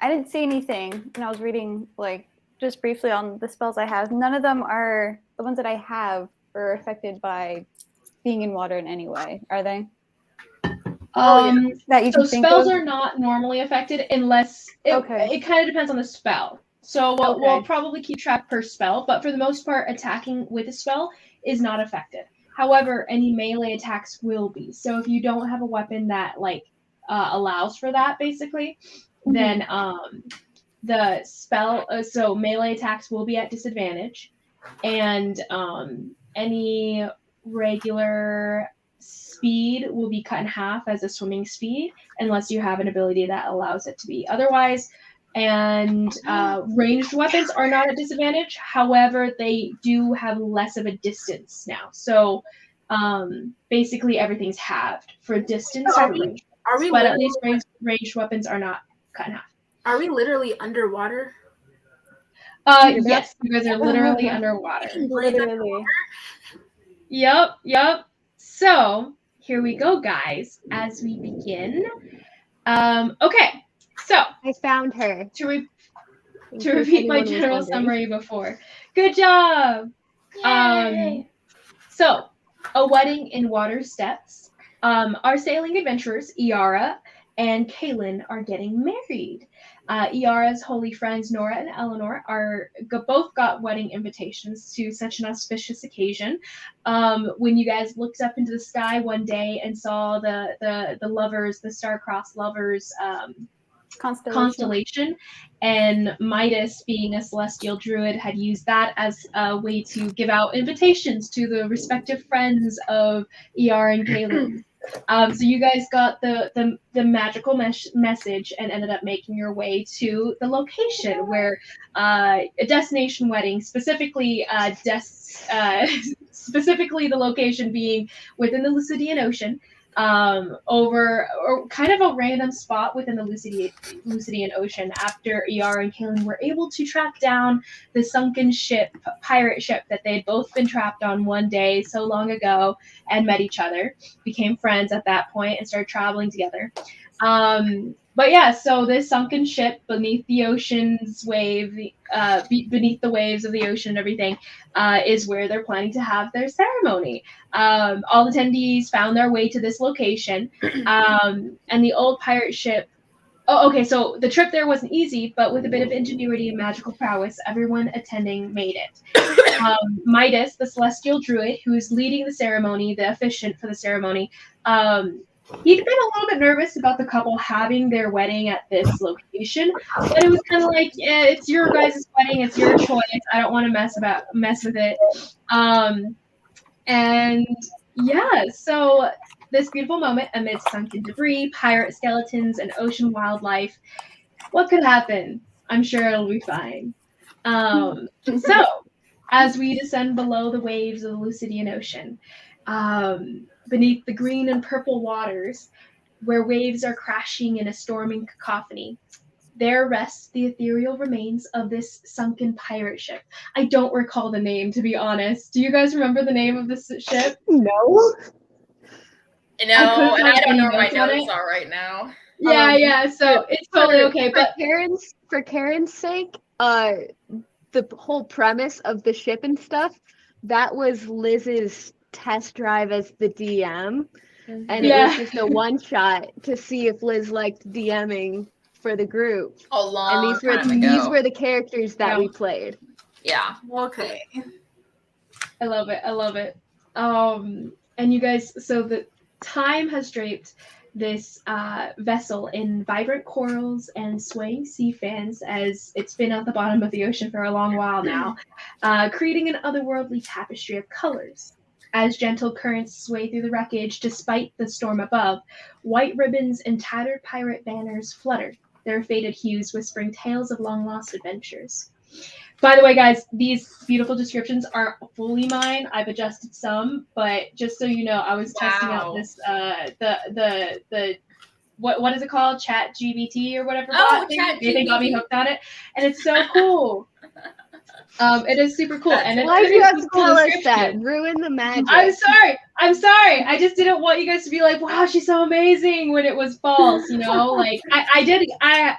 I didn't see anything, and I was reading like just briefly on the spells I have. None of them are the ones that I have are affected by being in water in any way, are they? That you So can think spells of? are not normally affected unless Okay. it kind of depends on the spell. So we'll probably keep track per spell, but for the most part, attacking with a spell is not affected. However, any melee attacks will be. So if you don't have a weapon that like allows for that, basically, then the spell so melee attacks will be at disadvantage, and any regular speed will be cut in half as a swimming speed unless you have an ability that allows it to be otherwise. And ranged weapons are not at disadvantage. However, they do have less of a distance now. So basically everything's halved for distance and range. But at least ranged weapons are not cut in half. Are we literally underwater? Yes, you guys are literally underwater. Literally. Yep. So here we go, guys, as we begin. Okay, so I found her. To repeat my general summary before. Good job. So a wedding in water steps. Our sailing adventurers, Iara and Caelynn, are getting married. Iara's holy friends, Nora and Elanor, both got wedding invitations to such an auspicious occasion. When you guys looked up into the sky one day and saw the lovers, the star-crossed lovers constellation, and Midas, being a celestial druid, had used that as a way to give out invitations to the respective friends of Iara and Caelynn. So you guys got the magical message and ended up making your way to the location where a destination wedding, specifically specifically the location being within the Lucidian Ocean, over or kind of a random spot within the Lucidian Ocean after Iara and Caelynn were able to track down the sunken pirate ship that they'd both been trapped on one day so long ago, and met each other, became friends at that point, and started traveling together. But yeah, so this sunken ship beneath the ocean's wave, beneath the waves of the ocean and everything, is where they're planning to have their ceremony. All attendees found their way to this location, and the old pirate ship. Oh, okay, so the trip there wasn't easy, but with a bit of ingenuity and magical prowess, everyone attending made it. Midas, the celestial druid, who's leading the ceremony, the officiant for the ceremony, he'd been a little bit nervous about the couple having their wedding at this location, but it was kind of like, yeah, it's your guys' wedding, it's your choice. I don't want to mess with it. And yeah, so this beautiful moment amidst sunken debris, pirate skeletons, and ocean wildlife. What could happen? I'm sure it'll be fine. So, as we descend below the waves of the Lucidian Ocean, beneath the green and purple waters, where waves are crashing in a storming cacophony, there rests the ethereal remains of this sunken pirate ship. I don't recall the name, to be honest. Do you guys remember the name of this ship? No. No, and I don't know where my notes are right now. Yeah, so it's totally okay. But for Karen's sake, the whole premise of the ship and stuff, that was Liz's test drive as the DM. And it was just a one shot to see if Liz liked DMing for the group. And these were the characters that we played. Yeah. Okay. I love it. And you guys, so the time has draped this vessel in vibrant corals and swaying sea fans as it's been at the bottom of the ocean for a long while now, creating an otherworldly tapestry of colors. As gentle currents sway through the wreckage despite the storm above, white ribbons and tattered pirate banners flutter, their faded hues whispering tales of long-lost adventures. By the way, guys, these beautiful descriptions aren't fully mine. I've adjusted some, but just so you know, I was testing out this the what is it called? Chat GBT or whatever. Oh, Chat They got me hooked on it, and it's so cool. It is super cool. And Why do it's you a have to cool tell us description. that? Ruin the magic. I'm sorry. I just didn't want you guys to be like, wow, she's so amazing when it was false, you know? Like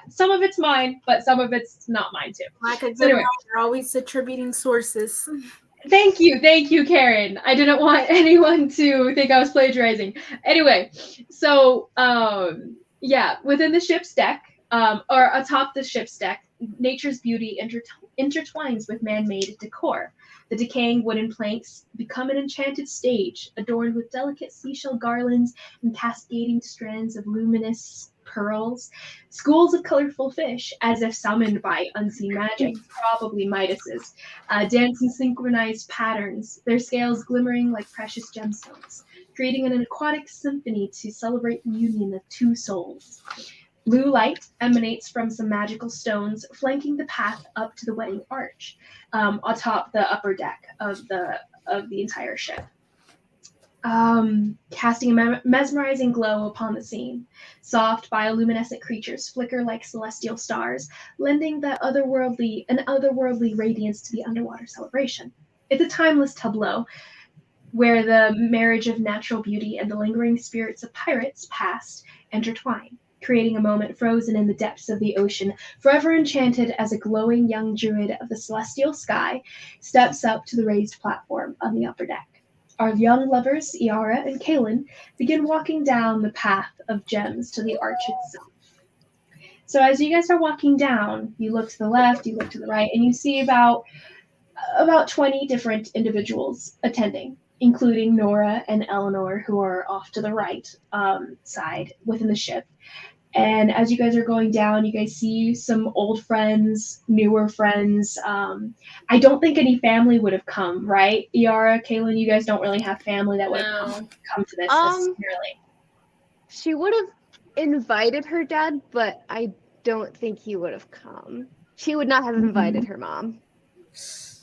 some of it's mine, but some of it's not mine too. Like a So good anyway. you're always attributing sources. Thank you, Karen. I didn't want anyone to think I was plagiarizing. Anyway, so within the ship's deck, or atop the ship's deck, nature's beauty intertwines with man-made decor. The decaying wooden planks become an enchanted stage, adorned with delicate seashell garlands and cascading strands of luminous pearls. Schools of colorful fish, as if summoned by unseen magic, probably Midas's, dance in synchronized patterns, their scales glimmering like precious gemstones, creating an aquatic symphony to celebrate the union of two souls. Blue light emanates from some magical stones, flanking the path up to the wedding arch, atop the upper deck of the entire ship. Casting a mesmerizing glow upon the scene. Soft bioluminescent creatures flicker like celestial stars, lending an otherworldly radiance to the underwater celebration. It's a timeless tableau where the marriage of natural beauty and the lingering spirits of pirates past intertwine, creating a moment frozen in the depths of the ocean, forever enchanted as a glowing young druid of the celestial sky steps up to the raised platform on the upper deck. Our young lovers, Iara and Caelynn, begin walking down the path of gems to the arch itself. So as you guys are walking down, you look to the left, you look to the right, and you see about 20 different individuals attending, including Nora and Elanor, who are off to the right side within the ship. And as you guys are going down, you guys see some old friends, newer friends. I don't think any family would have come, right? Iara, Caelynn, you guys don't really have family that would have come to this necessarily. She would have invited her dad, but I don't think he would have come. She would not have invited her mom.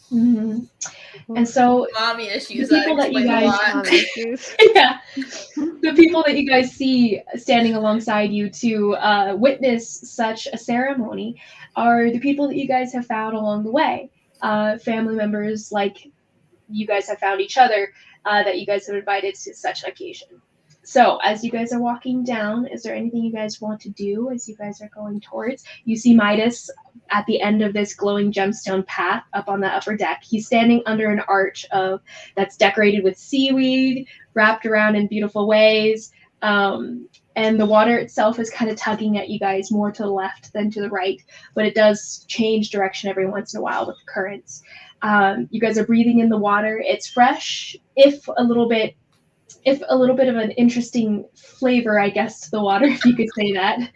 Mm-hmm. And so mommy issues, the people that you guys yeah, the people that you guys see standing alongside you to witness such a ceremony are the people that you guys have found along the way, family members like you guys have found each other, that you guys have invited to such an occasion. So as you guys are walking down, is there anything you guys want to do as you guys are going towards? You see Midas at the end of this glowing gemstone path up on the upper deck. He's standing under an arch that's decorated with seaweed, wrapped around in beautiful ways. And the water itself is kind of tugging at you guys more to the left than to the right, but it does change direction every once in a while with the currents. You guys are breathing in the water. It's fresh, if a little bit of an interesting flavor, I guess, to the water, if you could say that.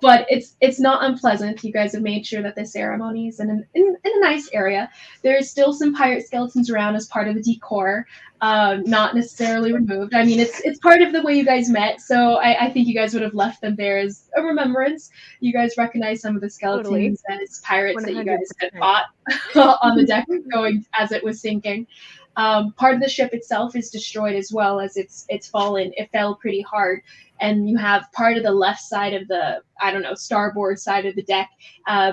But it's not unpleasant. You guys have made sure that the ceremony is in a nice area. There's still some pirate skeletons around as part of the decor, not necessarily removed. I mean, it's part of the way you guys met, so I think you guys would have left them there as a remembrance. You guys recognize some of the skeletons as pirates 100%. That you guys had fought on the deck going as it was sinking. Part of the ship itself is destroyed as well as it's fallen. It fell pretty hard. And you have part of the left side of the, starboard side of the deck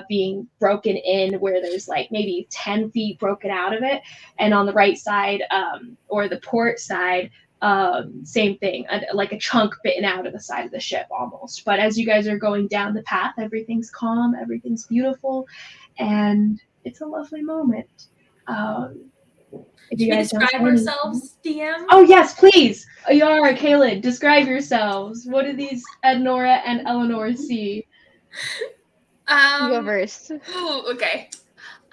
being broken in, where there's like maybe 10 feet broken out of it. And on the right side, or the port side, same thing, like a chunk bitten out of the side of the ship almost. But as you guys are going down the path, everything's calm, everything's beautiful, and it's a lovely moment. Should we describe ourselves, DM? Oh, yes, please. Iara, Caelynn, describe yourselves. What do these Nora and Elanor see? You go first. Ooh, okay.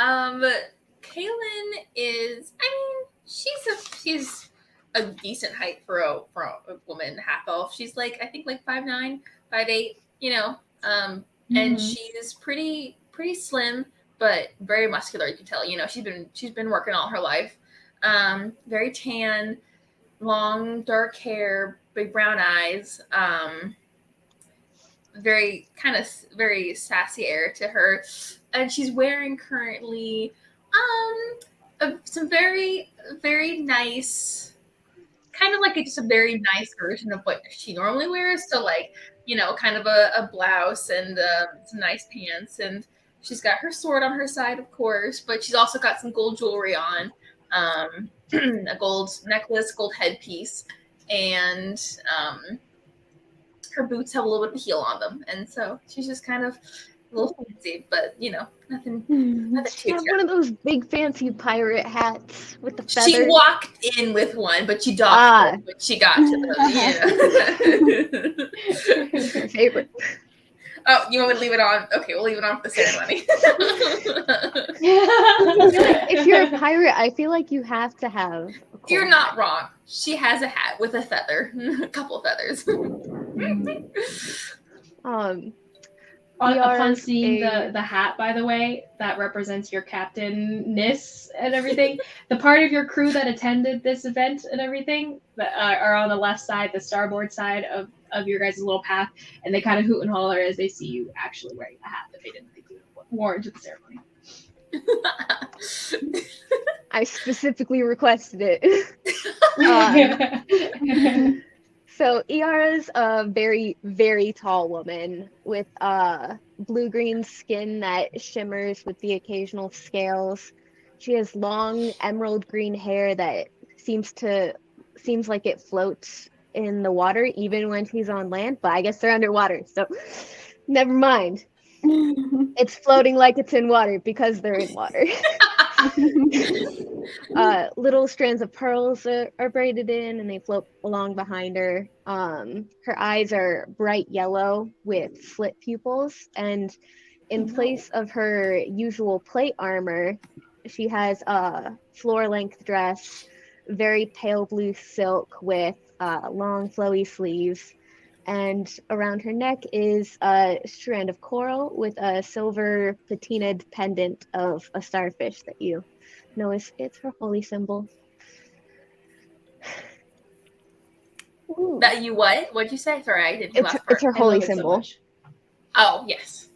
Caelynn is, she's a decent height for a woman, half elf. She's like 5'9", 5'8", and she's pretty slim, but very muscular. You can tell, she's been working all her life. Very tan, long dark hair, big brown eyes, very sassy air to her, and she's wearing currently some very, very nice, kind of like just a very nice version of what she normally wears. So kind of a blouse and some nice pants, and she's got her sword on her side, of course, but she's also got some gold jewelry on, a gold necklace, gold headpiece, and her boots have a little bit of heel on them, and so she's just kind of a little fancy, but nothing She too had one of those big fancy pirate hats with the feathers. She walked in with one, but she docked it when she got to the. My favorite. Oh, you want me to leave it on? Okay, we'll leave it on for the ceremony. If you're a pirate, I feel like you have to have. You're not wrong. She has a hat with a feather, a couple of feathers. Upon seeing the hat, by the way, that represents your captainness and everything. The part of your crew that attended this event and everything that are on the left side, the starboard side of your guys' little path, and they kind of hoot and holler as they see you actually wearing the hat that they didn't think you wore into the ceremony. I specifically requested it. So Iara's a very, very tall woman with blue-green skin that shimmers with the occasional scales. She has long emerald green hair that seems like it floats in the water even when she's on land, but I guess they're underwater, so never mind. It's floating like it's in water because they're in water. Little strands of pearls are braided in and they float along behind her. Her eyes are bright yellow with slit pupils, and in place of her usual plate armor, she has a floor-length dress, very pale blue silk with long flowy sleeves, and around her neck is a strand of coral with a silver patinaed pendant of a starfish that you know it's her holy symbol. Ooh. That you what? What'd you say? Sorry, I didn't. It's her holy symbol. Oh yes.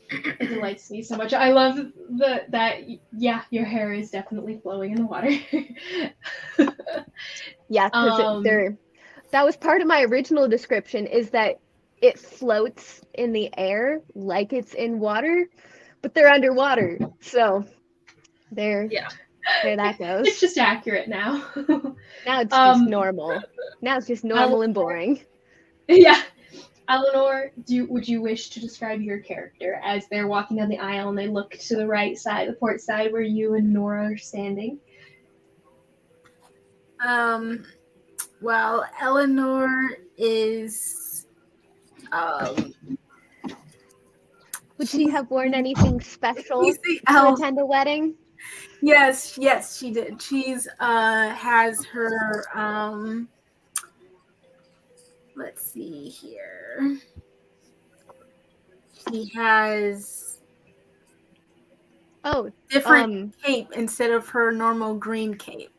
It delights me so much. I love that your hair is definitely flowing in the water. Yeah, because that was part of my original description, is that it floats in the air like it's in water, but they're underwater. So there that goes. It's just accurate now. Now it's just normal. Now it's just normal and boring. Yeah. Elanor, would you wish to describe your character as they're walking down the aisle and they look to the right side, the port side, where you and Nora are standing? Well, Elanor is Would she have worn anything special He's the to elf. attend a wedding? Yes, she did. She's has her let's see here. She has different cape instead of her normal green cape.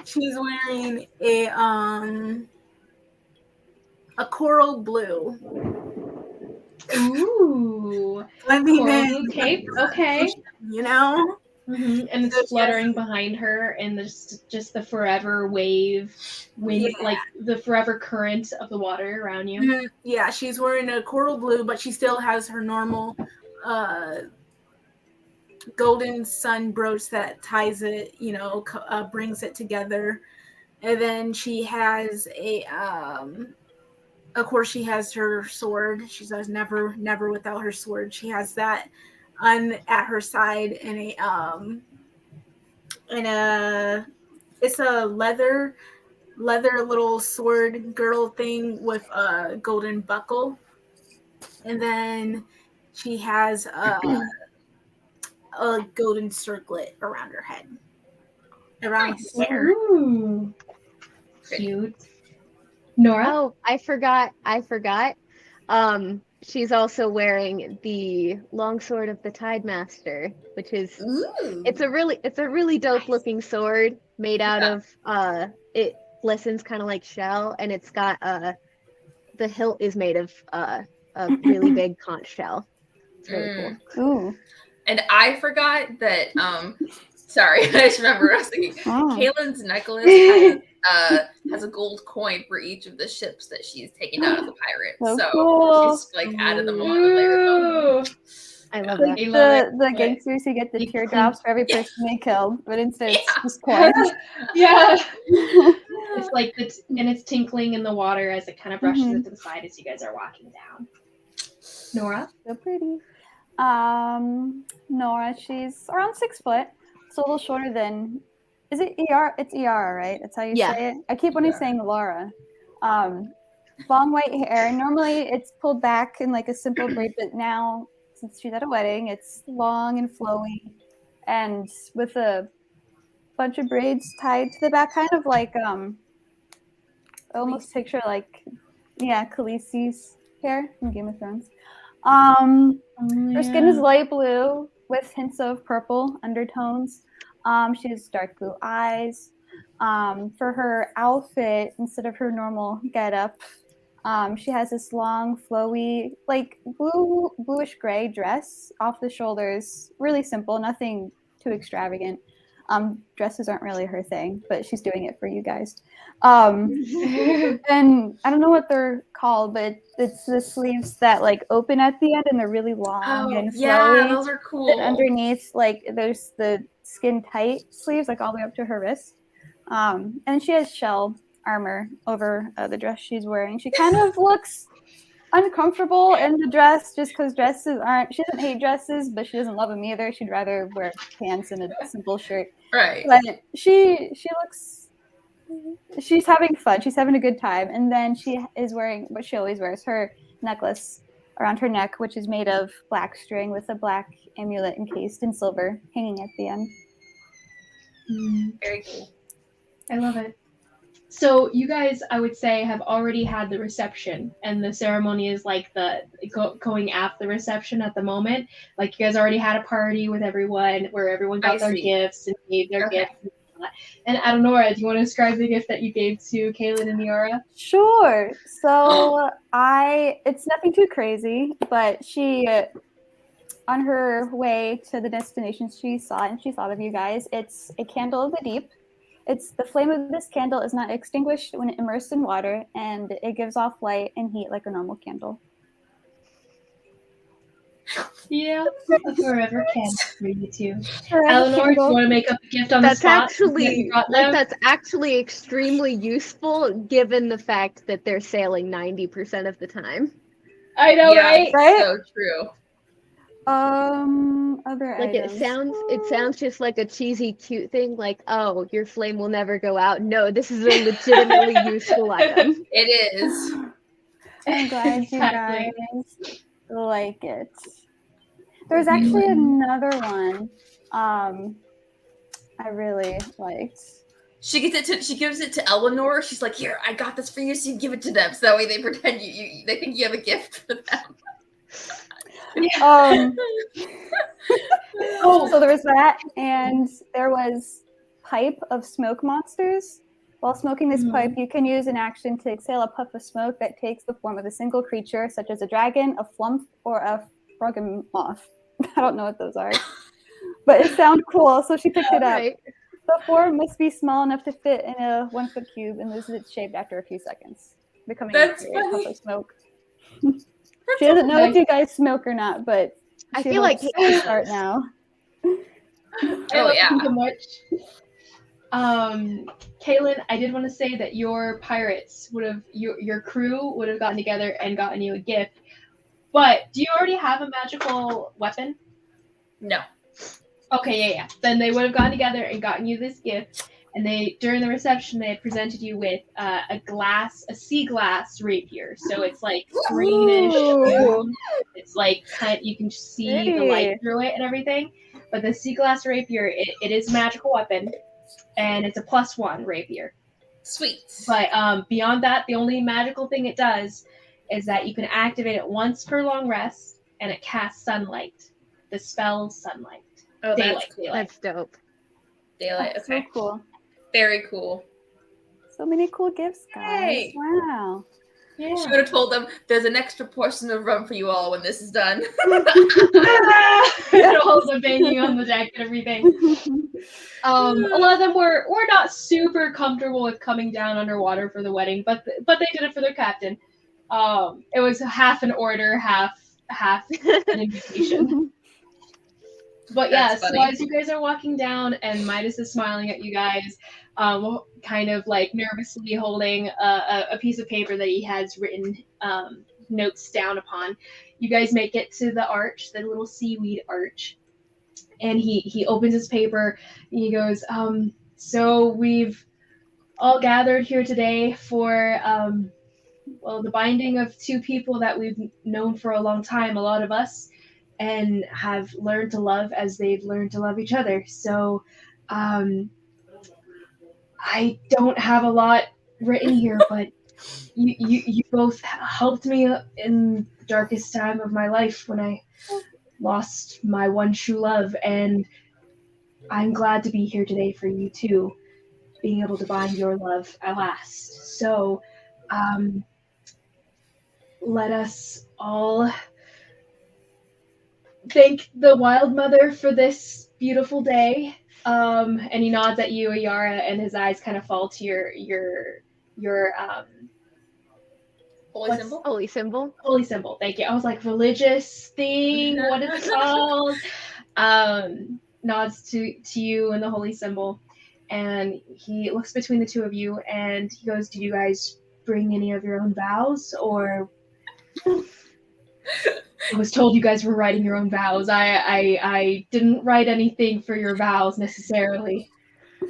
She's wearing a coral blue. Ooh. Coral blue cape. Okay. You know? Mm-hmm. And it's fluttering behind her, and there's just the forever wind, like the forever current of the water around you. Mm-hmm. Yeah, she's wearing a coral blue, but she still has her normal golden sun brooch that ties it, brings it together. And then she has of course she has her sword. She says never without her sword. She has that at her side in it's a leather little sword girdle thing with a golden buckle. And then she has a golden circlet around her head. Around her hair. Ooh. Cute. Nora? Oh, I forgot. She's also wearing the longsword of the Tidemaster, which is it's a really dope looking sword made out of it glistens kind of like shell, and it's got the hilt is made of a really big conch shell. It's really cool. Ooh. And I forgot that sorry, I just remember I was thinking Caelynn's necklace has has a gold coin for each of the ships that she's taken out of the pirates. So So cool. she's like added them on and layered them. Ooh. I love Like that. I love the it. gangsters who get the You teardrops for every Yeah. person they killed, but instead it's Yeah. just coins. Yeah. It's like and it's tinkling in the water as it kind of brushes Mhm. it to the side as you guys are walking down. Nora? So pretty. Nora, she's around 6 foot. So a little shorter than. Is it Iara? It's Iara, right? That's how you Yeah. say it. I keep wanting Yeah. saying Laura. Long white hair. Normally it's pulled back in like a simple braid, but now since she's at a wedding, it's long and flowy, and with a bunch of braids tied to the back, kind of like I almost picture like Khaleesi's hair from Game of Thrones. Her skin is light blue with hints of purple undertones. She has dark blue eyes. For her outfit, instead of her normal getup, she has this long, flowy, like bluish gray dress off the shoulders. Really simple, nothing too extravagant. Dresses aren't really her thing, but she's doing it for you guys. And I don't know what they're called, but it's the sleeves that like open at the end and they're really long and flowy. Those are cool. And underneath, like there's the skin tight sleeves, like all the way up to her wrist. And she has shell armor over the dress she's wearing. She kind of looks uncomfortable in the dress just because dresses aren't. She doesn't hate dresses, but she doesn't love them either. She'd rather wear pants and a simple shirt. Right. But she looks. She's having fun. She's having a good time. And then she is wearing what she always wears, her necklace around her neck, which is made of black string with a black amulet encased in silver hanging at the end. Very cool. I love it. So you guys, I would say, have already had the reception, and the ceremony is like the going after the reception at the moment. Like you guys already had a party with everyone, where everyone got their gifts and gave their gifts. And Elanor, do you want to describe the gift that you gave to Caelynn and Iara? Sure. So it's nothing too crazy, but she, on her way to the destination she saw, and she thought of you guys, it's a candle of the deep. It's the flame of this candle is not extinguished when immersed in water, and it gives off light and heat like a normal candle. Yeah, a forever candle for you two. Forever Elanor, do you want to make up a gift on That's the spot? that's actually extremely useful given the fact that they're sailing 90% of the time. I know, Yeah, right? so true. Other Like items. it sounds just like a cheesy, cute thing. Like, oh, your flame will never go out. No, this is a legitimately useful item. It is. I'm glad Exactly. you guys like it. There's actually another one I really liked. She gives it to Elanor. She's like, "Here, I got this for you." So you give it to them, so that way they pretend they think you have a gift for them. So there was that, and there was pipe of smoke monsters. While smoking this pipe, you can use an action to exhale a puff of smoke that takes the form of a single creature, such as a dragon, a flump, or a frogmoth. I don't know what those are, but it sounds cool, so she picked it up. Right. The form must be small enough to fit in a 1-foot cube and loses its shape after a few seconds, becoming That's a funny. puff of smoke. She doesn't know if you guys smoke or not, but I she feel like hopes to start now. I love you so much. Caelynn, I did want to say that your pirates your crew would have gotten together and gotten you a gift. But do you already have a magical weapon? No. Okay, yeah. Then they would have gotten together and gotten you this gift. And during the reception, they had presented you with a sea glass rapier. So it's like greenish. Ooh. It's like you can see the light through it and everything. But the sea glass rapier, it is a magical weapon, and it's a +1 rapier. Sweet. But beyond that, the only magical thing it does is that you can activate it once per long rest, and it casts sunlight. The spell sunlight. Oh, Daylight. That's dope. Daylight. That's Okay. so cool. Very cool. So many cool gifts, guys. Yay. Wow. Yeah. She would have told them, there's an extra portion of rum for you all when this is done. And all of them banging on the deck and everything. A lot of them were not super comfortable with coming down underwater for the wedding, but they did it for their captain. It was half an order, half an invitation. But yeah, That's so funny. as you guys are walking down and Midas is smiling at you guys, kind of like nervously holding a piece of paper that he has written notes down upon, you guys make it to the arch, the little seaweed arch. And he opens his paper and he goes, so we've all gathered here today for the binding of two people that we've known for a long time, a lot of us, and have learned to love as they've learned to love each other. So I don't have a lot written here, but you both helped me in the darkest time of my life when I lost my one true love, and I'm glad to be here today for you too, being able to bind your love at last. So let us all thank the Wild Mother for this beautiful day. And he nods at you, Iara, and his eyes kind of fall to your Holy symbol? Holy symbol. holy symbol. Thank you. I was like, religious thing. What is it called? Nods to you and the holy symbol, and he looks between the two of you, and he goes, "Did you guys bring any of your own vows, or?" I was told you guys were writing your own vows. I didn't write anything for your vows necessarily.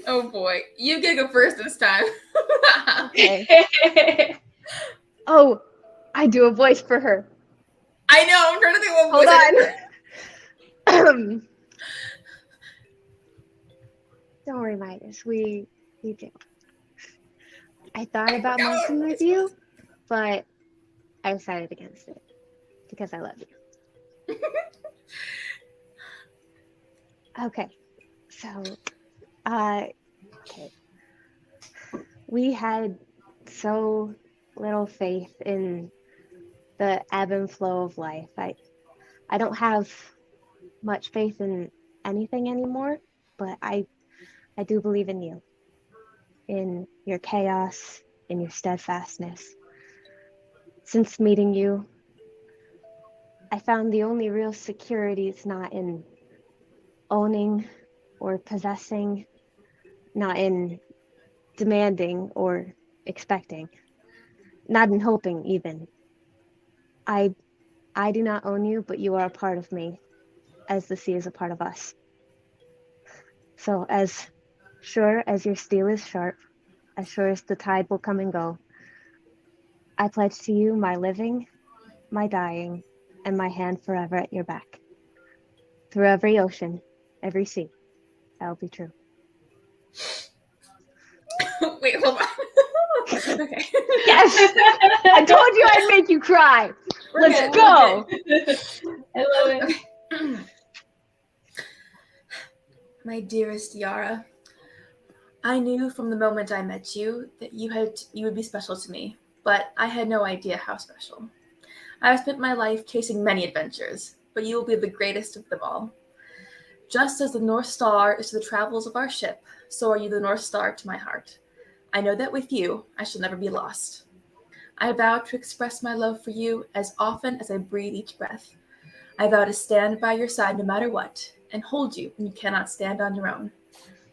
Oh boy. You get to go first this time. Okay. Oh, I do a voice for her. I know, I'm trying to think what Hold voice on. Don't worry, Midas. We do. I thought about messing with you, but I decided against it because I love you. Okay, so, okay. We had so little faith in the ebb and flow of life. I don't have much faith in anything anymore, but I do believe in you, in your chaos, in your steadfastness. Since meeting you, I found the only real security is not in owning or possessing, not in demanding or expecting, not in hoping even. I do not own you, but you are a part of me, as the sea is a part of us. So as sure as your steel is sharp, as sure as the tide will come and go, I pledge to you my living, my dying, and my hand forever at your back. Through every ocean, every sea, that will be true. Wait, hold on. Okay. Yes! I told you I'd make you cry! Let's go! I love it. My dearest Yara, I knew from the moment I met you that you would be special to me, but I had no idea how special. I have spent my life chasing many adventures, but you will be the greatest of them all. Just as the North Star is to the travels of our ship, so are you the North Star to my heart. I know that with you, I shall never be lost. I vow to express my love for you as often as I breathe each breath. I vow to stand by your side no matter what, and hold you when you cannot stand on your own.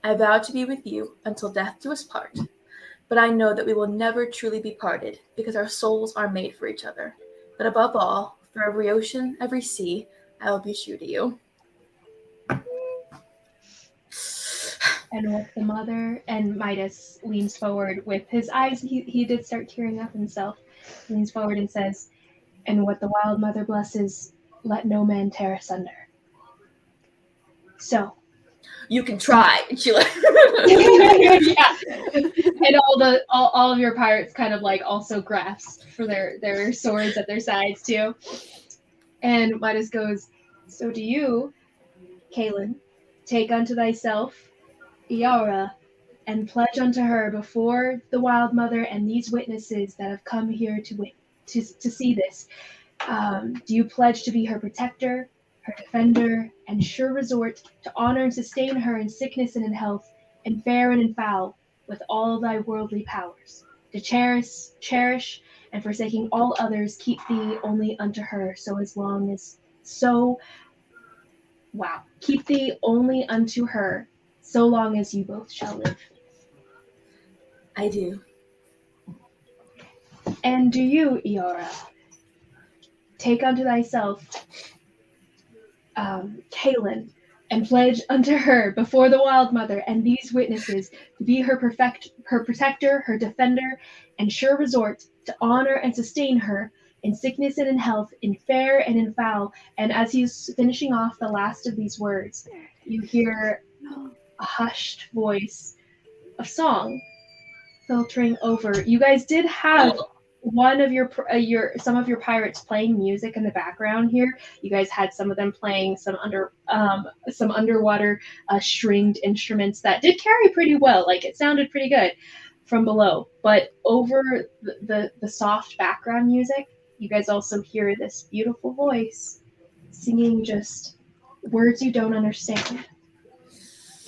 I vow to be with you until death do us part, but I know that we will never truly be parted because our souls are made for each other. But above all, for every ocean, every sea, I will be true to you. And with the mother, and Midas leans forward with his eyes, he did start tearing up himself, leans forward and says, "And what the Wild Mother blesses, let no man tear asunder." So. You can try. And she like Yeah. And all of your pirates kind of like also grasp for their swords at their sides too. And Midas goes, "So do you, Caelynn, take unto thyself Iara, and pledge unto her before the Wild Mother and these witnesses that have come here to to see this. Do you pledge to be her protector, her defender, and sure resort to honor and sustain her in sickness and in health, in fair and in foul, with all thy worldly powers? To cherish, and forsaking all others, keep thee only unto her, keep thee only unto her, so long as you both shall live. I do. And do you, Iara, take unto thyself Caelynn, and pledge unto her before the Wild Mother and these witnesses to be her protector, her defender, and sure resort to honor and sustain her in sickness and in health, in fair and in foul. And as he's finishing off the last of these words, you hear a hushed voice of song filtering over. You guys did have one of some of your pirates playing music in the background here. You guys had some of them playing some underwater stringed instruments that did carry pretty well. Like, it sounded pretty good from below. But over the soft background music, you guys also hear this beautiful voice singing just words you don't understand.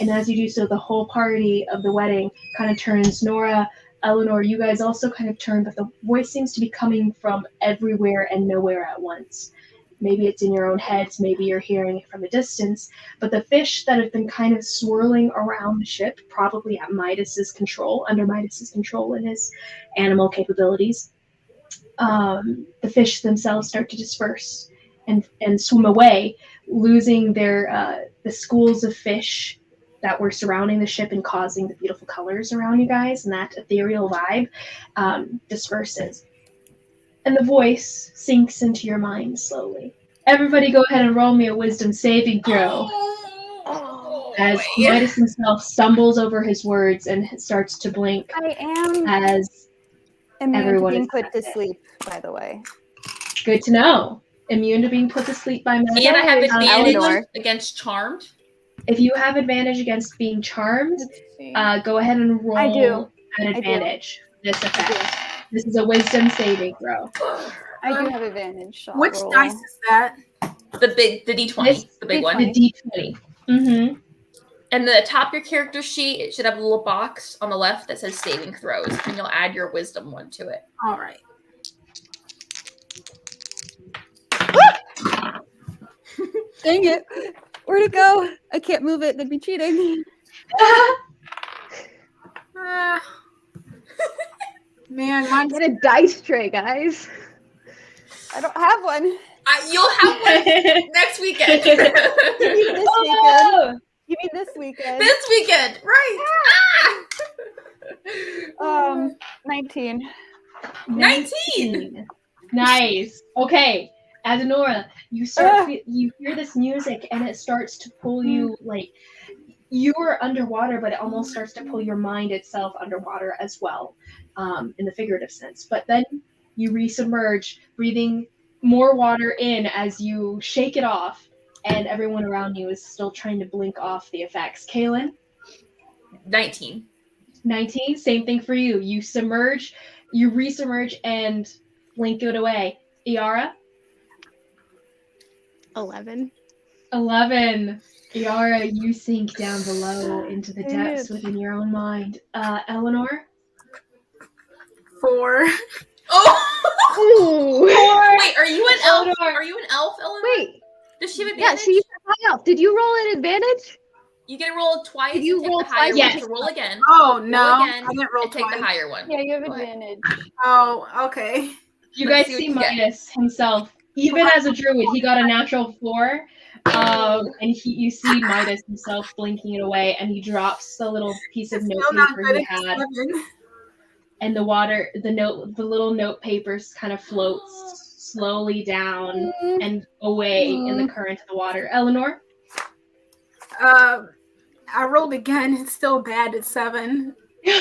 And as you do so, the whole party of the wedding kind of turns. Nora, Elanor, you guys also kind of turn, but the voice seems to be coming from everywhere and nowhere at once. Maybe it's in your own heads, maybe you're hearing it from a distance, but the fish that have been kind of swirling around the ship, probably at Midas's control, under Midas's control and his animal capabilities, the fish themselves start to disperse and swim away, losing their the schools of fish that were surrounding the ship and causing the beautiful colors around you guys, and that ethereal vibe disperses. And the voice sinks into your mind slowly. Everybody go ahead and roll me a wisdom saving throw. As Midas himself stumbles over his words and starts to blink. I am as immune to being is put to sleep, by the way. Good to know. Immune to being put to sleep by magic. And I have advantage Elanor. against charmed. If you have advantage against being charmed, go ahead and roll I do. an advantage for this effect. This is a wisdom saving throw. I do have advantage. So I'll Which roll. dice is that? The D20, the big one. The D20. Mm-hmm. And the top of your character sheet, it should have a little box on the left that says saving throws, and you'll add your wisdom one to it. All right. Dang it. Where'd it go? I can't move it. That'd be cheating. Man, mine's Get a dice tray, guys. I don't have one. You'll have one next weekend. You mean this weekend? You mean this weekend? This weekend, right? Ah! 19. 19. Nice. Okay. Adenora, you hear this music and it starts to pull you, like, you are underwater, but it almost starts to pull your mind itself underwater as well, in the figurative sense. But then you resubmerge, breathing more water in as you shake it off, and everyone around you is still trying to blink off the effects. Caelynn? 19. 19, same thing for you. You resubmerge and blink it away. Iara? 11. 11. Iara, you sink down below into the depths within your own mind. Elanor? 4. Oh! Wait, are you an elf? Elanor. Are you an elf, Elanor? Wait. Does she have Yeah, advantage? she's a high elf. Did you roll an advantage? You get to roll twice. Did you and take roll the higher twice? one Yes. to roll again. Oh, no. Roll again, I didn't roll and take twice. the higher one. Yeah, you have Go ahead. advantage. Oh, okay. You Let's guys see see what you get. Midas himself. Even as a druid, he got a natural 4. And you see Midas himself blinking it away, and he drops the little piece of Still not notepaper good he at had, 7. and the little note papers kind of floats slowly down and away in the current of the water. Elanor? I rolled again. It's still bad at 7. Oof!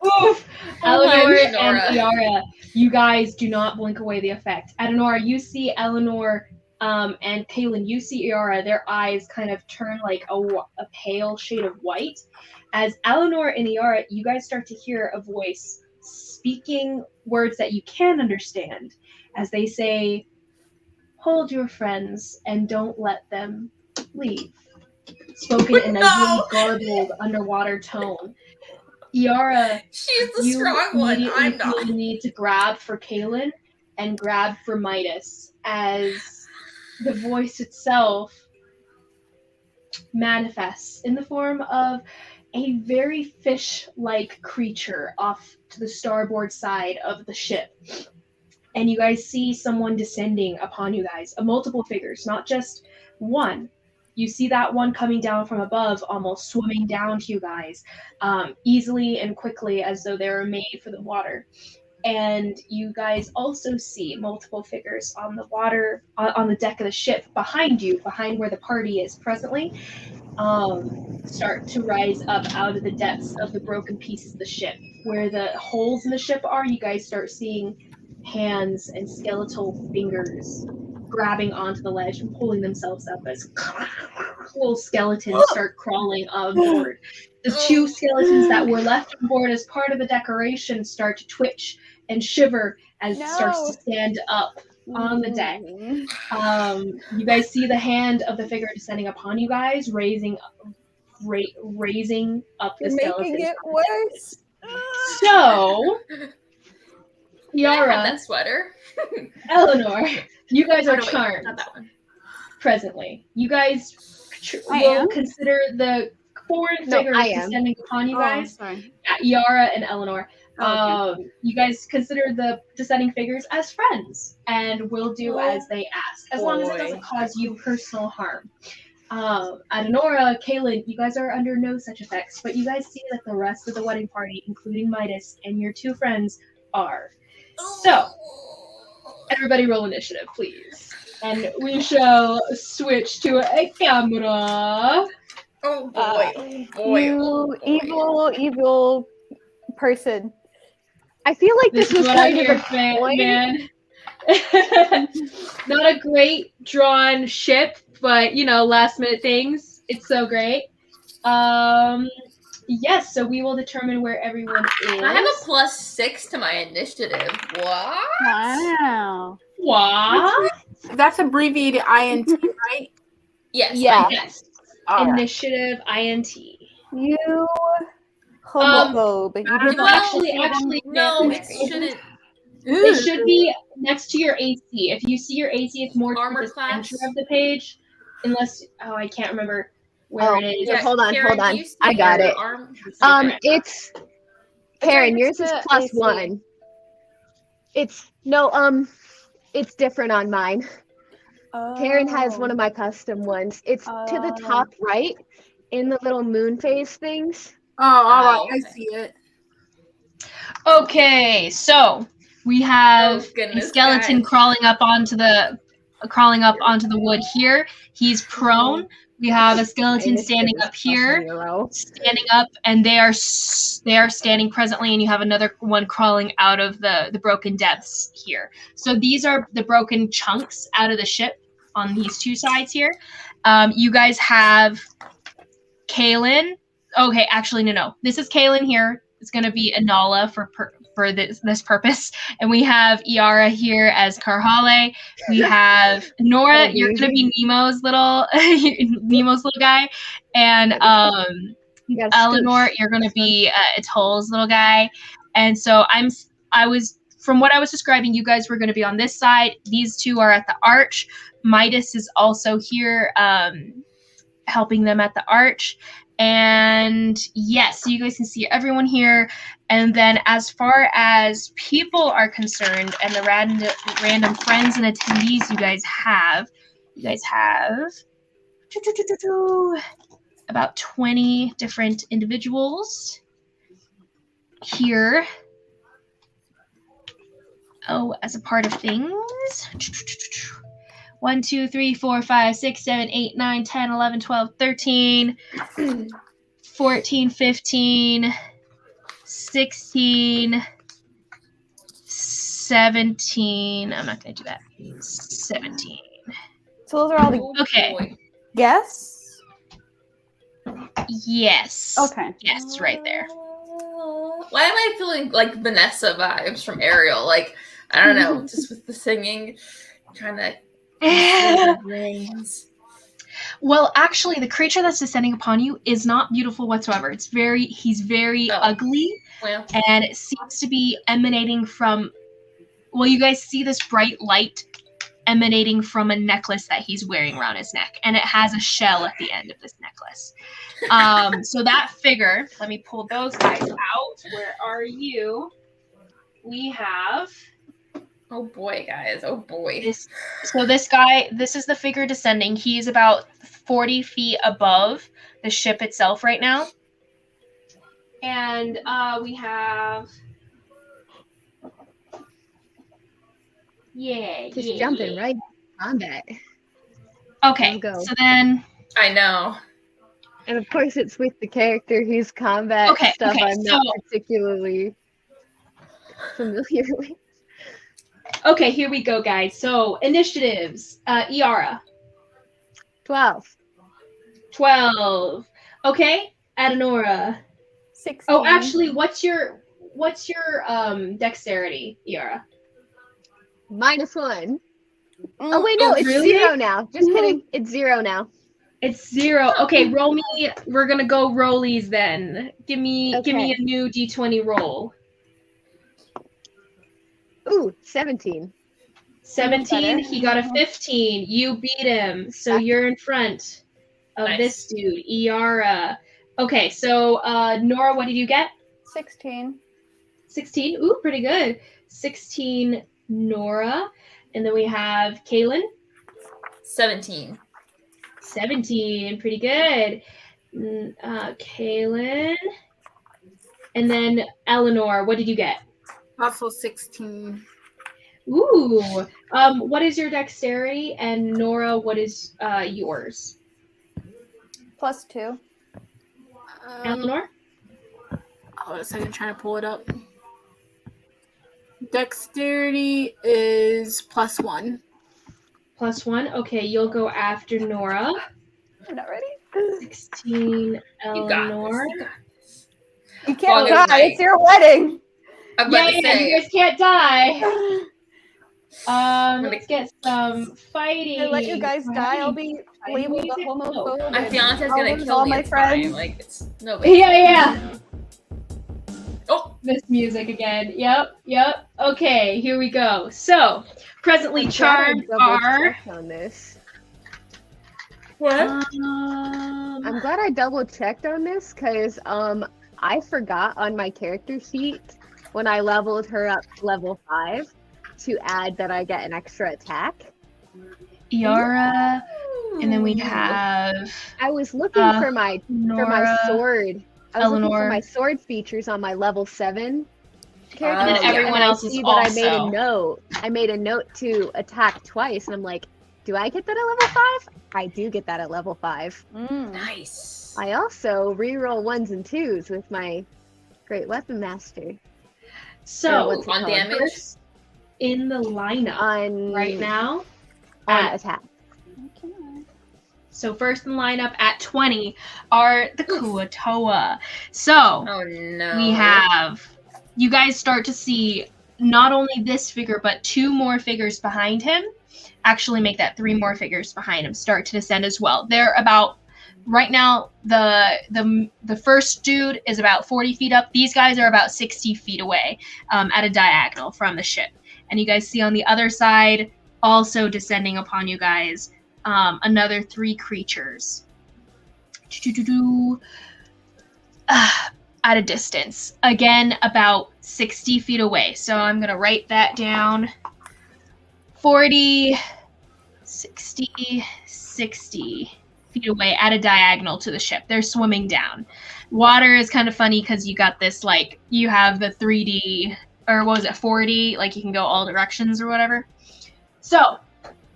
Oh, Elanor and Nora. Iara, you guys do not blink away the effect. Adenora, you see Elanor and Caelynn, you see Iara, their eyes kind of turn like a pale shade of white. As Elanor and Iara, you guys start to hear a voice speaking words that you can understand as they say, "Hold your friends and don't let them leave." Spoken in a really garbled underwater tone. Iara, She's the you strong one. immediately I'm feel not. the need to grab for Caelynn and grab for Midas as the voice itself manifests in the form of a very fish-like creature off to the starboard side of the ship. And you guys see someone descending upon you guys, multiple figures, not just one. You see that one coming down from above, almost swimming down to you guys, easily and quickly as though they were made for the water. And you guys also see multiple figures on the water, on the deck of the ship behind you, behind where the party is presently, start to rise up out of the depths of the broken pieces of the ship. Where the holes in the ship are, you guys start seeing hands and skeletal fingers grabbing onto the ledge and pulling themselves up as little skeletons start crawling on board. The two skeletons that were left on board as part of the decoration start to twitch and shiver as it starts to stand up on the deck. You guys see the hand of the figure descending upon you guys, raising up the skeleton. Making it worse. So, Can I have Iara, that sweater? Elanor, you guys are Oh, no, wait, charmed not that one. presently. You guys I will am? consider the foreign No, figures I am. descending upon you guys. Sorry. Yeah, Iara and Elanor. Okay. You guys consider the descending figures as friends and will do as they ask, as long as it doesn't cause you personal harm. Nora, Caelynn, you guys are under no such effects, but you guys see that the rest of the wedding party, including Midas and your two friends, are. So, everybody roll initiative, please. And we shall switch to a camera. Oh boy, oh boy, You oh boy. evil person. I feel like this This is was what I'm kind here, of a point. man. Not a great drawn ship, but last minute things. It's so great. Yes, so we will determine where everyone is. I have a +6 to my initiative. What? Wow. What? That's abbreviated INT, right? Yes. Yeah. Yes. All right. Initiative INT. You homophobe. You did Well, Actually, no, yeah, it shouldn't. It should be next to your AC. If you see your AC, it's more Armor towards the class? center of the page. Unless, I can't remember where it is. Yeah, hold on, Karen, hold on. do you see I got your it. arm? It's Karen, yours is the +1. AC. It's different on mine. Karen has one of my custom ones. It's to the Oh. top right in the little moon phase things. Oh, all right. Oh, I okay. see it. Okay, so we have Oh, goodness, a skeleton guys. crawling up onto the wood here. He's prone. We have a skeleton standing up here, standing up, and they are standing presently. And you have another one crawling out of the broken depths here. So these are the broken chunks out of the ship on these two sides here. You guys have Caelynn. Okay, actually, no. This is Caelynn here. It's going to be Anala for this purpose. And we have Iara here as Karhale. We have Nora, you're going to be Nemo's little guy. And Elanor, you're going to be Atol's little guy. And so from what I was describing, you guys were going to be on this side. These two are at the arch. Midas is also here helping them at the arch. And yes, so you guys can see everyone here. And then as far as people are concerned and the random friends and attendees you guys have about 20 different individuals here. Oh, as a part of things. 1, 2, 3, 4, 5, 6, 7, 8, 9, 10, 11, 12, 13, 14, 15, 16, 17. I'm not going to do that. 17. So those are all the Okay. Boy. guests? Yes. Okay. Yes, right there. Why am I feeling like Vanessa vibes from Ariel? Like, I don't know, just with the singing, trying to control my brains. Well, actually, the creature that's descending upon you is not beautiful whatsoever. He's very ugly, Well, and it seems to be emanating from, well, you guys see this bright light emanating from a necklace that he's wearing around his neck, and it has a shell at the end of this necklace. So that figure, let me pull those guys out. Where are you? We have... oh boy, guys. Oh boy. this guy, this is the figure descending. He's about 40 feet above the ship itself right now. And we have... Just jumping right in combat. Okay, Let's go. so then... I know. And of course, it's with the character whose combat stuff I'm not particularly familiar with. Okay, here we go, guys. So, initiatives. Iara. 12. 12. Okay, Adenora. 16. Oh, actually, what's your dexterity, Iara? -1. Oh, wait, no, it's really? 0 now. Just kidding. It's 0 now. It's 0. Okay, roll me. We're gonna go rollies then. Give me a new d20 roll. Ooh, 17. 17. He got a 15. You beat him, so you're in front of this dude, Iara. Okay, so Nora, what did you get? 16. 16. Ooh, pretty good. 16, Nora, and then we have Caelynn. 17. 17, pretty good. Caelynn. And then Elanor, what did you get? Also 16. Ooh. What is your dexterity? And Nora, what is yours? +2. Elanor? Hold on a second, trying to pull it up. Dexterity is +1. +1. Okay, you'll go after Nora. I'm not ready. 16, Elanor. You can't August die. night. It's your wedding. I'm about to Yeah, say. you guys can't die. Let's get some fighting. I let you guys die. I'll be labeled a homophobe. My fiance's I'll gonna lose kill all me. my It's fine. friends. Like, it's no big Yeah. Oh, This music again. Yep. Okay, here we go. So, presently charmed are... on this. what? I'm glad I double-checked on this, because I forgot on my character sheet when I leveled her up to level 5 to add that I get an extra attack. Iara, and then we have I was looking for my Nora, sword. I was looking for Elanor. my sword features on my level 7 character. And then sheet, everyone I else is see that I made a also. note. I made a note to attack twice, and I'm like, do I get that at level 5? I do get that at level 5. Nice. I also reroll 1s and 2s with my Great Weapon Master. So, what's it on called? damage? first in the lineup On right now. on at- attack. So first in lineup at 20 are the Kuatoa. So Oh no. we have, you guys start to see not only this figure, but 2 more figures behind him. Actually make that 3 more figures behind him start to descend as well. They're about, right now, the first dude is about 40 feet up. These guys are about 60 feet away at a diagonal from the ship. And you guys see on the other side, also descending upon you guys, another 3 creatures. At a distance. Again, about 60 feet away. So I'm going to write that down. 40, 60, 60 feet away at a diagonal to the ship. They're swimming down. Water is kind of funny because you got this, like, you have the 3D, or what was it, 4D, like you can go all directions or whatever. So,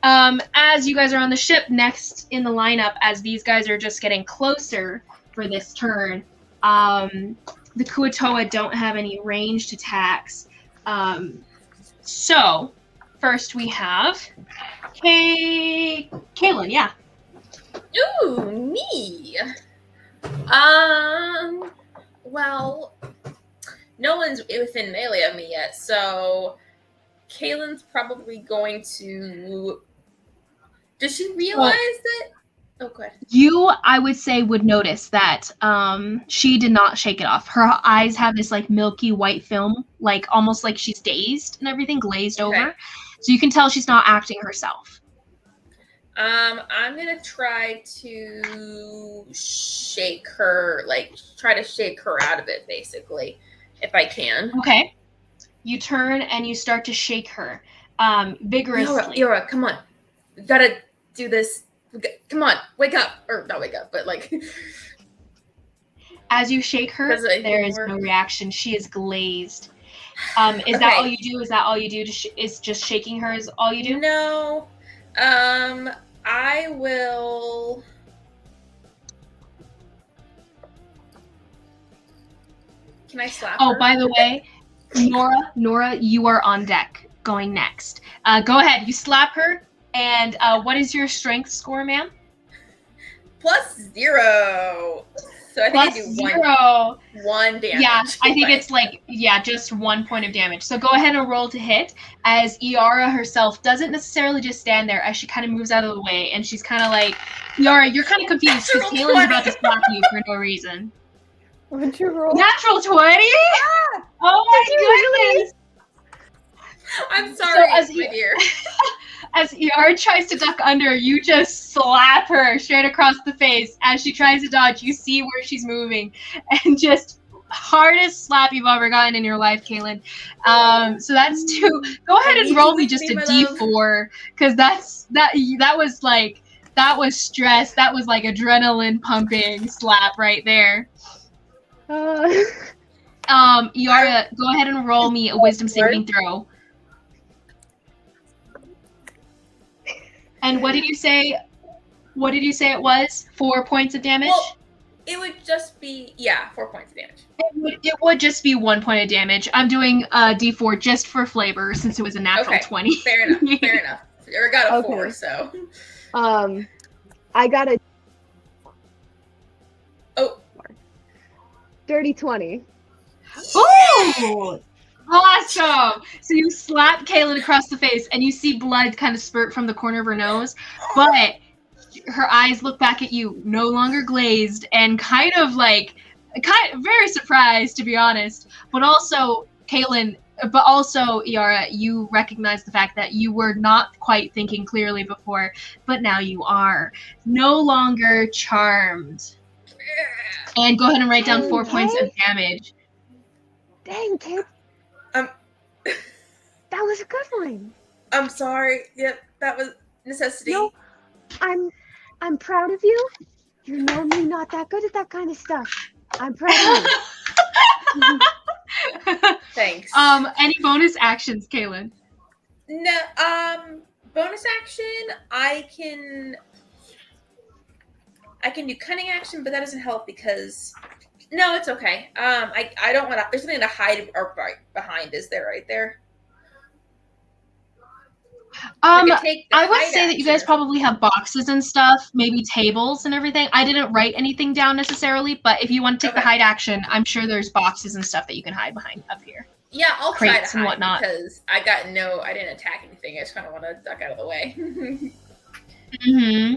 as you guys are on the ship, next in the lineup, as these guys are just getting closer for this turn, the Kuatoa don't have any ranged attacks. So, first we have Caelynn, yeah. Ooh, me. Well, no one's within melee of me yet, so Caelynn's probably going to. Does she realize that? Oh, good. You, I would say, would notice that she did not shake it off. Her eyes have this like milky white film, like almost like she's dazed and everything, glazed over. So you can tell she's not acting herself. I'm gonna try to shake her, like try to shake her out of it, basically, if I can. Okay. You turn and you start to shake her vigorously. Iara, come on. We gotta do this. Come on, wake up. Or not wake up, but like. As you shake her, there is no reaction. She is glazed. Is that all you do? Is that all you do? Is just shaking her is all you do? No. I will. Can I slap her? Oh, by the way, Nora, you are on deck. Going next. Go ahead. You slap her. And what is your strength score, ma'am? +0. So I think I do one damage. Yeah, I think it's like, just 1 point of damage. So go ahead and roll to hit, as Iara herself doesn't necessarily just stand there, as she kind of moves out of the way, and she's kind of like, Iara, you're kind of confused, because Caelynn's about to slap you for no reason. What'd you roll? Natural 20? Yeah! Oh my goodness! I'm sorry, my dear. As Iara tries to duck under, you just slap her straight across the face. As she tries to dodge, you see where she's moving, and just hardest slap you've ever gotten in your life, Caelynn. So that's 2. Go ahead and roll me just a D4, because that was stress. That was like adrenaline pumping slap right there. Iara, go ahead and roll me a wisdom saving throw. And what did you say? What did you say it was? 4 points of damage? Well, it would just be 4 points of damage. It would just be 1 point of damage. I'm doing D4 just for flavor, since it was a natural 20. Fair enough. Fair enough. I got a 4, so. I got a. Dirty 20. Ooh! Awesome! So you slap Caelynn across the face, and you see blood kind of spurt from the corner of her nose, but her eyes look back at you, no longer glazed, and kind of very surprised, to be honest. But also, Caelynn, but also, Iara, you recognize the fact that you were not quite thinking clearly before, but now you are. No longer charmed. And go ahead and write down 4 points of damage. Dang, kid. That was a good one. I'm sorry. Yep, that was necessity. No, I'm proud of you. You're normally not that good at that kind of stuff. I'm proud of you. Thanks. Any bonus actions, Caelynn? No. Bonus action. I can do cunning action, but that doesn't help because. No, it's okay. I don't want to. There's something to hide or right behind. Is there right there? I would say that you guys probably have boxes and stuff, maybe tables and everything. I didn't write anything down necessarily, but if you want to take the hide action, I'm sure there's boxes and stuff that you can hide behind up here. Yeah, I'll try to hide and whatnot. Because I didn't attack anything. I just kind of want to duck out of the way. Mm-hmm.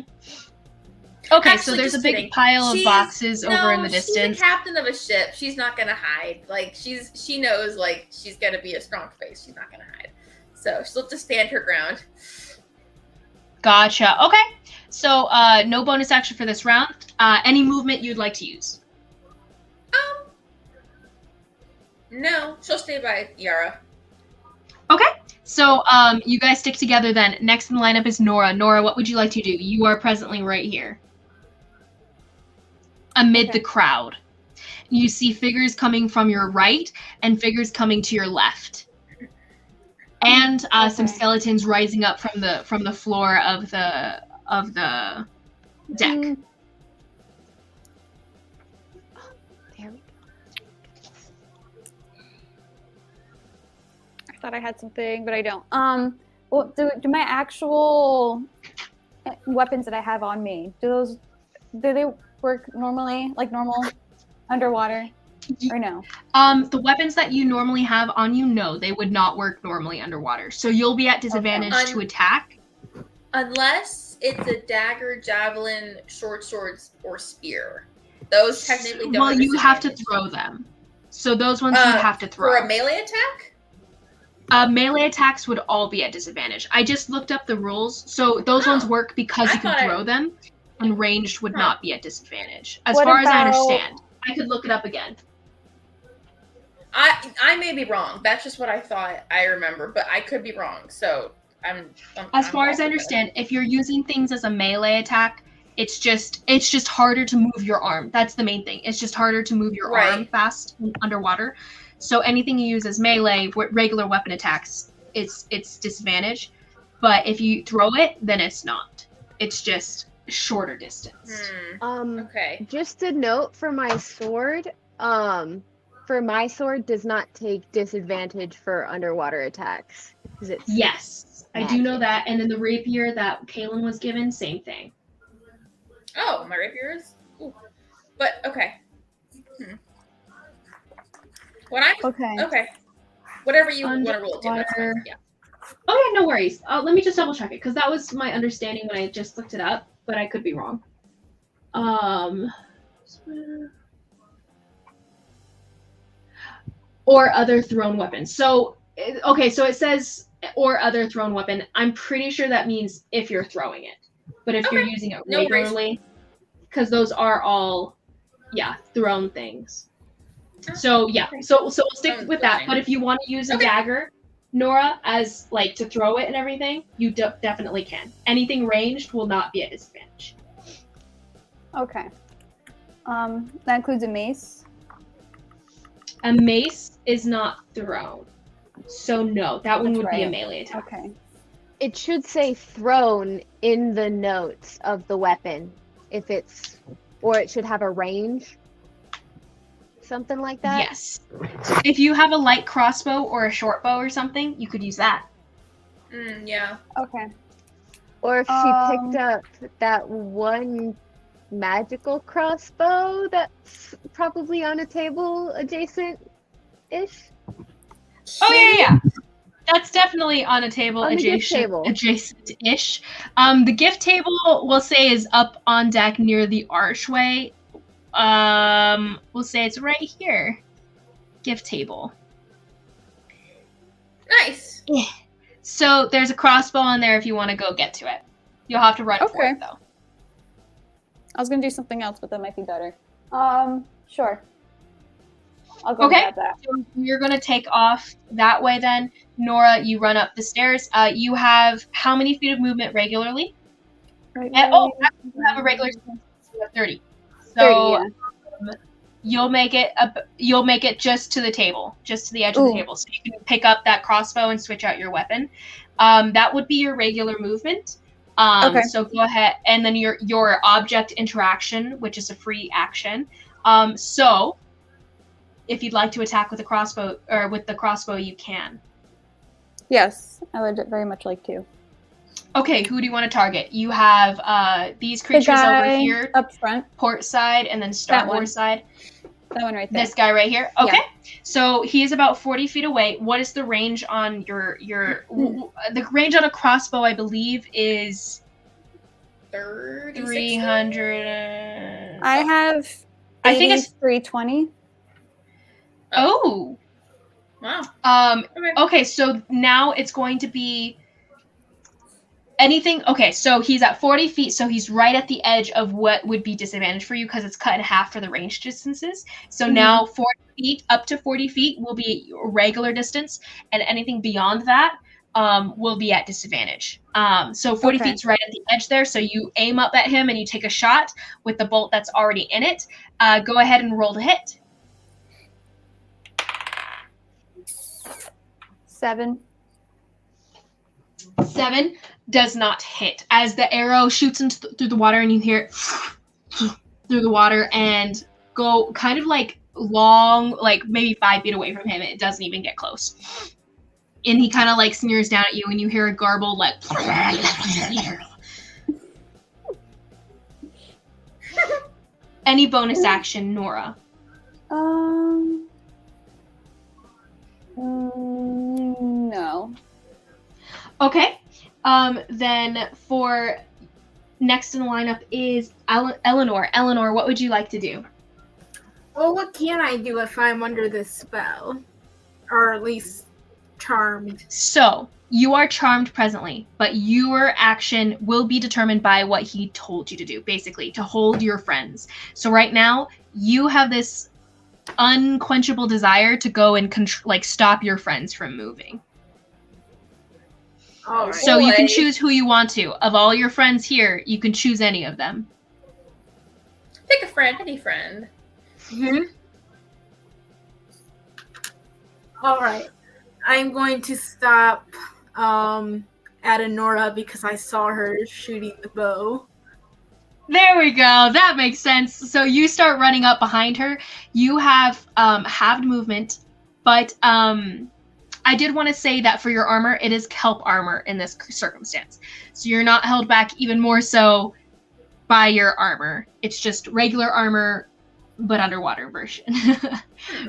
Okay, Actually, so there's a kidding. big pile of boxes over in the distance. She's the captain of a ship. She's not gonna hide. Like she knows she's gonna be a strong face. She's not gonna hide. So she'll just stand her ground. Gotcha. Okay. So no bonus action for this round. Any movement you'd like to use? No. She'll stay by Iara. Okay. So you guys stick together then. Next in the lineup is Nora. Nora, what would you like to do? You are presently right here. Amid the crowd. You see figures coming from your right and figures coming to your left. And some skeletons rising up from the floor of the deck. There we go. I thought I had something, but I don't. Well, do my actual weapons that I have on me, do they work normally, like normal underwater? Or no? The weapons that you normally have on you, no, they would not work normally underwater. So you'll be at disadvantage to attack. Unless it's a dagger, javelin, short swords, or spear. Those technically don't. Well, you have to throw them. So those ones you have to throw. For a melee attack? Melee attacks would all be at disadvantage. I just looked up the rules. So those ones work because you can throw them, and ranged would not be at disadvantage. As far as I understand. I could look it up again. I may be wrong. That's just what I thought I remember, but I could be wrong. So as far as I understand, if you're using things as a melee attack, it's just harder to move your arm. That's the main thing. It's just harder to move your arm fast underwater. So anything you use as melee, regular weapon attacks, it's disadvantage. But if you throw it, then it's not. It's just shorter distance. Okay. Just a note for my sword. For my sword does not take disadvantage for underwater attacks. Yes, I do know that. And then the rapier that Caelynn was given, same thing. Oh, my rapier is? Ooh. But, okay. Okay. Whatever you want to roll it to. That's fine. Yeah. Oh, yeah, no worries. Let me just double check it, because that was my understanding when I just looked it up, but I could be wrong. Or other thrown weapons. So, okay, so it says or other thrown weapon. I'm pretty sure that means if you're throwing it. But if you're using it regularly, because those are all, thrown things. So, so we'll stick with that. But if you want to use a dagger, Nora, as, like, to throw it and everything, you definitely can. Anything ranged will not be at disadvantage. Okay. That includes a mace? A mace is not thrown. So no, that one would be a melee attack. Okay. It should say thrown in the notes of the weapon. Or it should have a range. Something like that? Yes. If you have a light crossbow or a short bow or something, you could use that. Yeah. Okay. Or if she picked up that one magical crossbow that's probably on a table adjacent-ish. Oh, yeah. That's definitely on a table adjacent-ish. The gift table, we'll say, is up on deck near the archway. We'll say it's right here. Gift table. Nice. Yeah. So there's a crossbow on there if you want to go get to it. You'll have to run for it, though. I was gonna do something else, but that might be better. Sure. I'll go grab that. So you're gonna take off that way then. Nora, you run up the stairs. You have how many feet of movement regularly? You have a regular speed of 30. So 30, you'll make it just to the table, just to the edge of the table. So you can pick up that crossbow and switch out your weapon. That would be your regular movement. So go ahead, and then your object interaction, which is a free action. So if you'd like to attack with a crossbow or with the crossbow, you can. Yes, I would very much like to. Okay, who do you want to target? You have these creatures over here, up front, port side, and then starboard side. That one right there. This guy right here. Okay, so he is about 40 feet away. What is the range on your the range on a crossbow? I believe is 300. I have. I think it's 320. Oh. Wow. Okay, so now it's going to be anything. Okay, so he's at 40 feet, so he's right at the edge of what would be disadvantage for you because it's cut in half for the range distances. So now 40 feet, up to 40 feet will be regular distance, and anything beyond that will be at disadvantage. So 40 feet's right at the edge there, so you aim up at him and you take a shot with the bolt that's already in it. Go ahead and roll to hit. 7. 7 does not hit. As the arrow shoots through the water and you hear it through the water and go kind of like long, like maybe 5 feet away from him, it doesn't even get close. And he kind of like sneers down at you and you hear a garble like Any bonus action, Nora? No. Okay. Then for next in the lineup is Elanor. Elanor, what would you like to do? Well, what can I do if I'm under this spell? Or at least charmed. So, you are charmed presently, but your action will be determined by what he told you to do, basically, to hold your friends. So right now, you have this unquenchable desire to go and stop your friends from moving. All right. So you can Boy. choose who you want to. Of all your friends here, you can choose any of them. Pick a friend, any friend. All right. I'm going to stop at Nora because I saw her shooting the bow. There we go. That makes sense. So you start running up behind her. You have halved movement, but I did want to say that for your armor, it is kelp armor in this circumstance. So you're not held back even more so by your armor. It's just regular armor, but underwater version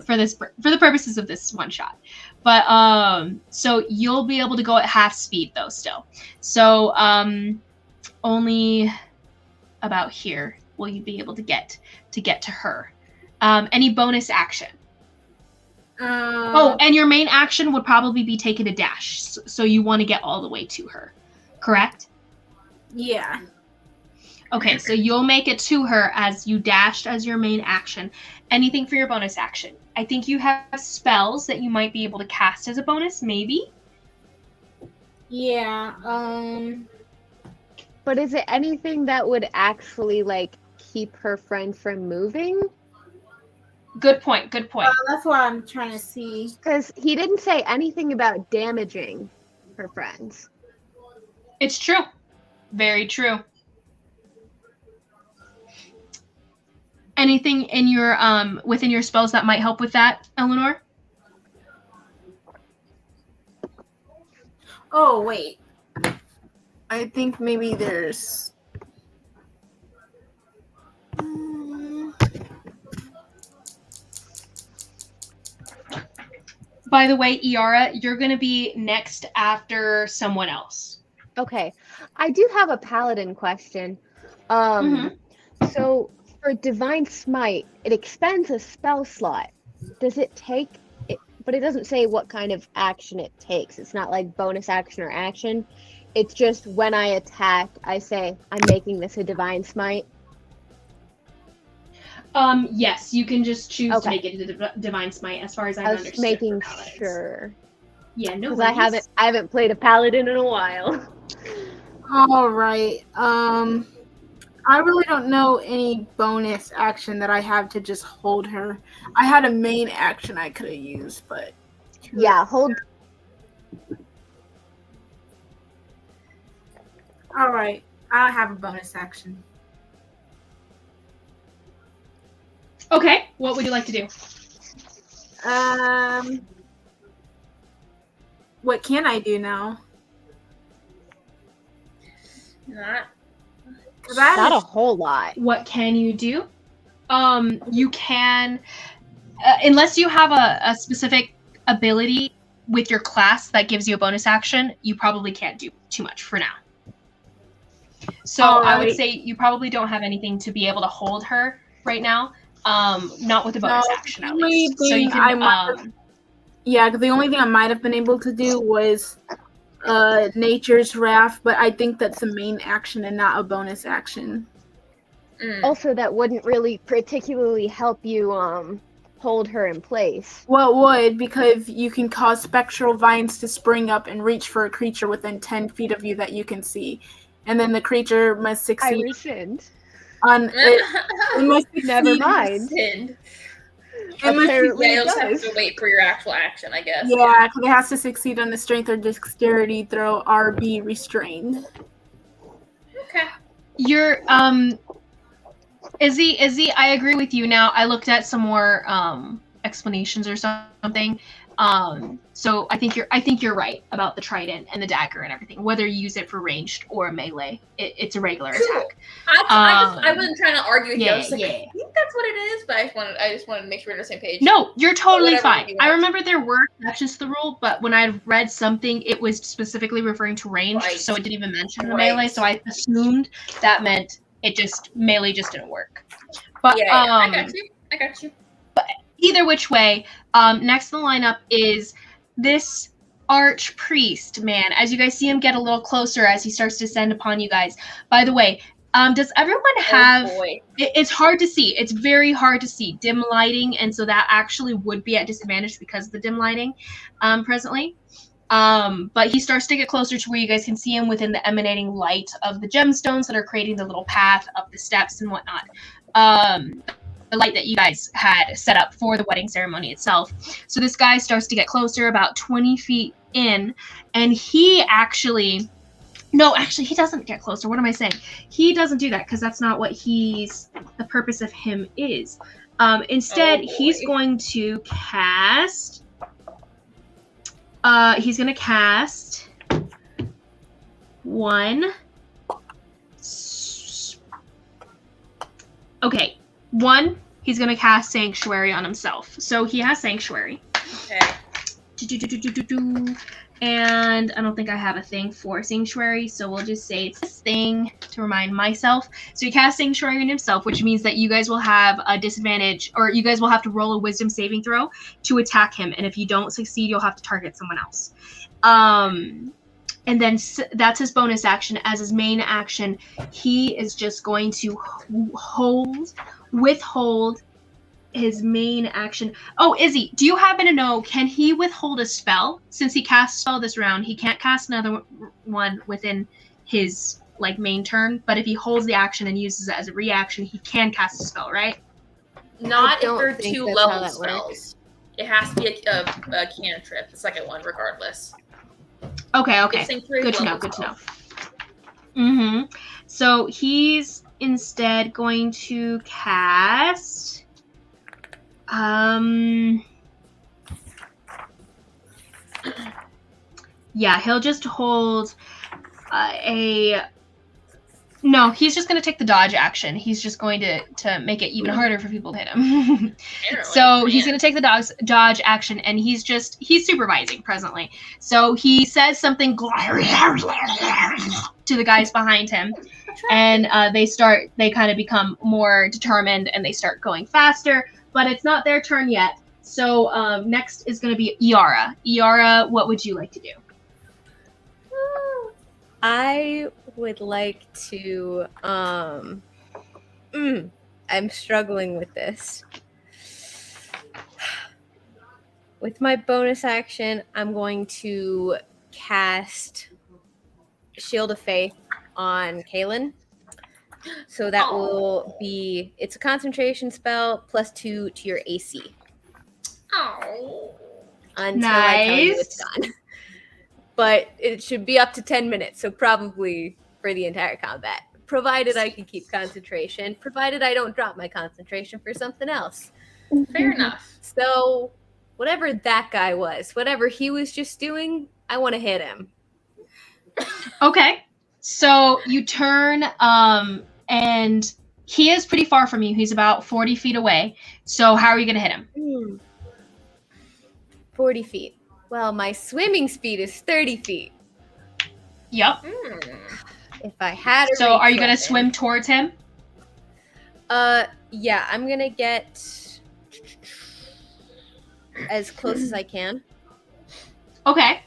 for the purposes of this one shot. But so you'll be able to go at half speed though still. So only about here will you be able to get to her. Any bonus action? And your main action would probably be taking a dash. So you want to get all the way to her, correct? Yeah. Okay, so you'll make it to her as you dashed as your main action. Anything for your bonus action? I think you have spells that you might be able to cast as a bonus, maybe? Yeah. But is it anything that would actually keep her friend from moving? Good point. That's what I'm trying to see. Because he didn't say anything about damaging her friends. It's true. Very true. Anything in your within your spells that might help with that, Elanor? Oh, wait. I think maybe there's... By the way, Iara, you're going to be next after someone else. Okay. I do have a paladin question. So for Divine Smite, it expends a spell slot. Does it take it? But it doesn't say what kind of action it takes. It's not like bonus action or action. It's just when I attack, I say, I'm making this a Divine Smite. Yes, you can just choose to Okay. make it a Divine Smite, as far as I've I was understood. making for paladins. sure. Yeah, no Because worries. I haven't played a paladin in a while. All right. I really don't know any bonus action that I have to just hold her. I had a main action I could have used, but... Yeah, hold. All right. I don't have a bonus action. Okay, what would you like to do? What can I do now? Not. Not a whole lot. What can you do? You can, unless you have a specific ability with your class that gives you a bonus action, you probably can't do too much for now. So I would say you probably don't have anything to be able to hold her right now. Not with a bonus action at least. So you can. Yeah, because the only thing I might have been able to do was Nature's Wrath, but I think that's the main action and not a bonus action. Also, that wouldn't really particularly help you hold her in place. Well, it would, because you can cause spectral vines to spring up and reach for a creature within 10 feet of you that you can see. And then the creature must I succeed rescind. on it must succeed. Never mind. Send. Apparently Yeah, it you'll just have does. to wait for your actual action, I guess. Yeah, because it has to succeed on the strength or dexterity throw or be restrained. Okay. You're Izzy, I agree with you now. I looked at some more explanations or something. So I think you're right about the trident and the dagger and everything. Whether you use it for ranged or melee, it's a regular attack. I wasn't trying to argue with you. I Yeah, was like, yeah. I think that's what it is, but I just wanted to make sure we're on the same page. No, you're totally Whatever fine. you I want. remember there were exceptions to the rule, but when I read something, it was specifically referring to ranged, Right. so it didn't even mention the Right. melee. So I assumed that meant melee just didn't work. But Yeah, I got you. either which way, next in the lineup is this archpriest man. As you guys see him get a little closer as he starts to descend upon you guys. By the way, does everyone have... Oh boy. It's hard to see. It's very hard to see. Dim lighting, and so that actually would be at disadvantage because of the dim lighting presently. But he starts to get closer to where you guys can see him within the emanating light of the gemstones that are creating the little path up the steps and whatnot. The light that you guys had set up for the wedding ceremony itself. So this guy starts to get closer, about 20 feet in, and he actually... No, actually, he doesn't get closer. What am I saying? He doesn't do that because that's not what the purpose of him is. Instead, he's going to cast... one... Okay, one, he's going to cast Sanctuary on himself. So he has Sanctuary. Okay. And I don't think I have a thing for Sanctuary, so we'll just say it's this thing to remind myself. So he casts Sanctuary on himself, which means that you guys will have a disadvantage, or you guys will have to roll a Wisdom saving throw to attack him. And if you don't succeed, you'll have to target someone else. And then that's his bonus action. As his main action, he is just going to withhold his main action. Oh, Izzy, do you happen to know, can he withhold a spell? Since he cast a spell this round, he can't cast another one within his main turn, but if he holds the action and uses it as a reaction, he can cast a spell, right? Not if don't they're think 2 that's level how that spells. works. It has to be a cantrip, the second one, regardless. Okay. It's Sanctuary Good to know, level good to know. spell. So he's instead going to cast... yeah, he'll just hold No, he's just going to take the dodge action. He's just going to make it even harder for people to hit him. So he's going to take the dodge action, and he's supervising presently. So he says something to the guys behind him, and they kind of become more determined, and they start going faster, but it's not their turn yet. So next is going to be Iara. Iara, what would you like to do? I would like to I'm struggling with this. With my bonus action, I'm going to cast Shield of Faith on Caelynn. So that will be, it's a concentration spell +2 to your AC. Oh. Until I tell you it's gone. But it should be up to 10 minutes, so probably for the entire combat. Provided I can keep concentration. Provided I don't drop my concentration for something else. Fair enough. So, whatever that guy was, whatever he was just doing, I want to hit him. Okay. So you turn, and he is pretty far from you. He's about 40 feet away. So how are you going to hit him? 40 feet. Well, my swimming speed is 30 feet. Yep. If I had a So are you going to swim towards him? Yeah, I'm going to get as close as I can. Okay.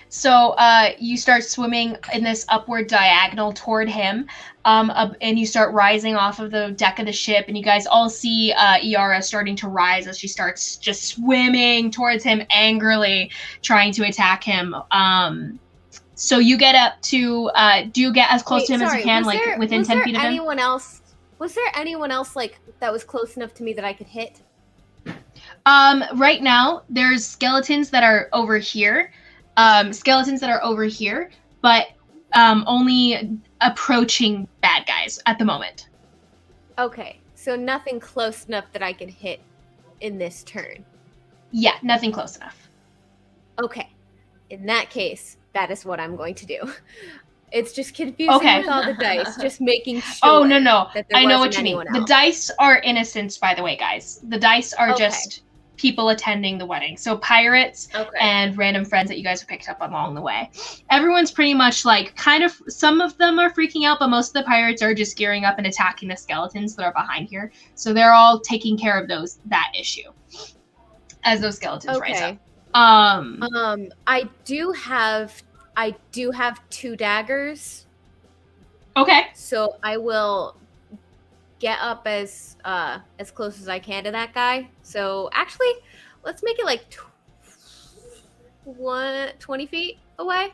So you start swimming in this upward diagonal toward him, and you start rising off of the deck of the ship, and you guys all see Iara starting to rise as she starts just swimming towards him angrily, trying to attack him. So you get up to, do you get as close to him as you can, within 10 feet of him? Was there anyone else that was close enough to me that I could hit? Right now, there's skeletons that are over here. But only approaching bad guys at the moment. Okay, so nothing close enough that I can hit in this turn. Yeah, nothing close enough. Okay. In that case, that is what I'm going to do. It's just confusing with all the dice. Just making sure. Oh, no. That there I know wasn't what you mean. anyone The else. dice are innocents, by the way, guys. The dice are Okay. just people attending the wedding. So pirates Okay. and random friends that you guys have picked up along the way. Everyone's pretty much like kind of, some of them are freaking out, but most of the pirates are just gearing up and attacking the skeletons that are behind here. So they're all taking care of that issue as those skeletons rise up. I do have 2 daggers. Okay. So I will get up as close as I can to that guy. So actually, let's make it like 20 feet away.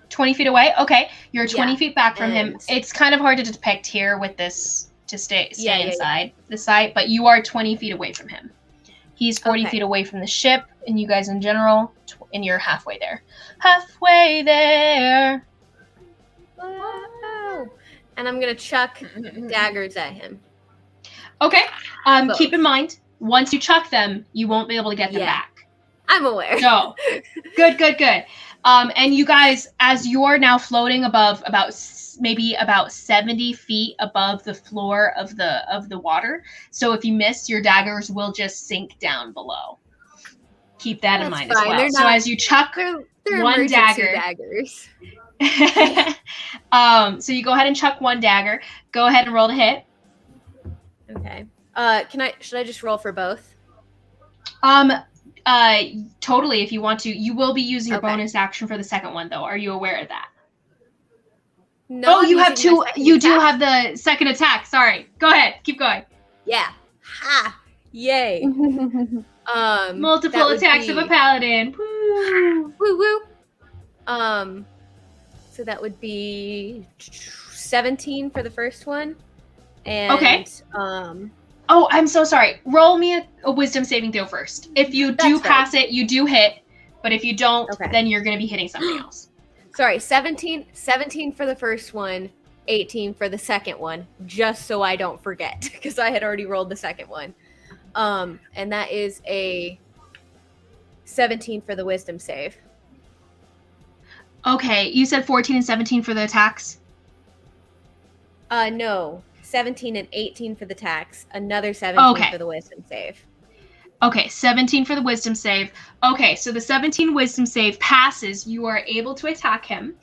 20 feet away? Okay. You're 20 Yeah, feet back from him. and- It's kind of hard to depict here with this to stay Yeah. inside the site, but you are 20 feet away from him. He's 40 Okay. feet away from the ship, and you guys in general, and you're halfway there. Halfway there. Wow. And I'm gonna chuck daggers at him. Okay. Both. Keep in mind, once you chuck them, you won't be able to get them Yeah. back. I'm aware. So, good. And you guys, as you're now floating above maybe about 70 feet above the floor of the water, so if you miss, your daggers will just sink down below. Keep that in That's mind as fine. well. They're So not- as you chuck They're one emergency dagger. daggers. So you go ahead and chuck one dagger. Go ahead and roll to hit. Okay. Should I just roll for both? Totally, if you want to. You will be using your Okay. bonus action for the second one, though. Are you aware of that? No. Oh, I'm you have using my two. second You do attack. have the second attack. Sorry. Go ahead. Keep going. Yeah. Ha! Yay. Multiple that would attacks of be- a paladin. Woo. Woo woo. So that would be 17 for the first one. And Okay. Oh, I'm so sorry. Roll me a wisdom saving throw first. If you do That's pass it, you do hit. But if you don't, Okay. then you're going to be hitting something else. sorry, 17 for the first one, 18 for the second one, just so I don't forget, because I had already rolled the second one. And that is a 17 for the wisdom save. Okay, you said 14 and 17 for the attacks? No. 17 and 18 for the tax, another 17 Okay. for the wisdom save. Okay, 17 for the wisdom save. Okay, so the 17 wisdom save passes. You are able to attack him.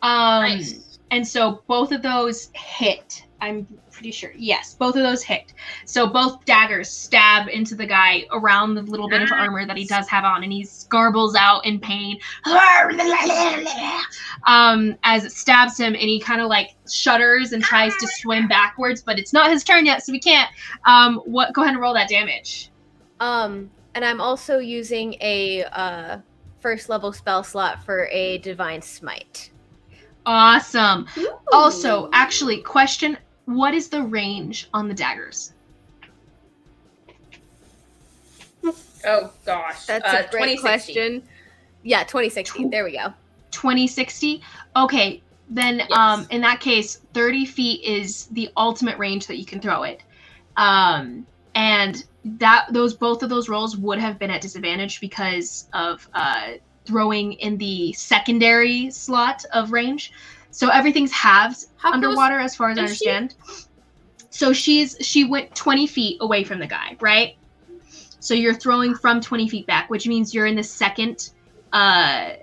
Nice. And so both of those hit. I'm pretty sure. Yes, both of those hit. So both daggers stab into the guy around the little bit of armor that he does have on, and he garbles out in pain. As it stabs him, and he kind of like shudders and tries to swim backwards, but it's not his turn yet, so we can't. Go ahead and roll that damage. And I'm also using a first level spell slot for a divine smite. Awesome. Also, actually, question: what is the range on the daggers? Oh gosh. That's a great 2060. question. Yeah, 2060. There we go. 2060. Okay, then Yes. in that case, 30 feet is the ultimate range that you can throw it. And both of those rolls would have been at disadvantage because of throwing in the secondary slot of range. So everything's halved How close underwater as far as I is she? understand. So she went 20 feet away from the guy, right? So you're throwing from 20 feet back, which means you're in the second. I'm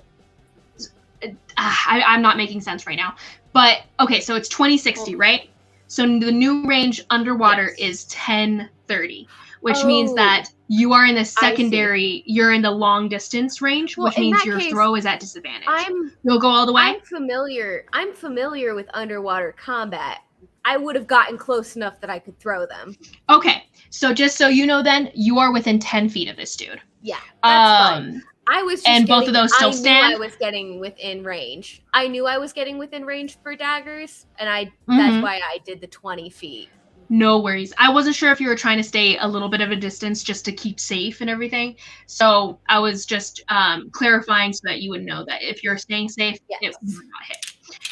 not making sense right now, but okay. So it's 2060, right? So the new range underwater is 1030, which means Oh. that you are in the see. secondary. You're in the long distance range, Well, which in means that your case, throw is at disadvantage. I'm You'll go all the way. I'm familiar with underwater combat. I would have gotten close enough that I could throw them. Okay. So just so you know, then you are within 10 feet of this dude. Yeah, that's fine. I was just and both of those still I stand? knew I was getting within range. I knew I was getting within range for daggers, and Mhm. that's why I did the 20 feet. No worries. I wasn't sure if you were trying to stay a little bit of a distance just to keep safe and everything. So I was just clarifying so that you would know that if you're staying safe, Yes. it would not hit.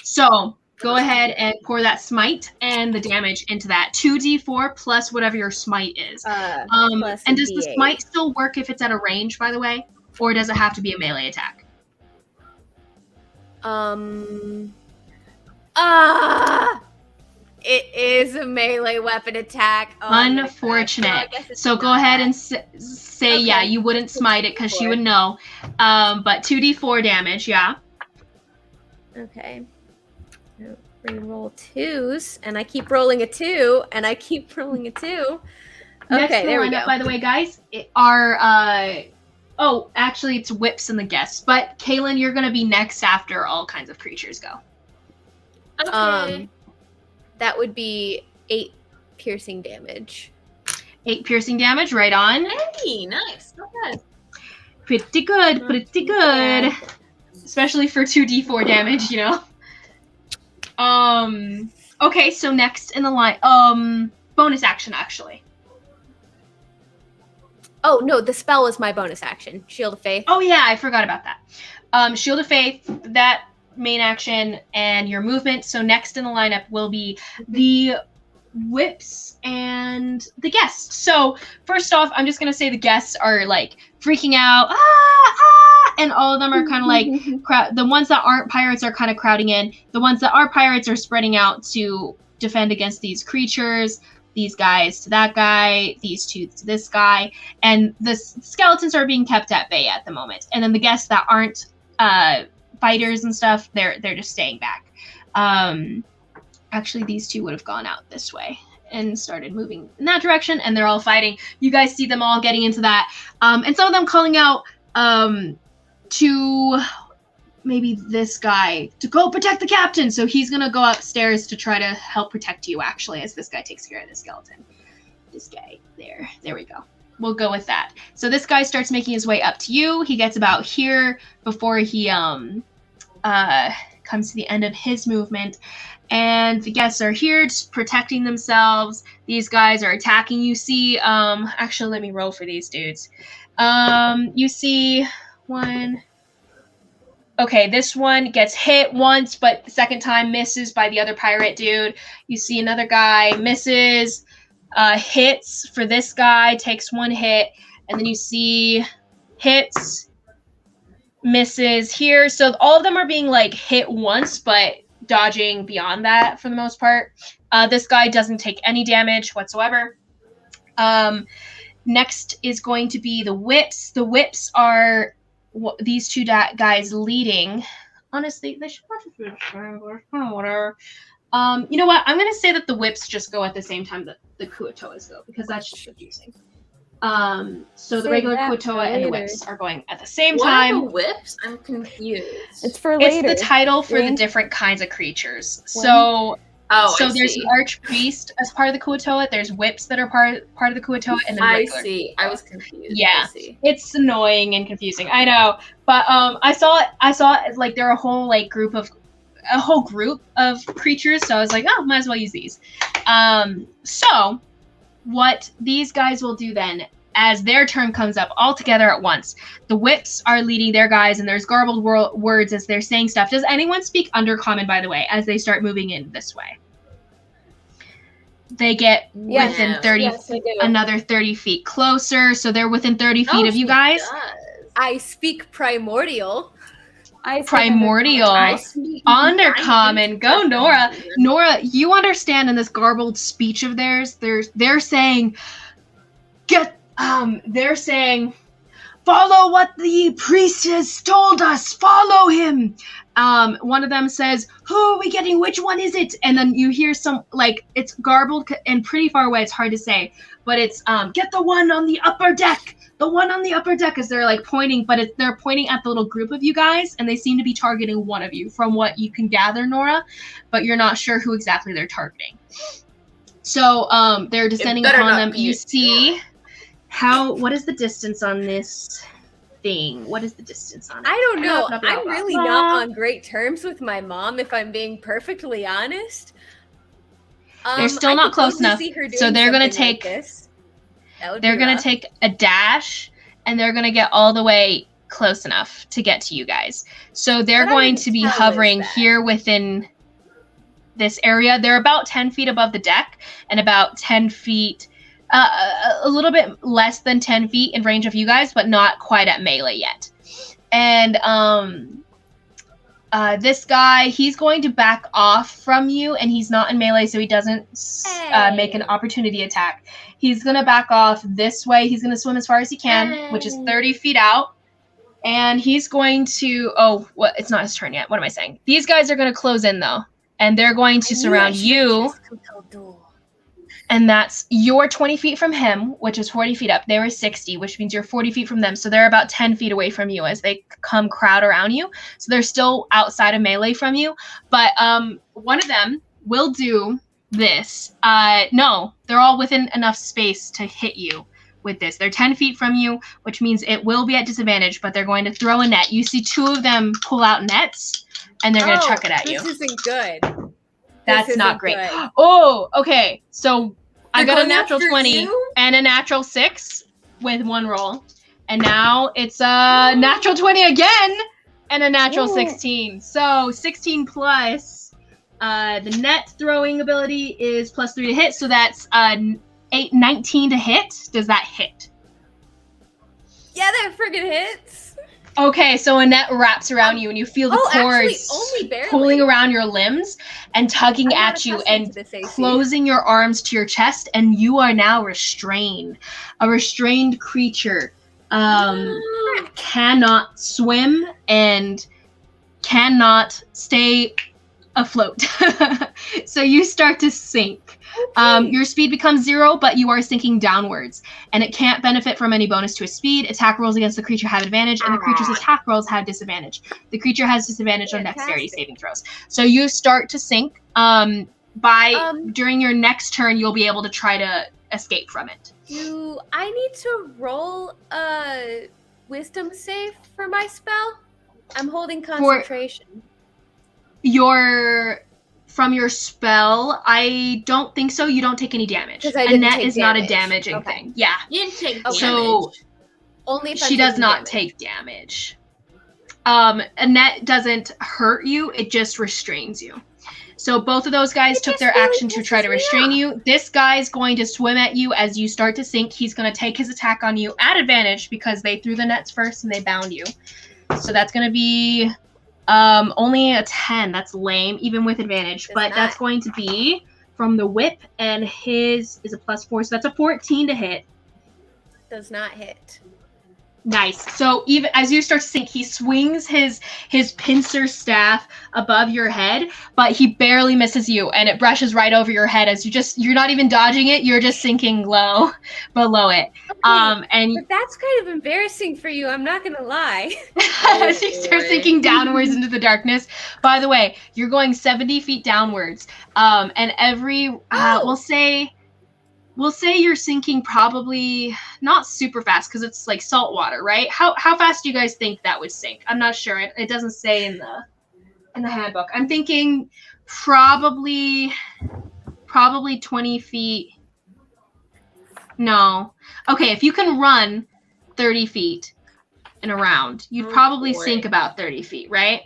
So go ahead and pour that smite and the damage into that. 2d4 plus whatever your smite is. Plus And a does the D8. smite still work if it's at a range, by the way? or does it have to be a melee attack? It is a melee weapon attack. Oh, Unfortunate. So go ahead and say, Okay. yeah, you wouldn't smite it because she would know. But 2d4 damage, yeah. Okay. Reroll 2s, and I keep rolling a 2, and I keep rolling a 2. Next Okay, in the there we lineup, go. by the way, guys, are oh, actually, it's whips and the guests. But Caelynn, you're gonna be next after all kinds of creatures go. Okay. That would be 8 piercing damage. 8 piercing damage, right on. Hey, nice. Not bad. Pretty good, pretty good. Especially for 2d4 damage, you know. Okay, so next in the line, bonus action, actually. Oh, no, the spell was my bonus action. Shield of Faith. Oh yeah, I forgot about that. Shield of Faith, that main action, and your movement. So next in the lineup will be the whips and the guests. So first off, I'm just gonna say the guests are like freaking out, and all of them are kind of like the ones that aren't pirates are kind of crowding in. The ones that are pirates are spreading out to defend against these creatures. These guys to that guy, these two to this guy, and the skeletons are being kept at bay at the moment. And then the guests that aren't fighters and stuff, they're just staying back. Actually, these two would have gone out this way and started moving in that direction, and they're all fighting. You guys see them all getting into that, and some of them calling out to maybe this guy to go protect the captain. So he's gonna go upstairs to try to help protect you, actually, as this guy takes care of the skeleton. This guy there we go. We'll go with that. So this guy starts making his way up to you. He gets about here before he comes to the end of his movement. And the guests are here just protecting themselves. These guys are attacking. You see, actually, let me roll for these dudes. You see one. Okay, this one gets hit once, but the second time misses by the other pirate dude. You see another guy misses, hits for this guy, takes one hit, and then you see hits, misses here. So all of them are being like hit once, but dodging beyond that for the most part. This guy doesn't take any damage whatsoever. Next is going to be the whips. The whips are these two guys leading. Honestly, they should probably be whatever. You know what? I'm gonna say that the whips just go at the same time that the Kuo-toas go, because that's just confusing. So the regular Kuo-toa and the whips are going at the same time. What are the whips? I'm confused. It's for later. It's the title for the different kinds of creatures. So there's the archpriest as part of the Kuo-toa. There's whips that are part of the Kuo-toa, and then regular. I see. I was confused. Yeah, it's annoying and confusing. I know, but I saw it like there are a whole group of creatures. So I was like, oh, might as well use these. So what these guys will do then, as their turn comes up all together at once, the whips are leading their guys, and there's garbled words as they're saying stuff. Does anyone speak Undercommon, by the way, as they start moving in this way? They get within 30, another 30 feet closer, so they're within 30 feet of you guys. I speak Primordial. Primordial. Undercommon. Go, Nora. Nora, you understand in this garbled speech of theirs, they're saying, they're saying, follow what the priest has told us. Follow him. One of them says, who are we getting? Which one is it? And then you hear some, it's garbled and pretty far away. It's hard to say, but it's, get the one on the upper deck. The one on the upper deck, as they're pointing, but they're pointing at the little group of you guys, and they seem to be targeting one of you from what you can gather, Nora, but you're not sure who exactly they're targeting. So, they're descending upon them. You see what is the distance on this thing? What is the distance on it? I don't know. I'm really not on great terms with my mom, if I'm being perfectly honest. They're still not close enough, so they're going to take... They're going to take a dash, and they're going to get all the way close enough to get to you guys. So they're going to be hovering here within this area. They're about 10 feet above the deck and about 10 feet, a little bit less than 10 feet in range of you guys, but not quite at melee yet. and this guy, he's going to back off from you, and he's not in melee, so he doesn't make an opportunity attack. He's going to back off this way. He's going to swim as far as he can, which is 30 feet out. And he's going to... Oh, what? It's not his turn yet. What am I saying? These guys are going to close in, though. And they're going to surround you. And that's you're 20 feet from him, which is 40 feet up. They were 60, which means you're 40 feet from them. So they're about 10 feet away from you as they come crowd around you. So they're still outside of melee from you. But one of them will do this. No, they're all within enough space to hit you with this. They're 10 feet from you, which means it will be at disadvantage, but they're going to throw a net. You see two of them pull out nets, and they're going to chuck it at you. This isn't good. That's not great. Good. Oh, okay. So I They're got a going natural after 20 you? and a natural 6 with one roll. And now it's a natural 20 again and a natural 16. So 16 plus the net throwing ability is plus 3 to hit. So that's 19 to hit. Does that hit? Yeah, that friggin' hits. Okay, so a net wraps around you and you feel the cords only barely. pulling around your limbs and tugging I'm not at you accustomed and to this, AC. closing your arms to your chest, and you are now restrained. A restrained creature cannot swim and cannot stay afloat. So you start to sink. Your speed becomes 0, but you are sinking downwards, and it can't benefit from any bonus to its speed. Attack rolls against the creature have advantage, and the creature's attack rolls have disadvantage. The creature has disadvantage on dexterity saving throws. So you start to sink. During your next turn, you'll be able to try to escape from it. Do I need to roll a wisdom save for my spell? I'm holding concentration. From your spell, I don't think so. You don't take any damage. A net is not a damaging thing. Yeah. You didn't take damage. So only if she does not take damage. A net doesn't hurt you. It just restrains you. So both of those guys took their action to try to restrain you. This guy's going to swim at you as you start to sink. He's going to take his attack on you at advantage because they threw the nets first and they bound you. So that's going to be only a 10. That's lame, even with advantage. That's going to be from the whip, and his is a +4, so that's a 14 to hit. Does not hit. Nice. So even as you start to sink, he swings his pincer staff above your head, but he barely misses you, and it brushes right over your head as you're not even dodging it. You're just sinking low below it. But that's kind of embarrassing for you. I'm not gonna lie. As you start sinking downwards into the darkness. By the way, you're going 70 feet downwards, and every we'll say you're sinking probably not super fast because it's like salt water, right? How fast do you guys think that would sink? I'm not sure. It doesn't say in the handbook. I'm thinking probably 20 feet. No. Okay, if you can run 30 feet in a round, you'd probably sink about 30 feet, right?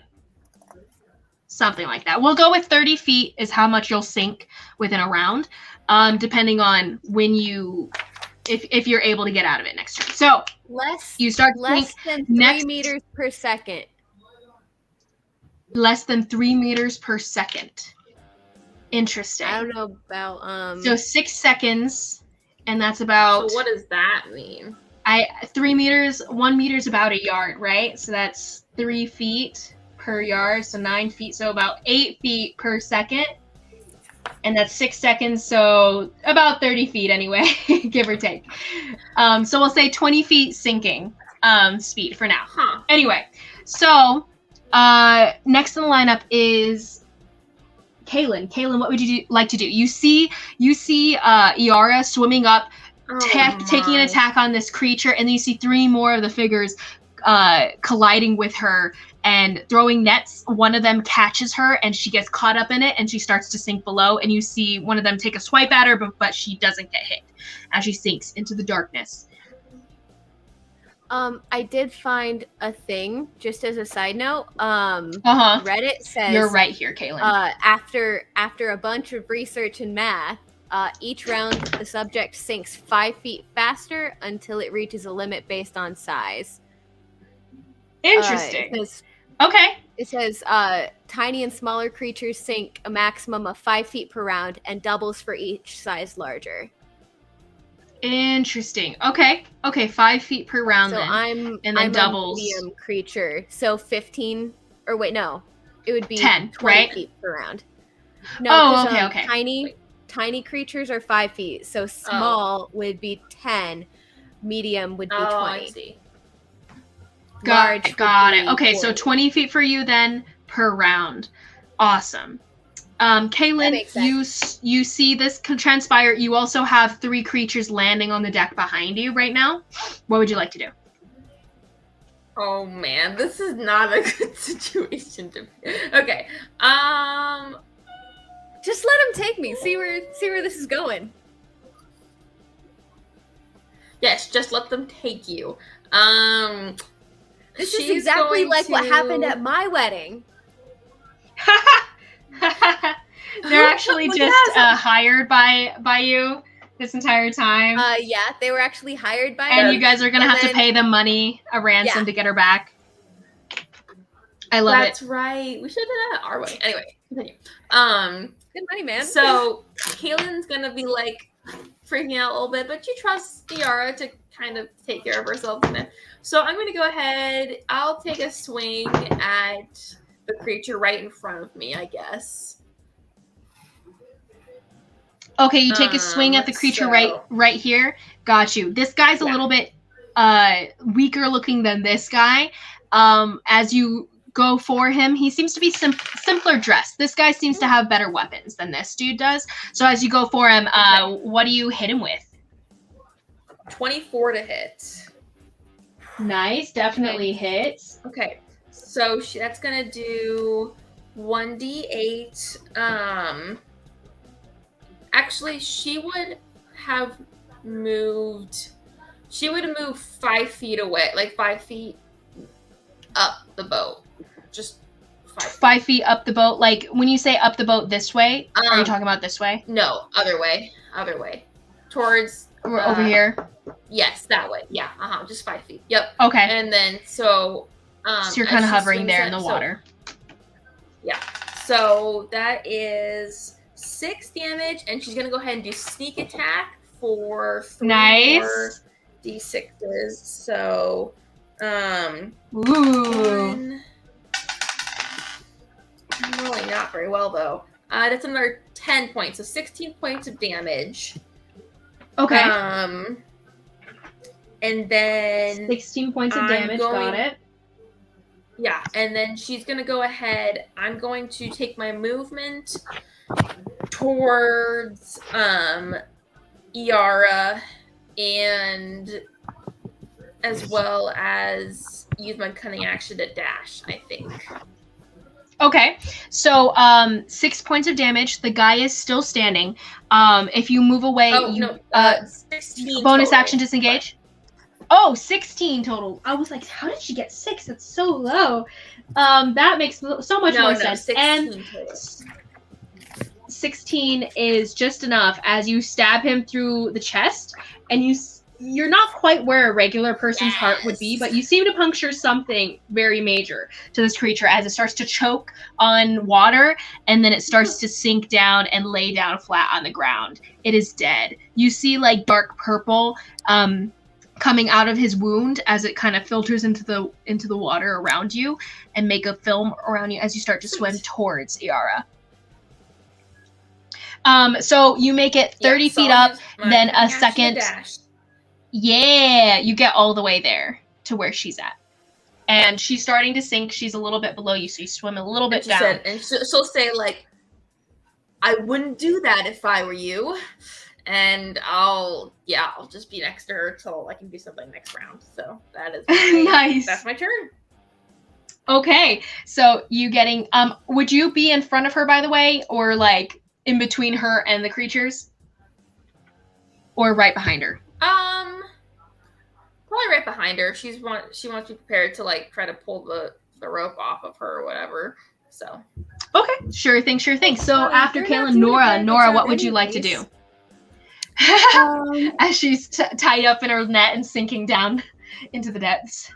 Something like that. We'll go with 30 feet is how much you'll sink within a round. Depending on when if you're able to get out of it next turn. So you start less than 3 meters per second. Less than 3 meters per second. Interesting. I don't know about So 6 seconds, and that's about. So what does that mean? 3 meters. 1 meter is about a yard, right? So that's 3 feet per yard. So 9 feet. So about 8 feet per second. And that's 6 seconds, so about 30 feet anyway, give or take. So we'll say 20 feet sinking speed for now. Huh. Anyway, so next in the lineup is Caelynn. Caelynn, what would you like to do? You see Iara swimming up, taking an attack on this creature, and then you see 3 more of the figures colliding with her and throwing nets. One of them catches her and she gets caught up in it and she starts to sink below, and you see one of them take a swipe at her, but she doesn't get hit as she sinks into the darkness. I did find a thing, just as a side note. Reddit says you're right here, Caelynn. After a bunch of research and math, each round the subject sinks 5 feet faster until it reaches a limit based on size. Interesting. It Okay. says tiny and smaller creatures sink a maximum of 5 feet per round and doubles for each size larger. Interesting. Okay. 5 feet per round So then. I'm then doubles. a medium creature. So 15, or wait, no. It would be 10, 20 right? feet per round. No, Oh, 'cause, okay. Tiny creatures are 5 feet. So small would be 10. Medium would be 20. I see. Large Got would it. be Okay, so 40. 20 feet for you then per round. Awesome. Caelynn, makes sense. you see this transpire. You also have 3 creatures landing on the deck behind you right now. What would you like to do? Oh man, this is not a good situation to be. Okay. Just let him take me. See where this is going. Yes, just let them take you. This is she's exactly going like what to- happened at my wedding. They're actually Look just at hired by you this entire time. Yeah, they were actually hired by and me. you guys are gonna and have to then- pay them money, a ransom Yeah. to get her back. I love That's right. We should have done that at our wedding. Anyway, continue. Good money, man. So Caelynn's gonna be like freaking out a little bit, but you trust Iara to kind of take care of herself. So I'm gonna go ahead. I'll take a swing at the creature right in front of me, I guess. Okay, you take a swing at the creature so- right here. Got you. This guy's a Yeah. little bit weaker looking than this guy. As you go for him, he seems to be simpler dressed. This guy seems to have better weapons than this dude does. So as you go for him, what do you hit him with? 24 to hit. Nice, definitely hits. Okay, so that's gonna do 1d8. Actually, she would have moved. She would have moved 5 feet away, like 5 feet up the boat. Just 5 feet. 5 feet up the boat. Like when you say up the boat this way, are you talking about this way? No, other way. Towards Or over here? Yes, that way. Yeah, just 5 feet. Yep. Okay. And then so So you're as kind of she hovering swings there it- in the so- water. So that is 6 damage, and she's gonna go ahead and do sneak attack for 3 Nice. more d6s. So, Ooh. one. Really not very well though. That's another 10 points, so 16 points of damage. Okay. And then 16 points of I'm damage. Got going- it. yeah, and then she's gonna go ahead. I'm going to take my movement towards Iara, and as well as use my cunning action to dash, I think. Okay, so 6 points of damage. The guy is still standing. If you move away, Oh, you no, 16 bonus total. action disengage. Oh, 16 total. I was like, how did she get 6? That's so low. That makes so much more sense. 16 And total. 16 is just enough as you stab him through the chest, and you're not quite where a regular person's heart would be, Yes. but you seem to puncture something very major to this creature as it starts to choke on water, and then it starts to sink down and lay down flat on the ground. It is dead. You see like dark purple coming out of his wound as it kind of filters into the water around you and make a film around you as you start to swim towards Iara. So you make it 30 feet up, then a second. Yeah, you get all the way there to where she's at. And she's starting to sink. She's a little bit below you, so you swim a little bit She down. said, and she'll say like, "I wouldn't do that if I were you," and I'll just be next to her till I can do something next round. So that is Nice. That's my turn. Okay, so you getting would you be in front of her, by the way, or like in between her and the creatures, or right behind her? Probably right behind her. She wants to be prepared to like try to pull the rope off of her or whatever. So Okay, sure thing. So Well, after you're not Caelynn, doing a very good Nora, job what would you like to do? anyways. As she's tied up in her net and sinking down into the depths.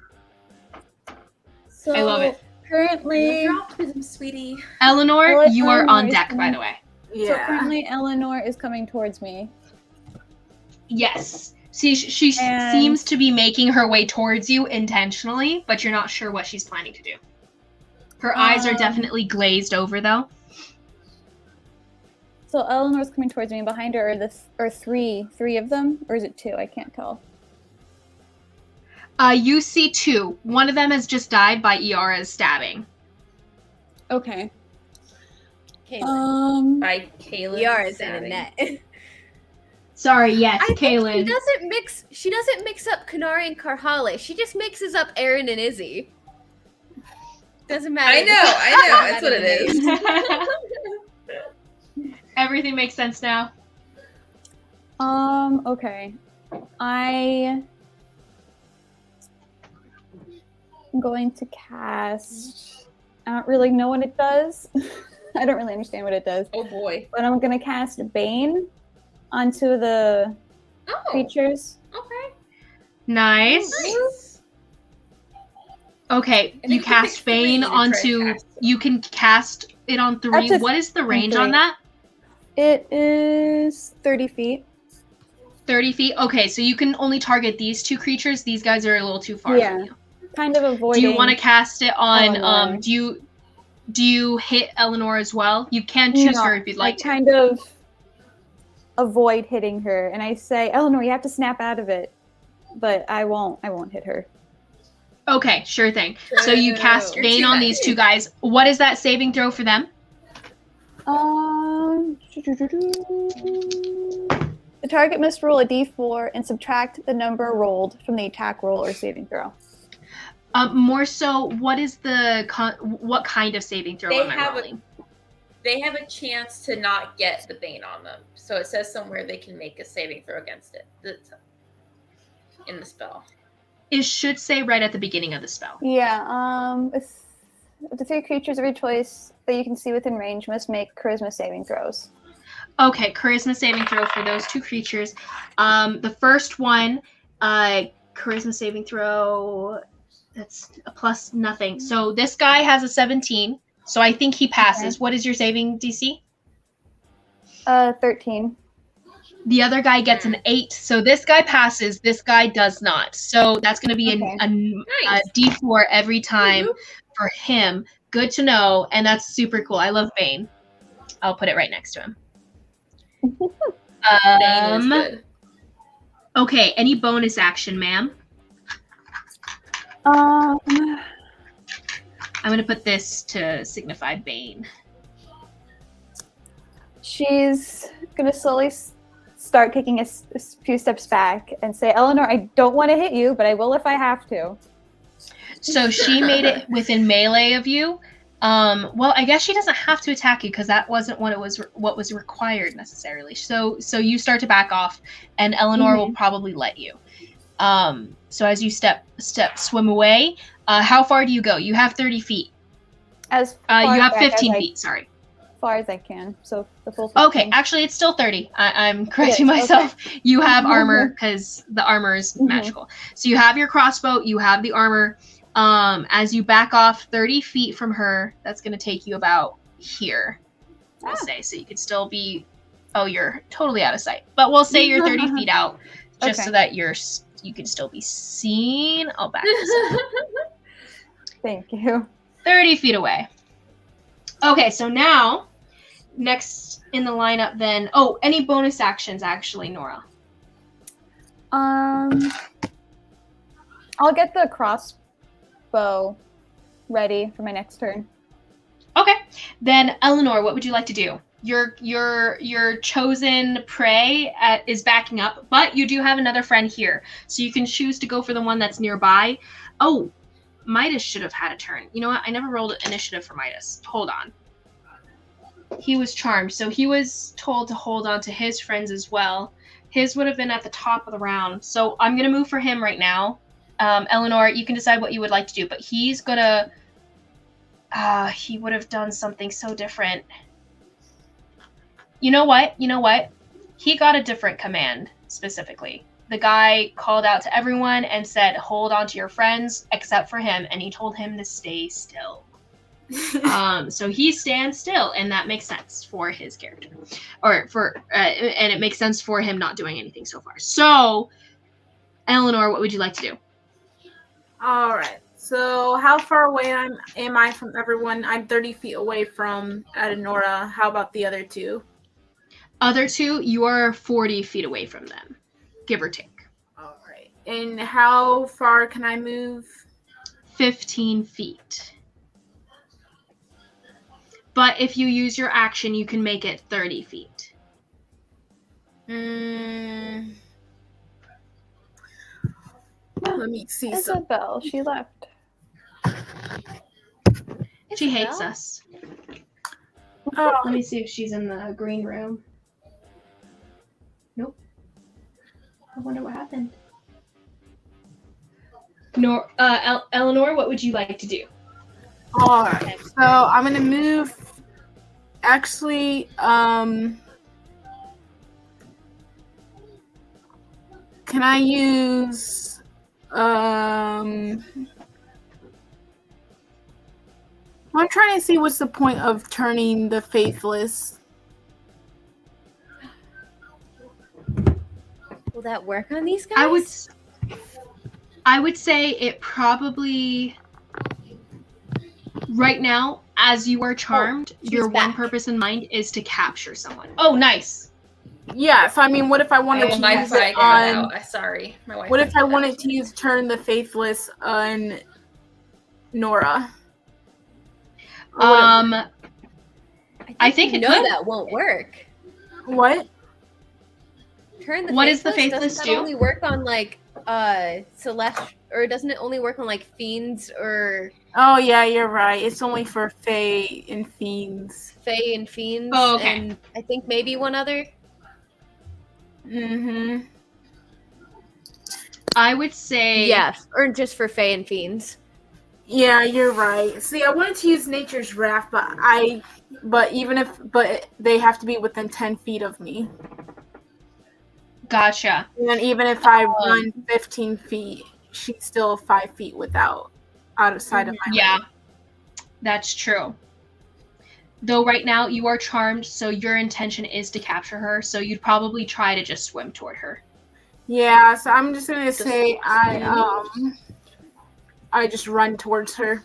So I love it. currently, Your optimism, sweetie. Eleanor, Well, you are Eleanor on is deck, by coming- the way. so Yeah. currently Elanor is coming towards me. Yes. See, she And- seems to be making her way towards you intentionally, but you're not sure what she's planning to do. Her eyes are definitely glazed over, though. So Eleanor's coming towards me, and behind her are three of them, or is it two? I can't tell. You see two. One of them has just died by Iara's stabbing. Okay. Caelynn. By Caelynn. Yara's in a net. Sorry, yes, I think Caelynn. she doesn't mix up Kanari and Karhale. She just mixes up Aaron and Izzy. Doesn't matter. I know. That's what it is. Everything makes sense now. Okay. I'm going to cast. I don't really know what it does. I don't really understand what it does. Oh boy. But I'm going to cast Bane onto the Oh. creatures. Okay. Nice. Nice. Okay, And you then you can cast pick three Bane to try and onto. cast it. You can cast it on 3. Up to What is the range on three. that? It is 30 feet. 30 feet? Okay, so you can only target these two creatures. These guys are a little too far Yeah. from you. Kind of avoiding. Do you want to cast it on, Eleanor. do you hit Eleanor as well? You can choose No, her if you'd like I to. kind of avoid hitting her, and I say, Eleanor, you have to snap out of it. But I won't hit her. Okay, sure thing. So you cast You're Bane too on nice. these two guys. What is that saving throw for them? The target must roll a d4 and subtract the number rolled from the attack roll or saving throw. More so, what is what kind of saving throw They am I have rolling? They have a chance to not get the Bane on them. So it says somewhere they can make a saving throw against it. That's in the spell. It should say right at the beginning of the spell. Yeah, if the 3 creatures of your choice that you can see within range must make charisma saving throws. Okay, charisma saving throw for those two creatures. The first one, charisma saving throw, that's a plus nothing. So this guy has a 17, so I think he passes. Okay. What is your saving DC? 13. The other guy gets an 8, so this guy passes, this guy does not. So that's going to be Okay. a Nice. D4 every time for him. Good to know, and that's super cool. I love Bane. I'll put it right next to him. Bane is good. Okay, any bonus action, ma'am? Um, I'm going to put this to signify Bane. she's gonna slowly start taking a few steps back and say, Eleanor, I don't want to hit you, but I will if I have to. So she made it within melee of you. Well, I guess she doesn't have to attack you because that wasn't what was required necessarily. So you start to back off, and Eleanor will probably let you. So as you swim away, how far do you go? You have 30 feet. As far You have back as 15 I- feet. Sorry. far as I can. So the full 15. Okay, actually, it's still 30. I'm correcting It is, myself. You have armor because the armor is Mhm. magical. So you have your crossbow, you have the armor. As you back off 30 feet from her, that's going to take you about here, we'll say. So you could still be, you're totally out of sight. But we'll say you're 30 feet out just Okay. so that you can still be seen. I'll back this up. Thank you. 30 feet away. Okay, so now, next in the lineup then, any bonus actions actually, Nora? I'll get the crossbow ready for my next turn. Okay, then Eleanor, what would you like to do? Your chosen prey is backing up, but you do have another friend here, so you can choose to go for the one that's nearby. Oh, Midas should have had a turn. You know what? I never rolled initiative for Midas. Hold on. He was charmed, so he was told to hold on to his friends as well. His would have been at the top of the round, so I'm gonna move for him right now. Eleanor, you can decide what you would like to do, but he's gonna. He would have done something so different. You know what? He got a different command specifically. the guy called out to everyone and said, hold on to your friends, except for him, and he told him to stay still. So he stands still, and that makes sense for his character, and it makes sense for him not doing anything so far. So, Elanor, what would you like to do? All right. So how far away am I from everyone? I'm 30 feet away from Nora. How about the other two? Other two, you are 40 feet away from them, give or take. All right. And how far can I move? 15 feet. But if you use your action, you can make it 30 feet. Let me see. Isabel, she left. She hates us. Oh, Let me see if she's in the green room. Nope. I wonder what happened. Elanor, what would you like to do? all right. So I'm gonna move. Actually, can I use I'm trying to see what's the point of turning the faithless. Will that work on these guys? I would say it probably right now, as you are charmed, your one purpose in mind is to capture someone. Oh, nice. Yeah, so I mean, what if I wanted to My use Wi-Fi it got on? out. Sorry, my Wi-Fi What if I got wanted out. to use turn the faithless on Nora? I think it you know could. that won't work. What? Turn the What does the faithless? faithless Doesn't that do? only work on like celestial, or doesn't it only work on like fiends or Oh yeah, you're right. It's only for Fae and Fiends. fae and fiends? Oh, okay. And I think maybe one other. Mm-hmm. I would say Yeah, or just for fae and fiends. Yeah, you're right. See, I wanted to use Nature's Wrath, but they have to be within 10 feet of me. Gotcha. And even if I run 15 feet, she's still 5 feet out of sight of my Yeah, range. that's true. Though right now you are charmed, so your intention is to capture her, so you'd probably try to just swim toward her. Yeah, so I'm just gonna say I just run towards her.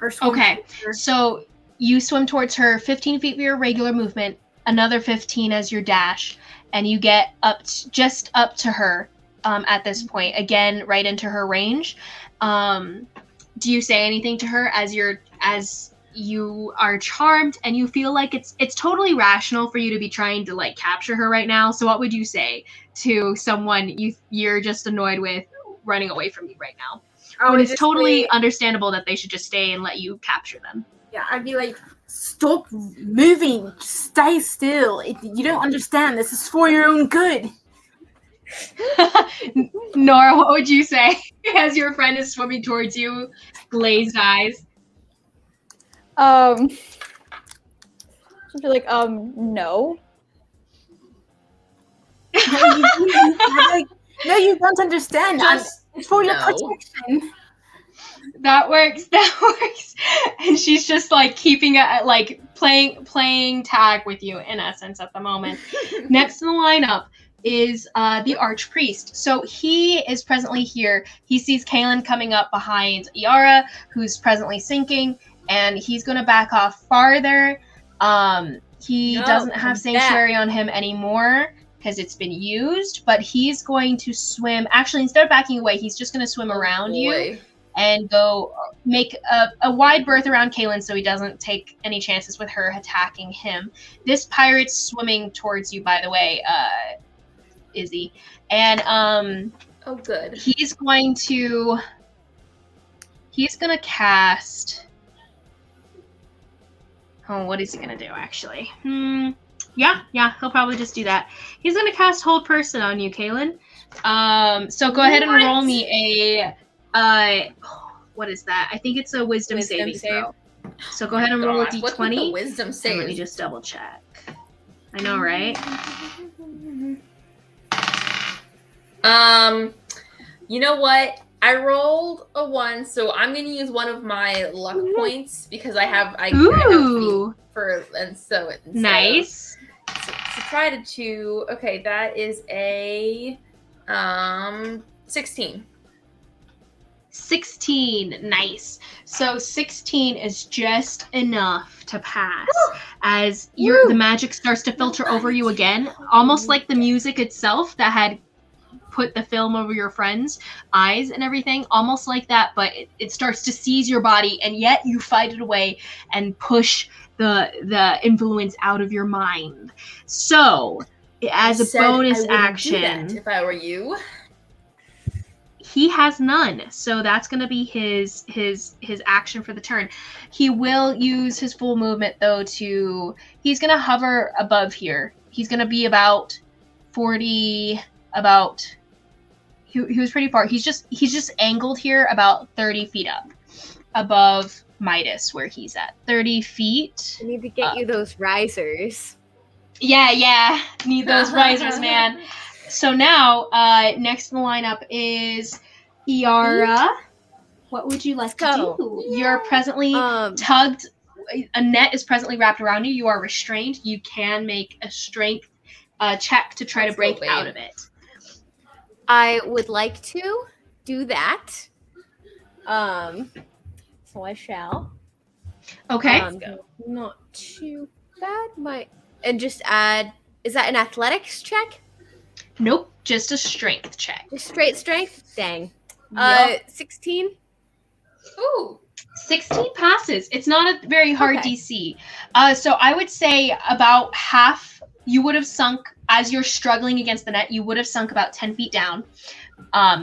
Or swim Okay, towards her. so you swim towards her 15 feet for your regular movement, another 15 as your dash, and you get just up to her at this point, again, right into her range. Do you say anything to her as you are charmed and you feel like it's totally rational for you to be trying to like capture her right now? So what would you say to someone you're just annoyed with running away from you right now? When it's totally understandable that they should just stay and let you capture them. Yeah, I'd be like, stop moving, stay still. You don't understand. This is for your own good. Nora, what would you say as your friend is swimming towards you, glazed eyes? She'd be like, no. No, you don't understand. It's for your no. protection. That works. And she's just like keeping it, like playing tag with you in essence at the moment. Next in the lineup is the Archpriest. So he is presently here. He sees Caelynn coming up behind Iara, who's presently sinking, and he's going to back off farther. He doesn't have Sanctuary on him anymore because it's been used, but he's going to swim. Actually, instead of backing away, he's just going to swim around you and go make a wide berth around Caelynn so he doesn't take any chances with her attacking him. This pirate's swimming towards you, by the way, Izzy. And Oh, good. he's going to cast. Oh, what is he gonna do actually? Yeah, he'll probably just do that. He's gonna cast Hold Person on you, Caelynn. So go ahead and roll me a what is that? I think it's a Wisdom saving throw. So go ahead and roll a Gosh, what's with the d20. wisdom And save? let me just double check. I know, right? You know what? I rolled a 1, so I'm gonna use one of my luck points because I have a Ooh. feat for, and so it Nice. Subtracted 2. Okay, that is a 16. 16. Nice. So 16 is just enough to pass as the magic starts to filter over you again, almost like the music itself that had put the film over your friend's eyes and everything, almost like that, but it starts to seize your body, and yet you fight it away and push the influence out of your mind. So, as a bonus action, if I were you, he has none, so that's going to be his action for the turn. He will use his full movement though he's going to hover above here. He's going to be about 40, he was pretty far. He's just angled here about 30 feet up above Midas where he's at. 30 feet. I need to get you those risers. Yeah. Need those risers, man. So now, next in the lineup is Iara. What would you like to do? You're presently tugged. A net is presently wrapped around you. You are restrained. You can make a strength check to try to break out of it. I would like to do that. So I shall. Okay. Not too bad. And just add. Is that an athletics check? Nope, just a strength check. Just straight strength? Dang. Yep. 16? Ooh. 16 passes. It's not a very hard DC. So I would say about half you would have sunk as you're struggling against the net. You would have sunk about 10 feet down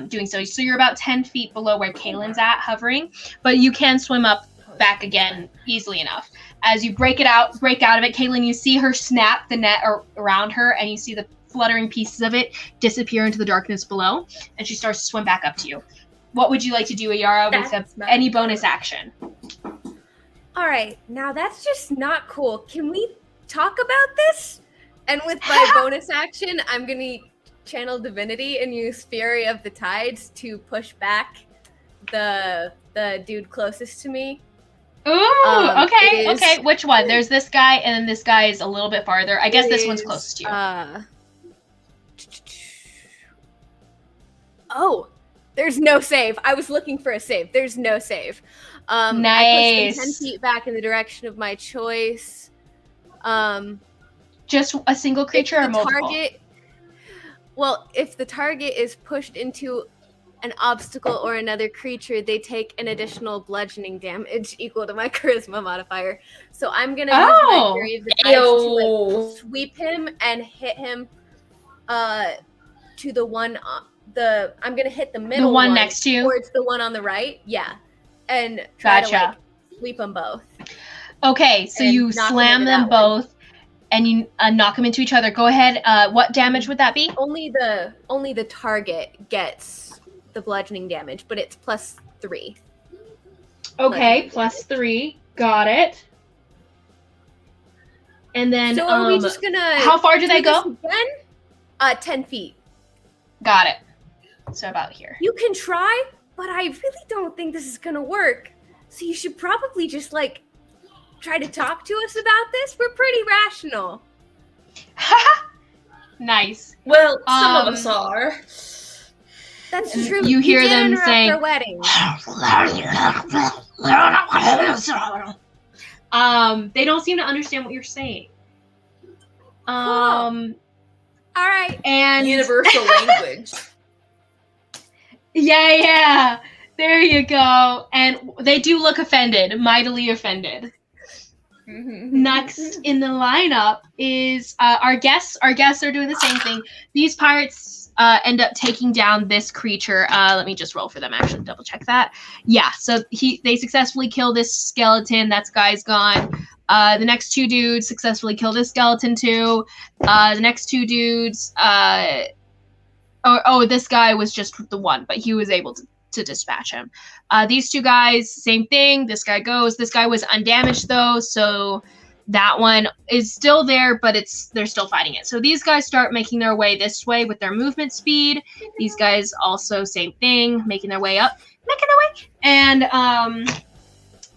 doing so. So you're about 10 feet below where Caelynn's at, hovering. But you can swim up back again easily enough. As you break out of it, Caelynn, you see her snap the net around her, and you see the fluttering pieces of it disappear into the darkness below, and she starts to swim back up to you. What would you like to do, Iara, with any bonus action? All right, now that's just not cool. Can we talk about this? And with my bonus action, I'm going to channel divinity and use Fury of the Tides to push back the dude closest to me. Ooh, okay. Which one? There's this guy, and then this guy is a little bit farther. I guess this one's closest to you. Oh, there's no save. I was looking for a save. There's no save. Nice. I pushed him 10 feet back in the direction of my choice. Just a single creature or multiple? If the target is pushed into an obstacle or another creature, they take an additional bludgeoning damage equal to my charisma modifier. So I'm going to use my Fury of the Tides to sweep him and hit him to the one... I'm gonna hit the middle one next to you, towards the one on the right, and try to sweep them both. Okay, so you slam them both, and you knock them into each other. Go ahead. What damage would that be? Only the target gets the bludgeoning damage, but it's +3. Okay, +3. Got it. And then, so are we just gonna? How far do they go? 10 feet. Got it. So about here. You can try, but I really don't think this is gonna work. So you should probably just try to talk to us about this. We're pretty rational. Nice. Well, some of us are. That's true. You hear them saying, our wedding. They don't seem to understand what you're saying. Cool. All right. And universal language. Yeah. There you go. And they do look offended, mightily offended. Next in the lineup is our guests. Our guests are doing the same thing. These pirates end up taking down this creature. Let me just roll for them, actually, double check that. Yeah, so they successfully kill this skeleton. That guy's gone. The next two dudes successfully kill this skeleton too. The next two dudes, this guy was just the one, but he was able to dispatch him. These two guys, same thing. This guy goes. This guy was undamaged though, so that one is still there, but they're still fighting it. So these guys start making their way this way with their movement speed. These guys also same thing, making their way up, and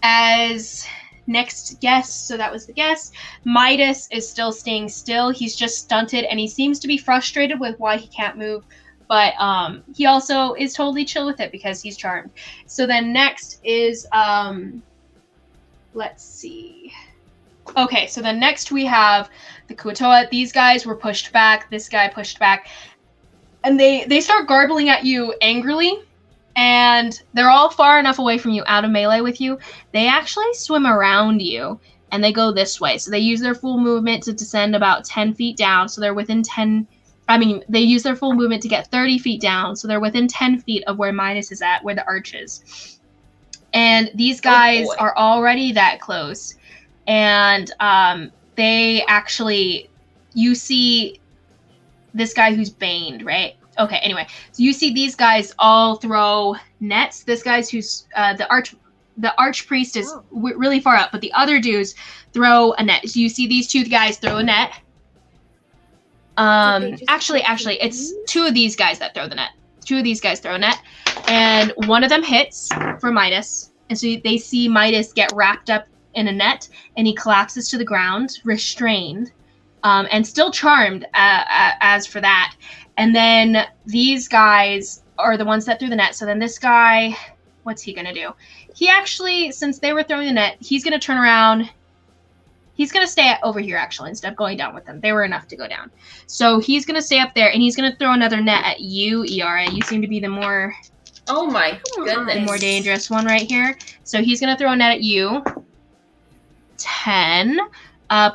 as next guest, so that was the guest, Midas is still staying still. He's just stunted, and he seems to be frustrated with why he can't move, but he also is totally chill with it because he's charmed. So then next is let's see. Okay, so then next we have the Kuatoa. These guys were pushed back. This guy pushed back. And they start garbling at you angrily. And they're all far enough away from you, out of melee with you. They actually swim around you. And they go this way. So they use their full movement to descend about 10 feet down. So they're within 10... they use their full movement to get 30 feet down. So they're within 10 feet of where Midas is at, where the arch is. And these guys are already that close. And they actually, you see this guy who's baned, right? Okay, anyway, so you see these guys all throw nets. This guy's who's the archpriest is really far up, but the other dudes throw a net. So you see these two guys throw a net. Actually, it's two of these guys that throw the net. Two of these guys throw a net, and one of them hits for Midas, and so they see Midas get wrapped up in a net, and he collapses to the ground, restrained, and still charmed as for that. And then these guys are the ones that threw the net. So then this guy, what's he gonna do? He actually, since they were throwing the net, he's gonna turn around. He's gonna stay over here actually instead of going down with them. They were enough to go down. So he's gonna stay up there, and he's gonna throw another net at you, Iara. You seem to be the more, oh my goodness, the more dangerous one right here. So he's gonna throw a net at you. 10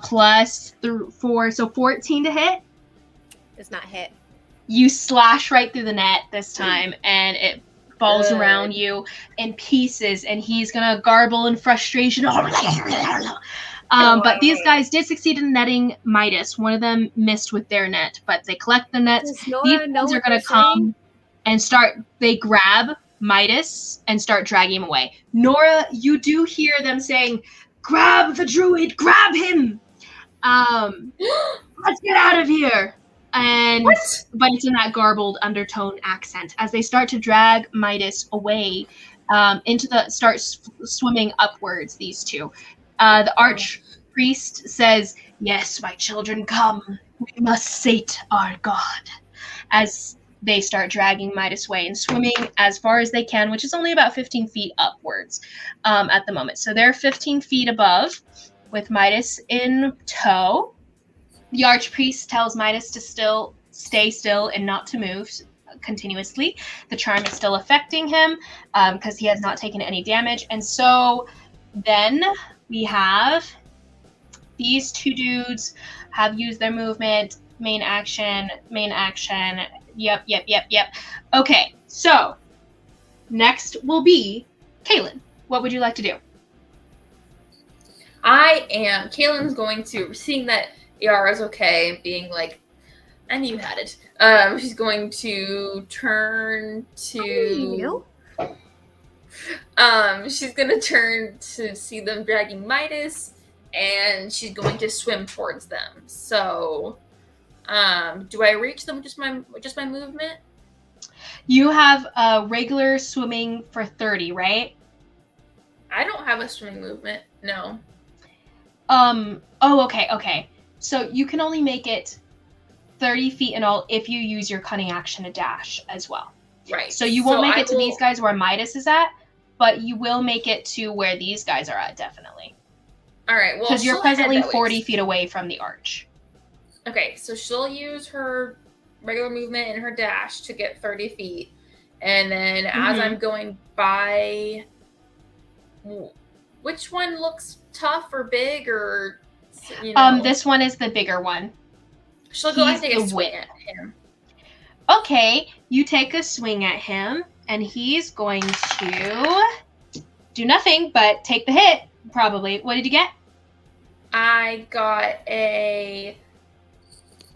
plus 4, so 14 to hit. Does not hit. You slash right through the net this time, and it falls around you in pieces, and he's gonna garble in frustration. But these guys did succeed in netting Midas. One of them missed with their net, but they collect the nets. These guys are gonna come and they grab Midas and start dragging him away. Nora, you do hear them saying, "Grab the druid, grab him! Let's get out of here!" And but it's in that garbled undertone accent as they start to drag Midas away start swimming upwards. These two, the archpriest says, "Yes, my children, come. We must sate our god." As they start dragging Midas away and swimming as far as they can, which is only about 15 feet upwards at the moment. So they're 15 feet above with Midas in tow. The archpriest tells Midas to stay still and not to move continuously. The charm is still affecting him because he has not taken any damage. And so then we have these two dudes have used their movement, main action. Yep. Okay, so next will be Caelynn. What would you like to do? Caelynn's going to, seeing that Iara's okay, being like, I knew you had it. She's going to turn to... she's going to turn to see them dragging Midas, and she's going to swim towards them. So... do I reach them with just my movement? You have a regular swimming for 30, right? I don't have a swimming movement. No. Okay. So you can only make it 30 feet in all if you use your cunning action to dash as well. Right. So you won't make it to these guys where Midas is at, but you will make it to where these guys are at, definitely. All right. Well, because you're presently 40 feet away from the arch. Okay, so she'll use her regular movement and her dash to get 30 feet. And then as I'm going by, which one looks tough or big or, this one is the bigger one. She'll go and take a swing at him. Okay, you take a swing at him, and he's going to do nothing but take the hit, probably. What did you get? I got a...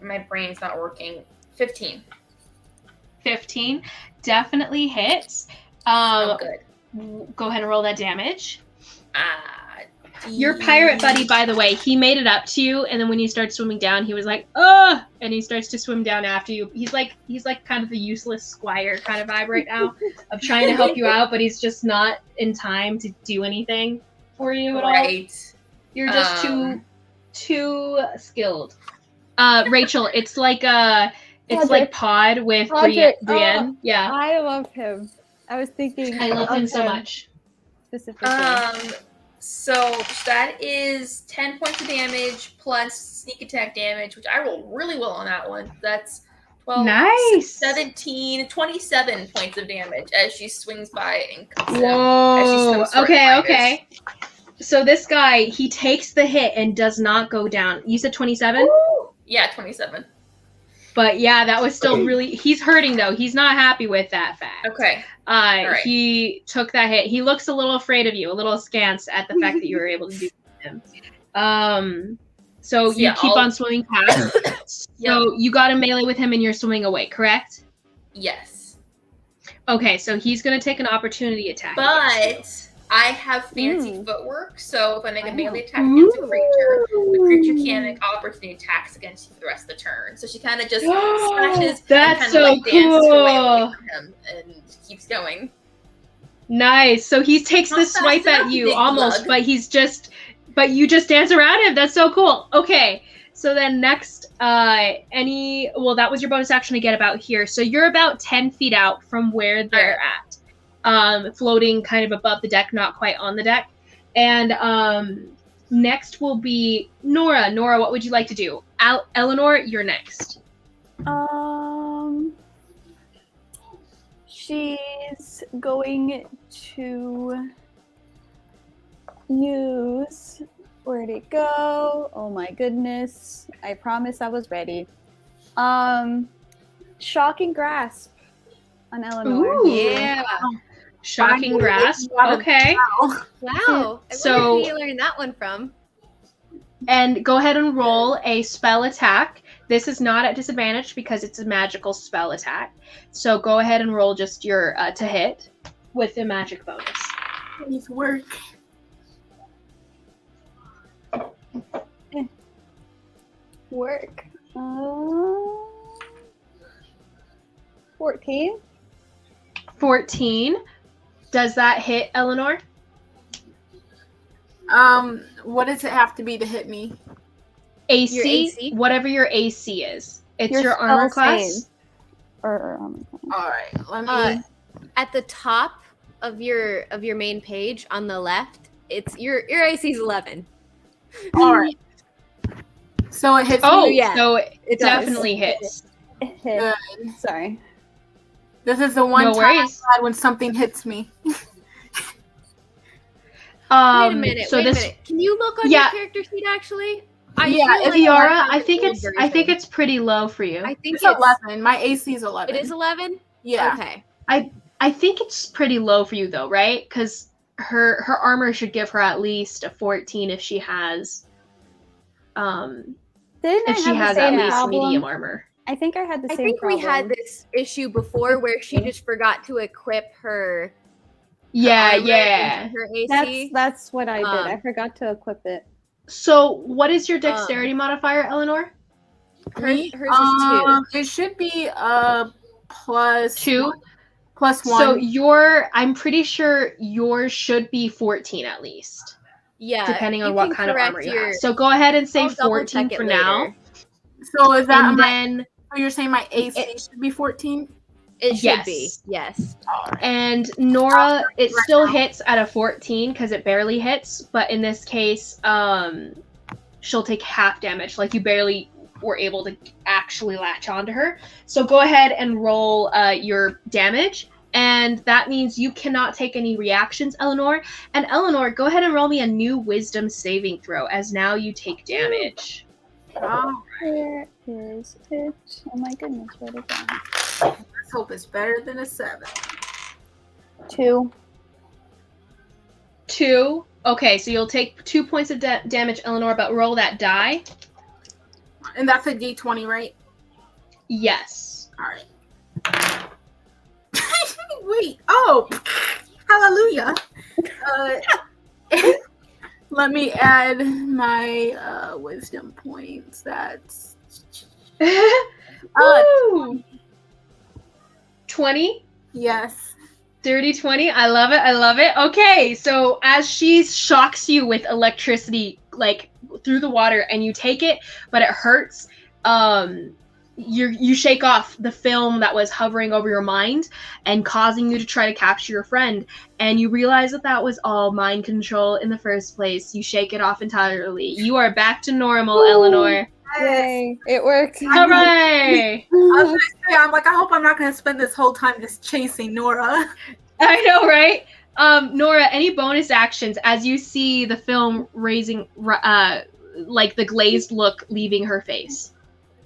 My brain's not working. 15. 15 definitely hits. Oh, good. Go ahead and roll that damage. Your pirate buddy, by the way, he made it up to you, and then when you start swimming down, he was like, "Ugh!" and he starts to swim down after you. He's like kind of the useless squire kind of vibe right now of trying to help you out, but he's just not in time to do anything for you at all. Right. You're just too skilled. Rachel, it's like Roderick. Pod with Roderick. Brienne. Yeah, I love him. I was thinking. I love him of so much. Specifically. So that is 10 points of damage plus sneak attack damage, which I rolled really well on that one. That's 12, Nice. 17, 27 points of damage as she swings by and cuts him. Whoa. Okay. So this guy, he takes the hit and does not go down. You said 27? Yeah, 27. But yeah, that was still really. He's hurting though. He's not happy with that fact. Okay. Right. He took that hit. He looks a little afraid of you, a little askance at the fact that you were able to do him. So you keep on swimming past. So you got a melee with him and you're swimming away, correct? Yes. Okay, so he's gonna take an opportunity attack. But I have fancy footwork, so if I make a melee attack against a creature, the creature can make opportunity attacks against you for the rest of the turn. So she kind of just smashes That's and so kind of dances her way away cool. from him and keeps going. Nice. So he takes Not this fast swipe at enough, you big almost, lug. but you just dance around him. That's so cool. Okay. So then next, that was your bonus action to get about here. So you're about 10 feet out from where they're at. Floating kind of above the deck, not quite on the deck. And next will be Nora. Nora, what would you like to do? Elanor, you're next. She's going to use. Where'd it go? Oh my goodness! I promise I was ready. Shocking grasp on Elanor. Ooh. Yeah. Shocking grasp. Okay. Wow. I So- wonder who you learned that one from. And go ahead and roll a spell attack. This is not at disadvantage because it's a magical spell attack. So go ahead and roll just your to hit with the magic bonus. Please work. Work. 14. 14. Does that hit, Elanor? What does it have to be to hit me? AC, Your AC? whatever your AC is. It's your spell armor class. save. Or armor class. All right, let me. At the top of your main page on the left, it's your AC is 11. All right. So it hits Oh, me. yeah. so it It does. definitely hits. Hit. Good. Sorry. This is the one No time I worries. had when something hits me. Wait a minute. So wait this, a minute. Can you look on Yeah. your character sheet actually? Yeah, Iara, I think it's pretty low for you. I think It's 11. My AC is 11. It is 11. Yeah. Okay. I think it's pretty low for you though, right? Because her armor should give her at least a 14 if she has Didn't if I she have has the at same least problem? medium armor. I think I had the I same think problem. we had this issue before where she just forgot to equip her. Yeah, armor yeah. into Her AC. That's what I did. I forgot to equip it. So what is your dexterity modifier, Eleanor? Hers is 2. It should be plus 2. plus 1. So I'm pretty sure yours should be 14 at least, Yeah. depending on you what can kind of correct armor you your- have. So go ahead and say I'll double 14 check it for later. now. So is that And my, then so you're saying my AC should be 14? It should Yes. be. Yes. And Nora, it still hits at a 14 because it barely hits, but in this case, she'll take half damage. Like you barely were able to actually latch onto her. So go ahead and roll your damage, and that means you cannot take any reactions, Eleanor. And Eleanor, go ahead and roll me a new Wisdom saving throw, as now you take damage. Oh, Where is it? Oh my goodness, where'd it go? let's hope it's better than a 7. 2. 2. Okay, so you'll take 2 points of damage, Eleanor, but roll that die. And that's a D20, right? Yes. All right. Wait. Oh, hallelujah. Let me add my wisdom points. That's Woo! 20? yes. Dirty 20. I love it. I love it. Okay, so as she shocks you with electricity, like through the water, and you take it, but it hurts, you shake off the film that was hovering over your mind and causing you to try to capture your friend, and you realize that was all mind control in the first place. You shake it off entirely. You are back to normal, Elanor. Yay, it worked. Hooray! I was gonna say, I'm like, I hope I'm not gonna spend this whole time just chasing Nora. I know, right? Nora, any bonus actions as you see the film raising, like the glazed look leaving her face?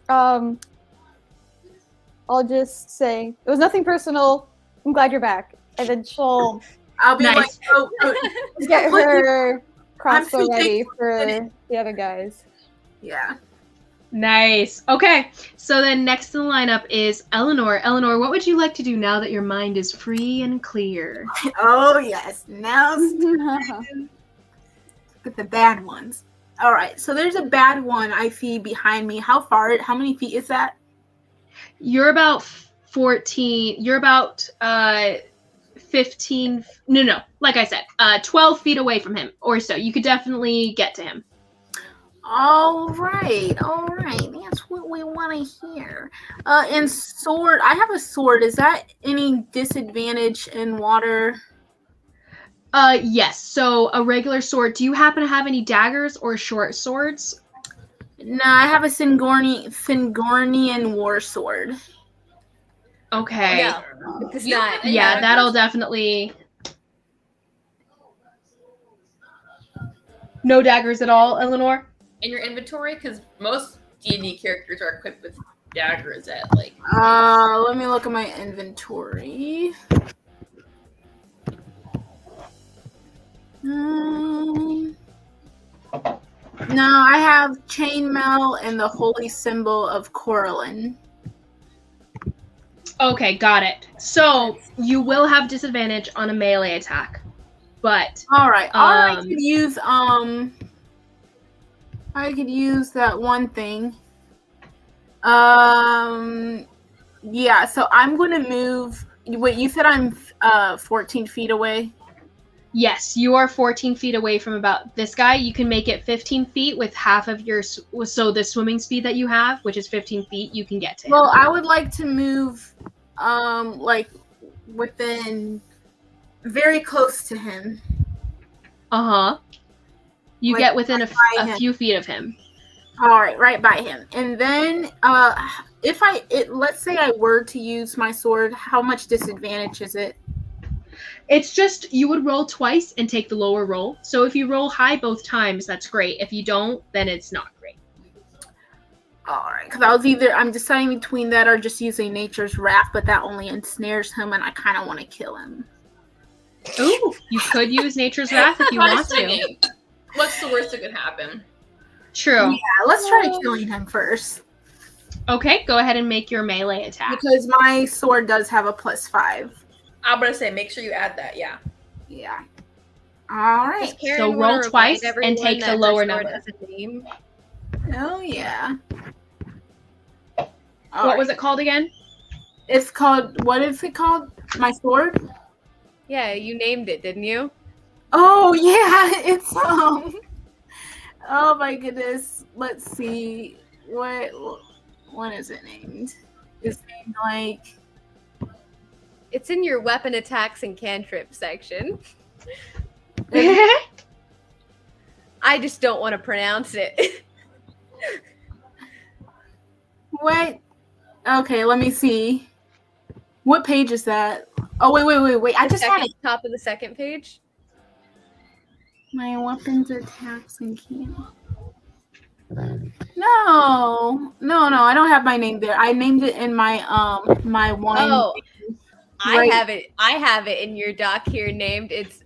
I'll just say it was nothing personal. I'm glad you're back, and then she'll I'll be Nice. like, oh, get her crossbow I'm ready thinking- for the other guys. yeah. Nice. Okay, so then next in the lineup is Elanor. Elanor, what would you like to do now that your mind is free and clear? Oh yes. Now get the bad ones. All right. So there's a bad one I see behind me. How many feet is that? You're about 14. You're about 15. No. Like I said, 12 feet away from him, or so. You could definitely get to him. All right. That's what we want to hear. And sword. I have a sword. Is that any disadvantage in water? Yes. So a regular sword. Do you happen to have any daggers or short swords? No, I have a Fingornian war sword. Okay. No, it's You not. have any Yeah, daggers? that'll definitely. No daggers at all, Elanor? in your inventory, because most D&D characters are equipped with daggers at like. Let me look at my inventory. No, I have chainmail and the holy symbol of Caelynn. Okay, got it. So you will have disadvantage on a melee attack, but All right. I Um, could use that one thing. Yeah. So I'm gonna move. Wait, you said I'm 14 feet away. yes, you are 14 feet away from about this guy. You can make it 15 feet with half of your so the swimming speed that you have, which is 15 feet, you can get to him. Well, I would like to move, like within, very close to him. Uh-huh. You Like, get within right by a him. few feet of him. All right, right by him. And then, let's say I were to use my sword, how much disadvantage is it? It's just you would roll twice and take the lower roll. So if you roll high both times, that's great. If you don't, then it's not great. All right, because I'm deciding between that or just using Nature's Wrath, but that only ensnares him, and I kind of want to kill him. Ooh, you could use Nature's Wrath if you I was want to. thinking, what's the worst that could happen? True. Yeah, let's try killing him first, Okay, go ahead and make your melee attack. because my sword does have a +5. I'm gonna say make sure you add that. Yeah. Yeah. All right. Does Karen So wanna roll remind twice and everyone take the that her lower sword number. has a name? Oh yeah. What was it called again? It's called. What is it called? My sword. Yeah, you named it, didn't you? Oh yeah, it's Oh my goodness. Let's see. What is it named? It's named like. It's in your weapon attacks and cantrip section. I just don't want to pronounce it. What? Okay, let me see. What page is that? Oh wait. I just had it. Top of the second page. My weapons, attacks, and key. No, I don't have my name there. I named it in my my one. Oh, Right. I have it in your doc here named. It's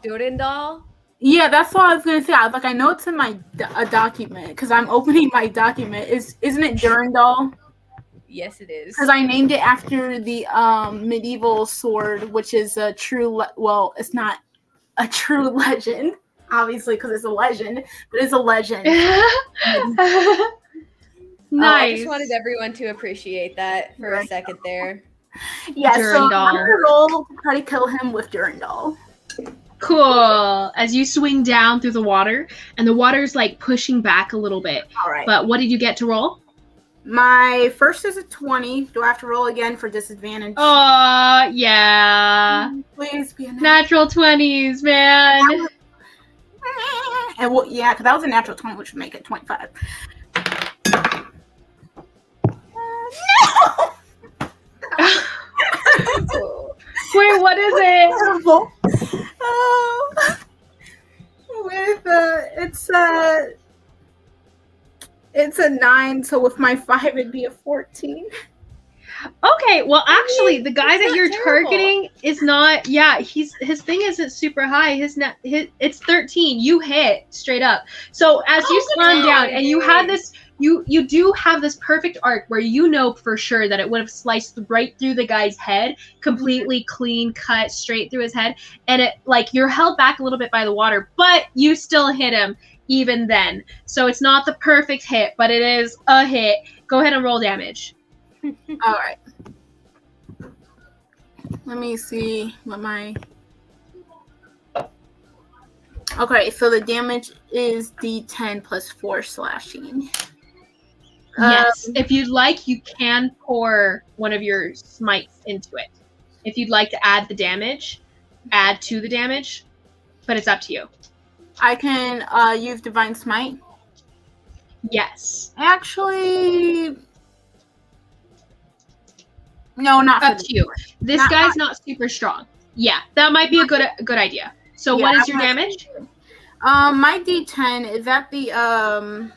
Durendal. Yeah, that's what I was gonna say. I was like, I know it's in my document because I'm opening my document. Isn't it Durendal? Yes, it is. Because I named it after the medieval sword, which is a true. Well, it's not a true legend. obviously, because it's a legend, but it's a legend. Nice. I just wanted everyone to appreciate that for a second there. Yeah, so I'm Durandal. gonna roll to try to kill him with Durandal. Cool. As you swing down through the water, and the water's like pushing back a little bit. All right. But what did you get to roll? My first is a 20. Do I have to roll again for disadvantage? Oh, yeah. Please be a Natural 20s, man. And well, yeah, because that was a natural 20, which would make it 25. Cool. Wait, what is it? Terrible. It's a 9, so with my 5 it'd be a 14. Okay, well, actually, the guy It's that not you're terrible. targeting is not. Yeah, his thing isn't super high. His it's 13. You hit straight up. So as you slam down, and you have this, you do have this perfect arc where you know for sure that it would have sliced right through the guy's head, completely clean cut straight through his head, and it like you're held back a little bit by the water, but you still hit him even then. So it's not the perfect hit, but it is a hit. Go ahead and roll damage. All right. Let me see what my. Okay, so the damage is D10 plus 4 slashing. Yes. If you'd like, you can pour one of your smites into it. If you'd like to add the damage, add to the damage, but it's up to you. I can use Divine Smite. Yes. Actually, no, not Up for to you. This Not- guy's not super strong. Yeah, that might be a good idea. So Yeah, what is I'm your not- damage? My D10 is that the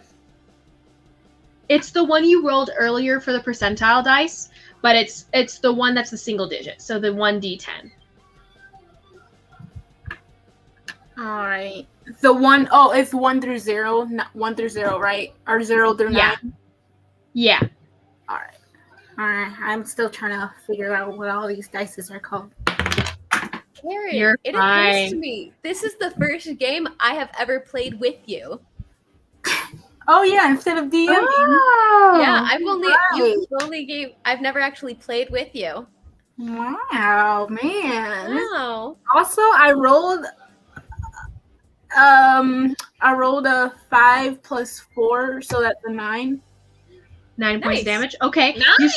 It's the one you rolled earlier for the percentile dice, but it's the one that's the single digit. So the 1d10. All right. The one oh it's 1 through 0, not 1 through 0, right? Or 0 through 9. Yeah. Yeah. All right. All right. I'm still trying to figure out what all these dices are called. Karen, You're it fine. occurs to me, this is the first game I have ever played with you. Oh yeah, instead of DM. Oh. Yeah, right. I've never actually played with you. Wow, man. Wow. Also, I rolled a 5 plus 4, so that's a 9. 9 points of Nice. damage. Okay. Nice. You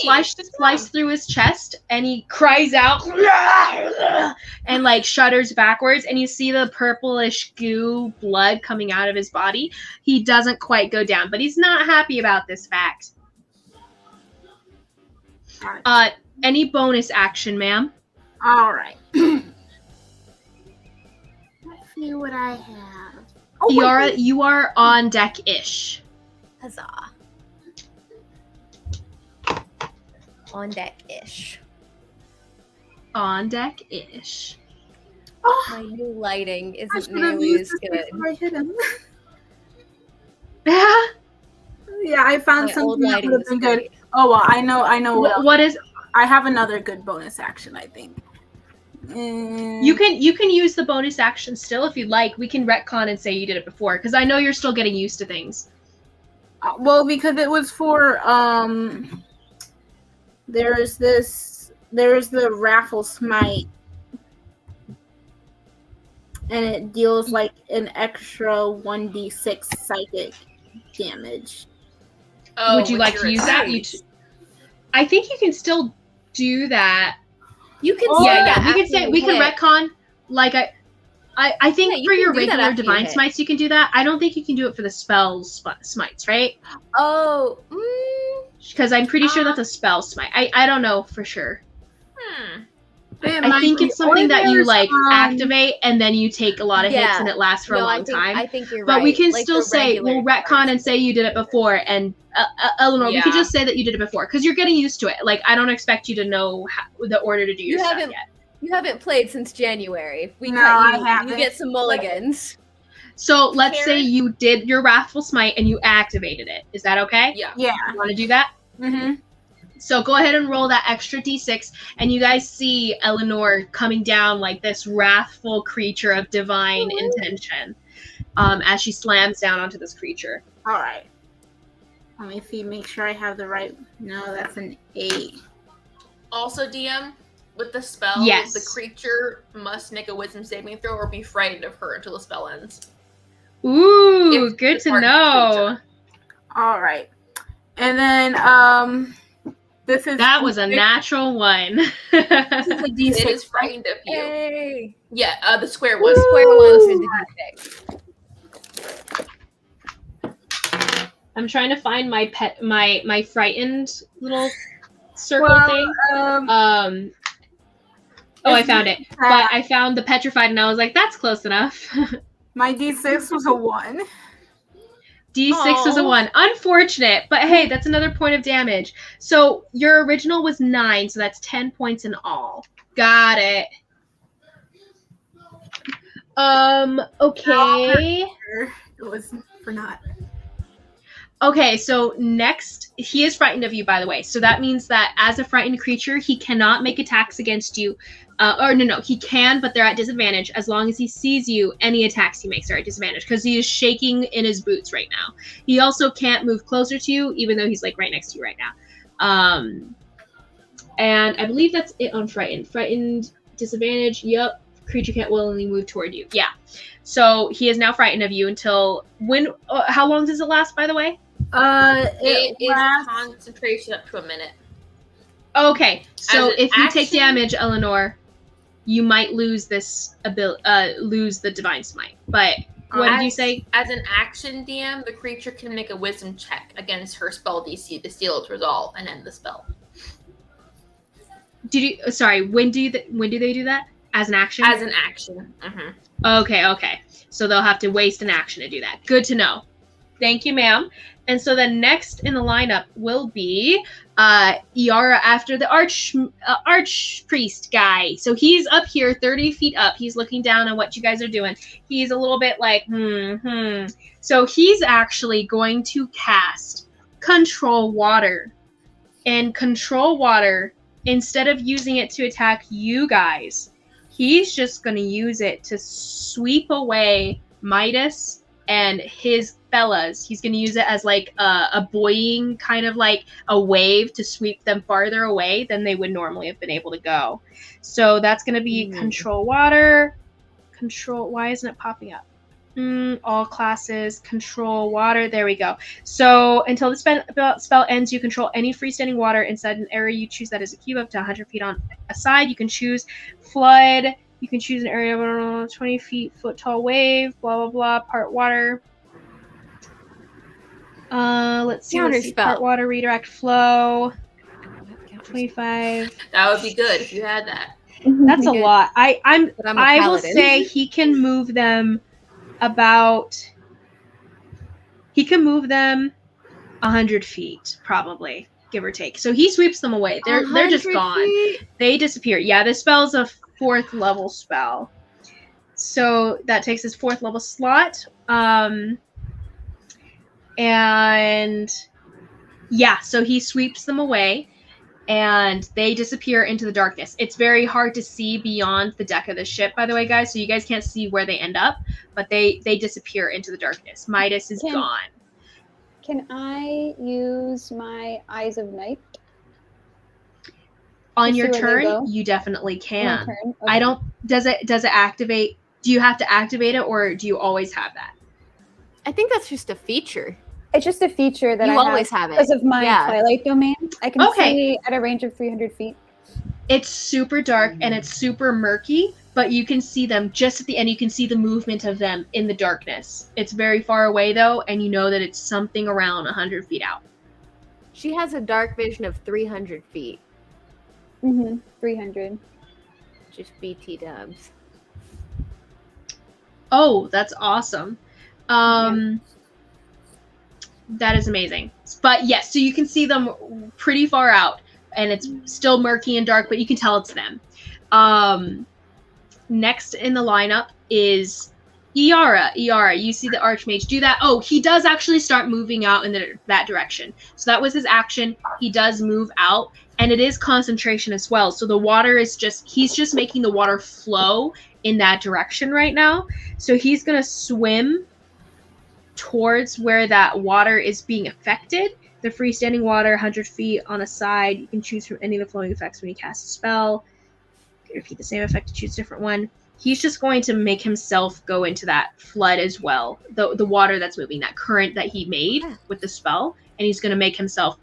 slice through his chest, and he cries out and like shudders backwards, and you see the purplish goo blood coming out of his body. He doesn't quite go down, but he's not happy about this fact. Any bonus action, ma'am? All right. Let's see what I have. Oh, wait, Iara, you are on deck-ish. Huzzah. On deck-ish. On deck-ish. oh, My new lighting I isn't should have nearly used as this good. before I hit him. Yeah. Yeah, I found My old something that lighting would have was been good. great. Oh well, I know what else. What is? I have another good bonus action, I think. You can use the bonus action still if you'd like. We can retcon and say you did it before, because I know you're still getting used to things. Well, because it was for there's the raffle smite, and it deals like an extra 1d6 psychic damage. Oh, Would you with like your to use that? attacks. I think you can still do that. You can Oh, say Yeah, that we can after say you we can hit. retcon. Like I think Yeah, you for can your do that regular after you divine hit. smites, you can do that. I don't think you can do it for the spell smites, right? Oh, Because I'm pretty sure that's a spell smite. I don't know for sure. I think it's something that you like activate and then you take a lot of hits Yeah. and it lasts for a long time. I think you're But right. we can Like still the say regular we'll retcon cards. and say you did it before, and Eleanor, we can Yeah. just say that you did it before because you're getting used to it. Like I don't expect you to know the order to do your You stuff haven't- yet. You haven't played since January. We No, cut I you. haven't. You get some mulligans. So let's say Karen? you did your Wrathful Smite and you activated it. Is that okay? Yeah. Yeah. You want to do that? Mm-hmm. So go ahead and roll that extra d6, and you guys see Eleanor coming down like this wrathful creature of divine intention. as she slams down onto this creature. All right. Let me see. Make sure I have the right. No, that's an 8. Also, DM, with the spell, Yes. the creature must make a wisdom saving throw or be frightened of her until the spell ends. Ooh, If good it's to part of the know. creature. All right. And then this is That was a natural one. This is a It D6. is frightened of you. Yay! Yeah, the square one. Square ones are the D6. I'm trying to find my frightened little circle Well, thing. I found it. But I found the petrified and I was like, that's close enough. My D6 was a 1. D6 was a 1. Unfortunate, but hey, that's another point of damage. So your original was 9, so that's 10 points in all. Got it. Okay. It was for not. Okay, so next, he is frightened of you, by the way. So that means that as a frightened creature, he cannot make attacks against you. He can, but they're at disadvantage. As long as he sees you, any attacks he makes are at disadvantage because he is shaking in his boots right now. He also can't move closer to you, even though he's like right next to you right now. And I believe that's it on frightened. Frightened, disadvantage, yep. Creature can't willingly move toward you. Yeah. So he is now frightened of you until when? How long does it last, by the way? It is lasts- concentration up to a minute. Okay, so As an if you take action- damage, Eleanor, you might lose this lose the divine smite. But what did you say? As an action, DM, the creature can make a wisdom check against her spell DC to seal its resolve and end the spell. Did you? Sorry, when do they do that? As an action? As an action. Mm-hmm. Okay. So they'll have to waste an action to do that. Good to know. Thank you, ma'am. And so the next in the lineup will be Iara after the archpriest guy. So he's up here 30 feet up. He's looking down on what you guys are doing. He's a little bit like, So he's actually going to cast Control Water. And Control Water, instead of using it to attack you guys, he's just going to use it to sweep away Midas and his fellas. He's going to use it as like a buoying, kind of like a wave to sweep them farther away than they would normally have been able to go. So that's going to be Control Water. Why isn't it popping up? All classes, Control Water. There we go. So until the spell ends, you control any freestanding water inside an area you choose that is a cube up to 100 feet on a side. You can choose Flood. You can choose an area of 20 feet, foot tall wave, blah, blah, blah, part water. Let's see. Counterspell. Part water, redirect flow. 25. That would be good if you had that. That's a lot. But I'm a I will paladin. say he can move them about. He can move them 100 feet, probably, give or take. So he sweeps them away. They're just 100 gone. feet? They disappear. Yeah, this spell's a 4th level spell. So that takes his 4th level slot. And yeah, so he sweeps them away and they disappear into the darkness. It's very hard to see beyond the deck of the ship, by the way, guys. So you guys can't see where they end up, but they disappear into the darkness. Midas is gone. Can I use my Eyes of Night? On To your see where they turn, go? you definitely on my can. turn? I Okay. don't. Does it activate? Do you have to activate it, or do you always have that? I think that's just a feature. It's just a feature that You I always have it. because of my Yeah. Twilight domain. I can Okay. see at a range of 300 feet. It's super dark and it's super murky, but you can see them just at the end. You can see the movement of them in the darkness. It's very far away though, and you know that it's something around 100 feet out. She has a dark vision of 300 feet. 300. Just BT dubs. Oh, that's awesome. That is amazing. But yes, so you can see them pretty far out, and it's still murky and dark, but you can tell it's them. Next in the lineup is Iara. Iara, you see the Archmage do that. Oh, he does actually start moving out in that direction. So that was his action. He does move out, and it is concentration as well. So the water is he's just making the water flow in that direction right now. So he's going to swim towards where that water is being affected. The freestanding water, 100 feet on a side. You can choose from any of the flowing effects when you cast a spell. Repeat the same effect to choose a different one. He's just going to make himself go into that flood as well. The water that's moving, that current that he made with the spell. And he's going to make himself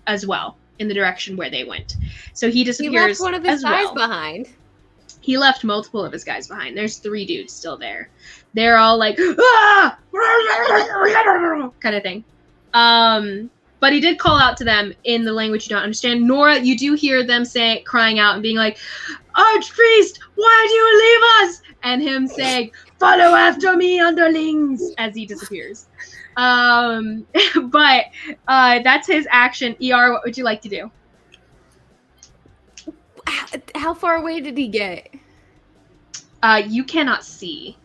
as well in the direction where they went. So he disappears. He left one of his guys behind. He left multiple of his guys behind. There's 3 dudes still there. They're all like, ah! kind of thing. But he did call out to them in the language you don't understand. Nora, you do hear them crying out and being like, Archpriest, why do you leave us? And him saying, follow after me, underlings, as he disappears. But that's his action. ER, what would you like to do? How far away did he get? You cannot see.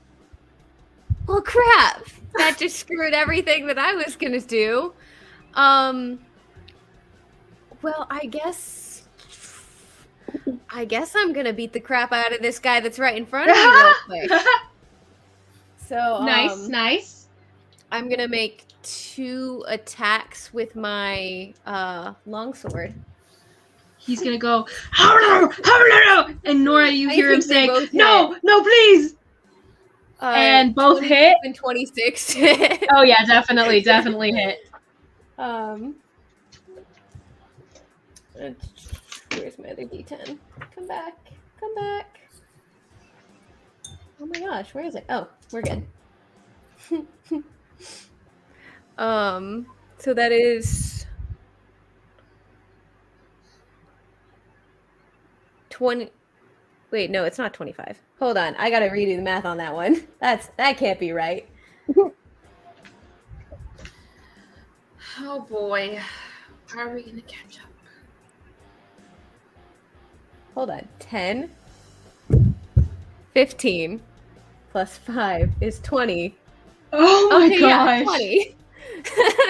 Well, crap. That just screwed everything that I was going to do. Well, I guess I'm going to beat the crap out of this guy that's right in front of me real quick. So, Nice. I'm going to make 2 attacks with my longsword. He's going to go, and Nora, you hear him say, no, please. And both hit. And 26. Oh, yeah, definitely hit. Where's my other D10? Come back. Oh my gosh, where is it? Oh, we're good. So that is 20. Wait, no, it's not 25. Hold on, I gotta redo the math on that one. That can't be right. Oh boy. How are we gonna catch up? Hold on. 10, 15 plus 5 is 20. Oh my gosh. Yeah, 20.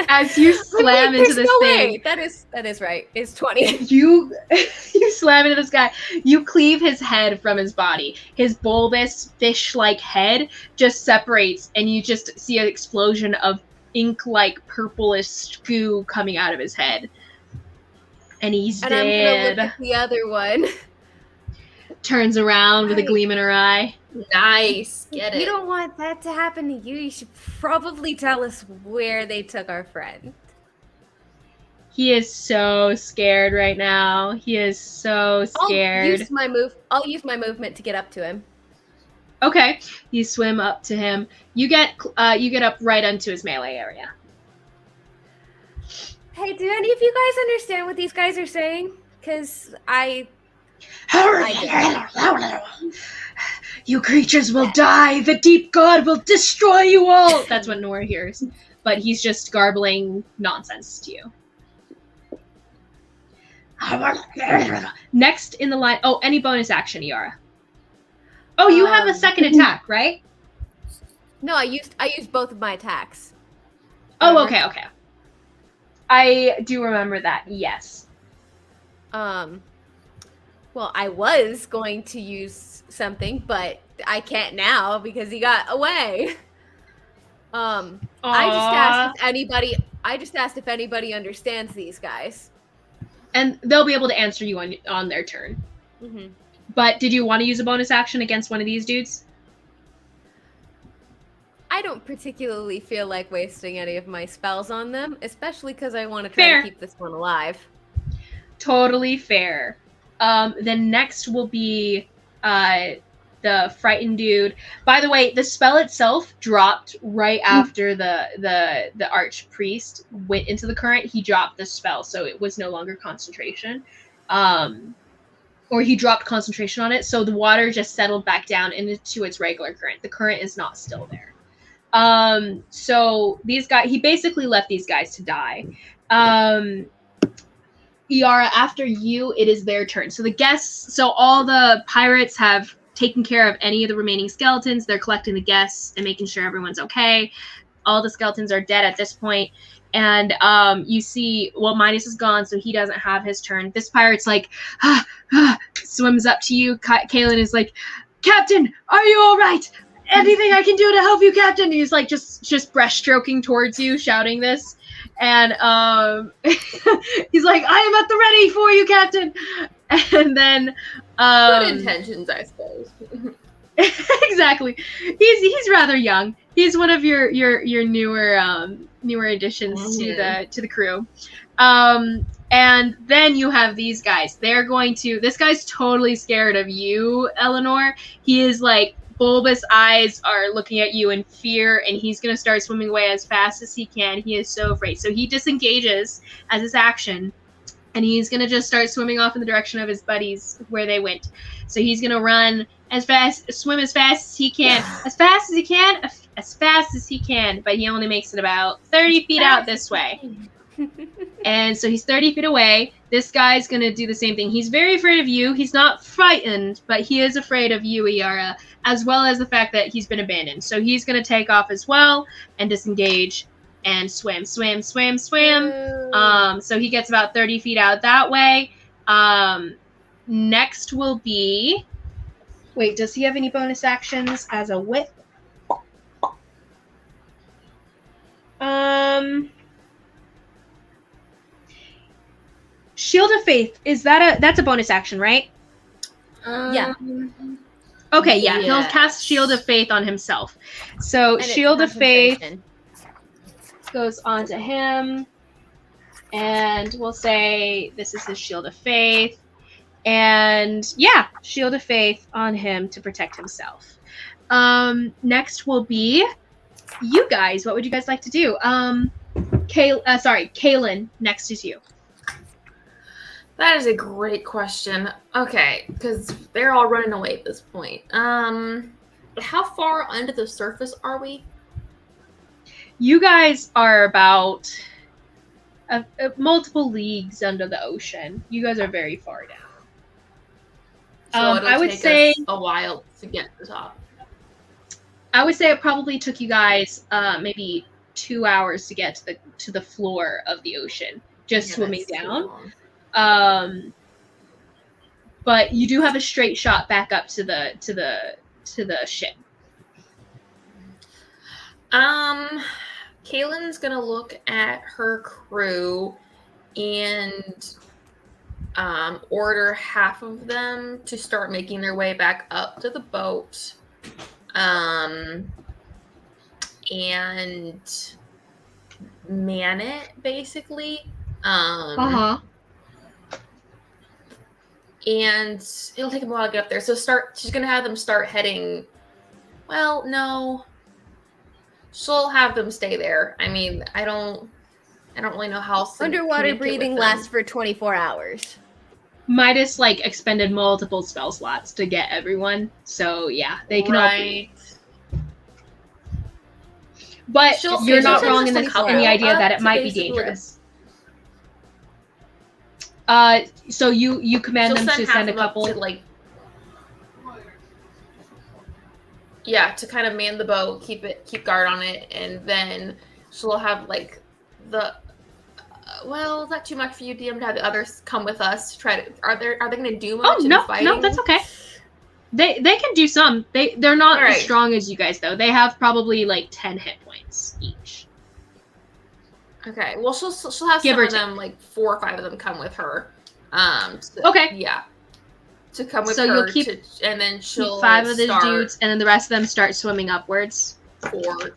As you slam into this thing. That is right. It's 20. You slam into this guy. You cleave his head from his body. His bulbous fish-like head just separates, and you just see an explosion of ink-like purplish goo coming out of his head. And he's dead. I'm gonna look at the other one. Turns around with a gleam in her eye. Nice. Get it. You don't want that to happen to you. You should probably tell us where they took our friend. He is so scared right now. He is so scared. I'll use my movement to get up to him. Okay. You swim up to him. You get up right onto his melee area. Hey, do any of you guys understand what these guys are saying? Because I You creatures will die. The deep god will destroy you all. That's what Nora hears. But he's just garbling nonsense to you. Next in the line. Oh, any bonus action, Iara? Oh, you have a second attack, right? No, I used both of my attacks. Oh, okay. I do remember that. Yes. Well, I was going to use something, but I can't now because he got away. I just asked if anybody understands these guys. And they'll be able to answer you on their turn. Mm-hmm. But did you want to use a bonus action against one of these dudes? I don't particularly feel like wasting any of my spells on them, especially because I want to try to keep this one alive. Totally fair. Then next will be the frightened dude. By the way, the spell itself dropped right after the archpriest went into the current. He dropped the spell, so it was no longer concentration. Or he dropped concentration on it, so the water just settled back down into its regular current. The current is not still there. So these guys, he basically left these guys to die. Iara, after you, it is their turn. So all the pirates have taken care of any of the remaining skeletons. They're collecting the guests and making sure everyone's okay. All the skeletons are dead at this point. And you see, Midas is gone, so he doesn't have his turn. This pirate's like, swims up to you. Caelynn is like, Captain, are you all right? anything I can do to help you, Captain? And he's like just breaststroking towards you, shouting this. And he's like, I am at the ready for you, Captain. And then Good intentions, I suppose. exactly. He's rather young. He's one of your newer additions to the crew. And then you have these guys. This guy's totally scared of you, Elanor. He is like, bulbous eyes are looking at you in fear, and he's going to start swimming away as fast as he can. He is so afraid. So he disengages as his action, and he's going to just start swimming off in the direction of his buddies where they went. So he's going to swim as fast as he can, as fast as he can, but he only makes it about 30 feet out this way. And so he's 30 feet away. This guy's going to do the same thing. He's very afraid of you. He's not frightened, but he is afraid of you, Iara, as well as the fact that he's been abandoned. So he's going to take off as well and disengage and swim. So he gets about 30 feet out that way. Next will be... Wait, does he have any bonus actions as a whip? Shield of Faith, that's a bonus action, right? Yeah. Okay, yeah. Yes. He'll cast Shield of Faith on himself. So And it's Shield of Faith concentration. goes onto him, and we'll say this is his Shield of Faith. And yeah, Shield of Faith on him to protect himself. Next will be you guys. What would you guys like to do? Caelynn, next is you. That is a great question. Okay, because they're all running away at this point. How far under the surface are we? You guys are about multiple leagues under the ocean. You guys are very far down. So it'll I would take say us a while to get to the top. I would say it probably took you guys maybe 2 hours to get to the floor of the ocean, just Yeah, swimming that's too down. long. But you do have a straight shot back up to the ship. Caelynn's gonna look at her crew and order half of them to start making their way back up to the boat. And man it, basically. And it'll take them a while to get up there. So she's gonna have them start heading. Well, no. She'll have them stay there. I mean, I don't really know how else to Underwater communicate breathing with them. lasts for 24 hours. Midas expended multiple spell slots to get everyone, so yeah, they can all. Right. But She'll- you're she'll not send wrong us in a the couple idea up that it to might be basically- dangerous. So you command She'll them to half send a of them up couple. to, to kind of man the boat, keep guard on it, and then she'll have not too much for you, DM, to have the others come with us to try to. Are they going to do much? Oh in no, fighting? that's okay. They can do some. They're not All right. as strong as you guys though. They have probably 10 hit points each. Okay. Well, she'll have Give some or of them, 4 or 5 of them, come with her. Okay. Yeah. To come with So her, you'll keep- and then she'll 5 of the start dudes, and then the rest of them start swimming upwards. for.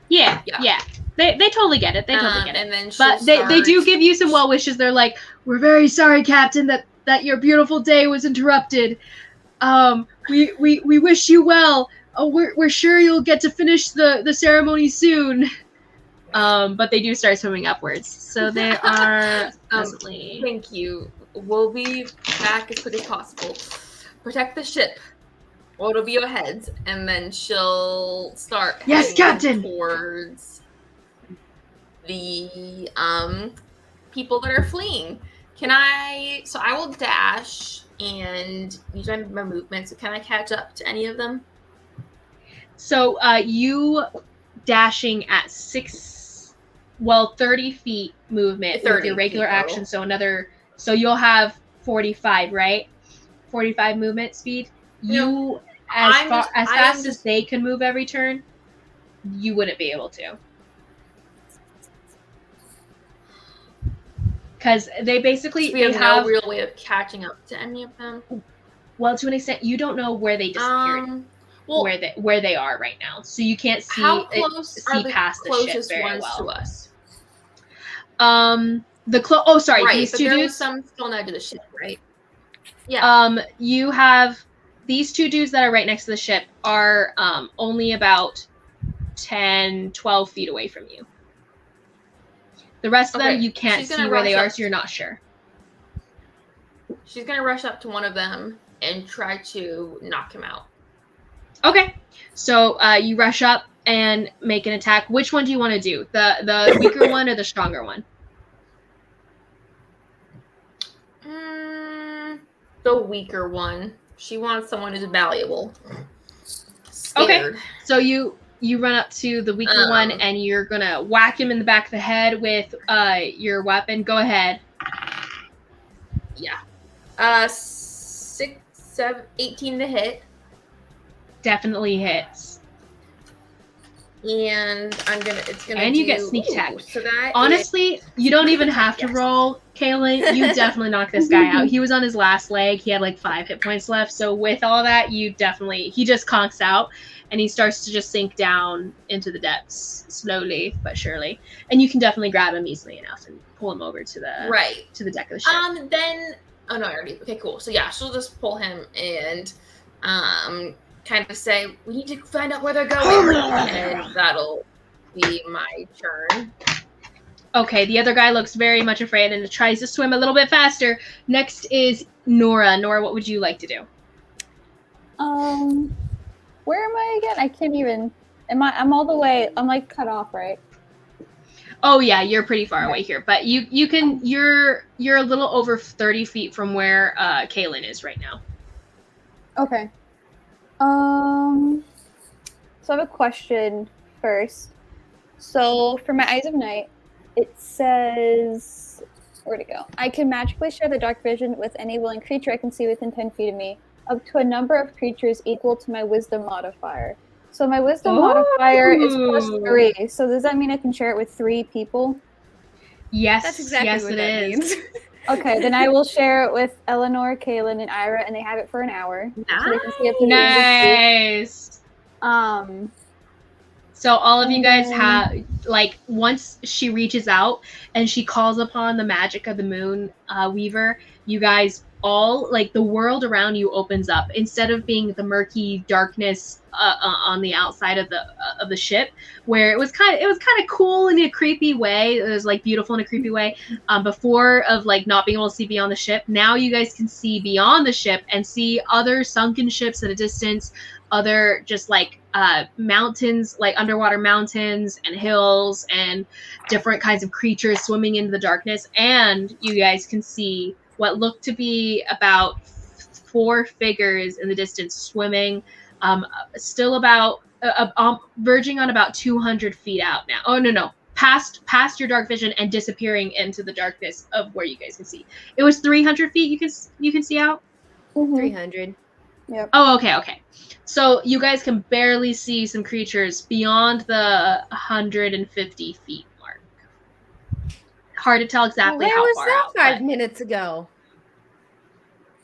Yeah. Yeah. They totally get it. They totally get it. And then she'll But they do start- give you some well wishes. They're like, "We're very sorry, Captain, that your beautiful day was interrupted. We wish you well. We're sure you'll get to finish the ceremony soon." But they do start swimming upwards, so they are pleasantly. Thank you. We'll be back as quick as possible. Protect the ship. Well, it'll be ahead, and then she'll start Yes, heading Captain! towards the people that are fleeing. So I will dash and use my movement. So can I catch up to any of them? So you dashing at 30 feet movement with 30 your regular feet total. action. So you'll have 45, right? 45 movement speed. You as fast as they can move every turn, you wouldn't be able to. Because they basically we have have no real way of catching up to any of them. Well, to an extent, you don't know where they disappeared, Well, where they are right now, so you can't see how close are see the past the ship closest very ones well. to us? Right, these two there dudes. was Some still next to the ship, right? Yeah. You have these two dudes that are right next to the ship are only about 10, 12 feet away from you. The rest of them you can't see where they are, so you're not sure. She's gonna rush up to one of them and try to knock him out. Okay, so you rush up and make an attack. Which one do you want to do? The weaker one or the stronger one? The weaker one. She wants someone who's valuable. Scared. Okay, so you run up to the weaker one and you're gonna whack him in the back of the head with your weapon. Go ahead. Yeah. 6, 7, 18 to hit. Definitely hits. And you get sneak attack. So that honestly, you don't even have to roll, Caelynn. You definitely knock this guy out. He was on his last leg. He had like 5 hit points left. So with all that, he just conks out and he starts to just sink down into the depths slowly but surely. And you can definitely grab him easily enough and pull him over to the deck of the ship. Then no, I already. Okay, cool. So yeah, she'll just pull him and kind of say, we need to find out where they're going. And that'll be my turn. Okay, the other guy looks very much afraid and tries to swim a little bit faster. Next is Nora. Nora, what would you like to do? Where am I again? I can't even. I'm all the way. I'm like cut off, right? Oh yeah, you're pretty far away here, but you can. You're a little over 30 feet from where Caelynn is right now. Okay. So I have a question first. So for my Eyes of Night, it says, where'd it go? I can magically share the dark vision with any willing creature I can see within 10 feet of me, up to a number of creatures equal to my wisdom modifier. So my wisdom modifier is +3. So does that mean I can share it with 3 people? Yes, that's exactly what that means. Okay, then I will share it with Elanor, Caelynn, and Iara, and they have it for an hour. Nice. So they can see up to Nice. So all of you guys have, like, once she reaches out and she calls upon the magic of the moon weaver, you guys all, like, the world around you opens up. Instead of being the murky darkness on the outside of the ship, where it was kind of cool in a creepy way. It was like beautiful in a creepy way. Before of like not being able to see beyond the ship. Now you guys can see beyond the ship and see other sunken ships at a distance. Other just like mountains, like underwater mountains and hills and different kinds of creatures swimming into the darkness. And you guys can see what looked to be about 4 figures in the distance swimming, still about verging on about 200 feet out now. Oh no, past your dark vision and disappearing into the darkness of where you guys can see. It was 300 feet you can see out. 300. Yep. Oh, okay. So you guys can barely see some creatures beyond the 150 feet mark. Hard to tell exactly Where how was far that out, 5 minutes ago?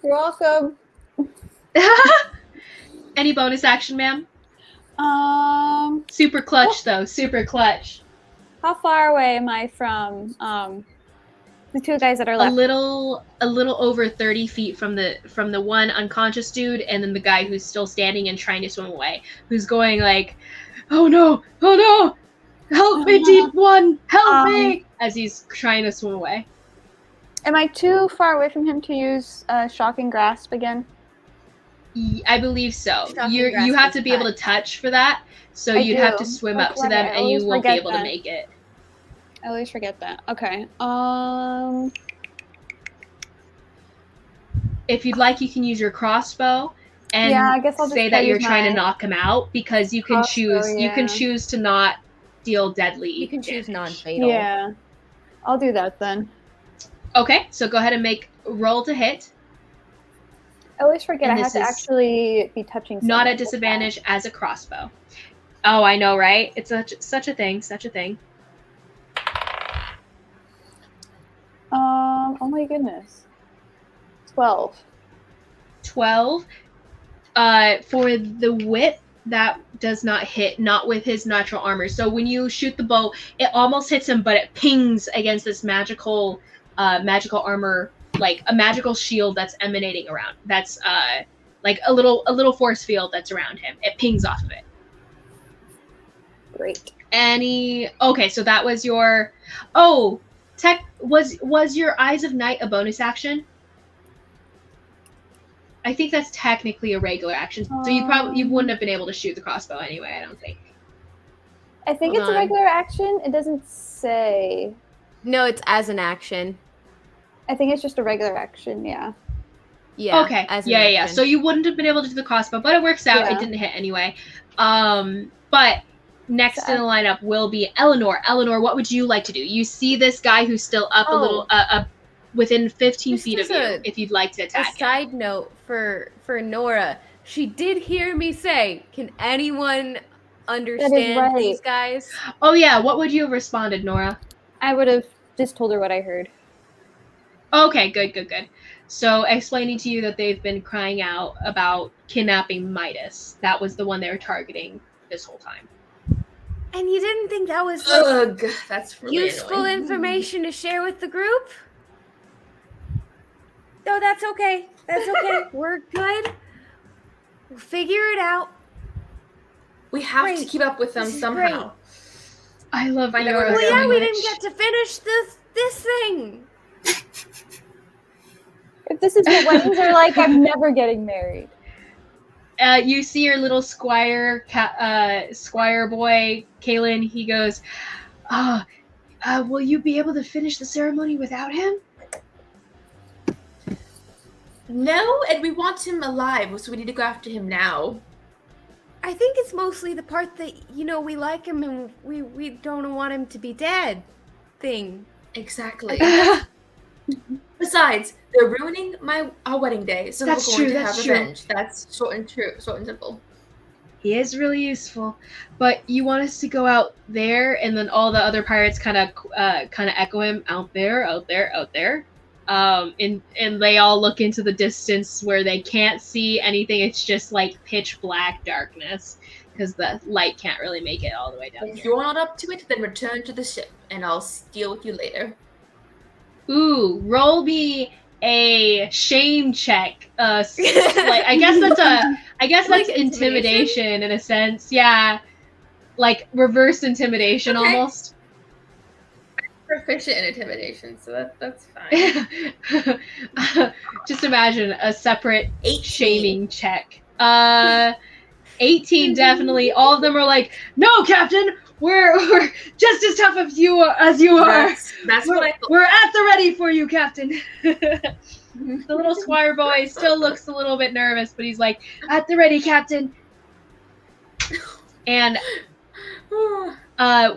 You're welcome. Any bonus action, ma'am? Super clutch though. Super clutch. How far away am I from the 2 guys that are left? A little over 30 feet from the one unconscious dude, and then the guy who's still standing and trying to swim away, who's going like, "Oh no, help me, deep one, help me!" as he's trying to swim away. Am I too far away from him to use Shocking Grasp again? I believe so. Shocking You Grasp have to is be able to touch for that, so you'd have to swim up to them, and you won't be able to make it. I always forget that. Okay. If you'd like, you can use your crossbow and I guess I'll just say that you're trying to my knock him out, because you can choose. You can choose to not deal deadly. You can choose damage. non-fatal. Yeah. I'll do that then. Okay, so go ahead and roll to hit. I always forget And I have this to is actually be touching. Not someone at with that. disadvantage as a crossbow. Oh, I know, right? It's such a thing. Oh my goodness. 12. 12. For the whip, that does not hit, not with his natural armor. So when you shoot the bow, it almost hits him, but it pings against this magical armor, like a magical shield that's emanating around. That's like a little force field that's around him. It pings off of it. Great. Okay, so that was your was your Eyes of Night a bonus action? I think that's technically a regular action. So you wouldn't have been able to shoot the crossbow anyway, I don't think. I think Hold it's a on. regular action. It doesn't say. No, it's as an action. I think it's just a regular action, yeah. Yeah. Okay. As an Yeah. action. So you wouldn't have been able to do the crossbow, but it works out. Yeah. It didn't hit anyway. But next in the lineup will be Elanor. Elanor, what would you like to do? You see this guy who's still up a little, within 15 Just feet as of you, a- if you'd like to A attack him. side note for Nora, she did hear me say, "Can anyone understand right. these guys?" Oh yeah, what would you have responded, Nora? I would have just told her what I heard. Okay, good. So explaining to you that they've been crying out about kidnapping Midas. That was the one they were targeting this whole time. And you didn't think that was like, Ugh, that's really useful annoying. information to share with the group? No, that's okay. That's okay. We're good. We'll figure it out. We have Great. to keep up with them This is somehow. I love Find out Nora where Well, they're so yeah, we much. didn't get to finish this thing. If this is what weddings are like, I'm never getting married. You see your little squire boy, Caelynn. He goes, will you be able to finish the ceremony without him? No, and we want him alive, so we need to go after him now. I think it's mostly the part that, we like him and we don't want him to be dead thing. Exactly. Besides, they're ruining our wedding day, so That's we're going true, to that's have true. revenge. That's short and simple. He is really useful, but you want us to go out there, and then all the other pirates kind of echo him, out there. And they all look into the distance where they can't see anything. It's just like pitch black darkness because the light can't really make it all the way down If here. you're not up to it, then return to the ship, and I'll deal with you later. Ooh, roll me a shame check. I guess that's Like intimidation in a sense. Yeah, like reverse intimidation Okay. almost. Proficient in intimidation, so that's fine. Just imagine a separate 18. shaming check. 18 definitely. All of them are like, "No, Captain, we're just as tough as you are. That's what I thought. We're at the ready for you, Captain." The little squire boy still looks a little bit nervous, but he's like, "At the ready, Captain." And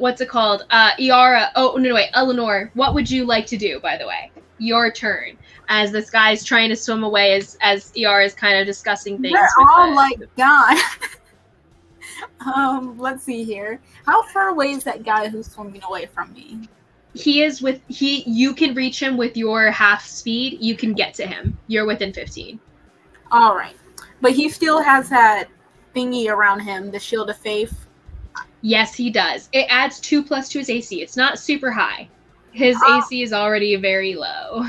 what's it called? Iara. Oh no, wait, Elanor. What would you like to do? By the way, your turn. As this guy's trying to swim away, as Iara is kind of discussing things. They're with all the- like gone. Let's see here. How far away is that guy who's swimming away from me? He is you can reach him with your half speed. You can get to him. You're within 15. All right, but he still has that thingy around him, the shield of faith. Yes, he does. It adds 2+ to his AC. It's not super high. His AC is already very low.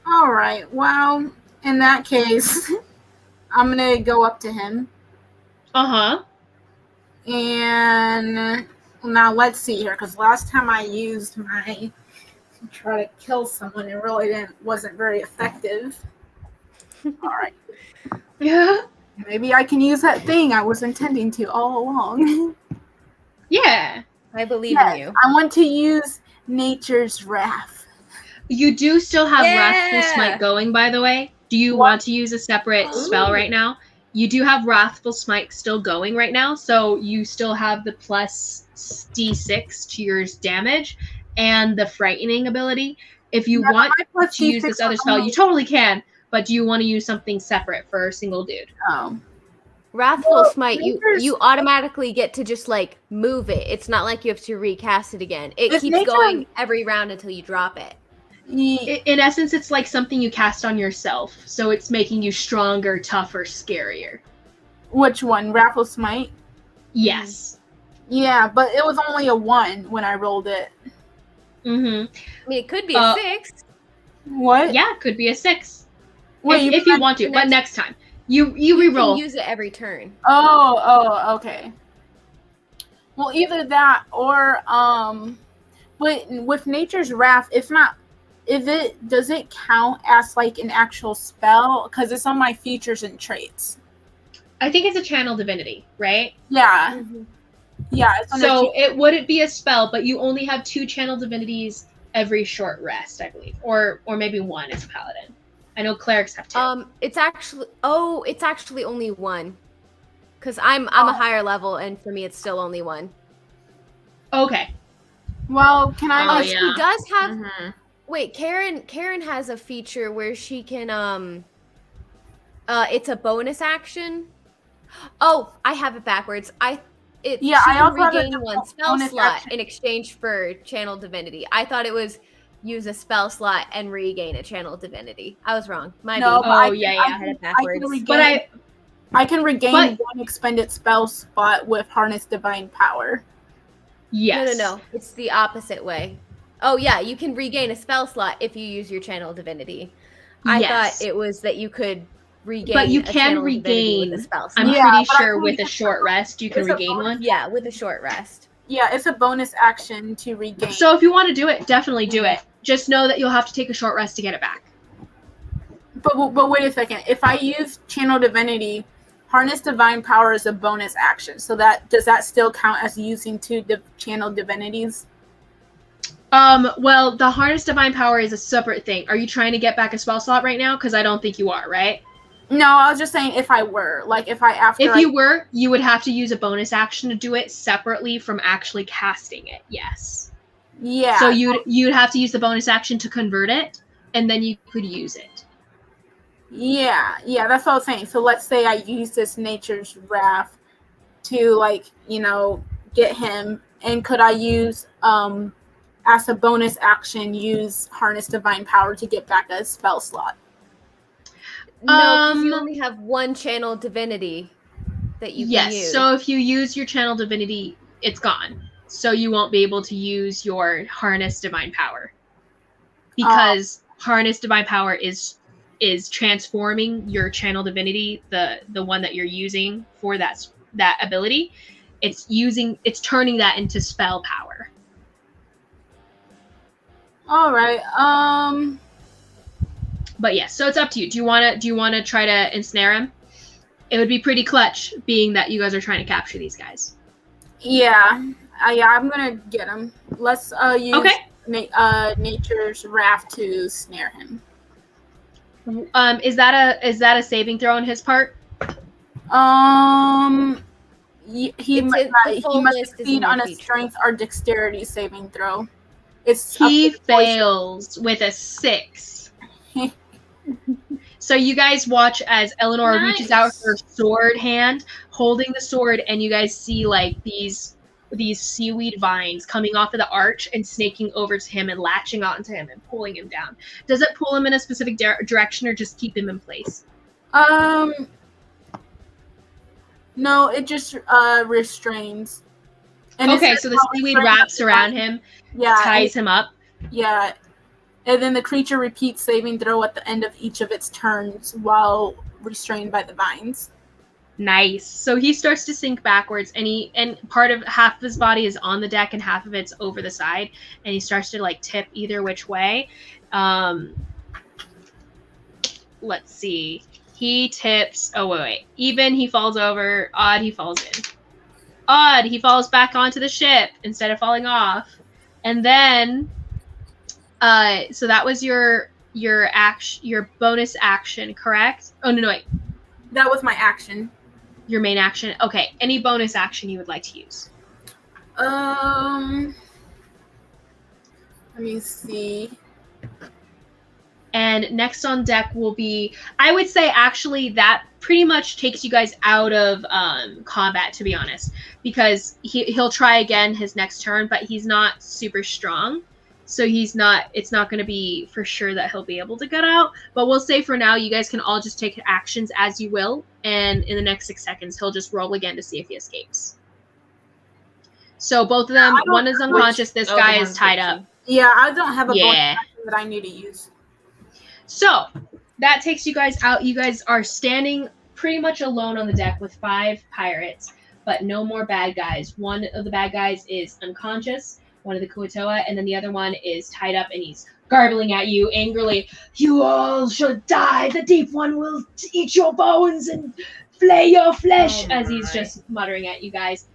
All right. Well, in that case, I'm gonna go up to him. Uh-huh. And now let's see here, because last time I used my try to kill someone, it really wasn't very effective. All right. Yeah. Maybe I can use that thing I was intending to all along. Yeah. I believe Yes, in you. I want to use Nature's Wrath. You do still have Yeah. Wrathful Smite going, by the way. Do you want to use a separate spell right now? You do have Wrathful Smite still going right now, so you still have the plus D6 to your damage and the Frightening ability. If you want My plus to use D6 this other was spell, only- you totally can. but do you want to use something separate for a single dude? Wrathful Smite, you automatically get to just like move it. It's not like you have to recast it again. It keeps going every round until you drop it. In essence, it's like something you cast on yourself, so it's making you stronger, tougher, scarier. Which one? Wrathful Smite? Yes. Yeah, but it was only a 1 when I rolled it. Mm-hmm. I mean, it could be a 6. What? Yeah, it could be a 6. Wait, if you want to, but next time. You re-roll. Can use it every turn. Oh, okay. Well, either that or but with Nature's Wrath, does it count as like an actual spell? Because it's on my features and traits. I think it's a channel divinity, right? Yeah. Mm-hmm. Yeah. So it wouldn't be a spell, but you only have 2 channel divinities every short rest, I believe, or maybe 1 as a paladin. I know clerics have 2. It's actually only 1, because I'm a higher level, and for me it's still only 1. Okay. Well, can I? She does have. Mm-hmm. Wait, Karen has a feature where she can it's a bonus action. Oh, I have it backwards. She can regain 1 spell slot in exchange for channel divinity. I thought it was use a spell slot and regain a channel divinity. I was wrong. I had it backwards. I can regain 1 expended spell spot with Harness Divine Power. Yes. No. It's the opposite way. Oh yeah, you can regain a spell slot if you use your channel divinity. I thought it was that you could regain. But you can regain with a spell slot. I'm pretty sure with a short rest you can regain 1. Yeah, with a short rest. Yeah, it's a bonus action to regain. So if you want to do it, definitely do it. Just know that you'll have to take a short rest to get it back. But wait a second. If I use Channel Divinity, Harness Divine Power is a bonus action. So does that still count as using 2 Channel Divinities? Well, the Harness Divine Power is a separate thing. Are you trying to get back a spell slot right now? Because I don't think you are, right? No, I was just saying if I were. Like, if you were, you would have to use a bonus action to do it separately from actually casting it, yes. Yeah. So you'd have to use the bonus action to convert it, and then you could use it. Yeah, that's what I was saying. So let's say I use this Nature's Wrath to, like, get him, and could I use, as a bonus action, use Harness Divine Power to get back a spell slot? No, because you only have 1 channel divinity that you can use. Yes, so if you use your channel divinity, it's gone. So you won't be able to use your Harness Divine Power. Because Harness Divine Power is transforming your channel divinity, the one that you're using for that ability. It's turning that into spell power. All right. But yes, so it's up to you. Do you want to try to ensnare him? It would be pretty clutch, being that you guys are trying to capture these guys. Yeah, I'm gonna get him. Let's use Nature's Wrath to snare him. Is that a saving throw on his part? He must succeed on a strength or dexterity saving throw. He fails with a 6. So you guys watch as Elanor reaches out her sword hand, holding the sword, and you guys see like these seaweed vines coming off of the arch and snaking over to him and latching onto him and pulling him down. Does it pull him in a specific direction or just keep him in place? No, it just restrains. And so the seaweed wraps around him, ties him up. Yeah. And then the creature repeats saving throw at the end of each of its turns while restrained by the vines. Nice. So he starts to sink backwards, and part of half of his body is on the deck and half of it's over the side, and he starts to like tip either which way. Let's see. He tips. Oh wait. Even he falls over. Odd he falls in. Odd he falls back onto the ship instead of falling off, and then. So that was your bonus action, correct? Oh no, wait. That was my action. Your main action. Okay. Any bonus action you would like to use? Let me see. And then next on deck will be, I would say actually that pretty much takes you guys out of combat, to be honest, because he'll try again his next turn, but he's not super strong. So it's not going to be for sure that he'll be able to get out. But we'll say for now, you guys can all just take actions as you will. And in the next 6 seconds, he'll just roll again to see if he escapes. So both of them, one is unconscious, this guy is tied up. Yeah, I don't have a bonus action that I need to use. So that takes you guys out. You guys are standing pretty much alone on the deck with 5 pirates, but no more bad guys. One of the bad guys is unconscious, one of the Kuatoa, and then the other one is tied up and he's garbling at you angrily. You all shall die. The deep one will eat your bones and flay your flesh, as he's just muttering at you guys.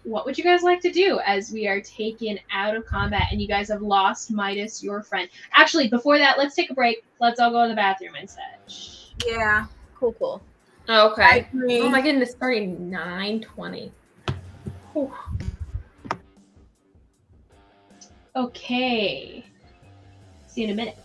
What would you guys like to do as we are taken out of combat and you guys have lost Midas, your friend? Actually, before that, let's take a break. Let's all go to the bathroom and such. Yeah. Cool. Okay. Oh my goodness, starting 9:20. Okay. See you in a minute.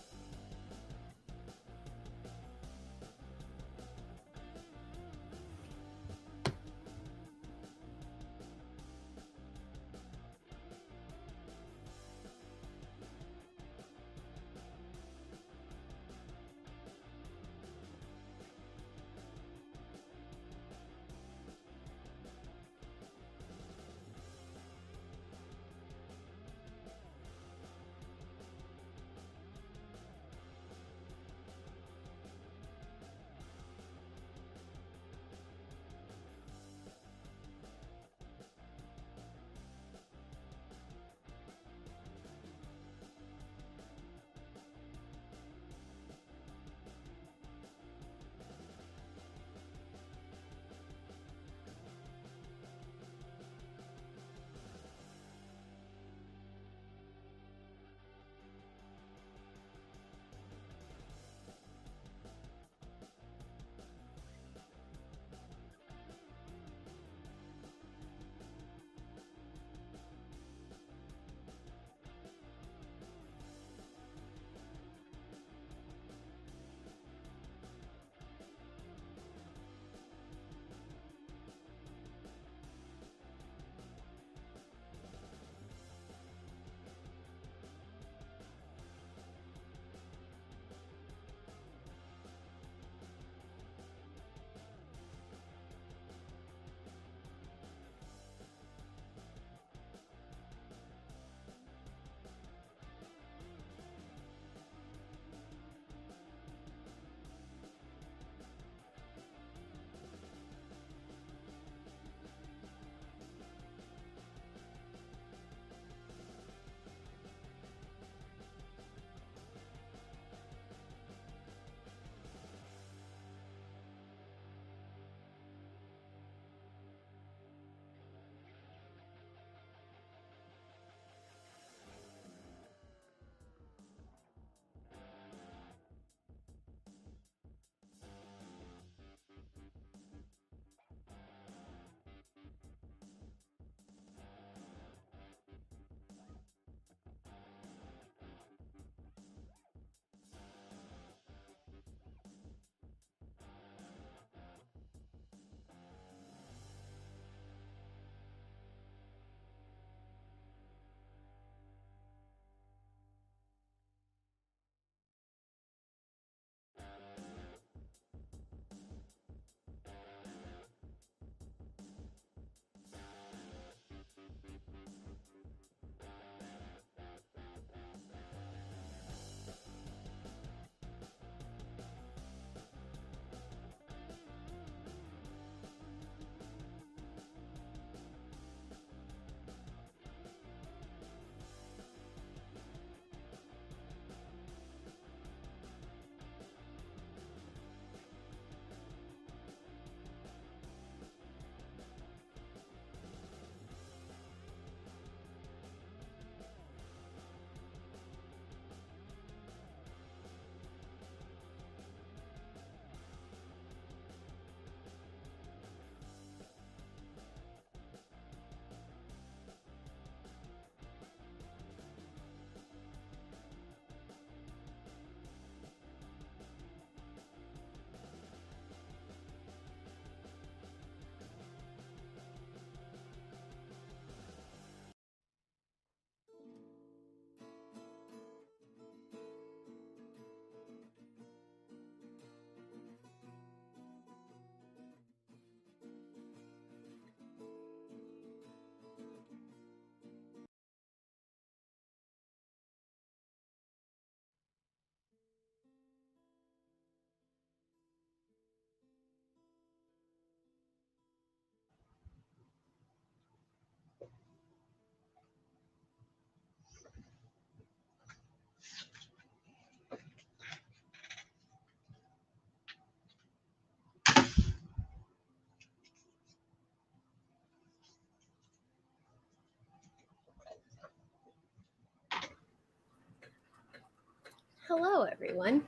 Hello, everyone.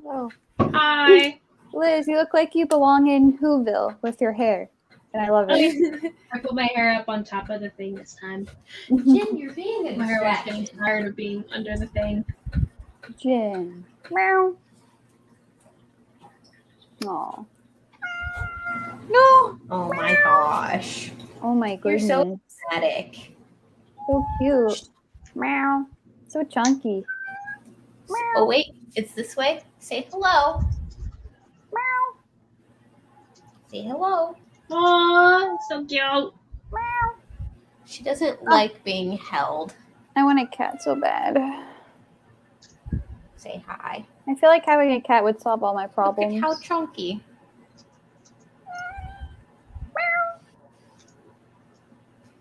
Oh, Hi. Liz, you look like you belong in Whoville with your hair, and I love it. I put my hair up on top of the thing this time. Jen, you're being a My hair was getting distraction. tired of being under the thing. Jen. Meow. Aw. No. Oh my gosh. Oh my You're goodness. so dramatic. So cute. Meow. So chunky. Oh wait, it's this way. Say hello. Meow. Say hello. Aw, so cute. Meow. She doesn't like being held. I want a cat so bad. Say hi. I feel like having a cat would solve all my Look problems. at how chunky.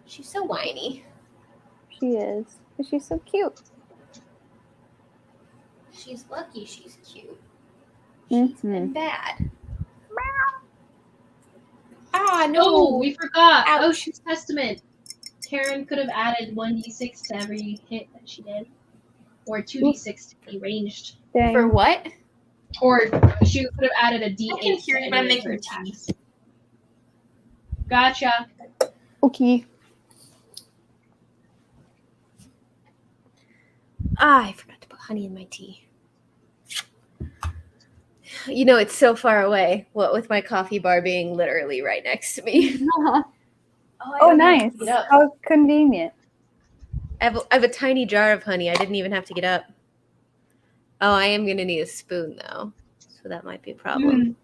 She's so whiny. She is. But she's so cute. She's lucky she's cute. She's been Mhm. bad. Ah, no. Oh, we forgot. Ouch. Ocean's Testament. Karen could have added 1d6 to every hit that she did. Or 2d6 to be ranged. Dang. For what? Or she could have added a d8. I can hear you, to but I'm any of her making tea. attacks. Gotcha. Okay. Ah, I forgot to put honey in my tea. You know, it's so far away. What with my coffee bar being literally right next to me. Oh, nice. How convenient. I have a tiny jar of honey. I didn't even have to get up. Oh, I am going to need a spoon, though. So that might be a problem.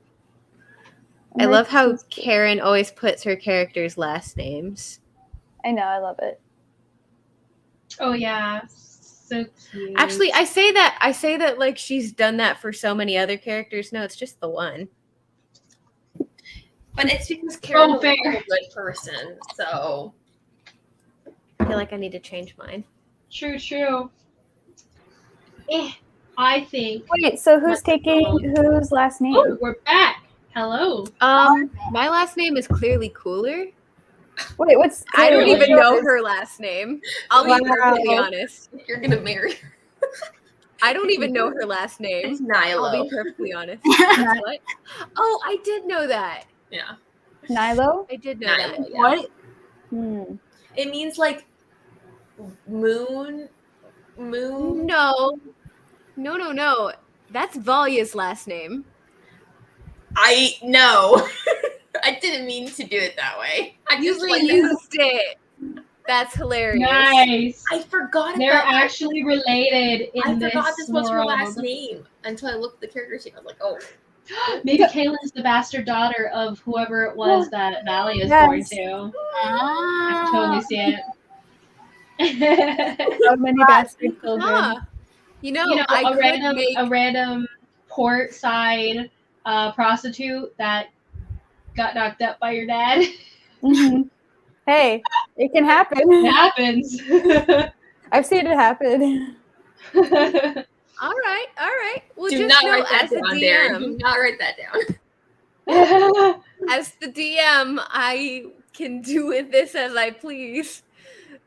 I love how Karen always puts her characters' last names. I know, I love it. Oh yeah. So cute. Actually, I say that like she's done that for so many other characters. No, it's just the one. But it's because Karen's fair. a good person, so I feel like I need to change mine. True. I think. Wait, so who's taking whose last name? Oh, we're back. Hello. My last name is clearly cooler. Wait, what's I don't Really? even know her last name. I'll be perfectly honest. you're gonna marry her. I don't even know her last name. It's I'll Nilo. be perfectly honest. What? Oh, I did know that. Yeah. Nilo? I did know Nilo, that. yeah. What? Hmm. It means like moon. No. That's Valya's last name. I know. I didn't mean to do it that way. I just You like used it. That's hilarious. Nice. I forgot They're about that. actually related in I this forgot this was her world. last name until I looked at the character sheet. I was like, oh. Maybe Caelyn's the bastard daughter of whoever it was that Valley is Yes. born to. I can totally see it. So many bastard children. Huh. You know, I a could make random port side prostitute that got knocked up by your dad. Mhm. Hey, it can It happen. happens. I've seen it happen. All right. Well, Do just not know write that as the down, Darren. Do DM, not write that down. as the DM, I can do with this as I please.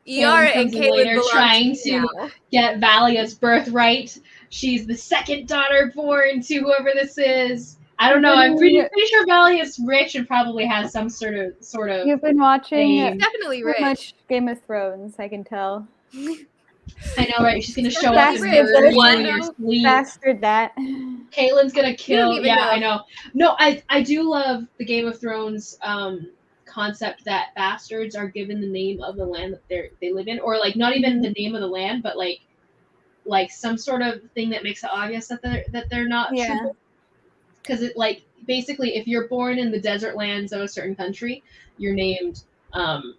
Caelynn Iara and comes in Caelynn later belong trying to me to now. get Valia's birthright. She's the second daughter born to whoever this is. I don't know. I'm pretty sure Valia is rich and probably has some sort of. You've been watching Same. Definitely too rich. much Game of Thrones, I can tell. I know, right? She's gonna show up That's and rich. murder you What? in your sleep. Bastard that. Caitlin's gonna kill. even Yeah, know. I know. No, I do love the Game of Thrones concept that bastards are given the name of the land that they live in, or like not even the name of the land, but like some sort of thing that makes it obvious that they're not. Yeah. Because it like basically, if you're born in the desert lands of a certain country, you're named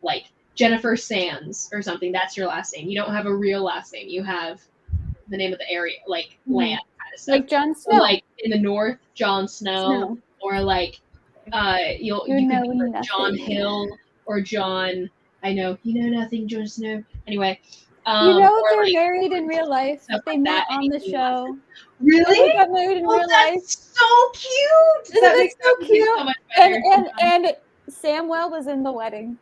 like Jennifer Sands or something. That's your last name. You don't have a real last name. You have the name of the area, like land kind of stuff. Like Jon So, Snow. like in the north, Jon Snow, or like you could know be like nothing. John Hill or John. I know you know nothing, Jon Snow. Anyway, You know or they're like, married in real life. stuff They like met that, on the anything show. really? They got married in Oh, real life. that's so cute. Isn't That it makes so everything cute? so much better. And Samwell was in the wedding.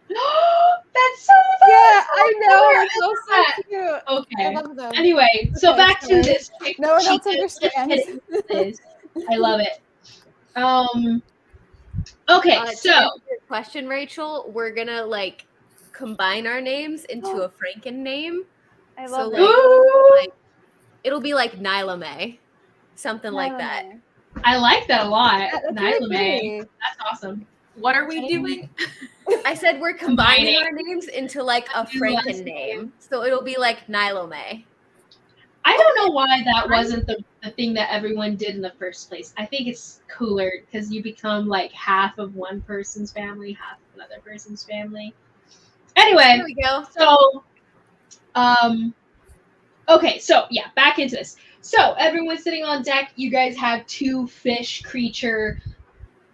That's so fun. Yeah, I know. It's so cute. I Okay. love them. Anyway, so Okay, back sorry. to this. No one else She just understands. hit it. I love it. Okay, To so answer your question, Rachel, we're gonna like combine our names into a Franken name. I So love like, Ooh, it'll be like Nyla May, something like that. I like that a lot. That's Nyla really May. pretty. That's awesome. What are we doing? I said we're combining Combining. our names into like a New last Franken name, so it'll be like Nyla May. I don't know why that wasn't the thing that everyone did in the first place. I think it's cooler because you become like half of one person's family, half of another person's family. Anyway, There we go. so okay, so yeah, back into this. So everyone's sitting on deck. You guys have two fish creatures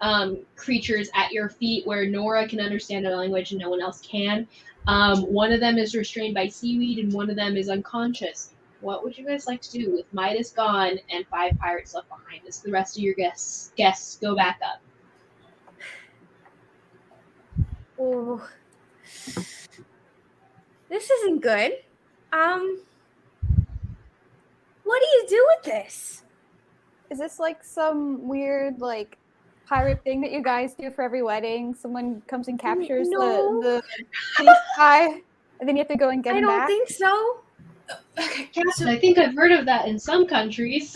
at your feet where Nora can understand their language and no one else can. One of them is restrained by seaweed and one of them is unconscious. What would you guys like to do with Midas gone and 5 pirates left behind as the rest of your guests go back up? Oh, this isn't good. What do you do with this? Is this like some weird like pirate thing that you guys do for every wedding? Someone comes and captures No. the thief guy, and then you have to go and get I him don't back? think so. Okay, Captain, I think I've heard of that in some countries.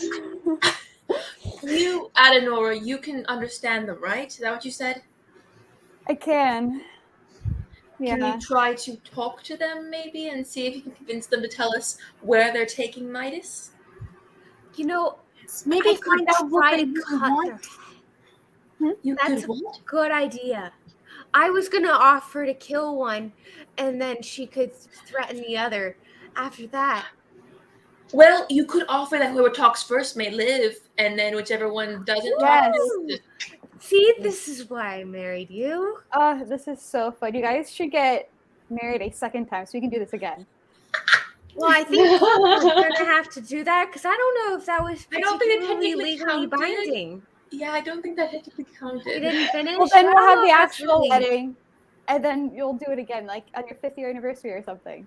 you, Adenora, you can understand them, right? Is that what you said? I can. Yeah. Can you try to talk to them maybe and see if you can convince them to tell us where they're taking Midas? You know, Maybe I could find out what try they to really cut want. You That's could what? good idea. I was gonna offer to kill one, and then she could threaten the other. After that, Well, you could offer that whoever talks first may live, and then whichever one doesn't Yes. talk. see, this is why I married you. Oh, this is so fun. You guys should get married a second time so we can do this again. Well, I think we're gonna have to do that because I don't know if that was I don't think it particularly technically legally counted. binding. Yeah, I don't think that technically You counted. didn't finish. Well, then I we'll don't have know the if that's actual really- wedding, and then you'll do it again, like on your 5th year anniversary or something.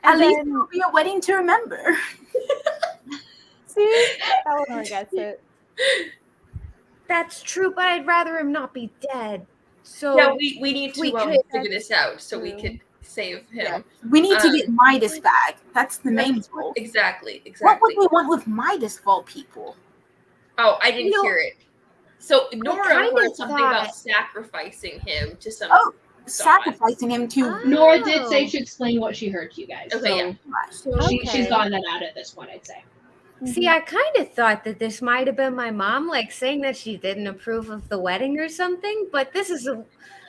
At And least then, it'll be a wedding to remember. see, Eleanor gets it. That's true, but I'd rather him not be dead. So Yeah, we need to we could- figure this out so we True. could save him. Yeah. We need to get Midas back. That's the main goal. Exactly. What would we want with Midas of all people? Oh, I didn't You know, hear it. So Nora kinda heard something thought- about sacrificing him to some. Oh, sacrificing him to Ah. Nora did say to explain what she heard to you guys. Okay, so yeah. Oh, So she's Okay. gotten that out at this point, I'd say. See, I kind of thought that this might have been my mom, like saying that she didn't approve of the wedding or something. But this is a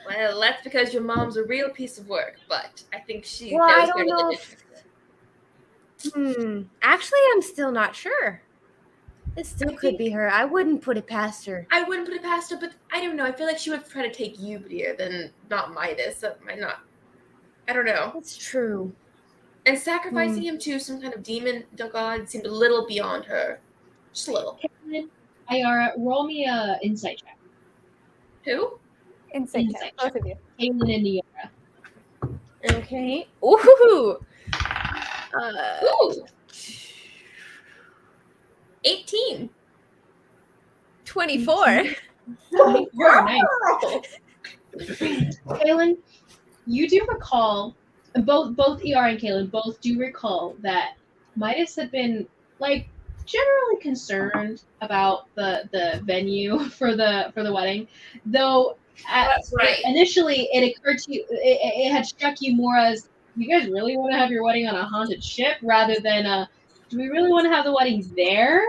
well, that's because your mom's a real piece of work, but I think she Well, I knows don't better know than if- Actually, I'm still not sure. This still could be her. I wouldn't put it past her. I wouldn't put it past her, but I don't know. I feel like she would try to take you, dear, than not Midas. That might not. I don't know. That's true. And sacrificing him to some kind of demon god seemed a little beyond her. Just a little. Caelynn, Iara, roll me a insight check. Who? Insight Insight check, both of you. Caelynn and Iara. Okay. Ooh. Ooh. 18. 24. You're nice. Caelynn, you do recall, both Iara and Caelynn both do recall that Midas had been like generally concerned about the venue for the wedding, though. That's right. Initially, it occurred to you, it had struck you more as, you guys really want to have your wedding on a haunted ship rather than do we really want to have the wedding there?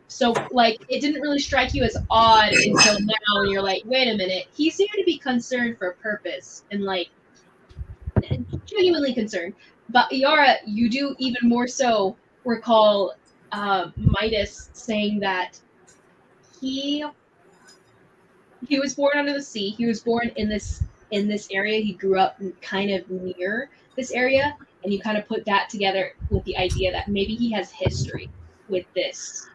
So like it didn't really strike you as odd until now, and you're like, wait a minute. He seemed to be concerned for a purpose and like genuinely concerned. But Iara, you do even more so recall Midas saying that he was born under the sea. He was born in this area. He grew up kind of near this area, and you kind of put that together with the idea that maybe he has history with this,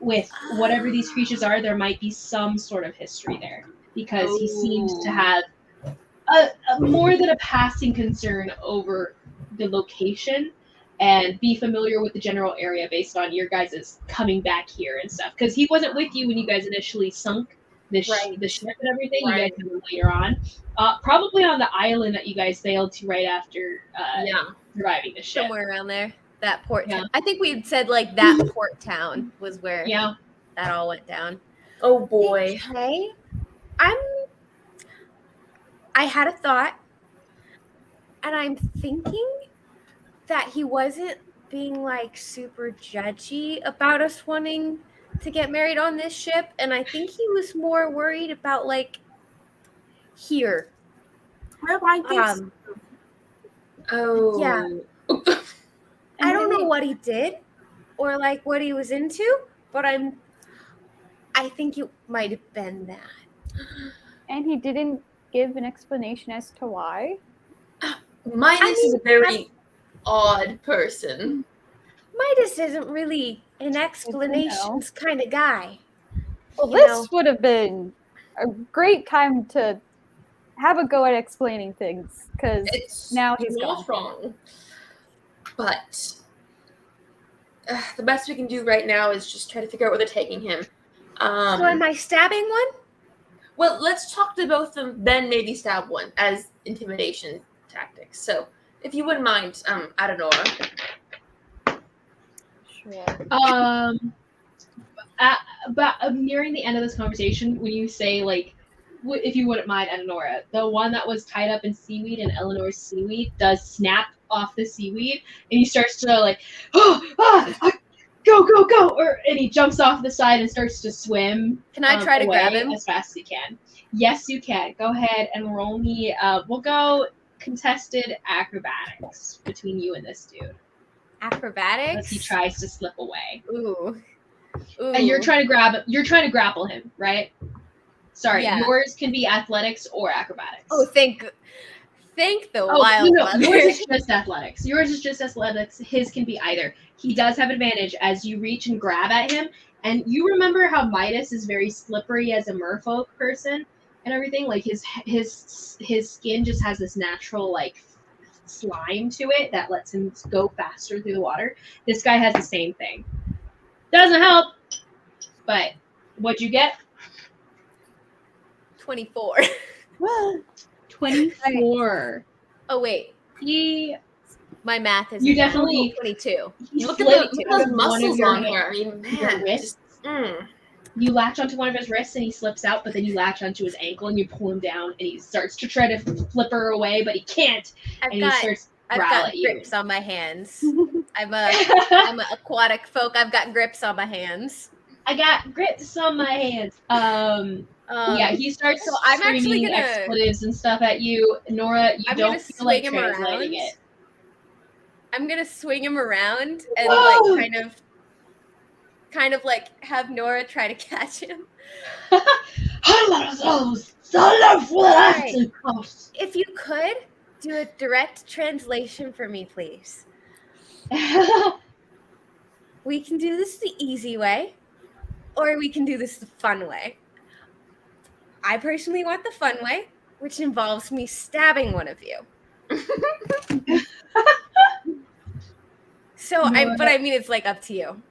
with whatever these creatures are. There might be some sort of history there. because he seems to have a more than a passing concern over the location and be familiar with the general area based on your guys' coming back here and stuff. Because he wasn't with you when you guys initially sunk the ship and everything. You guys met him later on. Probably on the island that you guys sailed to right after surviving the ship. Somewhere around there. That port Yeah. town. I think we had said like that port town was where that all went down. Oh boy. Okay. I had a thought, and I'm thinking that he wasn't being like super judgy about us wanting to get married on this ship, and I think he was more worried about like here. Well, I think Oh. Yeah. I don't know what he did or like what he was into, but I think it might have been that. And he didn't give an explanation as to why. Midas is a very odd person. Midas isn't really an explanations kind of guy. Well, You this know. would have been a great time to have a go at explaining things, because It's now he's not gone. wrong. But the best we can do right now is just try to figure out where they're taking him. So am I stabbing one? Well, let's talk to both of them, then maybe stab one as intimidation tactics. So, if you wouldn't mind, Adenora. Sure. But nearing the end of this conversation, when you say like, if you wouldn't mind, Adenora, the one that was tied up in seaweed and Eleanor's seaweed does snap off the seaweed, and he starts to like, go, and he jumps off the side and starts to swim. Can I try to away grab him? as fast as he can? Yes, you can. Go ahead and roll me. We'll go contested acrobatics between you and this dude Acrobatics? as he tries to slip away. Ooh. And you're trying to grapple him, right? Sorry, Yeah. yours can be athletics or acrobatics. Oh, thank the wild no, mother. yours is just athletics. Yours is just athletics. His can be either. He does have advantage as you reach and grab at him. And you remember how Midas is very slippery as a merfolk person and everything? Like his skin just has this natural like slime to it that lets him go faster through the water. This guy has the same thing. Doesn't help, but what'd you get? 24. 24. Oh, wait. My math is You definitely 22. Look at slip those one of muscles your on her. I mean, your man. wrist. You latch onto one of his wrists and he slips out, but then you latch onto his ankle and you pull him down and he starts to try to flip her away, but he can't. I've And he starts to got growl at you. grips on my hands. I'm an aquatic folk. I've got grips on my hands. I got grips on my hands. Yeah, he starts so I'm actually screaming gonna- expletives and stuff at you. Nora, you I'm don't gonna feel like swing him translating around. it. I'm gonna swing him around and Whoa! like kind of like have Nora try to catch him. If you could do a direct translation for me, please. We can do this the easy way, or we can do this the fun way. I personally want the fun way, which involves me stabbing one of you. So, but I mean, it's like up to you.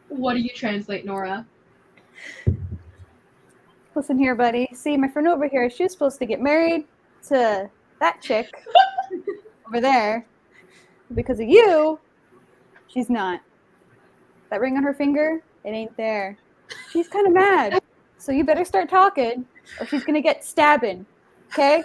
What do you translate, Nora? Listen here, buddy. See, my friend over here, she was supposed to get married to that chick over there. Because of you, she's not. That ring on her finger, it ain't there. She's kind of mad. So you better start talking, or she's going to get stabbing. Okay?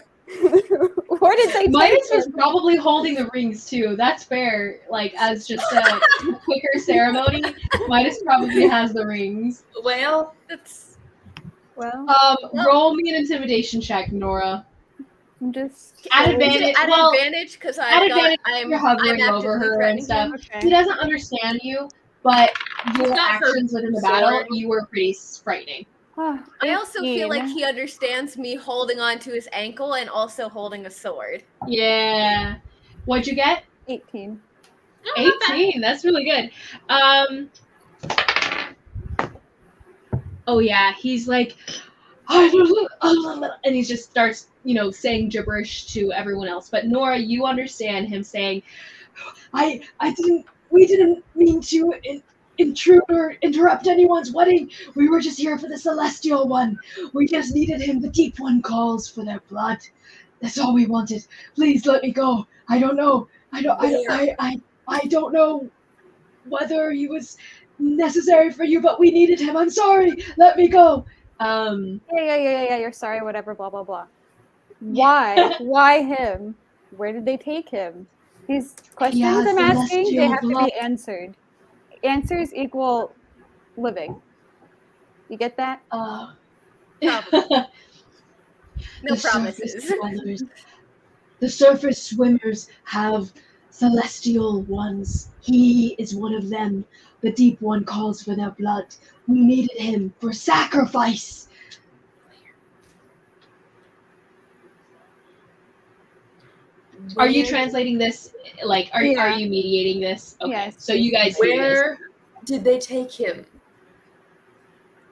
Where did they Midas take was her? probably holding the rings too. That's fair. Like as just a quicker ceremony, Midas probably has the rings. Well, That's Well, Roll me an intimidation check, Nora. I'm just... At advantage. at Well, advantage because at advantage, I'm you're hovering I'm over actively her and threatening stuff. him. Okay. He doesn't understand you, but your not her actions within the battle, sword. you were pretty frightening. I also feel 18. like he understands me holding on to his ankle and also holding a sword. Yeah. What'd you get? 18. 18. That's really good. Oh yeah, he's like, I don't know, and he just starts, saying gibberish to everyone else. But Nora, you understand him saying, we didn't mean to intrude or interrupt anyone's wedding. We were just here for the celestial one. We just needed him. The deep one calls for their blood. That's all we wanted. Please let me go. I don't know. I don't know whether he was necessary for you, but we needed him. I'm sorry. Let me go. Yeah. You're sorry. Whatever. Blah blah blah. Why? Why him? Where did they take him? These questions I'm asking, they have to be answered. Answers equal living. You get that? No promises. The surface swimmers have celestial ones. He is one of them. The deep one calls for their blood. We needed him for sacrifice. Are you translating this? Like, are you mediating this? Okay. Yes. So you guys hear this. Where did they take him?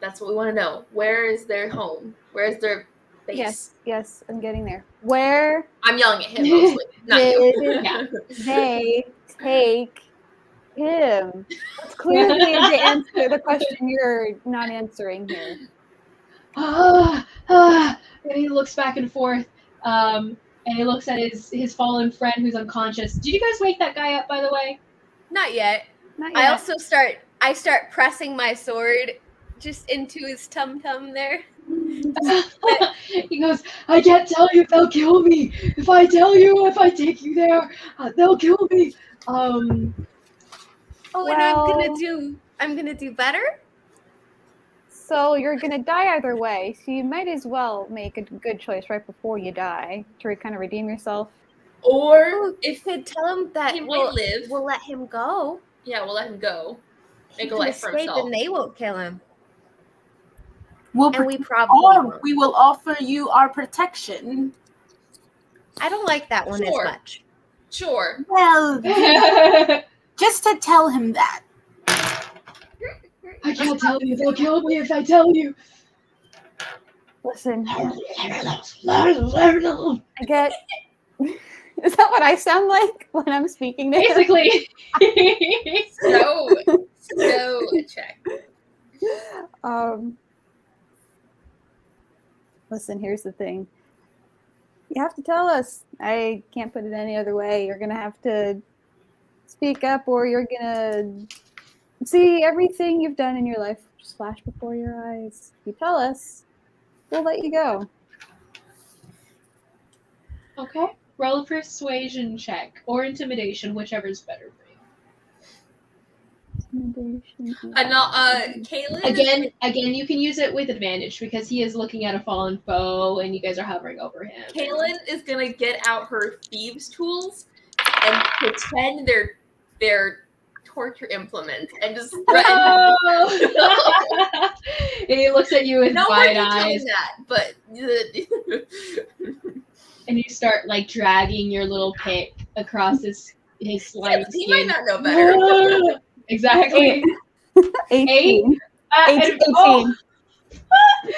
That's what we want to know. Where is their home? Where is their base? Yes, I'm getting there. Where I'm yelling at him mostly, not you. did they take him? That's clearly the answer. The question you're not answering here. And he looks back and forth. And he looks at his fallen friend who's unconscious. Did you guys wake that guy up, by the way? Not yet. Not yet. I also start pressing my sword just into his tum-tum there. He goes, I can't tell you, they'll kill me. If I take you there, they'll kill me. And I'm gonna do better. So you're gonna die either way. So you might as well make a good choice right before you die to kind of redeem yourself. Or if you could tell him that he might live, we'll let him go. Yeah, we'll let him go. Make a He life for escape himself. and they won't kill him. We will offer you our protection. I don't like that one Sure. as much. Sure. Well, just to tell him that. I can't tell you, they'll kill me if I tell you. Listen, I get. Is that what I sound like when I'm speaking to him? Basically. So check. Listen, here's the thing. You have to tell us. I can't put it any other way. You're gonna have to speak up, or you're gonna see everything you've done in your life just flash before your eyes. If you tell us, we'll let you go. Okay. Roll a persuasion check or intimidation, whichever's better for you. Caelynn. Again, you can use it with advantage because he is looking at a fallen foe, and you guys are hovering over him. Caelynn is gonna get out her thieves' tools and pretend they're torture implements and just threaten. And he looks at you with wide eyes. That, but and you start like dragging your little pick across his slimy skin. He might not know better. Exactly. 18. 18.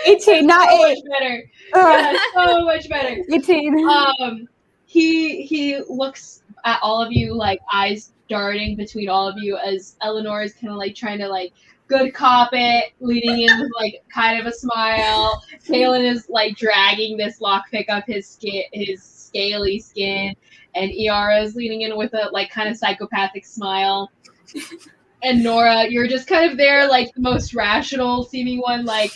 18, not so 8. Much better. Yeah, so much better. 18. He looks at all of you, like eyes darting between all of you, as Elanor is kind of like trying to like good cop it, leading in with like kind of a smile. Caelynn is like dragging this lockpick up his scaly skin, and Iara is leaning in with a like kind of psychopathic smile. And Nora, you're just kind of there, like the most rational seeming one, like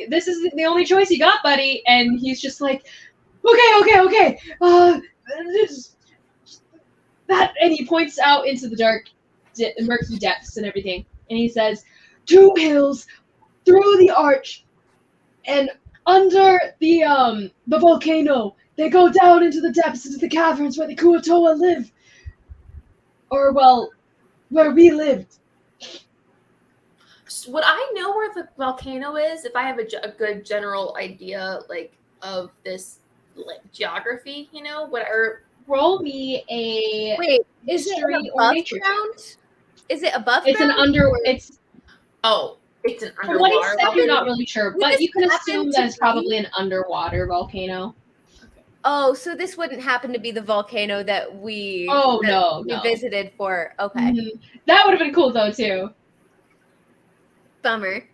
this is the only choice you got, buddy. And he's just like, okay. And he points out into the dark, murky depths and everything, and he says, 2 hills through the arch and under the volcano. They go down into the depths, into the caverns where the Kuatoa live, or well, where we lived. Would I know where the volcano is if I have a good general idea, like, of this, like, geography? Roll me a is it history above or nature ground? Is it above It's ground? an under. It's It's an From what he underwater said, you're volcano. not really sure, Would but this you can happen assume to that it's be- probably an underwater volcano. Oh, so this wouldn't happen to be the volcano that we Oh, no. visited for. Okay. Mhm. That would have been cool, though, too. Bummer.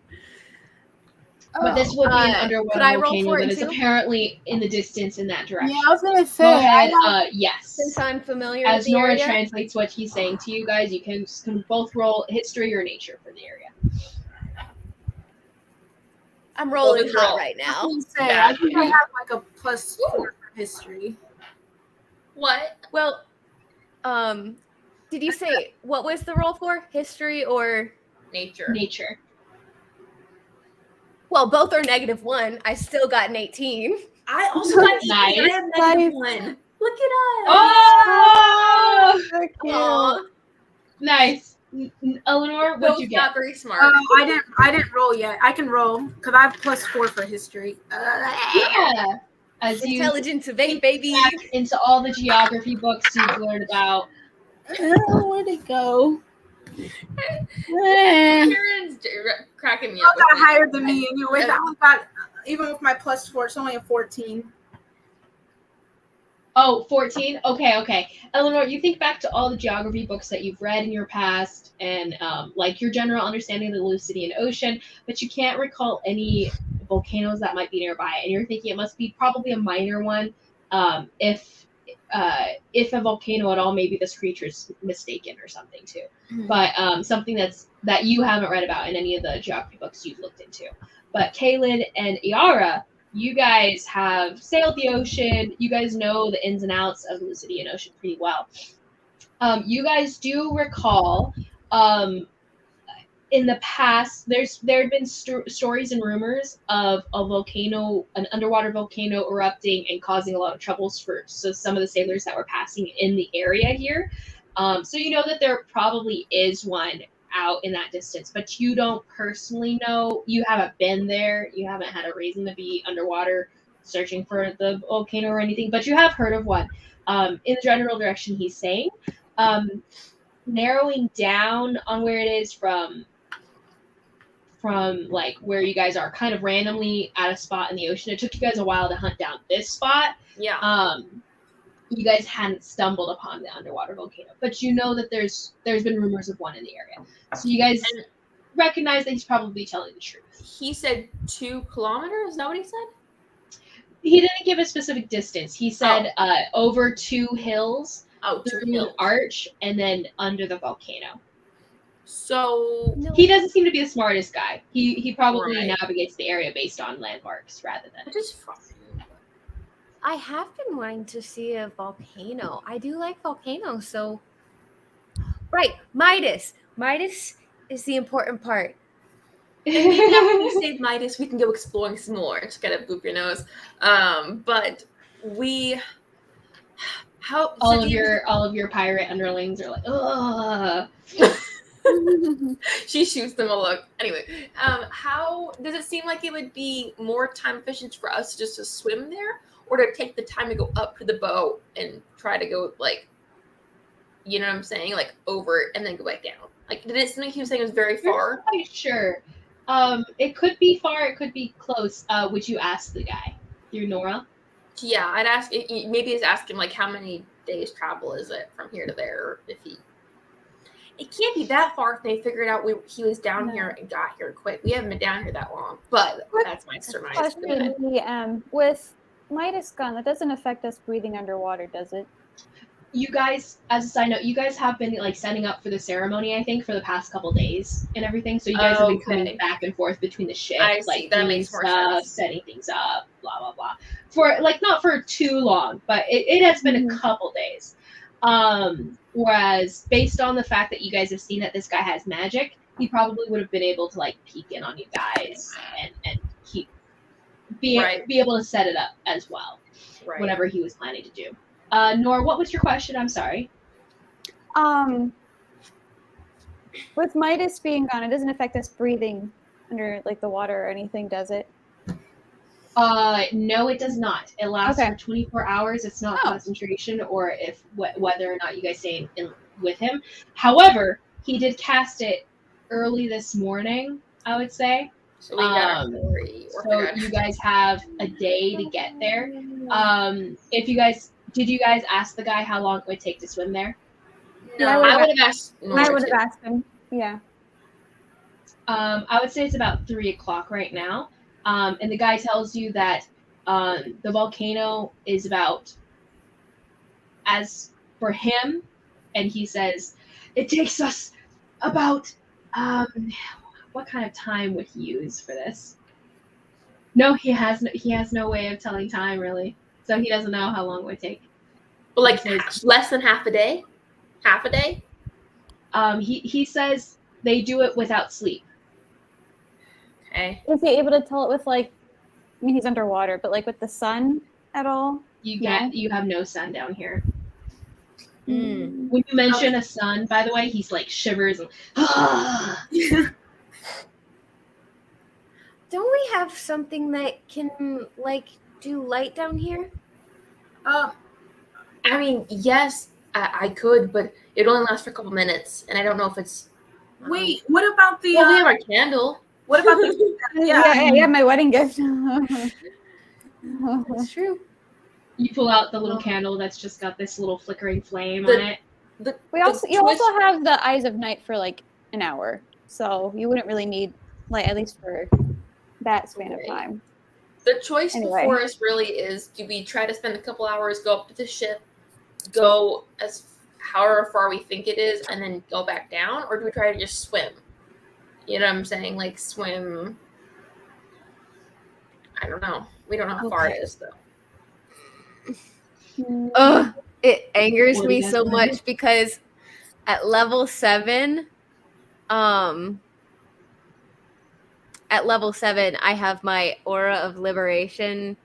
But this would be an could underwater I roll volcano for that it is too? apparently in the distance in that direction. Yeah, I was gonna say. Go ahead. Since Yes. I'm familiar As with the Nora area. translates what he's saying to you guys, you can both roll history or nature for the area. I'm rolling Well, hot roll. right I was now. gonna say, Yeah. I think I have like a +4 for history. What? Well, did you say what was the roll for? History or? Nature. Nature. Well, both are -1. I still got an 18. I also got 18. Nice. I have -1. Look at us. Oh! So cute. Aw. Nice. Eleanor, what'd you Both get? not very smart. I didn't roll yet. I can roll because I have +4 for history. Yeah. As you Intelligence of 8, baby. back into all the geography books you've learned about. Where'd it go? Karen's cracking me You up. got with me. higher than me anyways. I only got, even with my +4, it's only a 14. Oh, 14? Okay. Eleanor, you think back to all the geography books that you've read in your past and like your general understanding of the Lucidian Ocean, but you can't recall any volcanoes that might be nearby. And you're thinking it must be probably a minor one. If a volcano at all, maybe this creature's mistaken or something too. Mhm. But something that you haven't read about in any of the geography books you've looked into. But Caelynn and Iara, you guys have sailed the ocean. You guys know the ins and outs of the Lucidian Ocean pretty well. You guys do recall in the past, there had been stories and rumors of a volcano, an underwater volcano erupting and causing a lot of troubles for some of the sailors that were passing in the area here. So you know that there probably is one out in that distance, but you don't personally know. You haven't been there. You haven't had a reason to be underwater searching for the volcano or anything, but you have heard of one in the general direction he's saying. Narrowing down on where it is from like where you guys are kind of randomly at a spot in the ocean. It took you guys a while to hunt down this spot. Yeah. You guys hadn't stumbled upon the underwater volcano, but you know that there's been rumors of one in the area. So you guys recognize that he's probably telling the truth. He said 2 kilometers. Is that what he said? He didn't give a specific distance. He said over 2 hills, Oh, 2 through hills. an arch, and then under the volcano. So He doesn't seem to be the smartest guy. He probably Right. navigates the area based on landmarks rather than. which is fine. I have been wanting to see a volcano. I do like volcanoes, so right, Midas. Midas is the important part. And maybe after we save Midas, we can go exploring some more. Just gotta boop your nose. But we all of your pirate underlings are like, ugh. She shoots them a look. Anyway, how does it seem like it would be more time efficient for us just to swim there, or to take the time to go up to the boat and try to go like, you know what I'm saying, like over and then go back down? Like, did it seem like he was saying it was very You're far? not quite sure. It could be far. It could be close. Would you ask the guy through Nora? Yeah, I'd ask. Maybe just ask him like, how many days travel is it from here to there? Or if he. It can't be that far if they figured out he was down here and got here quick. We haven't been down here that long, but that's my surmise. Question, with Midas gone, that doesn't affect us breathing underwater, does it? You guys, as a side note, you guys have been like setting up for the ceremony, I think, for the past couple days and everything. So you guys have been coming back and forth between the ship, I see. like That doing makes more stuff, sense. setting things up, blah blah blah. For like not for too long, but it has been a couple days. Whereas based on the fact that you guys have seen that this guy has magic, he probably would have been able to like peek in on you guys and be able to set it up as well. Right. Whatever he was planning to do. Nora, what was your question? I'm sorry. With Midas being gone, it doesn't affect us breathing under like the water or anything, does it? No, it does not. It lasts Okay. for 24 hours. It's not concentration or if whether or not you guys stay in with him. However, he did cast it early this morning, I would say. So we got our 3. So you guys have a day to get there. If you guys did you guys ask the guy how long it would take to swim there? No, Yeah, I would have asked. I Nora would have too. asked him. Yeah. I would say it's about 3:00 right now. And the guy tells you that the volcano is about, as for him, and he says, it takes us about, what kind of time would he use for this? No, he has no way of telling time, really. So he doesn't know how long it would take. But like He says- less than half a day? Half a day? He says they do it without sleep. Okay. Is he able to tell it with like? I mean, he's underwater, but like with the sun at all? You have no sun down here. Mm. When you mention a sun, by the way, he's like shivers. And, Don't we have something that can like do light down here? I mean, yes, I could, but it only lasts for a couple minutes, and I don't know if it's. Wait, what about the? Well, we have our candle. What about the? Yeah, my wedding gift. That's true. you pull out the little candle that's just got this little flickering flame The- on it. You also have the eyes of night for like an hour, so you wouldn't really need like at least for that span of time. The choice Anyway. before us really is: do we try to spend a couple hours, go up to the ship, go as however far we think it is, and then go back down, or do we try to just swim? You know what I'm saying? Like swim. I don't know. We don't know how far it is though. Ugh, it angers What do me you guys so wanna do? much because at level 7, I have my aura of liberation.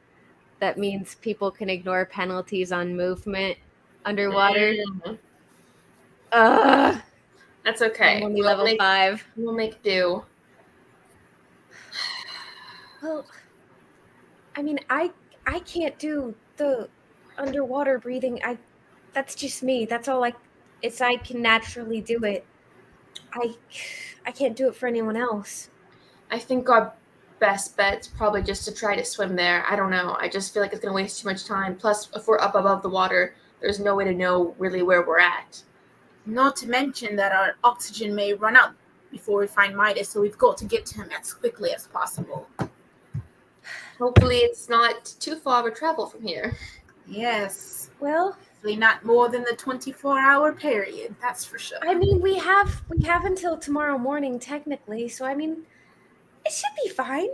That means people can ignore penalties on movement underwater. Ugh, That's okay. I'm only level 5. We'll make do. Well, I mean, I can't do the underwater breathing. That's just me. That's all I can naturally do it. I can't do it for anyone else. I think our best bet's probably just to try to swim there. I don't know. I just feel like it's going to waste too much time. Plus, if we're up above the water, there's no way to know really where we're at. Not to mention that our oxygen may run out before we find Midas, so we've got to get to him as quickly as possible. Hopefully, it's not too far of a travel from here. Yes. Well, Hopefully not more than the 24-hour period, that's for sure. I mean, we have until tomorrow morning technically, so I mean, it should be fine.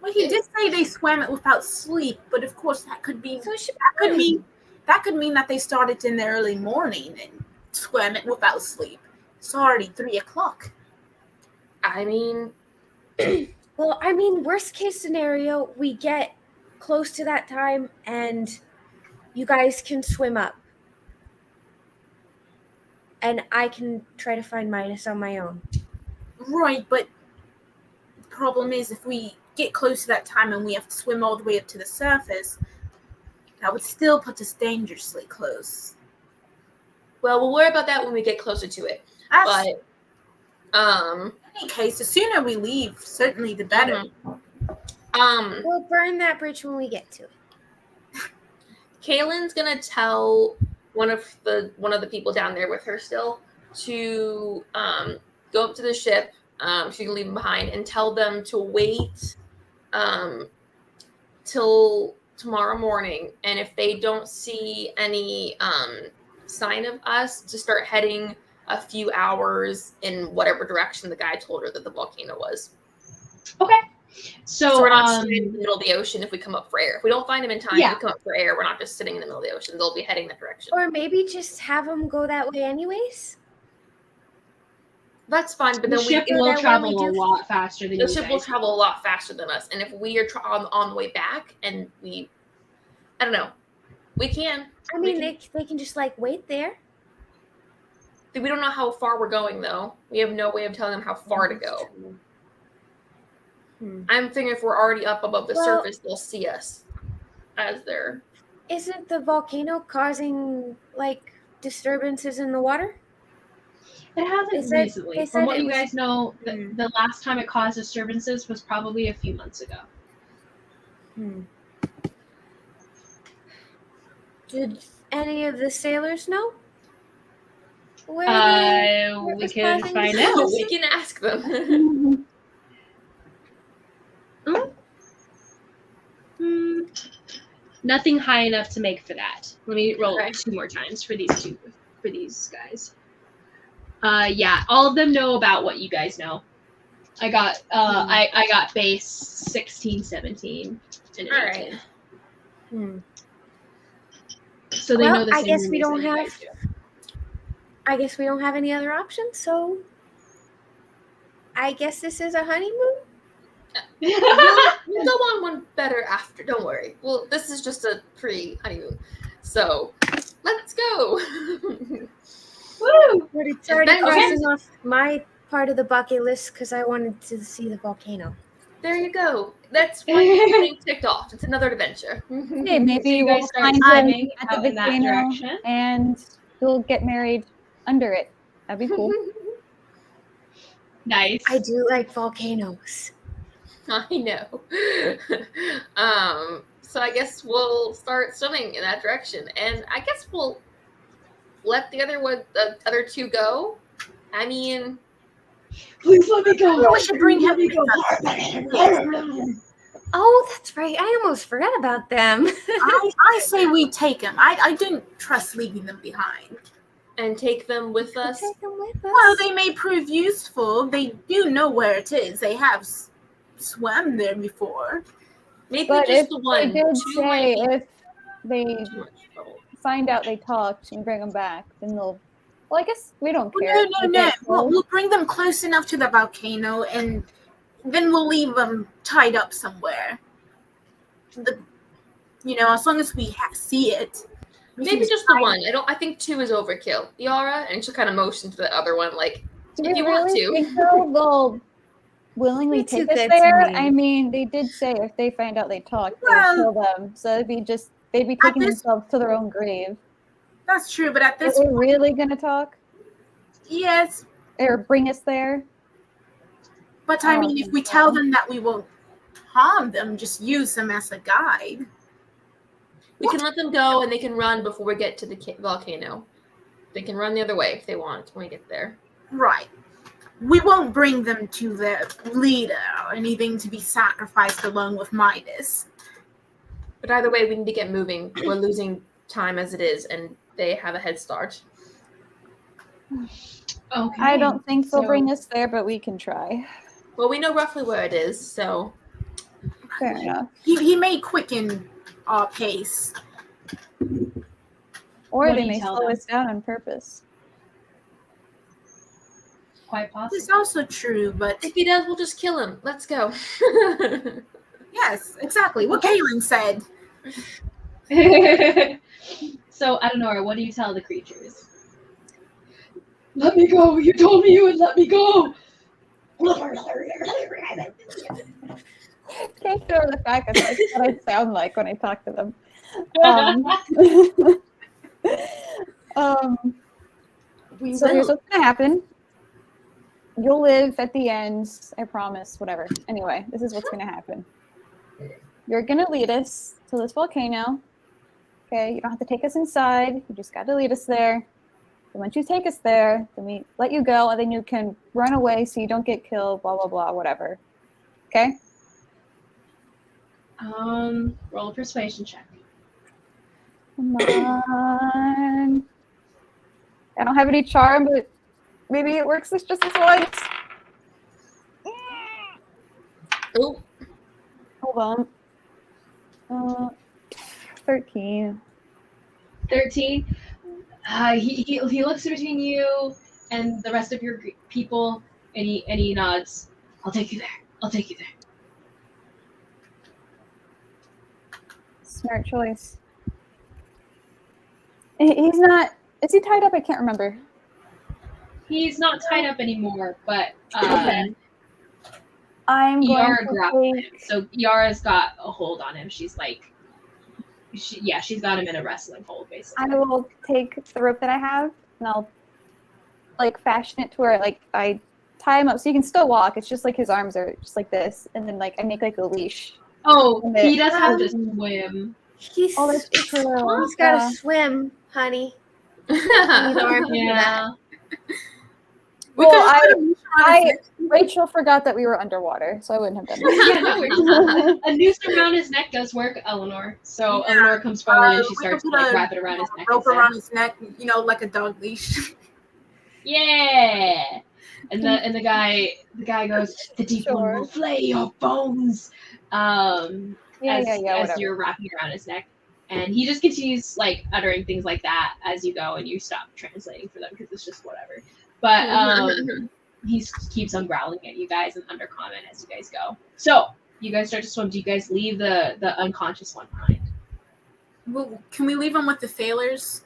Well, he did say they swam it without sleep, but of course that could be So it should that could mean that they started in the early morning and swam it without sleep. It's already 3:00. I mean, Well, I mean, worst case scenario, we get close to that time and you guys can swim up. And I can try to find Midas on my own. Right, but the problem is if we get close to that time and we have to swim all the way up to the surface, that would still put us dangerously close. well, we'll worry about that when we get closer to it. That's, But, in any case, the sooner we leave, certainly the better. We'll burn that bridge when we get to it. Caelynn's gonna tell one of the people down there with her still to go up to the ship. She can leave them behind and tell them to wait till tomorrow morning. And if they don't see any sign of us, to start heading a few hours in whatever direction the guy told her that the volcano was. Okay. So we're not sitting in the middle of the ocean if we come up for air. If we don't find them in time Yeah. to come up for air, we're not just sitting in the middle of the ocean. They'll be heading that direction. Or maybe just have them go that way anyways. That's fine, but the then ship that will way travel we a do- lot faster than the you ship will guys. travel a lot faster than us. And if we are on the way back and I don't know, we can. I mean, they can just like wait there. We don't know how far we're going, though. We have no way of telling them how far to go. I'm thinking if we're already up above the Well- surface, they'll see us as they're. Isn't the volcano causing like disturbances in the water? It hasn't They recently. said From what it you was- guys know, the last time it caused disturbances was probably a few months ago. Did any of the sailors know? Where We was can causing find this? out. We can ask them. Nothing high enough to make for that. Let me roll Okay. 2 more times for these guys. Yeah, all of them know about what you guys know. I got I got base 16, 17, and an All 18. right. So they Well, know the I same guess we rumors don't that you have- guys do. I guess we don't have any other options, so I guess this is a honeymoon. We'll go on one better after. Don't worry. Well, this is just a pre-honeymoon. So, let's go. Woo! But it's already then- crossing off my part of the bucket list because I wanted to see the volcano. There you go. That's one thing ticked off. It's another adventure. Hey, maybe So you guys we'll start find climbing them at out the in that volcano direction. and we'll get married under it. That'd be cool. Nice. I do like volcanoes. I know. So I guess we'll start swimming in that direction, and I guess we'll let the other two go. I mean, Please let me go. We should bring him. Oh, that's right. I almost forgot about them. I say we take him. I didn't trust leaving them behind. and take them with us. Take them with us. Well, they may prove useful. They do know where it is. They have swam there before. Maybe But just if the they one. did Two might say be if they too much trouble. find out they talked and bring them back, then they'll. Well, I guess we don't care. No, if no, they no. get killed. We'll bring them close enough to the volcano, and then we'll leave them tied up somewhere. As long as we see it. we Maybe can just the one. I think two is overkill. Iara, and she'll kind of motion to the other one, like, Do if we you want really to. think so? They'll willingly You're too take us good to there? me. I mean, they did say if they find out they talked, they Well, would kill them. So they'd be taking this- themselves to their own grave. That's true, but at Are this they point, really gonna talk yes. or bring us there? But I I don't mean, if think we so. tell them that we won't harm them, just use them as a guide. We can let them go, and they can run before we get to the volcano. They can run the other way if they want when we get there. Right. We won't bring them to the leader or anything to be sacrificed along with Midas. But either way, we need to get moving. We're losing time as it is, and they have a head start. Okay. I don't think they'll So- bring us there, but we can try. Well, we know roughly where it is, so Fair enough. He may quicken our pace. Or What do they you may tell slow them? us down on purpose. Quite It's possible. also true, but if he does, we'll just kill him. Let's go. yes, exactly what Caelynn said. So, Elanor, what do you tell the creatures? Let me go. You told me you would let me go. Can't get over the fact that that's what I sound like when I talk to them. So here's what's gonna happen. You'll live at the end, I promise, whatever. Anyway, this is what's gonna happen. You're gonna lead us to this volcano. Okay, you don't have to take us inside, you just gotta lead us there. And once you take us there, then we let you go, and then you can run away so you don't get killed, blah blah blah, whatever. Okay? Roll a persuasion check. Come on. I don't have any charm, but maybe it works just this once. Oh, Hold on. 13. 13. He looks between you and the rest of your people, and he nods. I'll take you there. I'll take you there. Smart choice. He's not. Is he tied up? I can't remember. He's not tied up anymore, but Okay. I'm going Iara to grappled him. take. So Iara's got a hold on him. She's like, she's got him in a wrestling hold, basically. I will take the rope that I have, and I'll like fashion it to where like I tie him up so he can still walk. It's just like his arms are just like this, and then like I make like a leash. Oh, And he it- does have to swim. He's, Oh, that's true. he's got to Yeah. swim, honey. Yeah. We Well, could just put a leash around his neck. Rachel forgot that we were underwater, so I wouldn't have done Yeah, no that. worries. A noose around his neck does work, Elanor. So Elanor comes forward and she we starts to could put like a wrap it around his neck. rope instead. around his neck, like a dog leash. Yeah. And the guy goes, the deep one will flay your bones. As whatever. you're wrapping around his neck. And he just continues like uttering things like that as you go, and you stop translating for them because it's just whatever. But he keeps on growling at you guys in Undercommon as you guys go. So you guys start to swim. Do you guys leave the unconscious one behind? Well, can we leave him with the sailors,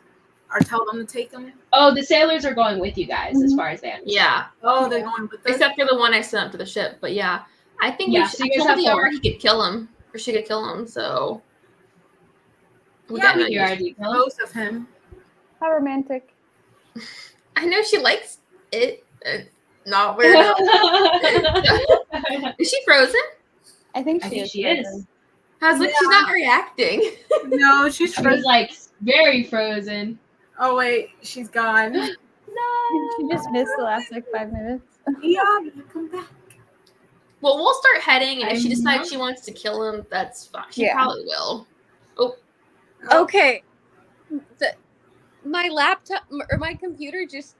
or tell them to take him? Oh, the sailors are going with you guys as far as they understand. Yeah. Oh, they're going with us. Except for the one I sent up to the ship. But yeah. I think Yeah, we should, so you I guys told have four. Iara he could kill him. Or she could kill him, so. Yeah, You already know. Both of him. How romantic. I know she likes it. Not weird. Is she frozen? I think I she think is. she frozen. is. I was like, she's not reacting. No, she's She was frozen. like very frozen. Oh wait, she's gone. She just missed the last like 5 minutes. Yeah, come back. Well, we'll start heading, and if she I'm decides not- she wants to kill him, that's fine. She Yeah. probably will. Okay. My laptop or my computer just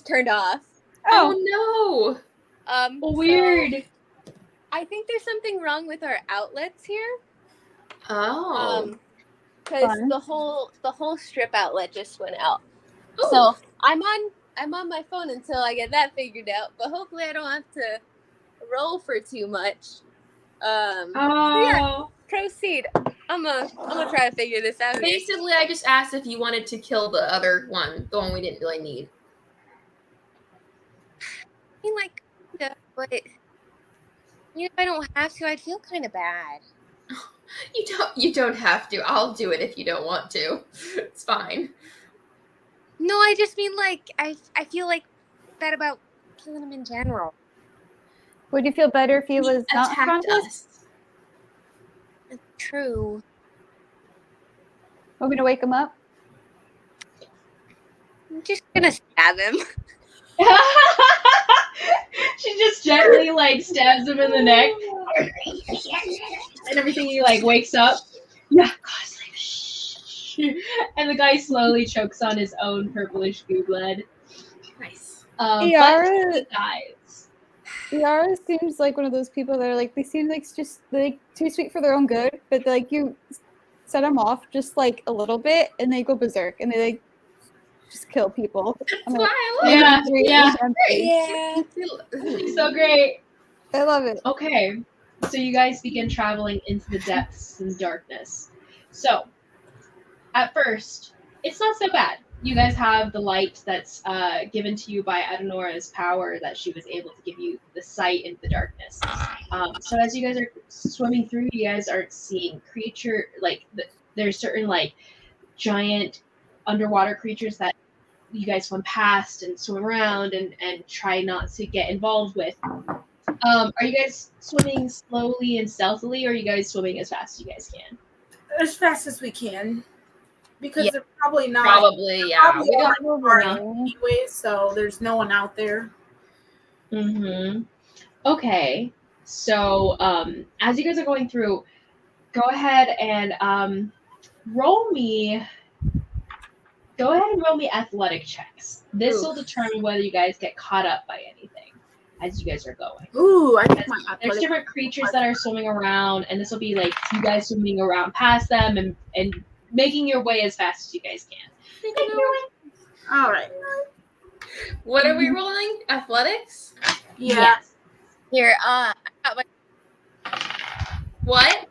turned off. Oh, So Weird. I think there's something wrong with our outlets here. no. Oh. Because Fun. the whole strip outlet just went out. Ooh. So I'm on my phone until I get that figured out. But hopefully I don't have to roll for too much. Oh. Proceed. I'm gonna try to figure this out. Here. Basically, I just asked if you wanted to kill the other one, the one we didn't really need. I mean, like, yeah, but if I don't have to, I'd feel kind of bad. You don't have to. I'll do it if you don't want to. It's fine. No, I just mean like I feel like that about killing him in general. Would you feel better if he was not attacked conscious? us. True. Want me to wake him up? I'm just gonna stab him. She just gently like stabs him in the neck, and everything. He like wakes up. Yeah, God's like, shh. And the guy slowly chokes on his own purplish goo blood. Nice. But Iara, he dies. Iara seems like one of those people that are like, they seem like just like too sweet for their own good, but like you set them off just like a little bit and they go berserk and they like just kill people. I'm like, Yeah, yeah. Yeah. He's so great. I love it. Okay, so you guys begin traveling into the depths and darkness. So, at first, it's not so bad. You guys have the light that's given to you by Adenora's power that she was able to give you the sight into the darkness. So as you guys are swimming through, you guys aren't seeing there's certain like giant underwater creatures that you guys swim past and swim around and try not to get involved with. Are you guys swimming slowly and stealthily, or are you guys swimming as fast as you guys can? As fast as we can. Because Yeah. they're probably not. Probably, yeah. Probably We don't, not far enough anyway, so there's no one out there. Mm-hmm. Okay. So, as you guys are going through, go ahead and roll me athletic checks. This will determine whether you guys get caught up by anything as you guys are going. Ooh, I think my There's athletic. different creatures that are swimming around, and this will be like you guys swimming around past them and making your way as fast as you guys can. All right. what are we rolling? Athletics? Yeah. Yes. Here, I got my What?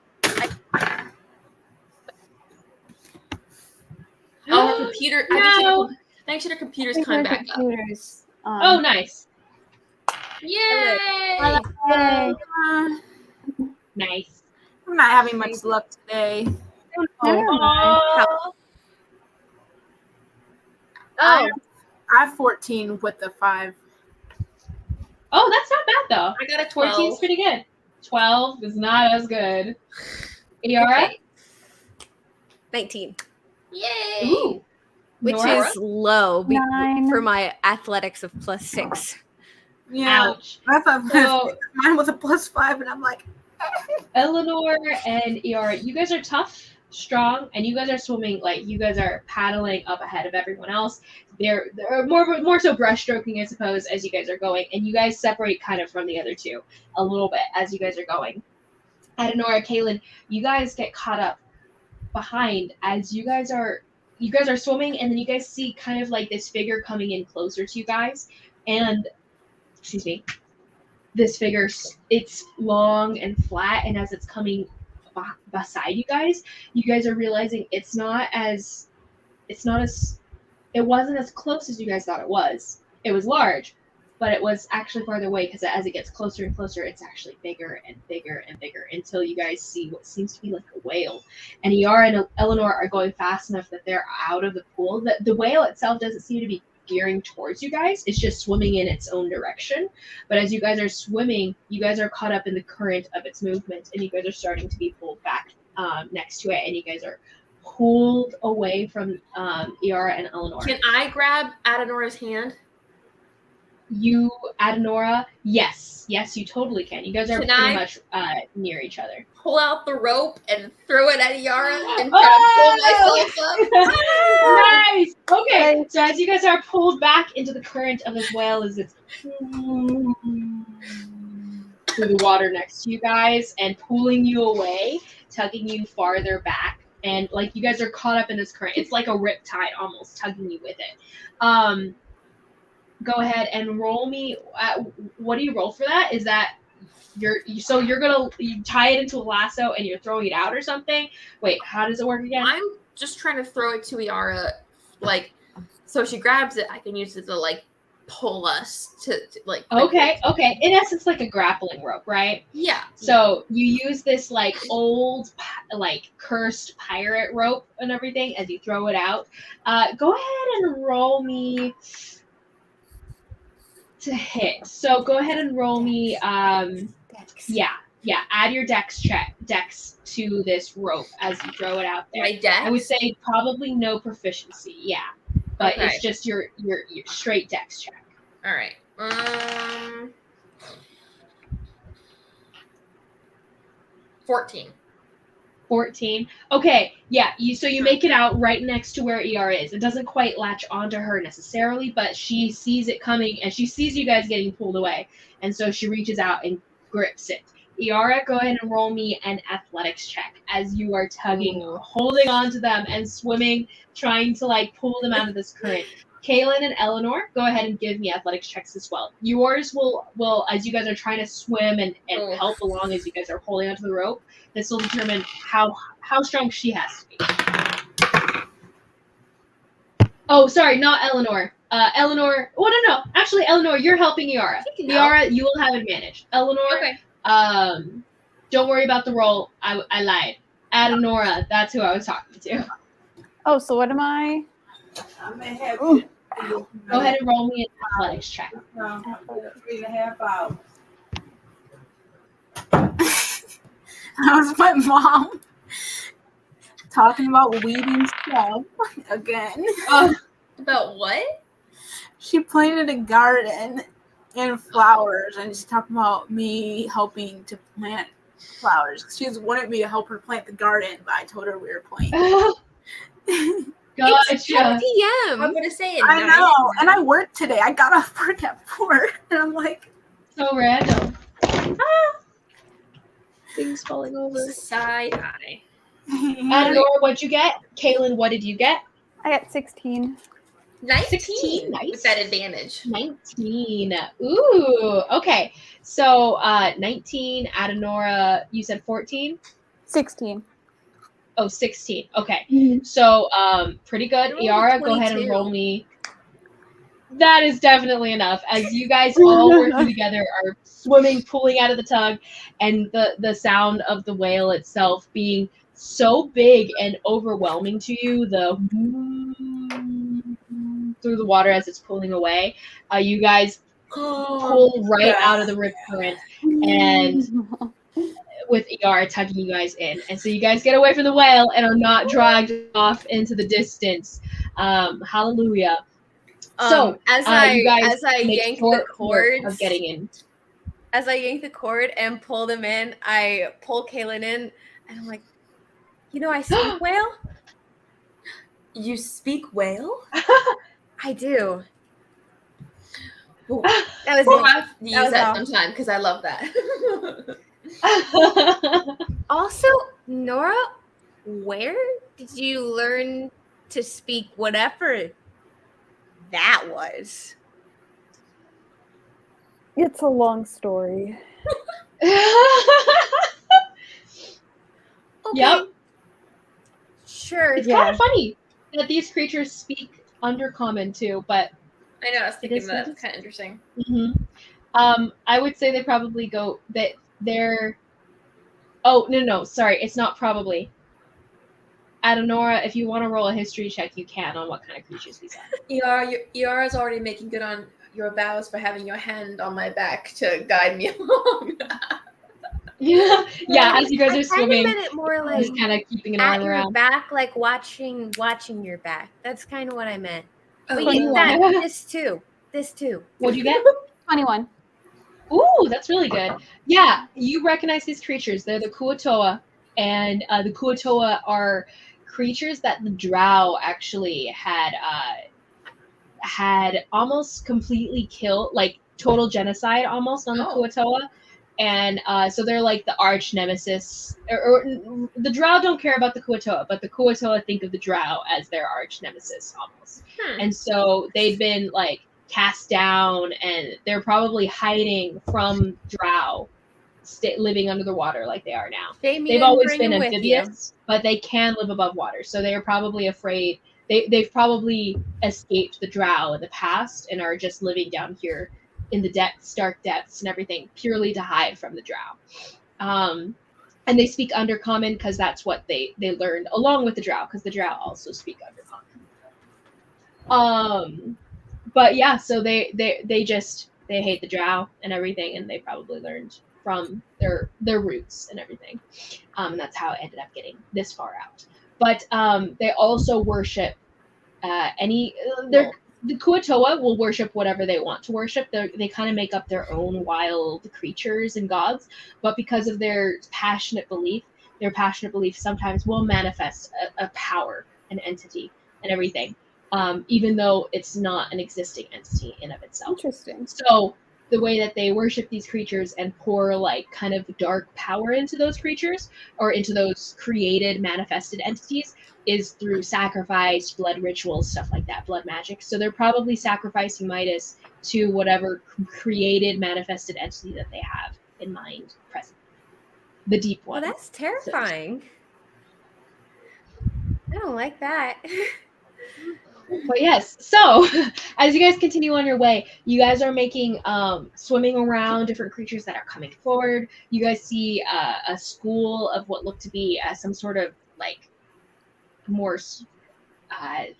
Oh, her computer. No. I think her computer's I think coming our back up. computers, Oh, nice. Yay! Yay. Nice. I'm not having much luck today. Oh. Oh, I have 14 with the 5. Oh, that's not bad though. I got a 14 12. is pretty good. 12 is not as good. Iara? Okay. 19, Yay! Ooh. which Nora? is low 9. for my athletics of +6. Yeah. Ouch. I thought So mine was a +5, and I'm like, Elanor and Iara, you guys are tough, strong, and you guys are swimming like you guys are paddling up ahead of everyone else. They're more so brushstroking, I suppose, as you guys are going, and you guys separate kind of from the other two a little bit as you guys are going. Adenora, Caelynn, you guys get caught up behind as you guys are swimming, and then you guys see kind of like this figure coming in closer to you guys, and excuse me, this figure, it's long and flat, and as it's coming beside you guys are realizing it wasn't as close as you guys thought it was. It was large, but it was actually farther away, because as it gets closer and closer, it's actually bigger and bigger and bigger, until you guys see what seems to be like a whale. And Iara and Elanor are going fast enough that they're out of the pool. The whale itself doesn't seem to be gearing towards you guys. It's just swimming in its own direction. But as you guys are swimming, you guys are caught up in the current of its movement, and you guys are starting to be pulled back next to it, and you guys are pulled away from Iara and Elanor. Can I grab Adenora's hand? You, Adenora, yes, you totally can. You guys are Can pretty I much near each other. Pull out the rope and throw it at Iara and try to pull myself up. Nice. Okay, so as you guys are pulled back into the current of this whale, as it's through the water next to you guys and pulling you away, tugging you farther back, and like you guys are caught up in this current. It's like a riptide almost tugging you with it. Go ahead and roll me. What do you roll for that? Is that you tie it into a lasso and you're throwing it out or something? Wait, how does it work again? I'm just trying to throw it to Iara, like, so she grabs it. I can use it to like pull us to like. Okay. In essence, like a grappling rope, right? Yeah. So you use this like old, like cursed pirate rope and everything as you throw it out. Go ahead and roll me to hit. So go ahead and roll me. Dex. Yeah. Add your dex to this rope as you throw it out there. My dex? I would say probably no proficiency. Yeah, but Okay. it's just your straight dex check. All right. 14. 14. Okay, yeah. You make it out right next to where ER is. It doesn't quite latch onto her necessarily, but she sees it coming and she sees you guys getting pulled away, and so she reaches out and grips it. Iara, go ahead and roll me an athletics check as you are tugging, holding on to them and swimming, trying to like pull them out of this current. Caelynn and Elanor, go ahead and give me athletics checks as well. Yours will as you guys are trying to swim and help along as you guys are holding onto the rope. This will determine how strong she has to be. Oh, sorry, not Elanor. Elanor. Oh no. Actually, Elanor, you're helping Iara. Iara, you will have advantage. Elanor. Okay. Don't worry about the roll. I lied. Adenora, that's who I was talking to. Oh, so what am I? Go ahead and roll me an athletics check. 3.5 hours. That was my mom talking about weeding stuff again. About what? She planted a garden and flowers, and she's talking about me helping to plant flowers. She wanted me to help her plant the garden, but I told her we were playing. Gotcha. It's 10 I'm p.m. gonna say it. I know, and I worked today. I got off work at 4, and I'm like, So random. Things falling over. Side eye. Adenora, what'd you get? Caelynn, what did you get? I got 16. 19. 16, nice. With that advantage. 19. Ooh, okay. So 19, Adenora, you said 14? 16. Oh, 16. Okay. Mhm. So pretty good. I rolled a Iara, go ahead and 22. roll me. That is definitely enough. As you guys all working together are swimming, pulling out of the tug, and the sound of the whale itself being so big and overwhelming to you, the through the water as it's pulling away. You guys pull right out of the rip current, and with Iara tugging you guys in, and so you guys get away from the whale and are not dragged off into the distance. Hallelujah. So as you guys I make yank short the work cords, of getting in. as I yank the cord and pull them in, I pull Caelynn in, and I'm like, I speak whale. You speak whale? I do. Ooh. That was We'll me. have to use was that all. sometime because I love that. Also, Nora, where did you learn to speak whatever that was? It's a long story. Okay. Yep. Sure. It's Yeah. kind of funny that these creatures speak Undercommon too, but I know, I was thinking is- that's kind of interesting. I would say they probably go that they're. Oh no, sorry, it's not probably. Adenora, if you want to roll a history check, you can on what kind of creatures these are. Iara's already making good on your vows for having your hand on my back to guide me along. Yeah. As you guys are I swimming, meant it more like just kind of keeping an at arm your around. back, like watching your back. That's kind of what I meant. But Oh, you yeah. that this too. What'd you get? 21. Ooh, that's really good. Yeah, you recognize these creatures. They're the Kuatoa, and the Kuatoa are creatures that the Drow actually had almost completely killed, like total genocide almost on the Kuatoa. And so they're like the arch nemesis. Or the Drow don't care about the Kuatoa, but the Kuatoa think of the Drow as their arch nemesis almost. And so they've been like cast down, and they're probably hiding from Drow, living under the water like they are now. They've always been amphibious, but they can live above water, so they are probably afraid. They've probably escaped the Drow in the past and are just living down here in the depths, dark depths, and everything, purely to hide from the Drow. And they speak Undercommon because that's what they learned along with the Drow, because the Drow also speak Undercommon. But yeah, so they hate the Drow and everything, and they probably learned from their roots and everything, and that's how it ended up getting this far out. But they also worship the Kuatoa will worship whatever they want to worship. They kind of make up their own wild creatures and gods, but because of their passionate belief sometimes will manifest a power, an entity, and everything. Even though it's not an existing entity in of itself. Interesting. So the way that they worship these creatures and pour like kind of dark power into those creatures or into those created manifested entities is through sacrifice, blood rituals, stuff like that, blood magic. So they're probably sacrificing Midas to whatever created manifested entity that they have in mind present. The deep one. Well, that's terrifying. I don't like that. But yes, so as you guys continue on your way, you guys are making swimming around different creatures that are coming forward. You guys see a school of what look to be some sort of like more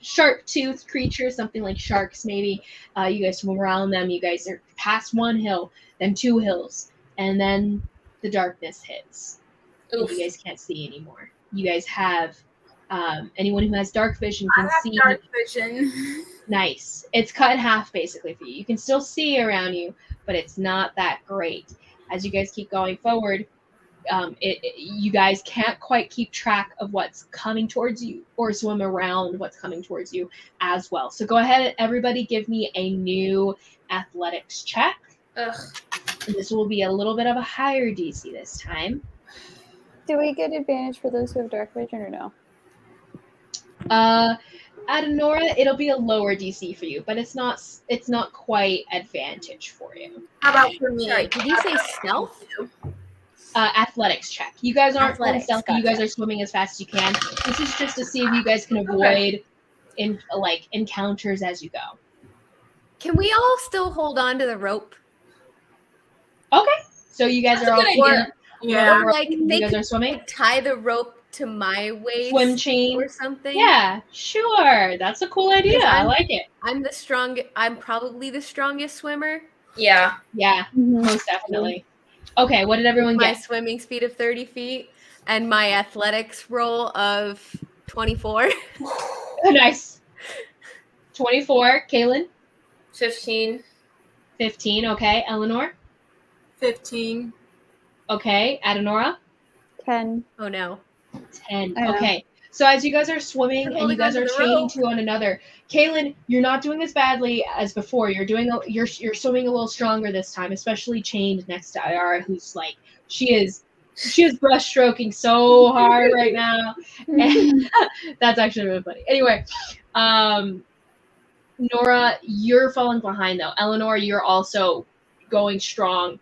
sharp-toothed creatures, something like sharks maybe. You guys swim around them. You guys are past one hill, then two hills, and then the darkness hits. And you guys can't see anymore. You guys have anyone who has dark vision can see. Dark vision. Nice. It's cut in half basically for you. You can still see around you, but it's not that great. As you guys keep going forward, you guys can't quite keep track of what's coming towards you or swim around what's coming towards you as well. So go ahead and everybody give me a new athletics check. Ugh. And this will be a little bit of a higher DC this time. Do we get advantage for those who have dark vision or no? Adenora, it'll be a lower DC for you, but it's not quite advantage for you. How about for me? Sorry, did you say stealth? Athletics check. You guys aren't going Athletics, stealthy. You guys gotcha. are swimming as fast as you can. This is just to see if you guys can avoid encounters as you go. Can we all still hold on to the rope? Okay. So you guys are all That's a good idea. Yeah. Or, like you they guys could are swimming. tie the rope to my waist swim chain. or something. Yeah, sure. That's a cool idea. I like it. I'm probably the strongest swimmer. Yeah. Yeah, Mhm. most definitely. Okay, what did everyone My get? swimming speed of 30 feet and my athletics roll of 24. Nice. 24. Caelynn? 15. 15. Okay. Elanor? 15. Okay. Adenora? 10. Oh no. 10. I know. Okay. So as you guys are swimming I'm and you holding guys onto are the chaining rope. to one another, Caelynn, you're not doing as badly as before. You're swimming a little stronger this time, especially chained next to Iara, who's like she is breaststroking so hard right now. And that's actually really funny. Anyway, Nora, you're falling behind though. Elanor, you're also going strong,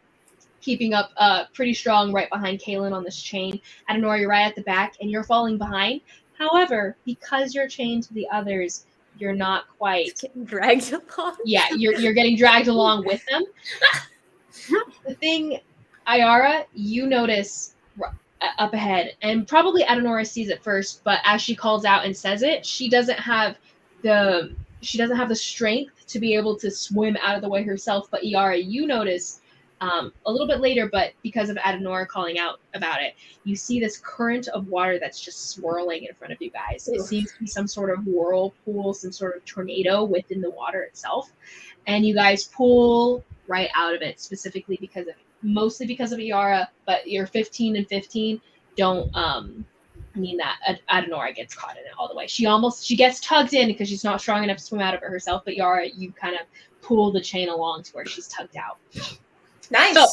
keeping up pretty strong right behind Caelynn on this chain. Adenor, you're right at the back, and you're falling behind. However, because you're chained to the others, you're not quite. Getting dragged along. Yeah, you're getting dragged along with them. The thing, Iara, you notice up ahead, and probably Adenora sees it first, but as she calls out and says it, she doesn't have the strength to be able to swim out of the way herself. But Iara, you notice a little bit later, but because of Adenora calling out about it, you see this current of water that's just swirling in front of you guys. It seems to be some sort of whirlpool, some sort of tornado within the water itself, and you guys pull right out of it, specifically mostly because of Iara, but you're 15 and 15 don't mean that Adenora gets caught in it all the way. She gets tugged in because she's not strong enough to swim out of it herself, but Iara, you kind of pull the chain along to where she's tugged out. Nice. So,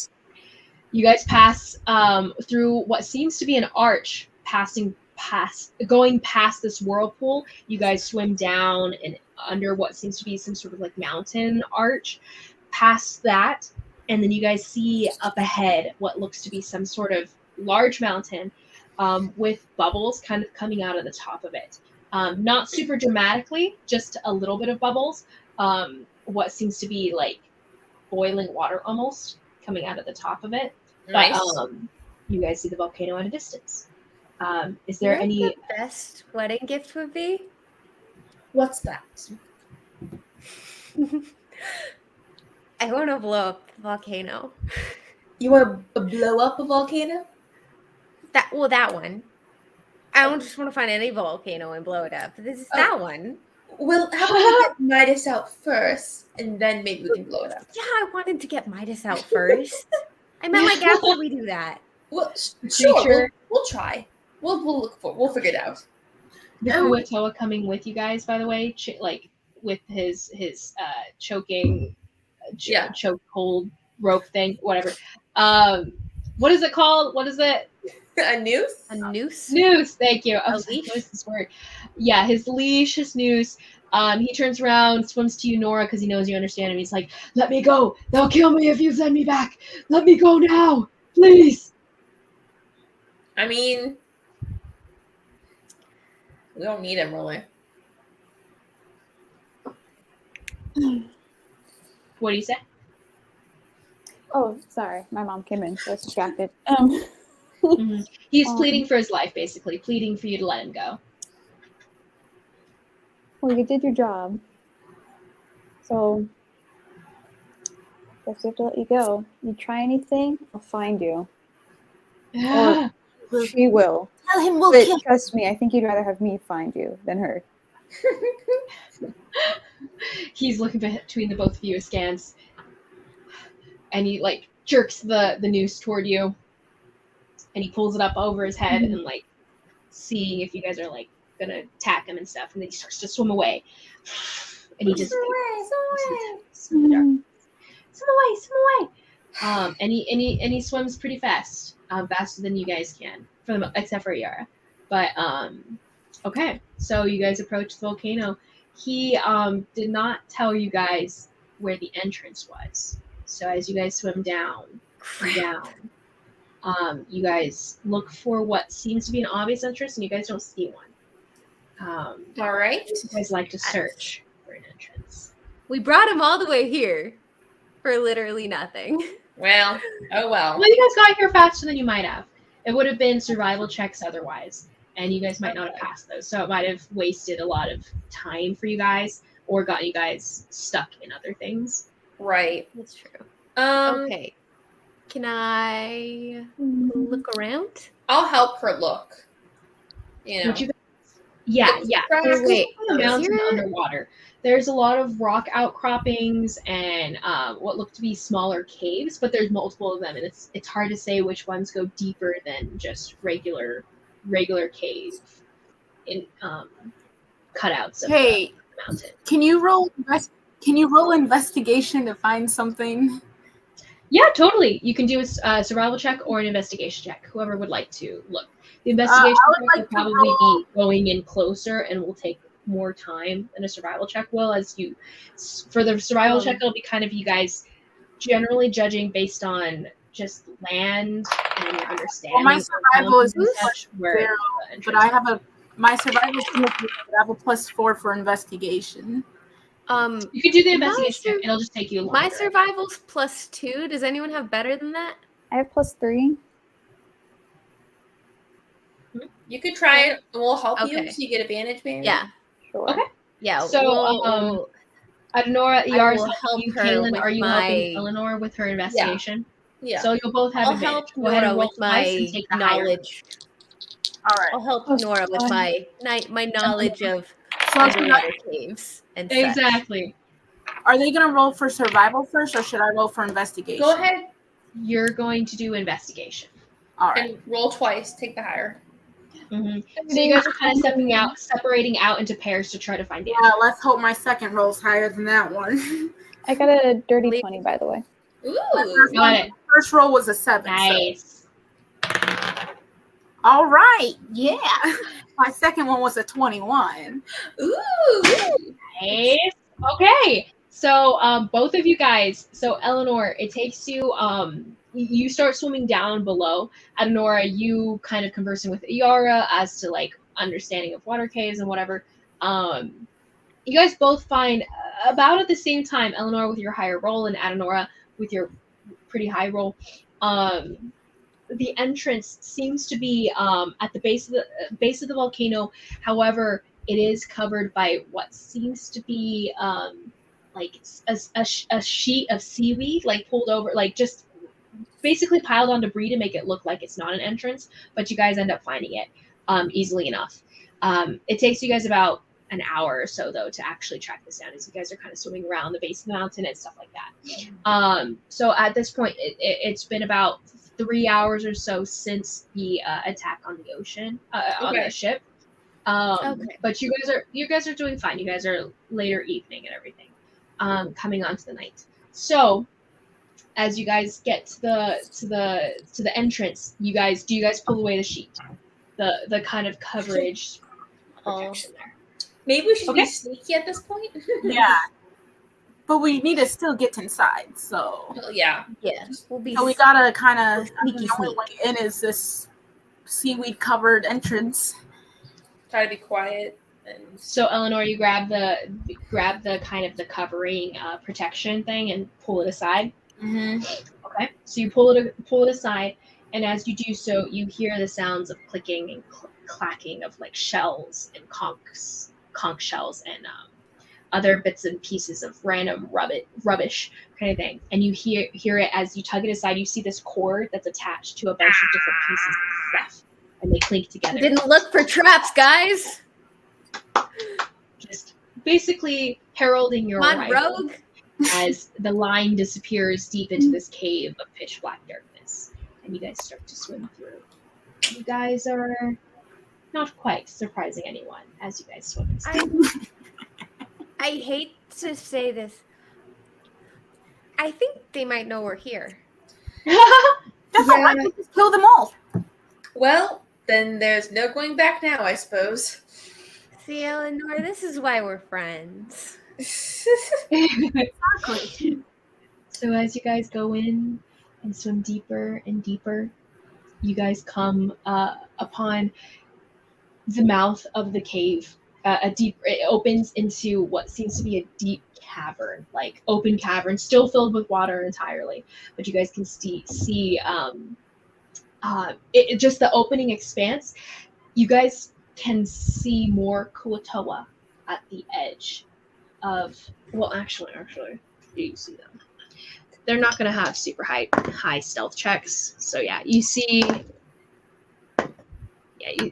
you guys pass through what seems to be an arch, going past this whirlpool. You guys swim down and under what seems to be some sort of like mountain arch, past that, and then you guys see up ahead what looks to be some sort of large mountain with bubbles kind of coming out of the top of it. Not super dramatically, just a little bit of bubbles. What seems to be like boiling water almost coming out of the top of it. Nice. But you guys see the volcano at a distance. Is there You know any... what the best wedding gift would be? What's that? I want to blow up the volcano. You want to blow up a volcano? That one. I don't just want to find any volcano and blow it up. This is that one. Well, how about we get Midas out first, and then maybe we can blow it up? Yeah, I wanted to get Midas out first. I meant like after we do that. Well, sure. We'll try. We'll figure it out. The Kuatoa coming with you guys, by the way, like with his choking, choke hold rope thing, whatever. What is it called? What is it? A noose? A noose? Noose. Thank you. A What leash? is this word? Yeah, his leash, his noose. He turns around, swims to you, Nora, because he knows you understand him. He's like, "Let me go. They'll kill me if you send me back. Let me go now, please." I mean, we don't need him, really. What do you say? Oh, sorry. My mom came in, so I was distracted. He's pleading for his life, basically, pleading for you to let him go. Well, you did your job. So, guess we have to let you go. You try anything, I'll find you. Or she will. Tell him we'll But kill him. trust me, I think you'd rather have me find you than her. He's looking between the both of you askance, and he like jerks the noose toward you, and he pulls it up over his head and like seeing if you guys are like gonna attack him and stuff, and then he starts to swim away, and he just swim away. And he swims pretty fast, faster than you guys can, except for Iara. But okay, so you guys approach the volcano. He did not tell you guys where the entrance was. So as you guys swim down, you guys look for what seems to be an obvious entrance, and you guys don't see one. All right. You guys like to search for an entrance. We brought him all the way here for literally nothing. Well, oh well. Well, you guys got here faster than you might have. It would have been survival checks otherwise. and you guys might not have passed those. So it might have wasted a lot of time for you guys or got you guys stuck in other things. Right. That's true. Um, Okay. Can I look around? I'll help her look. You know. Would you Yeah. Oh, wait, The mountain is there- underwater. There's a lot of rock outcroppings and what look to be smaller caves, but there's multiple of them, and it's hard to say which ones go deeper than just regular cave in cutouts of Hey, the mountain. can you roll investigation to find something? Yeah, totally. You can do a survival check or an investigation check, whoever would like to look. The investigation I would check like will to probably roll- be going in closer and will take more time than a survival check will. For the survival check, it'll be kind of you guys generally judging based on just land and your understanding. Well, my of survival is mountains and plus such, where 0, the but entrance- I have my survival is plus 0, but I have a +4 for investigation. You can do the my investigation sur- check. It'll just take you longer. My survival's +2. Does anyone have better than that? I have +3. You could try it, and we'll help you Okay. so you get advantage, maybe. Yeah. Sure. Okay. Yeah. So, we'll- Nora, Iara's will helping help you. her Caelynn, with are you my- helping Eleanor with her investigation? Yeah. So you'll both have I'll advantage. help Go ahead and Nora roll with twice and my take the higher. knowledge. All right. I'll help Oh, Nora with fine. my knowledge of So underwater caves and such. Exactly. are they gonna roll for survival first, or should I roll for investigation? Go ahead You're going to do investigation. All right. and roll twice. Take the higher. Mm-hmm. So you guys are kind of separating out into pairs to try to find damage. Yeah, let's hope my second roll's higher than that one. I got a dirty 20, by the way. Ooh. Got it. First roll was a 7. Nice. So. All right. Yeah. My second one was a 21. Ooh. Nice. Okay. So both of you guys. So Eleanor, it takes you. You start swimming down below. Nora, you kind of conversing with Iara as to like understanding of water caves and whatever. You guys both find about at the same time. Eleanor with your higher roll and Adenora with your pretty high roll. The entrance seems to be at the base of the volcano. However, it is covered by what seems to be like a sheet of seaweed, like pulled over, like just basically piled on debris to make it look like it's not an entrance. But you guys end up finding it easily enough. It takes you guys about an hour or so though to actually track this down, as you guys are kind of swimming around the base of the mountain and stuff like that. So at this point, it's been about 3 hours or so since the attack on the ocean on the ship. Okay. But you guys are doing fine. You guys are later evening and everything, coming onto the night. So as you guys get to the entrance, do you guys pull away the sheet, the kind of coverage protection there? Maybe we should Okay. be sneaky at this point. Yeah. But we need to still get inside, so. Well, yeah. Yeah. We'll be So we gotta kind of. Sneaky The only way in is this seaweed covered entrance. Try to be quiet and So Eleanor, you grab the kind of the covering protection thing and pull it aside. Mm-hmm. Okay. So you pull it aside, and as you do so, you hear the sounds of clicking and clacking of like shells and conch shells and other bits and pieces of random rubbish kind of thing. And you hear it as you tug it aside. You see this cord that's attached to a bunch of different pieces of stuff, and they clink together. Didn't look for traps, guys. Just basically heralding your Come on, arrival rogue. as the line disappears deep into this cave of pitch black darkness, and you guys start to swim through. You guys are not quite surprising anyone as you guys swim inside. I hate to say this. I think they might know we're here. That's all right. We just kill them all. well, then there's no going back now, I suppose. See, Eleanor, this is why we're friends. Exactly. So as you guys go in and swim deeper and deeper, you guys come upon the mouth of the cave. It opens into what seems to be a deep cavern, like open cavern, still filled with water entirely. But you guys can see just the opening expanse. you guys can see more Kuatoa at the edge of. Well, actually, you see them. They're not going to have super high stealth checks. So yeah, you see. Yeah,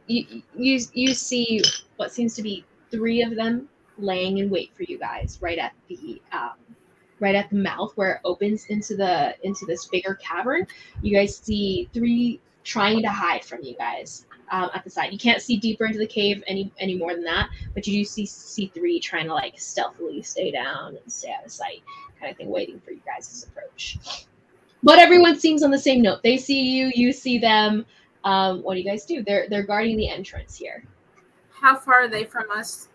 you see what seems to be 3 of them laying in wait for you guys right at the mouth where it opens into this bigger cavern. You guys see 3 trying to hide from you guys at the side. You can't see deeper into the cave any more than that, but you do see 3 trying to like stealthily stay down and stay out of sight, kind of thing, waiting for you guys' approach. But everyone seems on the same note. They see you, you see them. What do you guys do? They're guarding the entrance here. How far are they from us?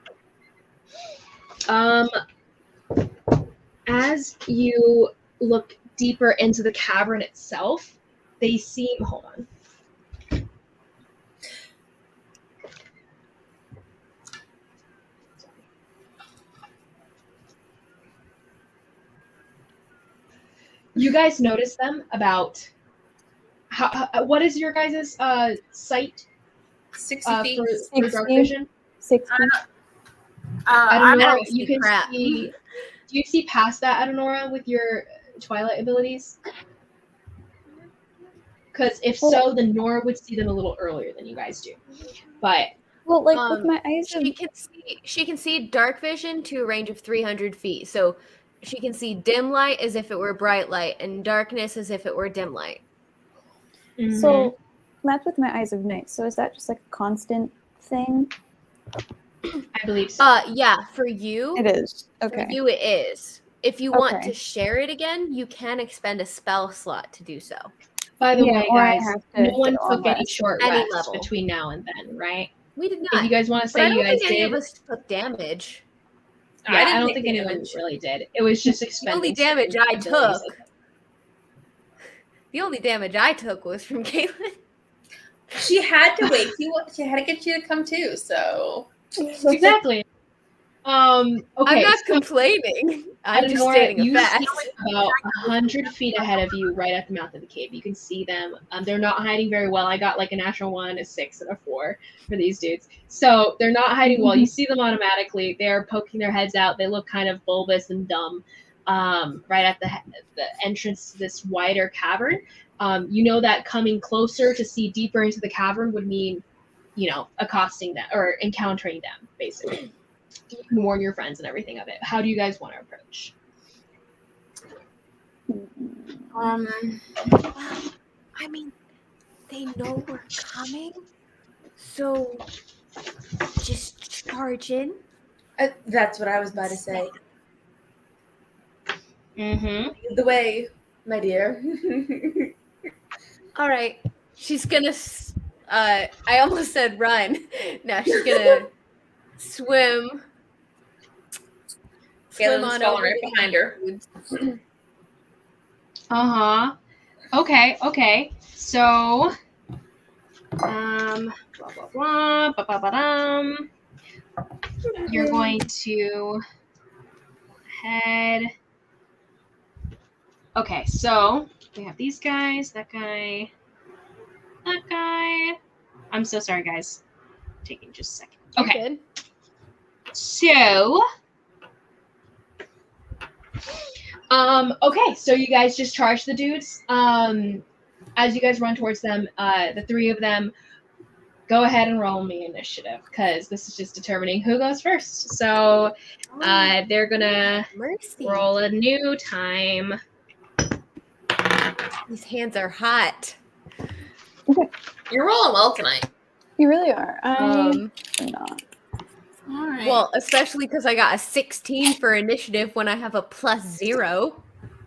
As you look deeper into the cavern itself, they seem. Hold on. You guys notice them about. What is your guys' sight 60 feet. for dark vision? 60. Adenora, don't see you can crap. see. Do you see past that, Adenora, with your Twilight abilities? Because if so, then Nora would see them a little earlier than you guys do. But Well, like with my eyes of She can see dark vision to a range of 300 feet. So she can see dim light as if it were bright light, and darkness as if it were dim light. so that's with my eyes of night. So is that just like a constant thing? I believe so. Yeah, for you. It is. For Okay. you it is. If you want Okay. to share it again, you can expend a spell slot to do so. By the Yeah, way, or I guys, have to no one get on took any rest. short Any rests level. between now and then, right? We did If not. you guys want to But I say you don't guys think any did, of us took damage. yeah, I didn't don't take think anyone damage. really did. It was just The expending. only damage certain I abilities. took. The only damage I took was from Caelynn. She had to wake you up. She had to get you to come too. So Exactly. Okay. I'm not so complaining. I'm just Adenora, stating a you fact. see about 100 feet ahead of you, right at the mouth of the cave. You can see them. They're not hiding very well. I got like a natural 1, a 6, and a 4 for these dudes. So they're not hiding well. You see them automatically. They're poking their heads out. They look kind of bulbous and dumb. Right at the entrance to this wider cavern. You know that coming closer to see deeper into the cavern would mean, accosting them or encountering them, basically. You can warn your friends and everything of it. How do you guys want to approach? I mean, they know we're coming, so just charge in. that's what I was about to say. Mm-hmm. Lead the way, my dear. All right, she's gonna. I almost said run. No, she's gonna swim. Swim Caelynn's on falling over right to behind her. Uh-huh. Okay. So, blah, blah, blah, ba-ba-ba-dum. You're going to head. Okay, so we have these guys, that guy. I'm so sorry, guys. Taking just a second. Okay. Good. So, okay, so you guys just charge the dudes. As you guys run towards them, the 3 of them, go ahead and roll me initiative, because this is just determining who goes first. So, they're gonna Mercy. roll a new time. These hands are hot. You're rolling well tonight. You really are. I'm not. All right. Well, especially because I got a 16 for initiative when I have a +0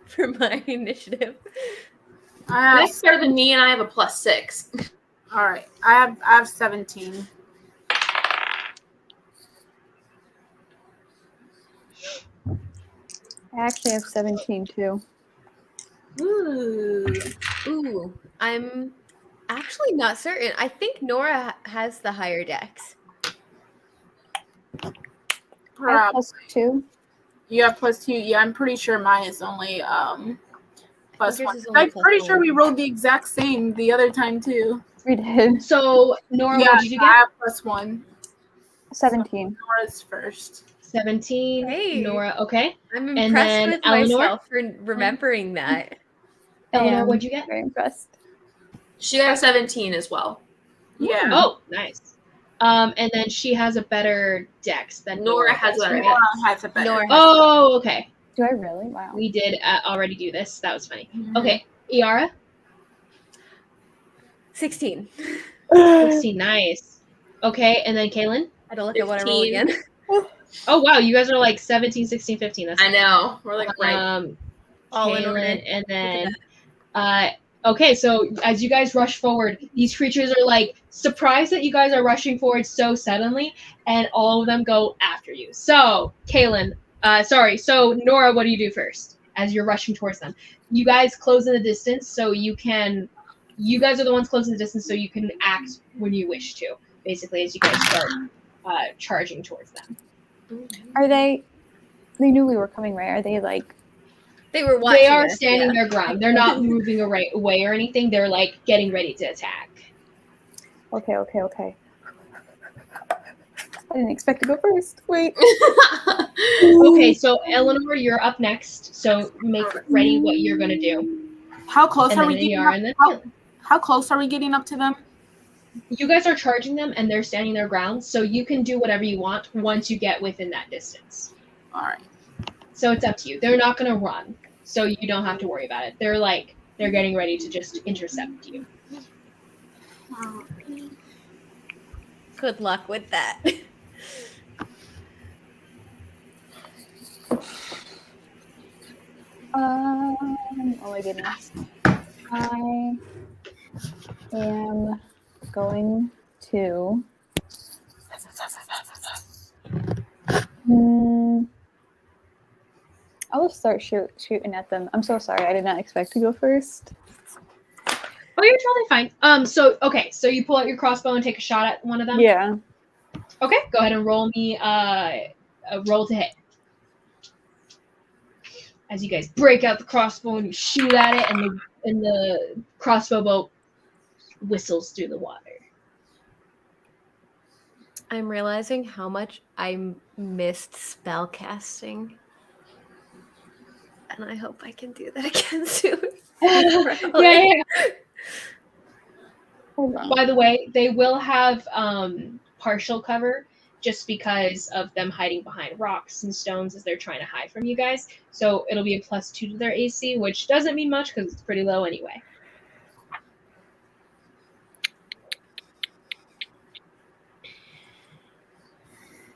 for my initiative. That's better than me, and I have a +6. All right. I have 17. I actually have 17 too. Ooh, I'm actually not certain. I think Nora has the higher dex. I have +2. You have +2. Yeah, I'm pretty sure mine is only. I plus Yours one. is only I'm plus pretty one. sure we rolled the exact same the other time too. We did. So Nora, Yeah, what did you I get? have plus one. 17. Nora's first. 17. Hey. Nora, okay. I'm And impressed then with Elanor? myself for remembering that. Elanor, am what'd you get? Very impressed. She got a 17 as well. Yeah. Oh, nice. And then she has a better dex than Nora Nora has does, a right? better Nora has a better. Nora has Oh, okay. Do I really? Wow. We did already do this. That was funny. Mhm. Okay, Iara, 16. 16, nice. Okay, and then Caelynn. I had to look at what I roll 15. again. Oh, wow, you guys are like 17, 16, 15. That's I know. We're like right. All in order. Caelynn, and at then okay, so as you guys rush forward, these creatures are like surprised that you guys are rushing forward so suddenly, and all of them go after you. So, Caelynn, so Nora, what do you do first as you're rushing towards them? You guys close in the distance, so you guys are the ones close in the distance, so you can act when you wish to, basically, as you guys start charging towards them. Are they knew we were coming, right? Are they like, They were watching They are us, standing yeah. their ground. They're not moving away or anything. They're like getting ready to attack. okay. I didn't expect to go first. Wait. Okay, so Elanor, you're up next. So make ready what you're gonna do. How close And are then we getting Iara, up? and then How close are we getting up to them? you guys are charging them, and they're standing their ground. So you can do whatever you want once you get within that distance. All right. So it's up to you. They're not gonna run, so you don't have to worry about it. They're getting ready to just intercept you. Good luck with that. Oh my goodness. I am going to. I'll just start shooting at them. I'm so sorry. I did not expect to go first. Oh, you're totally fine. So you pull out your crossbow and take a shot at one of them. Yeah. Okay, go ahead and roll me a roll to hit. As you guys break out the crossbow and you shoot at it, and the crossbow bolt whistles through the water. I'm realizing how much I missed spell casting. And I hope I can do that again soon. Yeah. Hold on. By the way, they will have partial cover just because of them hiding behind rocks and stones as they're trying to hide from you guys. So it'll be a +2 to their AC, which doesn't mean much because it's pretty low anyway.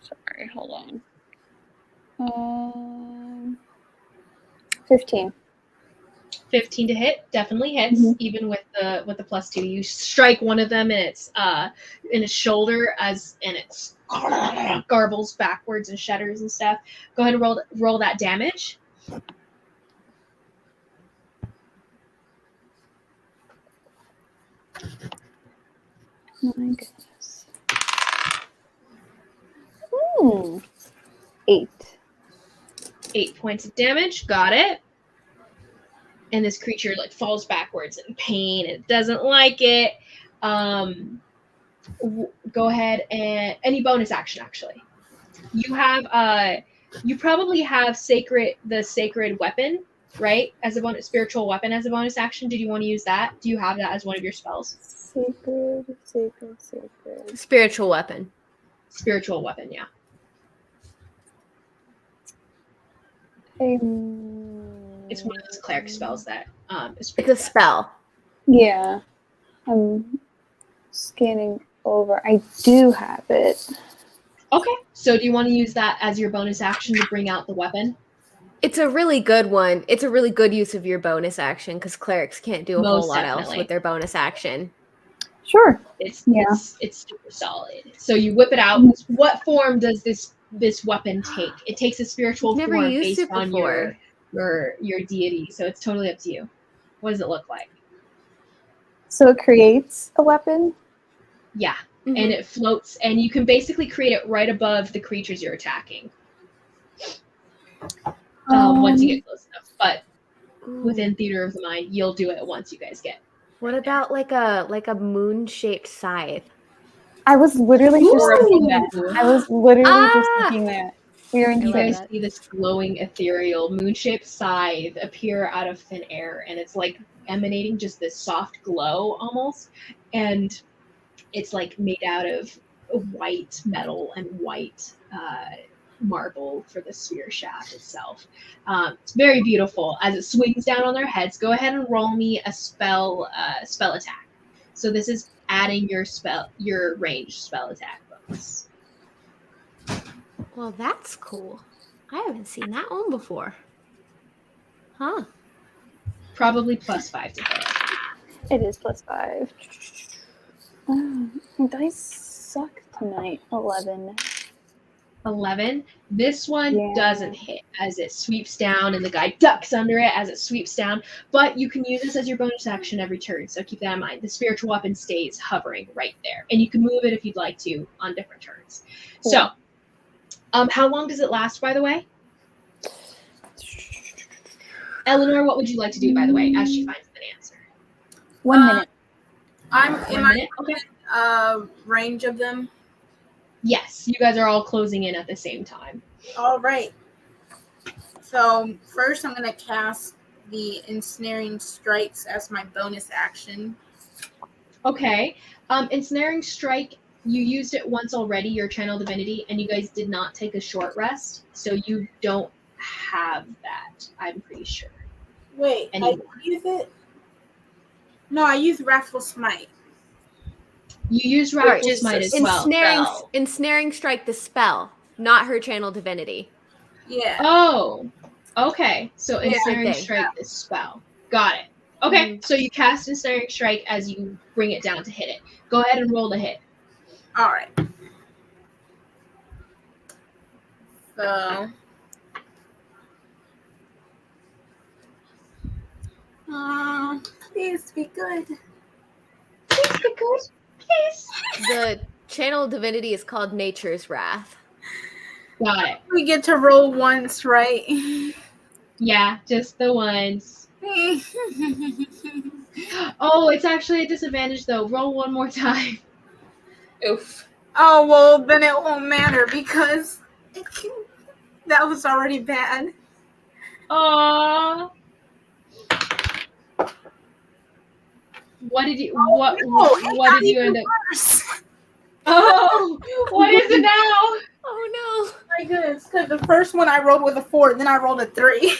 Sorry, hold on. 15. 15 to hit, definitely hits, even with the +2. You strike one of them, and it's in its shoulder and it's garbles backwards and shudders and stuff. Go ahead and roll that damage. My goodness. 8. 8 points of damage. Got it. And this creature like falls backwards in pain. It doesn't like it. Go ahead and any bonus action actually. You have you probably have the sacred weapon, right? As a bonus spiritual weapon as a bonus action. Did you want to use that? Do you have that as one of your spells? Sacred. Spiritual weapon. Spiritual weapon, yeah. It's one of those cleric spells that is It's a spell. Yeah. I'm scanning over. I do have it. Okay. So do you want to use that as your bonus action to bring out the weapon? It's a really good one. It's a really good use of your bonus action because clerics can't do a Most whole lot else definitely. with their bonus action. Sure. It's Yeah. it's super solid. So you whip it out. What form does this weapon take? It takes a spiritual Never form used based it on before. your deity. So it's totally up to you. What does it look like? So it creates a weapon? Yeah. Mhm. And it floats, and you can basically create it right above the creatures you're attacking. Once you get close enough. But within theater of the mind, you'll do it once you guys get. What about like a moon-shaped scythe? I was literally just thinking that. Ooh. I was literally just Ah! thinking that. We are in You love guys that. see this glowing, ethereal, moon-shaped scythe appear out of thin air, and it's like emanating just this soft glow almost, and it's like made out of white metal and white marble for the spear shaft itself. It's very beautiful as it swings down on their heads. Go ahead and roll me a spell attack. So this is adding your ranged spell attack bonus. Well, that's cool. I haven't seen that one before. Huh. Probably +5 to hit. It is +5. Dice suck tonight. 11. 11. This one Yeah. doesn't hit as it sweeps down, and the guy ducks under it as it sweeps down. But you can use this as your bonus action every turn, so keep that in mind. The spiritual weapon stays hovering right there, and you can move it if you'd like to on different turns. Cool. So, how long does it last, by the way? Elanor, what would you like to do, by the way, as she finds an answer? 1 minute. I'm 1 in my minute? Okay. range of them. Yes, you guys are all closing in at the same time. All right. So first, I'm gonna cast the ensnaring strikes as my bonus action. Okay. Ensnaring Strike, you used it once already, your Channel Divinity, and you guys did not take a short rest, so you don't have that, I'm pretty sure. Wait, I Anymore. use it? No, I use Wrathful Smite. You use Right, Wrathful Smite as well. Ensnaring strike the spell, not her channel divinity. Yeah. Oh, okay. So Yeah, Ensnaring same thing. Strike this spell. Got it. Okay, so you cast Ensnaring Strike as you bring it down to hit it. Go ahead and roll to hit. All right. So. Please be good. Please be good. Please. The channel divinity is called Nature's Wrath. Got it. We get to roll once, right? Yeah, just the ones. Oh, it's actually a disadvantage though. Roll one more time. Oof. Oh, well, then it won't matter because that was already bad. Aww. What did you what did you end up? Worse. Oh, what is it now? Oh My goodness, because the first one I rolled with a 4, then I rolled a 3.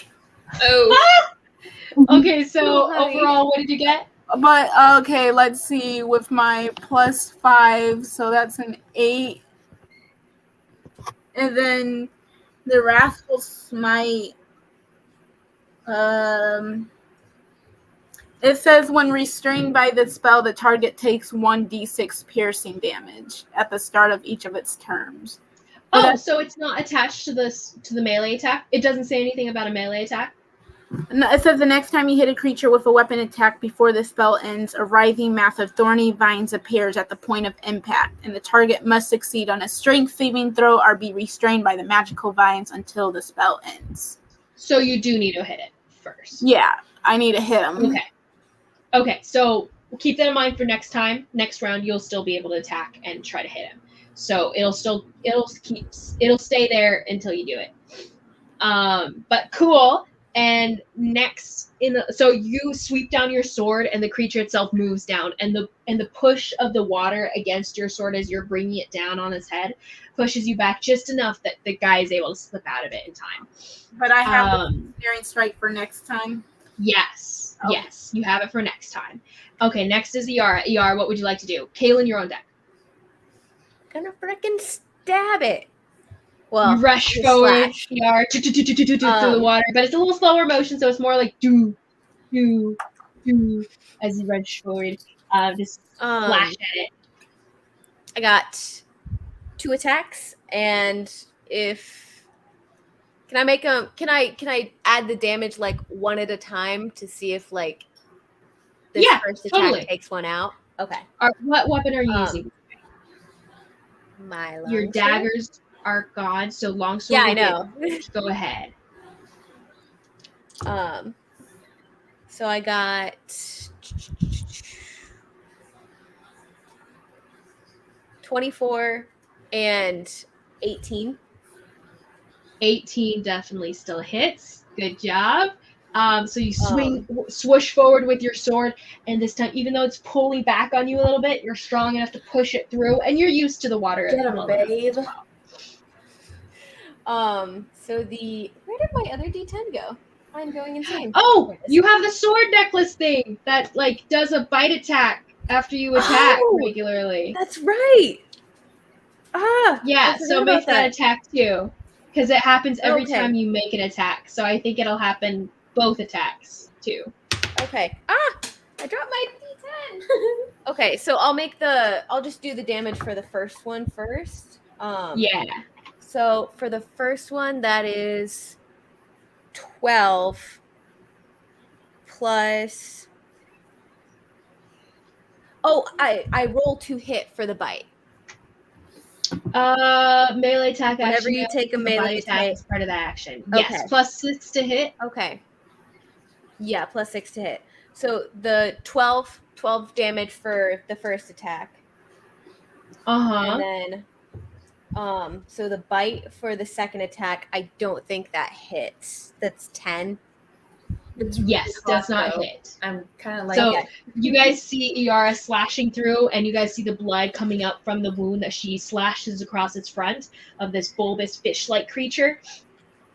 Oh. Okay, so Oh, honey. overall, what did you get? But okay, let's see. With my +5, so that's an 8, and then the Wrathful Smite. It says when restrained by the spell, the target takes 1d6 piercing damage at the start of each of its turns. Oh, so it's not attached to the melee attack? It doesn't say anything about a melee attack? No, it says the next time you hit a creature with a weapon attack before the spell ends, a writhing mass of thorny vines appears at the point of impact, and the target must succeed on a strength saving throw or be restrained by the magical vines until the spell ends. So you do need to hit it first. Yeah, I need to hit them. Okay, so keep that in mind for next time. Next round, you'll still be able to attack and try to hit him. So it'll stay there until you do it. But cool. And next so you sweep down your sword and the creature itself moves down, and the push of the water against your sword as you're bringing it down on his head pushes you back just enough that the guy is able to slip out of it in time. But I have the Ensnaring Strike for next time. Yes. Oh. Yes, you have it for next time. Okay, next is Iara. Iara, what would you like to do? Caelynn, you're on deck. Gonna frickin' stab it. Well, You rush just forward, slash. Iara, through the water, but it's a little slower motion, so it's more like do as you rush forward. Just flash at it. I got 2 attacks, and can I make them? Can I add the damage like one at a time to see if like this first attack totally. takes one out? Okay. What weapon are you using? My Your longsword. daggers are god, so longsword. Yeah, I know. Go ahead. So I got 24 and 18. 18 definitely still hits. Good job. So you swoosh forward with your sword, and this time, even though it's pulling back on you a little bit, you're strong enough to push it through, and you're used to the water. Get 'em, well enough babe. as well. So where did my other D10 go? I'm going insane. Oh, you have the sword necklace thing that like does a bite attack after you attack regularly. That's right. Yeah, so make that attack too, because it happens every Okay. time you make an attack. So I think it'll happen both attacks too. Okay. I dropped my D10. Okay, so I'll just do the damage for the first one first. Yeah. So for the first one, that is 12 plus. Oh, I roll to hit for the bite. Melee attack Whenever action. you take a the melee bite attack attack. is part of the action. Okay. Yes, plus 6 to hit. Okay. Yeah, plus 6 to hit. So the 12 damage for the first attack. Uh-huh. And then so the bite for the second attack, I don't think that hits. That's 10. Yes, does not hit. I'm kind of like, So you guys see Iara slashing through, and you guys see the blood coming up from the wound that she slashes across its front of this bulbous fish-like creature.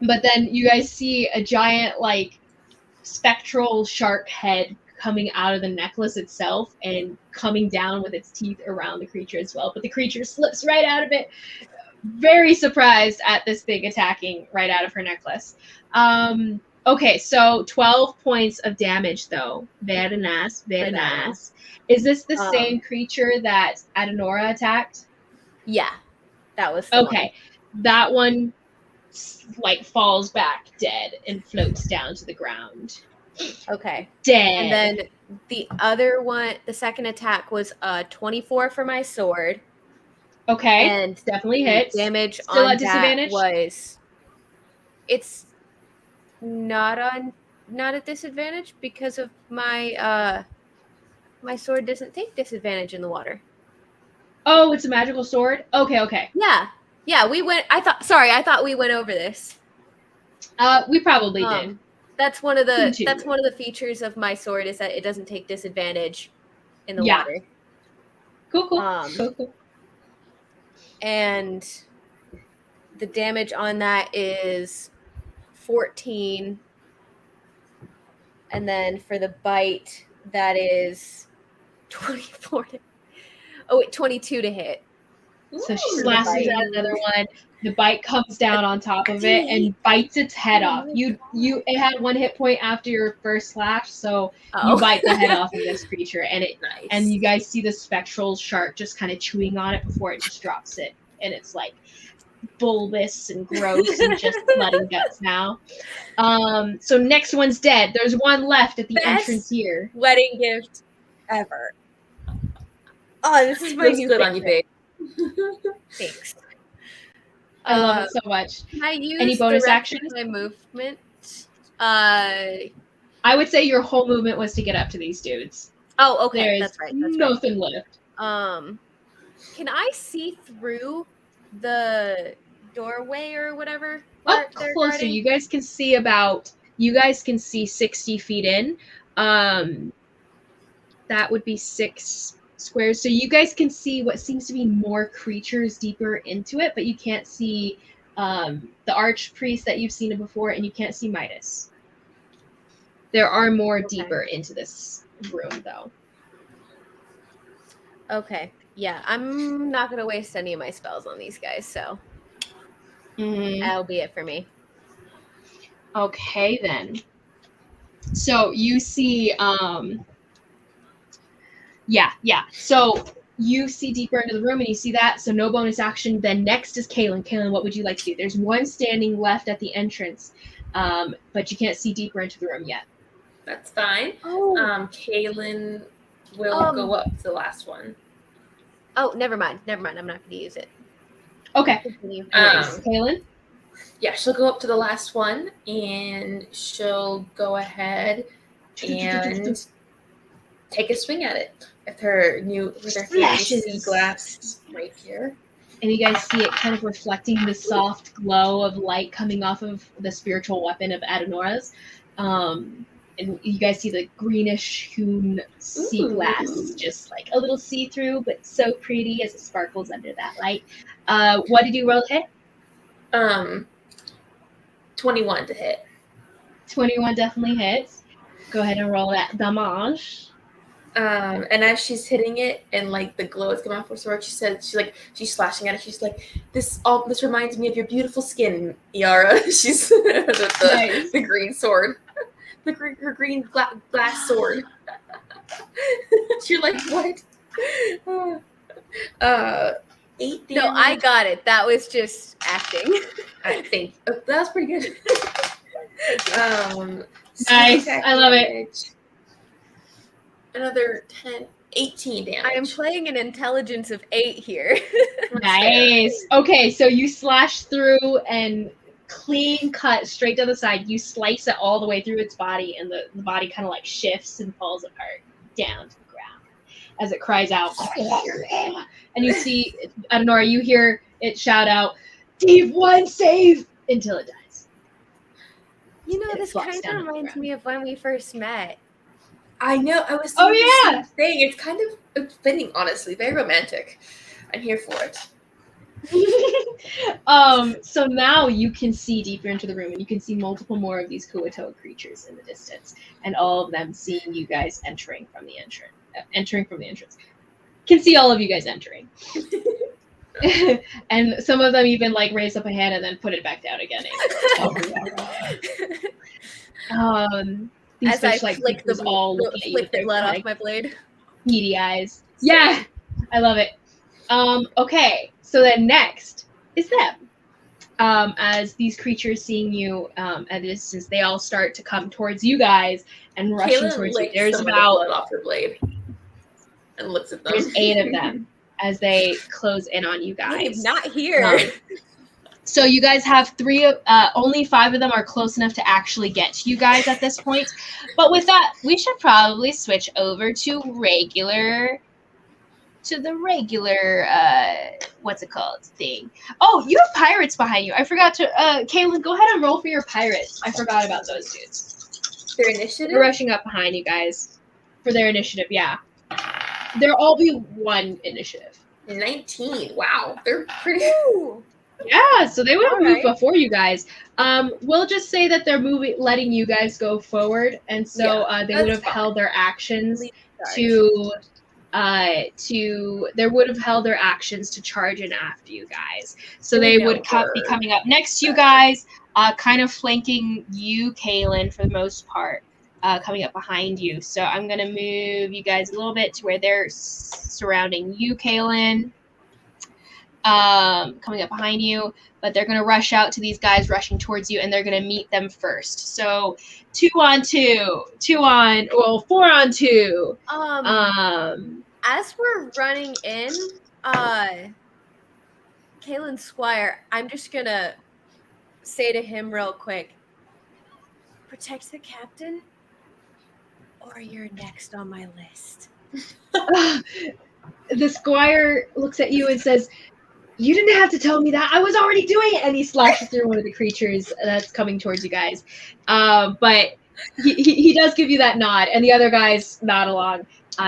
But then you guys see a giant, like, spectral shark head coming out of the necklace itself and coming down with its teeth around the creature as well. But the creature slips right out of it, very surprised at this thing attacking right out of her necklace. Okay, so 12 points of damage, though. Very nice, very nice. Is this the same creature that Adenora attacked? Yeah, that was the okay. That one, like, falls back dead and floats down to the ground. Okay. Dead. And then the other one, the second attack was 24 for my sword. Okay, and definitely hits. Damage Still on at disadvantage? that was. It's not at disadvantage because of my my sword doesn't take disadvantage in the water. Oh, it's a magical sword? Okay. Yeah, we went. I thought we went over this. We probably did. That's one of the features of my sword is that it doesn't take disadvantage in the water. Cool. And the damage on that is 14. And then for the bite, that is 24. 22 to hit. So she slashes at another one. The bite comes down on top of it and bites its head off. It had 1 hit point after your first slash, so you bite the head off of this creature, and and you guys see the spectral shark just kind of chewing on it before it just drops it, and it's like bulbous and gross and just blood and guts now. So next one's dead. There's one left at the entrance here. Wedding gift ever. Oh, this is my new good on you, babe. Thanks. I love it so much. Can I use any bonus the rest actions? of my movement? I would say your whole movement was to get up to these dudes. Oh, okay. There's That's right. nothing left. Can I see through the doorway or whatever? Up closer. You guys can see 60 feet in. That would be 6 squares. So you guys can see what seems to be more creatures deeper into it, but you can't see the archpriest that you've seen before, and you can't see Midas. There are more deeper into this room, though. Okay. Yeah, I'm not going to waste any of my spells on these guys, so that'll be it for me. Okay, then. So you see, So you see deeper into the room, and you see that. So no bonus action. Then next is Caelynn. Caelynn, what would you like to do? There's one standing left at the entrance, but you can't see deeper into the room yet. That's fine. Caelynn will go up to the last one. Oh, never mind. I'm not going to use it. Okay. Caelynn? Yeah, she'll go up to the last one, and she'll go ahead and take a swing at it with her fancy sea glass rapier. And you guys see it kind of reflecting the soft glow of light coming off of the spiritual weapon of Adenora's. And you guys see the greenish hewn sea glass, just like a little see-through, but so pretty as it sparkles under that light. What did you roll to hit? 21 to hit. 21 definitely hits. Go ahead and roll that damage. And as she's hitting it and like the glow is coming off her sword, she's slashing at it. She's like, this reminds me of your beautiful skin, Iara. She's the green sword. Her green glass sword. You're like, what? 8 damage. No, I got it. That was just acting. I think that was pretty good. Nice. I love it. Another 18 damage. I am playing an intelligence of 8 here. Nice. Okay, so you slash through and clean cut straight down the side. You slice it all the way through its body, and the body kind of like shifts and falls apart down to the ground as it cries out. And you see, Nora, you hear it shout out, "Steve, one save!" until it dies. You know, And it this flops kind down of on the reminds ground. me of when we first met. I know. I was Oh, thinking yeah! the same thing. It's kind of fitting, honestly. Very romantic. I'm here for it. So now you can see deeper into the room, and you can see multiple more of these Kuatoa creatures in the distance, and all of them seeing you guys entering from the entrance. Can see all of you guys entering. And some of them even like raise up a hand and then put it back down again. These As I fish, like, flick the flick the blood off my blade. beady eyes. Yeah, I love it. Okay, so then next is them. As these creatures seeing you at a distance, they all start to come towards you guys and rushing Caelynn towards you. licks There's some of the about blood off her blade and looks at them. there's 8 of them as they close in on you guys. Not here. So you guys have 3 of only 5 of them are close enough to actually get to you guys at this point. But with that, we should probably switch over to the regular what's it called thing. Oh, you have pirates behind you. I forgot to Caelynn, go ahead and roll for your pirates. I forgot about those dudes. Their initiative? They're rushing up behind you guys for their initiative, yeah. There'll all be 1 initiative. 19. Wow. They're pretty. Yeah, so they would have All moved right. before you guys. We'll just say that they're letting you guys go forward, and so they would have that's held their actions Sorry. they would have held their actions to charge in after you guys. So they would be coming up next to you guys, kind of flanking you, Caelynn, for the most part, coming up behind you. So I'm gonna move you guys a little bit to where they're surrounding you, Caelynn. Coming up behind you, but they're going to rush out to these guys rushing towards you, and they're going to meet them first. So 4 on 2. As we're running in, Caelynn Squire, I'm just gonna say to him real quick, protect the captain, or you're next on my list. The squire looks at you and says, "You didn't have to tell me that. I was already doing it." And he slashes through one of the creatures that's coming towards you guys. But he does give you that nod, and the other guys nod along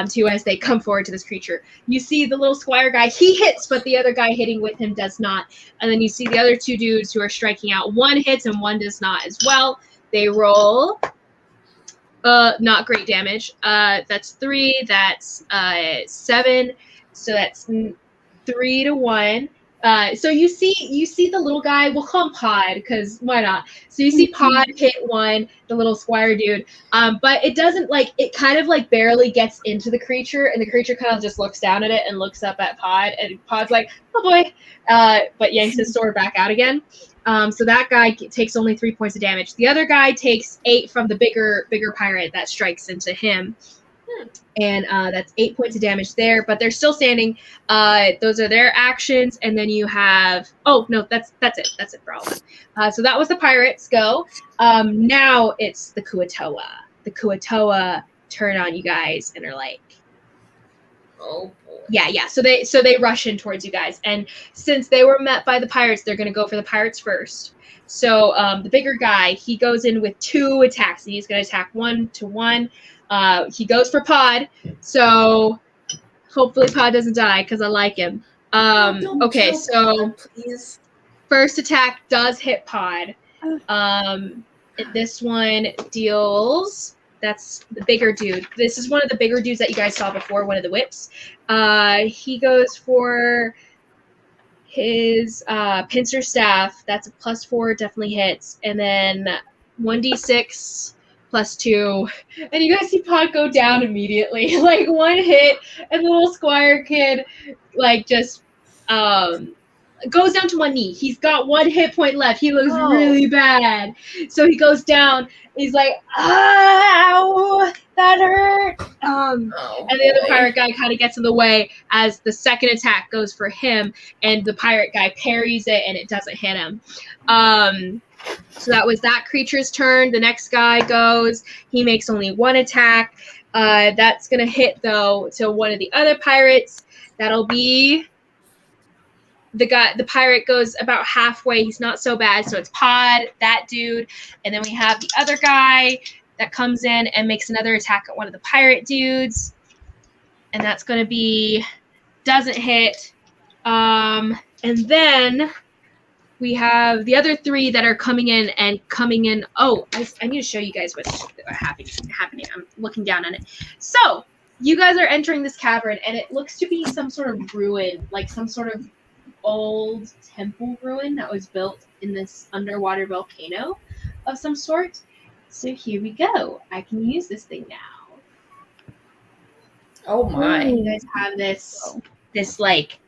too as they come forward to this creature. You see the little squire guy. He hits, but the other guy hitting with him does not. And then you see the other 2 dudes who are striking out. 1 hits and 1 does not as well. They roll not great damage. That's 3. That's 7. So that's 3 to 1. So you see the little guy. We'll call him Pod because why not? So you see Pod hit 1, the little squire dude. But it doesn't it kind of barely gets into the creature, and the creature kind of just looks down at it and looks up at Pod, and Pod's like, "Oh boy," but yanks his sword back out again. So that guy takes only 3 points of damage. The other guy takes 8 from the bigger pirate that strikes into him. And that's 8 points of damage there, but they're still standing. Those are their actions, and then you have. Oh no, that's it. That's it for all of them. So that was the pirates' go. Now it's the Kuatoa. the Kuatoa turn on you guys and are like, Oh boy. yeah. So they rush in towards you guys, and since they were met by the pirates, they're gonna go for the pirates first. So the bigger guy, he goes in with 2 attacks, and he's gonna attack 1-1. He goes for Pod, so hopefully Pod doesn't die because I like him. Okay, so Please. first attack does hit Pod. And this one deals. That's the bigger dude. This is one of the bigger dudes that you guys saw before, one of the whips. He goes for his pincer staff. That's a +4, definitely hits. And then 1d6 +2. And you guys see Pod go down immediately. Like 1 hit, and the little squire kid just goes down to 1 knee. He's got 1 hit point left. He looks really bad. So he goes down. He's like, ow, that hurt. And the other pirate guy kind of gets in the way as the second attack goes for him, and the pirate guy parries it, and it doesn't hit him. So that was that creature's turn. The next guy goes. He makes only 1 attack. That's going to hit, though, to one of the other pirates. That'll be... The pirate goes about halfway. He's not so bad. So it's Pod, that dude. And then we have the other guy that comes in and makes another attack at one of the pirate dudes. And that's going to be, doesn't hit. And then we have the other 3 that are coming in. Oh, I need to show you guys what's happening. I'm looking down on it. So you guys are entering this cavern, and it looks to be some sort of ruin, like some sort of old temple ruin that was built in this underwater volcano of some sort. So here we go. I can use this thing now. Oh my. You guys have this like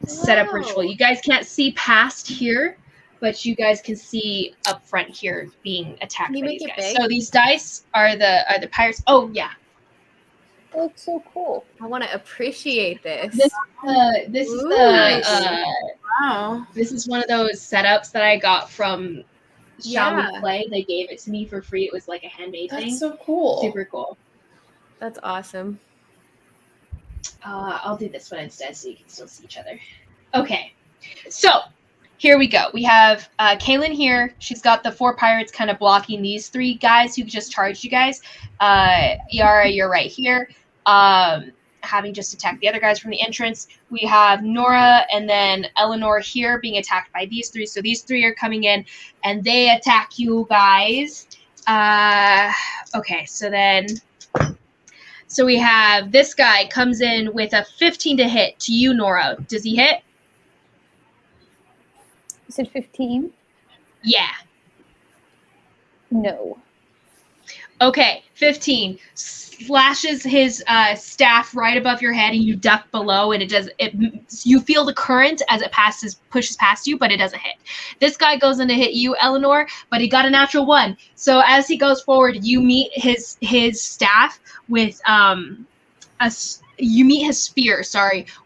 setup ritual. You guys can't see past here, but you guys can see up front here being attacked by these guys. big? So these dice are the pirates. Oh yeah. That's so cool. I want to appreciate this. This Wow. This is one of those setups that I got from Shall Yeah. We Play. They gave it to me for free. It was like a handmade thing. That's so cool. Super cool. That's awesome. I'll do this one instead so you can still see each other. Okay. So here we go. We have Caelynn here. She's got the 4 pirates kind of blocking these 3 guys who just charged you guys. Iara, you're right here. Having just attacked the other guys from the entrance. We have Nora and then Elanor here being attacked by these 3. So these 3 are coming in and they attack you guys. Okay, so we have this guy comes in with a 15 to hit to you, Nora. Does he hit? You said 15? Yeah. No. Okay, 15. Slashes his staff right above your head, and you duck below, and you feel the current as it pushes past you, but it doesn't hit. This guy goes in to hit you, Elanor, but he got a natural 1. So as he goes forward, you meet his staff with you meet his spear,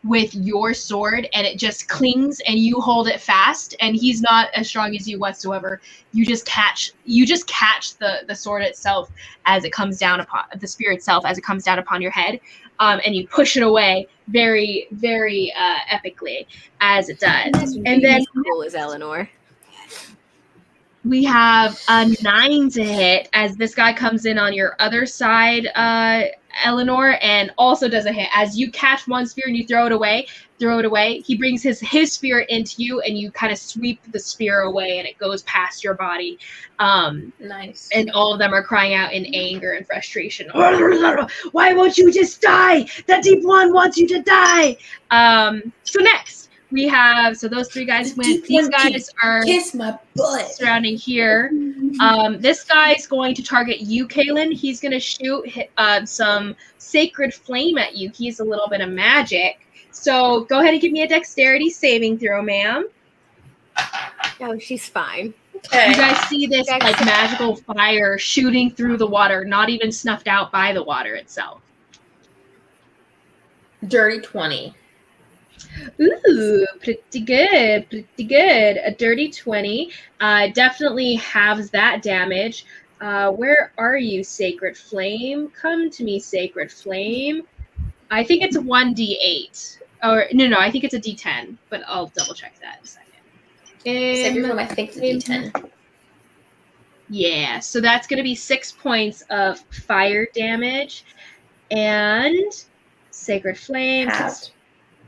with your sword, and it just clings, and you hold it fast, and he's not as strong as you whatsoever. You just catch the sword itself as it comes down upon the spear itself as it comes down upon your head, and you push it away very, very epically as it does. And then cool as Elanor. we have a 9 to hit as this guy comes in on your other side, Elanor, and also does a hit. As you catch one spear and you throw it away, he brings his spear into you, and you kind of sweep the spear away, and it goes past your body. Nice. And all of them are crying out in anger and frustration. Why won't you just die? The deep one wants you to die. So next we have, so those 3 guys went. These guys are Kiss my butt. surrounding here. This guy's going to target you, Caelynn. He's going to shoot some sacred flame at you. He's a little bit of magic. So go ahead and give me a dexterity saving throw, ma'am. Oh, she's fine. Okay. You guys see this like magical fire shooting through the water, not even snuffed out by the water itself. Dirty 20. Ooh, pretty good. A dirty 20. Definitely halves that damage. Where are you, Sacred Flame? Come to me, Sacred Flame. I think it's a 1d8. Or no, I think it's a d10, but I'll double check that in a second. Sacred Flame, I think it's a D10. Yeah, so that's going to be 6 points of fire damage, and Sacred Flame, Halved.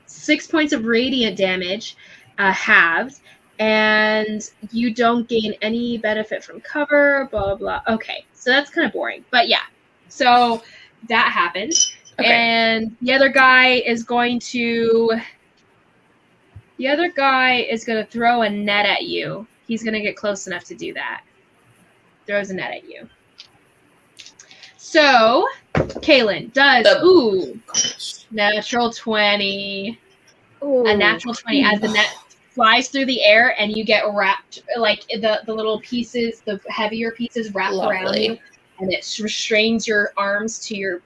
6 points of radiant damage, halved, and you don't gain any benefit from cover, blah, blah. Okay, so that's kind of boring, but yeah. So that happened, Okay. and the other guy is going to throw a net at you. He's going to get close enough to do that. Throws a net at you. So, Caelynn does, natural 20. Ooh. A natural 20 as the net flies through the air and you get wrapped, like the little pieces, the heavier pieces wrap around you, and it restrains your arms to your,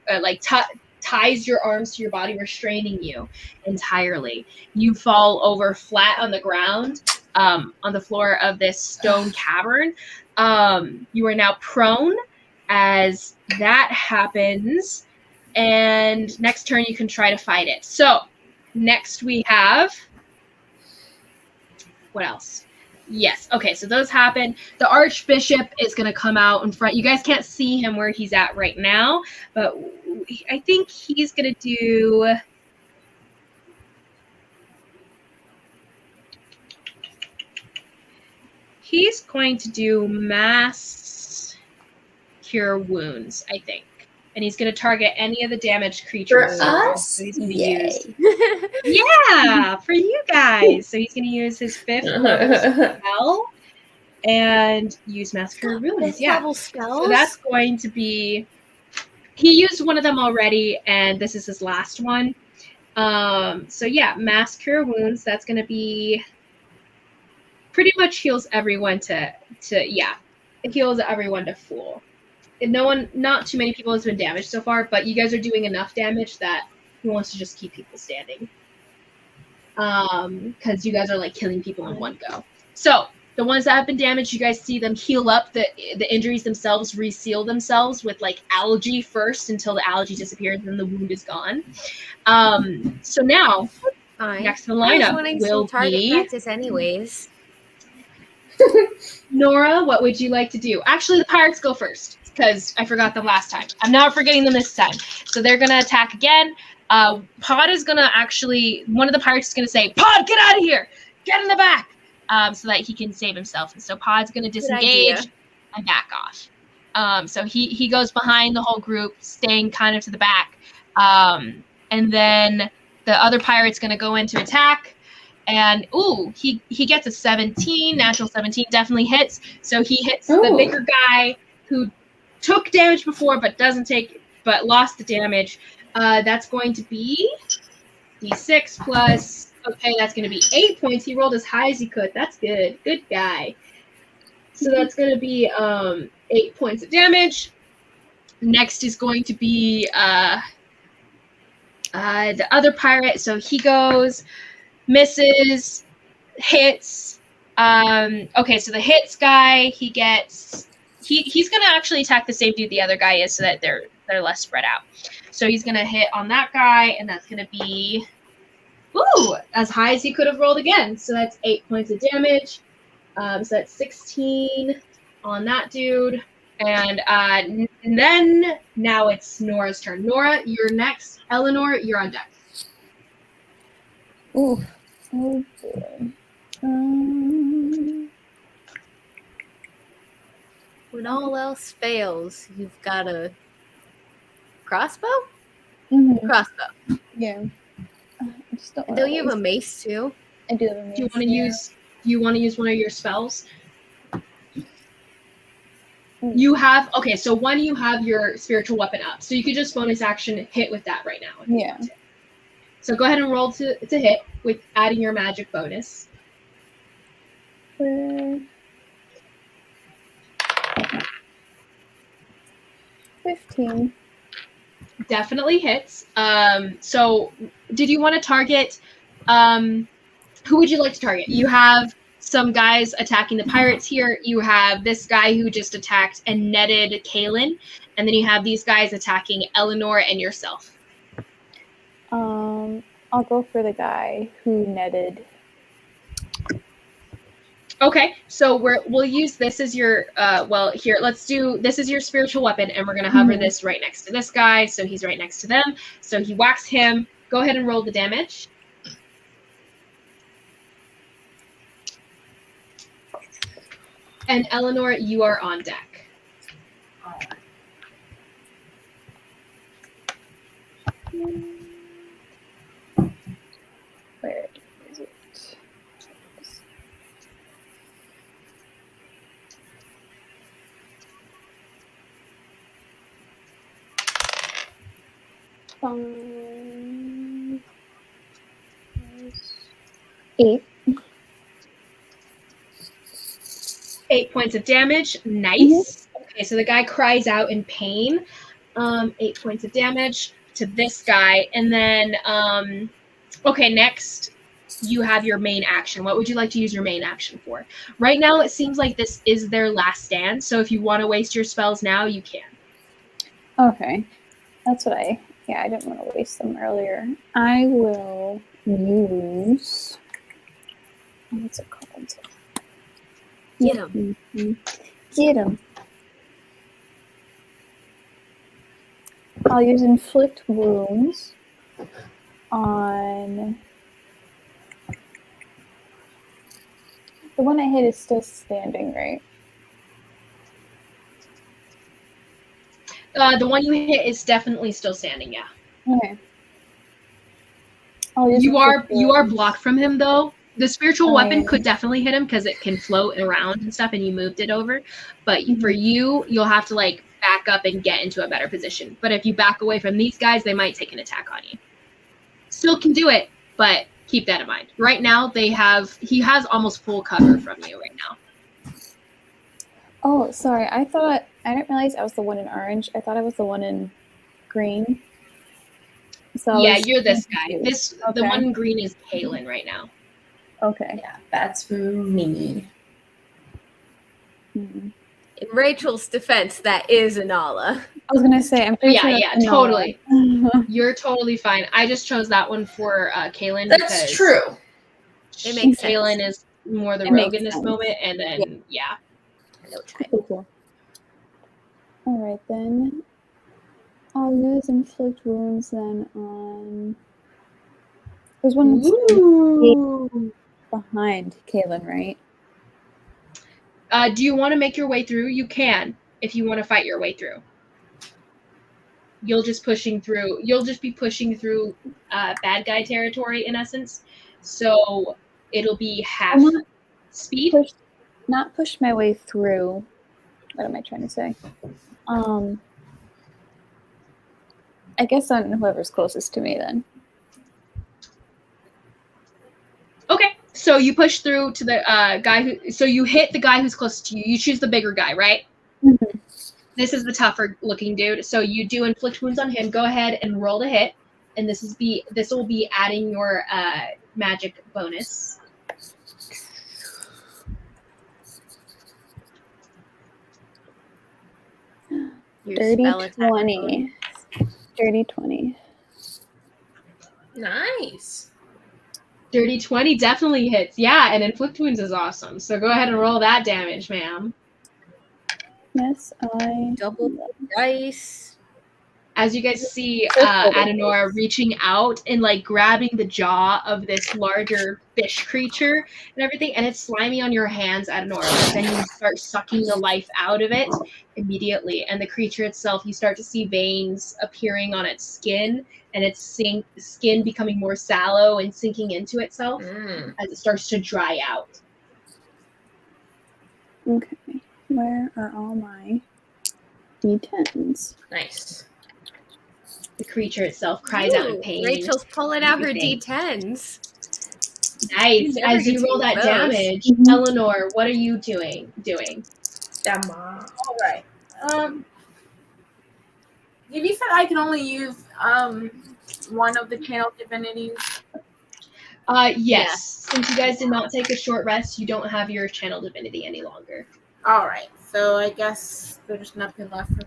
ties your arms to your body, restraining you entirely. You fall over flat on the ground, on the floor of this stone cavern. You are now prone as that happens, and next turn you can try to fight it. So next we have, what else? Yes, okay, so those happen. The Archbishop is going to come out in front. You guys can't see him where he's at right now, but I think he's going to do... He's going to do mass cure wounds, I think. And he's going to target any of the damaged creatures. For us? So he's going to use... Yeah, for you guys. So he's going to use his 5th level spell and use mass cure wounds. Yeah. Level spells? So that's going to be... He used one of them already, and this is his last one. So yeah, mass cure wounds. That's going to be... Pretty much heals everyone it heals everyone to full. And not too many people has been damaged so far, but you guys are doing enough damage that he wants to just keep people standing. Because you guys are like killing people in one go. So the ones that have been damaged, you guys see them heal up. The injuries themselves reseal themselves with like algae first until the algae disappears and the wound is gone. So now next in the lineup will be practice anyways. Nora, what would you like to do? Actually, the pirates go first because I forgot them last time. I'm not forgetting them this time. So they're going to attack again. Pod is going to actually, one of the pirates is going to say, Pod, get out of here. Get in the back. So that he can save himself. And so Pod's going to disengage and back off. So he goes behind the whole group, staying kind of to the back. And then the other pirate's going to go in to attack. And he gets a 17, natural 17 definitely hits. So he hits the bigger guy who took damage before but lost the damage. That's going to be D6 plus, okay, that's going to be 8 points. He rolled as high as he could. That's good. Good guy. So that's going to be 8 points of damage. Next is going to be the other pirate. So he goes... misses, hits. Okay, so the hits guy, he's gonna actually attack the same dude the other guy is, so that they're less spread out. So he's gonna hit on that guy, and that's gonna be as high as he could have rolled again. So that's 8 points of damage. So that's 16 on that dude. And then now it's Nora's turn. Nora, you're next. Elanor, you're on deck. Oh boy. When all else fails, you've got a crossbow? Mm-hmm. Crossbow. Yeah. Don't you have a mace too? I do have a mace. Do you want to use one of your spells? You have, okay, so you have your spiritual weapon up. So you could just bonus action hit with that right now. Yeah. So go ahead and roll to hit with adding your magic bonus. 15. Definitely hits. So did you want to target, who would you like to target? You have some guys attacking the pirates here. You have this guy who just attacked and netted Caelynn, and then you have these guys attacking Elanor and yourself. I'll go for the guy who netted. Okay, so we'll use this as your here, let's do this is your spiritual weapon, and we're gonna hover this right next to this guy, so he's right next to them. So he whacks him. Go ahead and roll the damage. And Elanor, you are on deck. Where is it? Eight. 8 points of damage. Nice. Okay, so the guy cries out in pain. 8 points of damage to this guy. And then, okay, next you have your main action. What would you like to use your main action for? Right now, it seems like this is their last stand. So if you want to waste your spells now, you can. Okay. That's what I didn't want to waste them earlier. I will use, what's it called? Get him. Get him. I'll use inflict wounds on the one I hit is still standing, right? The one you hit is definitely still standing, yeah. Okay. I'll use You are blocked from him though. The spiritual weapon could definitely hit him because it can float around and stuff, and you moved it over. But for you, you'll have to like back up and get into a better position. But if you back away from these guys, they might take an attack on you. Still can do it, but keep that in mind. Right now, he has almost full cover from you right now. Oh, sorry. I didn't realize I was the one in orange. I thought I was the one in green. So yeah, you're this guy. Okay. The one in green is Caelynn right now. Okay. Yeah, that's for me. Mm-hmm. In Rachel's defense, that is Anala. I was gonna say, I'm pretty sure Yeah, totally. You're totally fine. I just chose that one for Caelynn. That's true. It makes sense. Caelynn is more the rogue in this moment, and then Cool. All right then. I'll use inflict wounds then on. There's one behind Caelynn, right? Do you want to make your way through? You can, if you want to fight your way through. You'll just be pushing through bad guy territory in essence. So it'll be half speed. Not push my way through. What am I trying to say? I guess on whoever's closest to me then. Okay, so you push through to the guy so you hit the guy who's closest to you. You choose the bigger guy, right? Mm-hmm. This is the tougher looking dude. So you do inflict wounds on him. Go ahead and roll to hit, and this will be adding your magic bonus. Dirty 20. Dirty 20. Nice. Dirty 20 definitely hits. Yeah, and inflict wounds is awesome. So go ahead and roll that damage, ma'am. Yes, I double dice. As you guys see, Adenor reaching out and like grabbing the jaw of this larger fish creature and everything, and it's slimy on your hands, Adenor. But then you start sucking the life out of it immediately, and the creature itself, you start to see veins appearing on its skin, and its skin becoming more sallow and sinking into itself as it starts to dry out. Okay, where are all my D10s? Nice. The creature itself cries out in pain. Rachel's pulling out her D10s. Nice. As you roll that damage, Elanor, what are you doing? All right. You said I can only use one of the channel divinities. Yes. Since you guys did not take a short rest, you don't have your channel divinity any longer. All right. So I guess there's nothing left for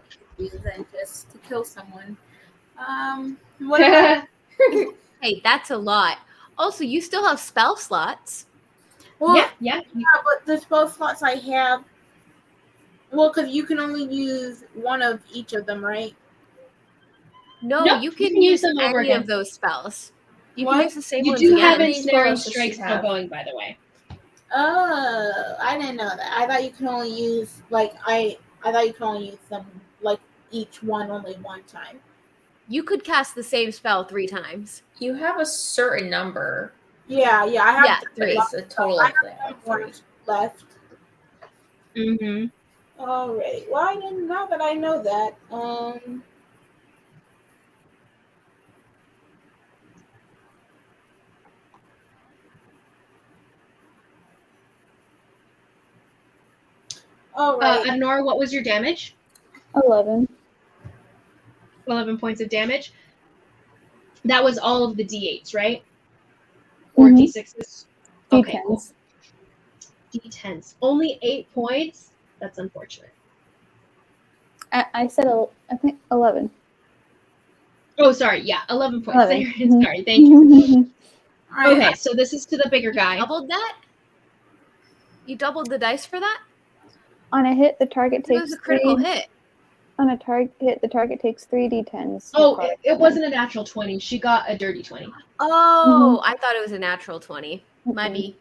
me to do than just to kill someone. What about? Hey, that's a lot. Also, you still have spell slots. Well, Yeah. but the spell slots I have. Well, because you can only use one of each of them, right? No, Nope, you you can can use use them over any again. of those spells. You What? can use the same You ones do again. have many ensnaring spells does she strike still have? going, by the way. Oh, I didn't know that. I thought you can only use I thought you can only use them like each one only one time. You could cast the same spell 3 times. You have a certain number, Yeah, I have Yeah, but 3. it's a total I of have three. one left. Mm-hmm. All right. Well, I didn't know that. I know that. All right. Elanor, what was your damage? 11. 11 points of damage. That was all of the d8s, right? Or Mhm. d6s? Okay, cool. D10s. D10s. Only 8 points? That's unfortunate. I said, I think 11. Oh, sorry. Yeah, 11 points. 11. There. Sorry, thank you. you. All right. Okay, so this is to the bigger guy. Doubled that? You doubled the dice for that? On a hit, the target It was takes a critical 3. hit. On a target, the target takes 3 d10s. Oh, necrotic it damage. wasn't a natural 20. She got a dirty 20. Oh, I thought it was a natural 20. Might Mm-mm.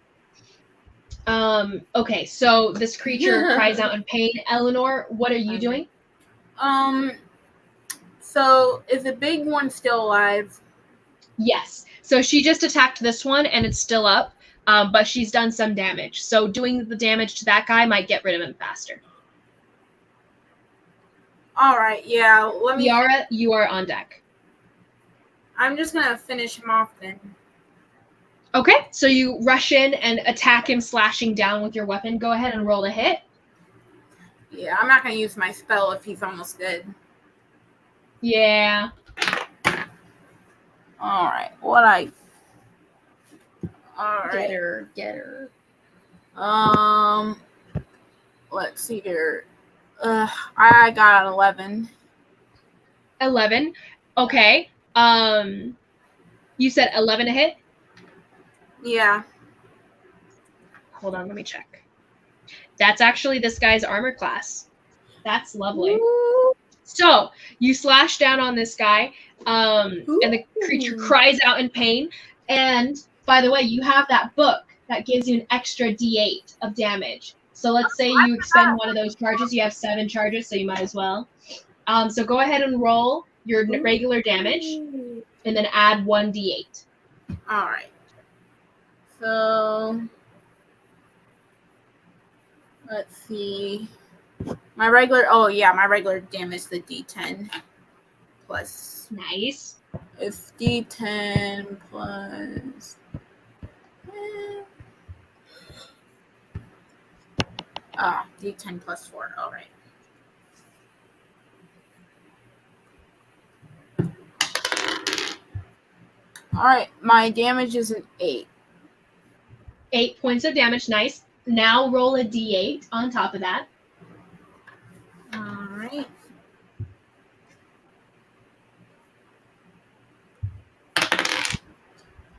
be. Okay, so this creature cries out in pain. Elanor, what are you doing? So is the big one still alive? Yes. So she just attacked this one and it's still up, but she's done some damage. So doing the damage to that guy might get rid of him faster. All right. Yeah. Let me. Iara, you are on deck. I'm just gonna finish him off then. Okay, so you rush in and attack him, slashing down with your weapon. Go ahead and roll a hit. Yeah, I'm not gonna use my spell if he's almost dead. Yeah. All right. All right. Get her. Let's see here. I got 11. 11. Okay. You said 11 to hit? Yeah. Hold on, let me check. That's actually this guy's armor class. That's lovely. So you slash down on this guy, and the creature cries out in pain. And by the way, you have that book that gives you an extra d8 of damage. So let's say you expend one of those charges. You have 7 charges, so you might as well. So go ahead and roll your regular damage, and then add 1 d8. All right. So let's see. My regular damage, the D10 plus. Nice. It's D10 plus. D10 plus 4. All right. All right. My damage is an 8. 8 points of damage. Nice. Now roll a d8 on top of that. All right.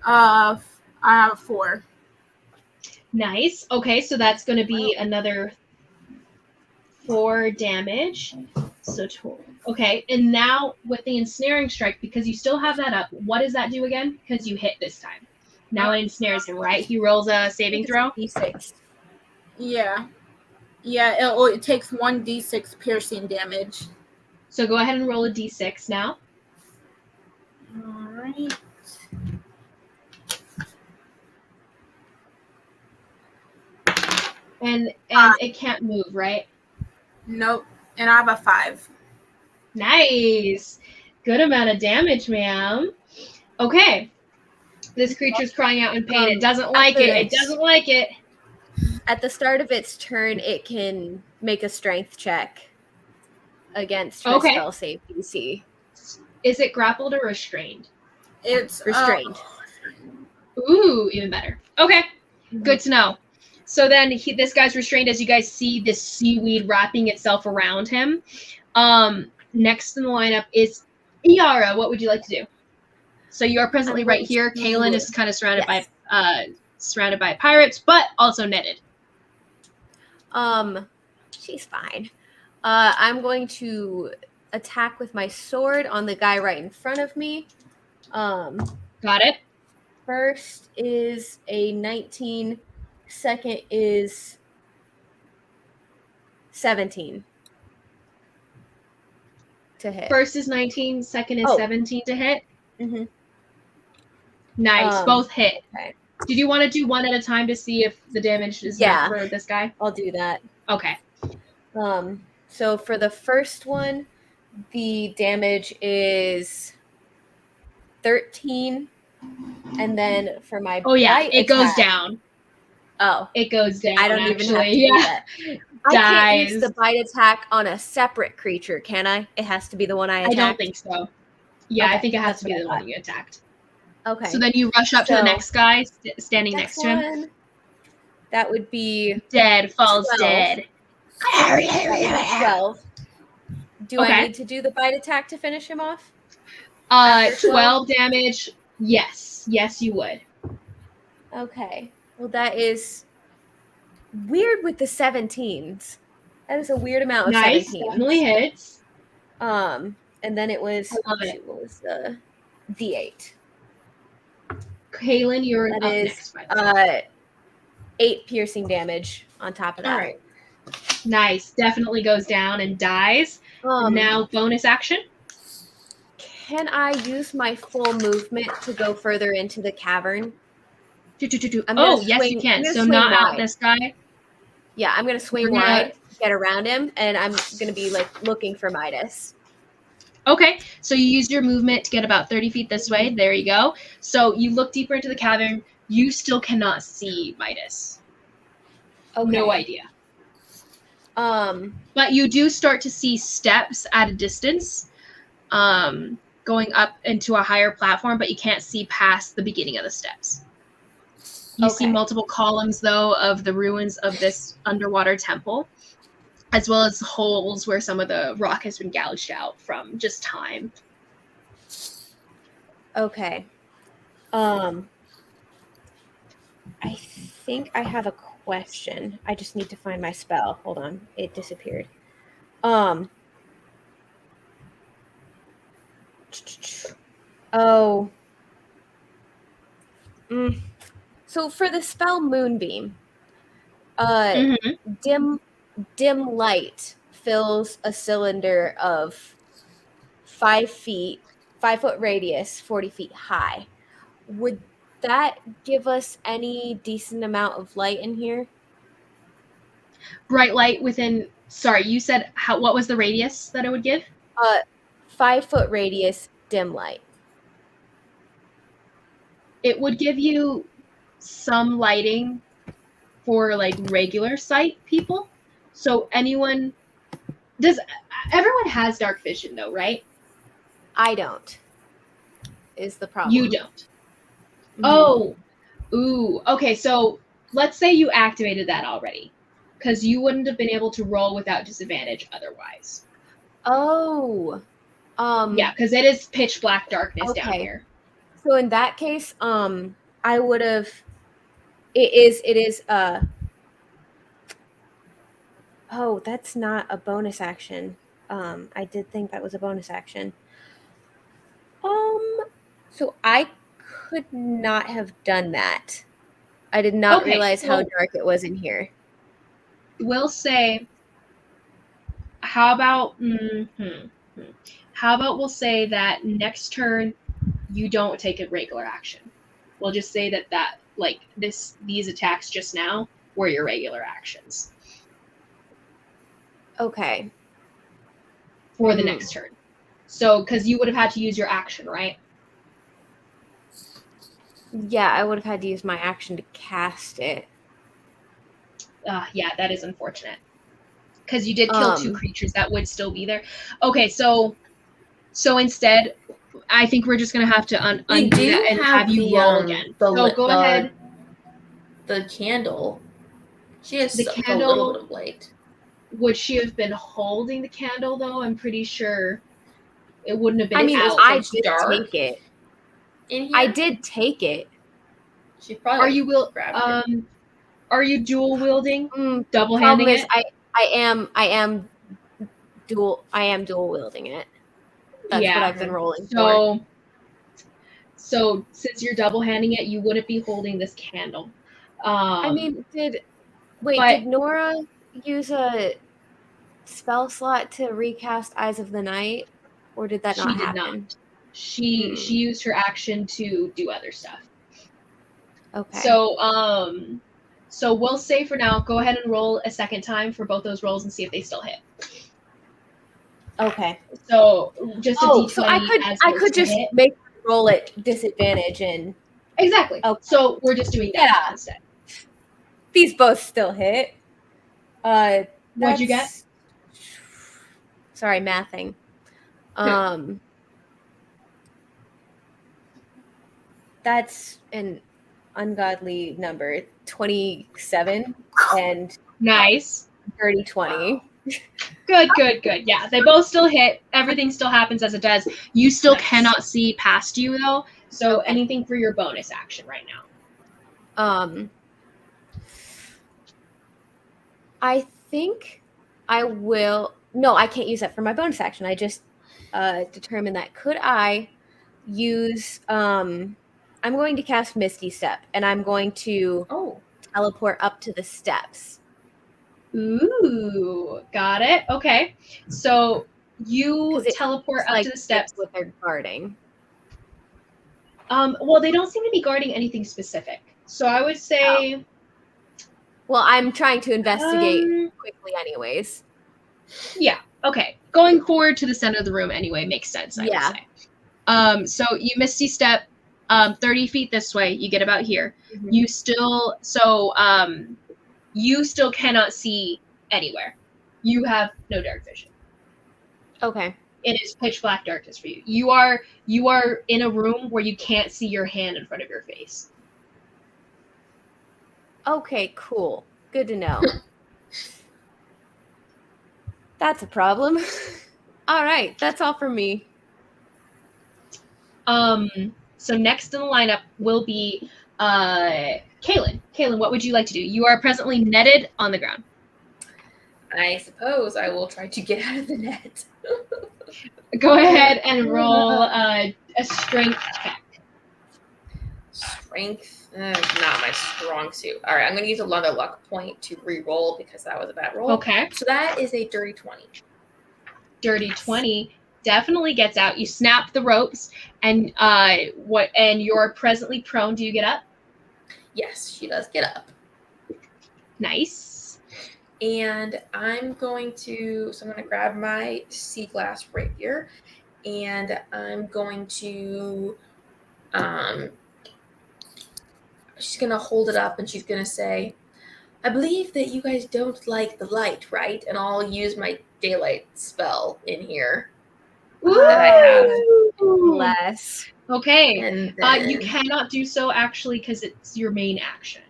I have 4. Nice. Okay, so that's going to be another 4 damage. So total. Okay, and now with the ensnaring strike, because you still have that up, what does that do again? Because you hit this time. Now it ensnares him, right? He rolls a saving throw. D6. Yeah. Yeah, it takes 1d6 piercing damage. So go ahead and roll a d6 now. All right. And it can't move, right? Nope. And I have a 5. Nice. Good amount of damage, ma'am. Okay. This creature's crying out in pain. It doesn't like it. It doesn't like it. At the start of its turn, it can make a strength check against her spell save DC. Is it grappled or restrained? It's Restrained. Ooh, even better. Okay, good to know. So then this guy's restrained as you guys see this seaweed wrapping itself around him. Next in the lineup is Iara. What would you like to do? So you are presently right here. Caelynn is kind of surrounded by pirates, but also netted. She's fine. I'm going to attack with my sword on the guy right in front of me. Got it. First is a 19. Second is 17 to hit. First is 19. Second is 17 to hit. Mm-hmm. Nice. Both hit. Okay. Did you want to do one at a time to see if the damage is enough for this guy? I'll do that. Okay. So for the first one, the damage is 13. And then for my it goes down. Oh. It goes down. I don't even have to do that. I can't use the bite attack on a separate creature, can I? It has to be the one I attacked? I don't think so. Yeah, I think it has to be the one you attacked. Okay. So then you rush up to the next guy standing next to him. That would be dead. Falls 12. Dead. 12. Do I need to do the bite attack to finish him off? 12 damage. Yes. Yes, you would. Okay. Well, that is weird with the 17s. That is a weird amount of 17s. Definitely hits. And then it was, what was the D8. Caelynn, you're up next. 8 piercing damage on top of that. All right. Nice. Definitely goes down and dies. Now bonus action. Can I use my full movement to go further into the cavern? Yes, you can. So not out this guy. Yeah, I'm going to swing wide, get around him, and I'm going to be looking for Midas. Okay, so you use your movement to get about 30 feet this way. There you go. So you look deeper into the cavern. You still cannot see Midas. Okay. No idea. But you do start to see steps at a distance, going up into a higher platform, but you can't see past the beginning of the steps. You see multiple columns, though, of the ruins of this underwater temple, as well as holes where some of the rock has been gouged out from just time. Okay. I think I have a question. I just need to find my spell. Hold on. It disappeared. So for the spell Moonbeam, dim light fills a cylinder of 5 foot radius, 40 feet high. Would that give us any decent amount of light in here? Bright light within. Sorry, you said what was the radius that it would give? 5 foot radius, dim light. It would give you some lighting for regular sight people. So everyone has dark vision though, right? I don't. Is the problem. You don't. Mm-hmm. Okay, so let's say you activated that already, because you wouldn't have been able to roll without disadvantage otherwise. Yeah, because it is pitch black darkness down here. So in that case, I would have. It is. Oh, that's not a bonus action. I did think that was a bonus action. So I could not have done that. I did not realize how dark it was in here. We'll say. How about? How about we'll say that next turn, you don't take a regular action. We'll just say that these attacks just now were your regular actions. Okay. For the next turn. So, because you would have had to use your action, right? Yeah, I would have had to use my action to cast it. Yeah, that is unfortunate. Because you did kill 2 creatures that would still be there. Okay, so instead, I think we're just gonna have to We undo do that and have you the, roll again. the So li- go the- ahead. The candle. She has The a little candle- bit of light. Would she have been holding the candle though? I'm pretty sure it wouldn't have been I mean, out. I It's did dark. take it. In here, I did take it. She probably. Are you grabbed it. are you dual wielding? Mm, Double problem handing is, it? I am dual wielding it. That's what I've been rolling for. So since you're double handing it, you wouldn't be holding this candle. I mean, but- did Nora use a spell slot to recast Eyes of the Night, or did that She not did happen? not. She used her action to do other stuff. Okay. So we'll say for now, go ahead and roll a second time for both those rolls and see if they still hit. Okay. So just a D20 so I as could to just hit. make her roll at disadvantage, and Exactly. Okay. So we're just doing that Yeah. instead. these both still hit. What'd you get? That's- Sorry, mathing. That's an ungodly number. 27 and Nice. dirty 20. Good. Yeah, they both still hit. Everything still happens as it does. You still Nice. cannot see past you though. So Okay. anything for your bonus action right now. I think I will. No, I can't use that for my bonus action. I just determined that. Could I use? I'm going to cast Misty Step, and I'm going to Oh, teleport up to the steps. Ooh, got it. Okay. So you 'Cause it teleport It's up like to the steps. with their guarding. Well, they don't seem to be guarding anything specific. So I would say Well, I'm trying to investigate Um, quickly, anyways. yeah, okay. Going forward to the center of the room anyway makes sense, I Yeah. would say. So you Misty Step 30 feet this way, you get about here. Mhm. You still cannot see anywhere. You have no dark vision. Okay. It is pitch black darkness for you. You are in a room where you can't see your hand in front of your face. Okay, cool. Good to know. That's a problem. All right, that's all from me. So next in the lineup will be Caelynn. Caelynn, what would you like to do? You are presently netted on the ground. I suppose I will try to get out of the net. Go ahead and roll a strength check. Strength, not my strong suit. All right, I'm going to use another luck point to re-roll because that was a bad roll. Okay. So that is a dirty 20. Dirty 20 definitely gets out. You snap the ropes, and and you're presently prone. Do you get up? Yes, she does get up. Nice. And I'm going to grab my sea glass rapier, and I'm going to, she's going to hold it up, and she's going to say, I believe that you guys don't like the light, right? And I'll use my daylight spell in here. That I have. Bless. Okay. And then, You cannot do so actually because it's your main action.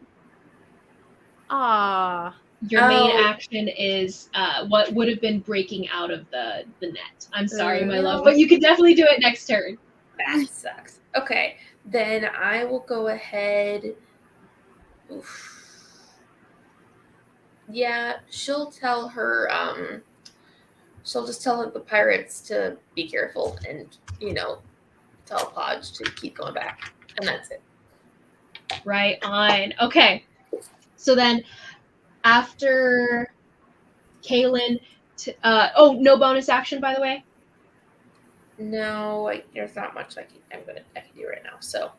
Ah. Your main action is what would have been breaking out of the net. I'm sorry, my love, but you can definitely do it next turn. that sucks. Okay, then I will go ahead. Oof. Yeah, she'll tell her, she'll just tell the pirates to be careful and, tell Podge to keep going back. And that's it. Right on. Okay. So then after Caelynn, no bonus action, by the way? No, there's not much I can do right now. So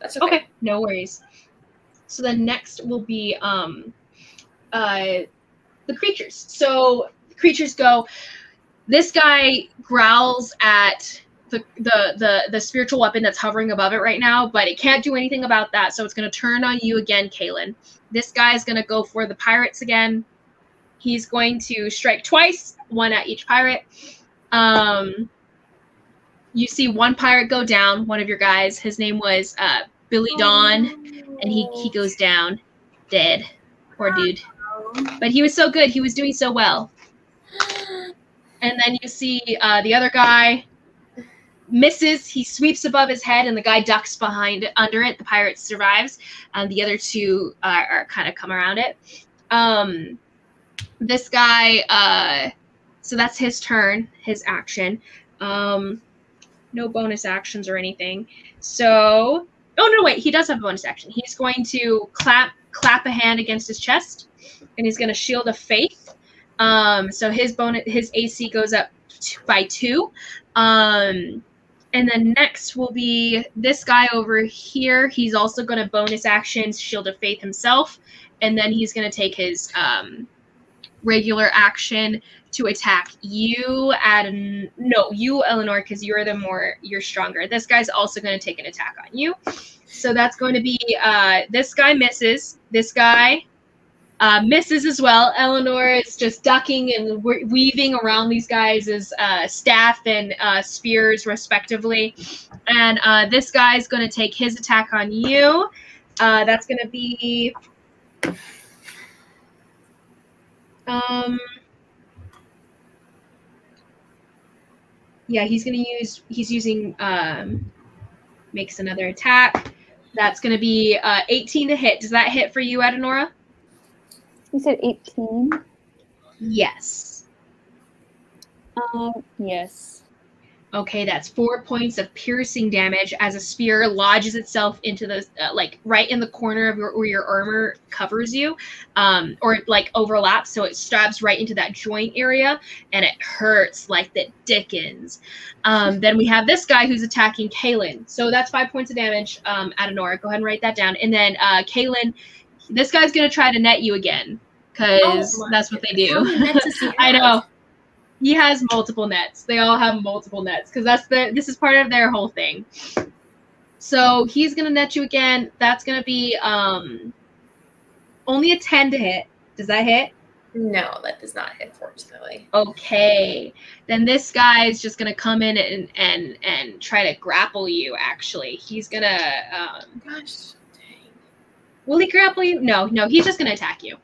that's Okay, no worries. So then next will be the creatures. So the creatures go. This guy growls at the spiritual weapon that's hovering above it right now, but it can't do anything about that. So it's going to turn on you again, Caelynn. This guy is going to go for the pirates again. He's going to strike twice, one at each pirate. you see one pirate go down, one of your guys. His name was Billy Dawn, and he goes down dead. Poor dude. But he was so good. He was doing so well. And then you see the other guy misses. He sweeps above his head, and the guy ducks under it. The pirate survives, and the other two are kind of come around it. This guy, so that's his turn, his action. No bonus actions or anything. So, oh no, wait, he does have a bonus action. He's going to clap a hand against his chest, and he's going to shield of faith. So his AC goes up by 2. And then next will be this guy over here. He's also going to bonus action shield of faith himself, and then he's going to take his regular action to attack you, you, Elanor, because you're stronger. This guy's also going to take an attack on you. So that's going to be this guy misses. This guy misses as well. Elanor is just ducking and weaving around these guys' staff and spears, respectively. And this guy's going to take his attack on you. That's going to be... he's using makes another attack. That's going to be 18 to hit. Does that hit for you, Adenora? You said 18? Yes. Yes. Okay, that's 4 points of piercing damage as a spear lodges itself into the right in the corner of where your armor covers you, or overlaps, so it stabs right into that joint area, and it hurts like the dickens. Then we have this guy who's attacking Caelynn, so that's 5 points of damage. Adenora, go ahead and write that down. And then Caelynn, this guy's gonna try to net you again because that's what they do. I know. He has multiple nets. They all have multiple nets because this is part of their whole thing. So he's gonna net you again. That's gonna be only a 10 to hit. Does that hit? No, that does not hit, fortunately. Okay. Then this guy is just gonna come in and try to grapple you. Actually, he's gonna. Gosh, dang. Will he grapple you? No. He's just gonna attack you.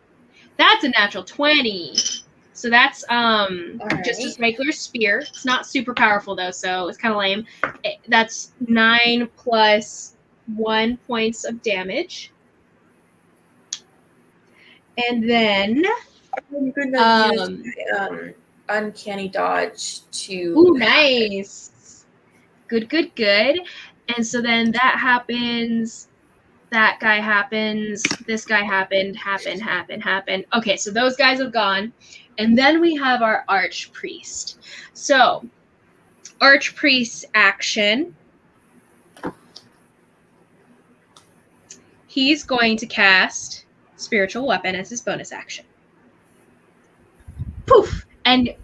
That's a natural 20. So that's just a regular spear. It's not super powerful though, so it's kind of lame. That's 9 plus 1 points of damage. And then I'm gonna use my, uncanny dodge to. Ooh, nice. Good. And so then that happens. That guy happens. This guy happened. Okay, so those guys have gone. And then we have our Archpriest. So, Archpriest's action. He's going to cast Spiritual Weapon as his bonus action. Poof! And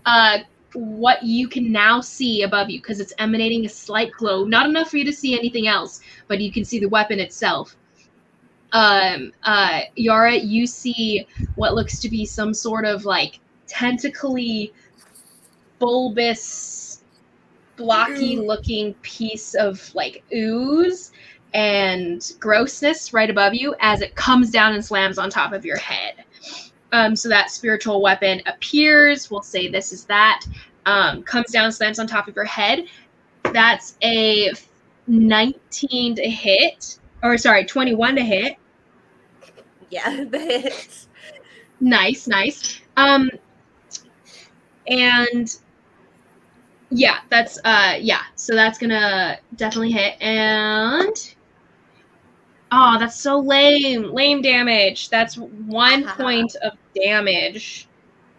what you can now see above you, because it's emanating a slight glow, not enough for you to see anything else, but you can see the weapon itself. Yara, you see what looks to be some sort of tentacly, bulbous, blocky looking piece of ooze and grossness right above you as it comes down and slams on top of your head. So that spiritual weapon appears. We'll say this is that. Comes down, slams on top of your head. That's a 19 to hit. Or sorry, 21 to hit. Yeah, that hits. Nice. And yeah, that's so that's gonna definitely hit. And that's so lame damage. That's 1 point of damage,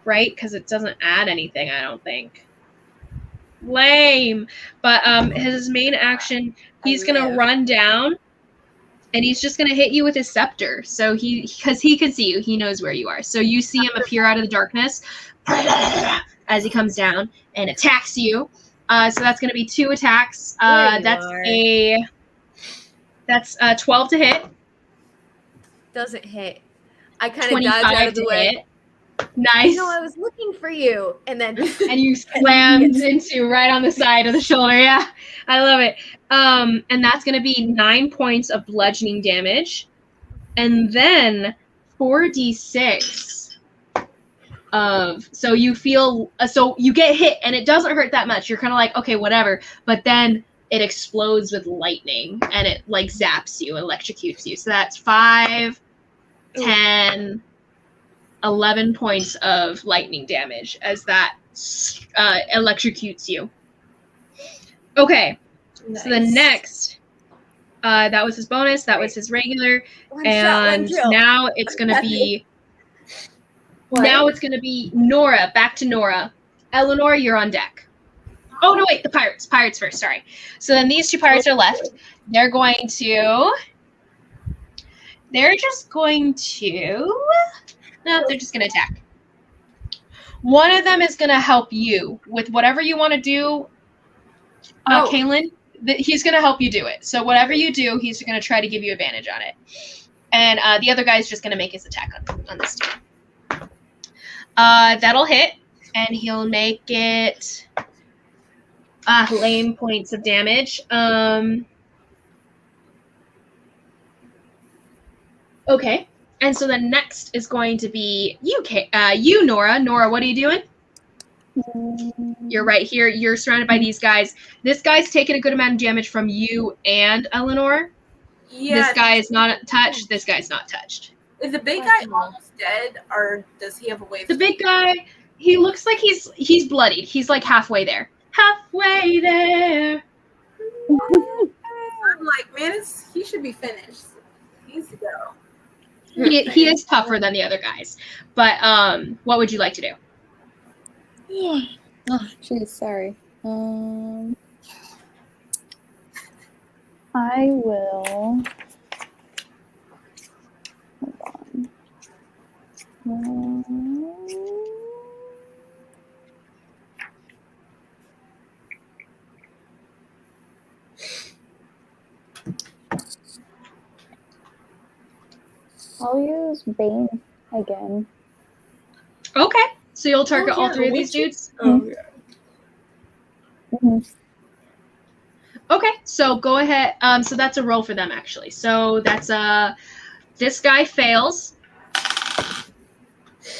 right? Because it doesn't add anything, I don't think. Lame. But his main action, he's gonna run down and he's just gonna hit you with his scepter. So because he can see you, he knows where you are. So you see him appear out of the darkness as he comes down and attacks you. So that's gonna be 2 attacks. That's 12 to hit. Doesn't hit. I kind of dodge out of the way. Nice. I was looking for you, and then And you slammed into right on the side of the shoulder. Yeah, I love it. And that's going to be 9 points of bludgeoning damage. And then 4d6 of, so you feel, so you get hit and it doesn't hurt that much. You're kind of like, okay, whatever. But then it explodes with lightning and it like zaps you, electrocutes you. So that's 5, 10, 11 points of lightning damage as that electrocutes you. Okay, nice. so the next, that was his bonus, that was his regular, and now it's going to be, Nora, back to Nora. Elanor, you're on deck. Oh, no, wait, the pirates first, sorry. So then these 2 pirates are left. They're just going to, no, they're just going to attack. One of them is going to help you with whatever you want to do, Caelynn. He's going to help you do it. So whatever you do, he's going to try to give you advantage on it. And the other guy's just going to make his attack on this team. That'll hit, and he'll make it lame points of damage. Okay. And so the next is going to be you, Nora. Nora, what are you doing? You're right here. You're surrounded by these guys. This guy's taking a good amount of damage from you and Elanor. Yeah. This guy is not touched. This guy's not touched. Is the big guy almost dead, or does he have a way? The big guy, he looks like he's bloodied. He's like halfway there. Halfway there. I'm like, man, he should be finished. He needs to go. He is tougher than the other guys. But what would you like to do? Oh, jeez, sorry. I will. Hold on. I'll use Bane again. Okay. So you'll target all 3 of these dudes? Oh, yeah. Mm-hmm. Okay, so go ahead. So that's a roll for them, actually. So that's this guy fails.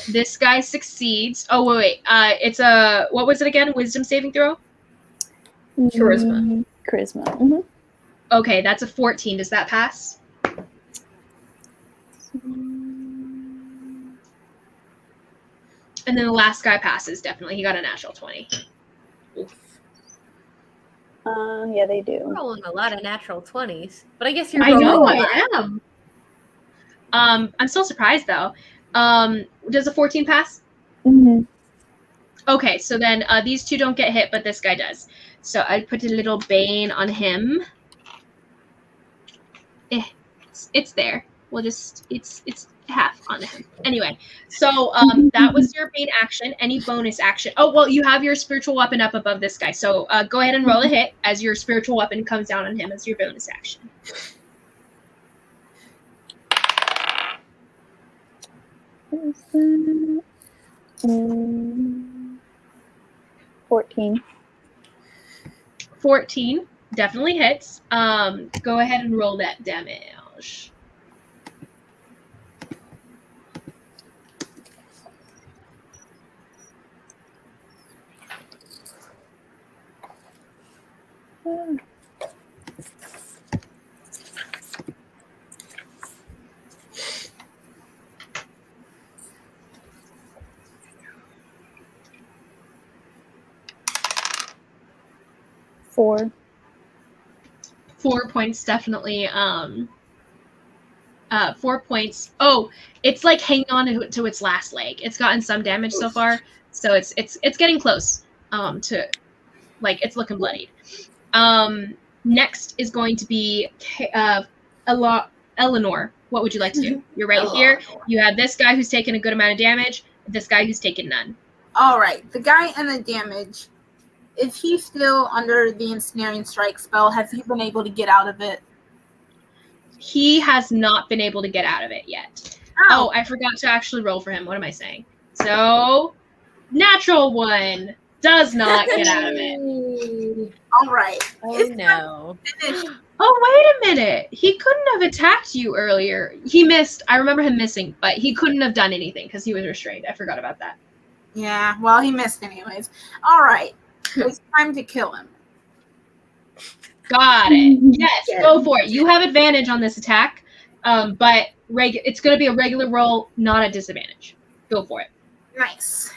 This guy succeeds. Oh, wait. It's a, what was it again? Wisdom saving throw? Charisma. Charisma. Mm-hmm. Okay, that's a 14. Does that pass? And then the last guy passes, definitely. He got a natural 20. Yeah, they do. rolling a lot of natural 20s, but I guess you're. I know, rolling. I am. I'm still surprised, though. Does a 14 pass? Mm-hmm. Okay, so then these 2 don't get hit, but this guy does. So I put a little Bane on him. It's there. We'll just, it's half on him. Anyway, so that was your main action. Any bonus action? Oh, well, you have your spiritual weapon up above this guy. So go ahead and roll a hit as your spiritual weapon comes down on him as your bonus action. What is that? 14. 14 definitely hits. Go ahead and roll that damage. Four. 4 points, definitely. 4 points. Oh, it's like hanging on to its last leg. It's gotten some damage so far, so it's getting close. To, like, it's looking bloodied. Next is going to be Elanor. What would you like to do? You're right here. You have this guy who's taken a good amount of damage. This guy who's taken none. All right, the guy and the damage. Is he still under the ensnaring strike spell? Has he been able to get out of it? He has not been able to get out of it yet. Oh, I forgot to actually roll for him. What am I saying? So, natural one does not get out of it. All right. Oh no. Finished. Oh, wait a minute. He couldn't have attacked you earlier. He missed. I remember him missing, but he couldn't have done anything because he was restrained. I forgot about that. Yeah, well, he missed anyways. All right. It's time to kill him. Got it. Yes, go for it. You have advantage on this attack, but it's going to be a regular roll, not a disadvantage. Go for it. Nice.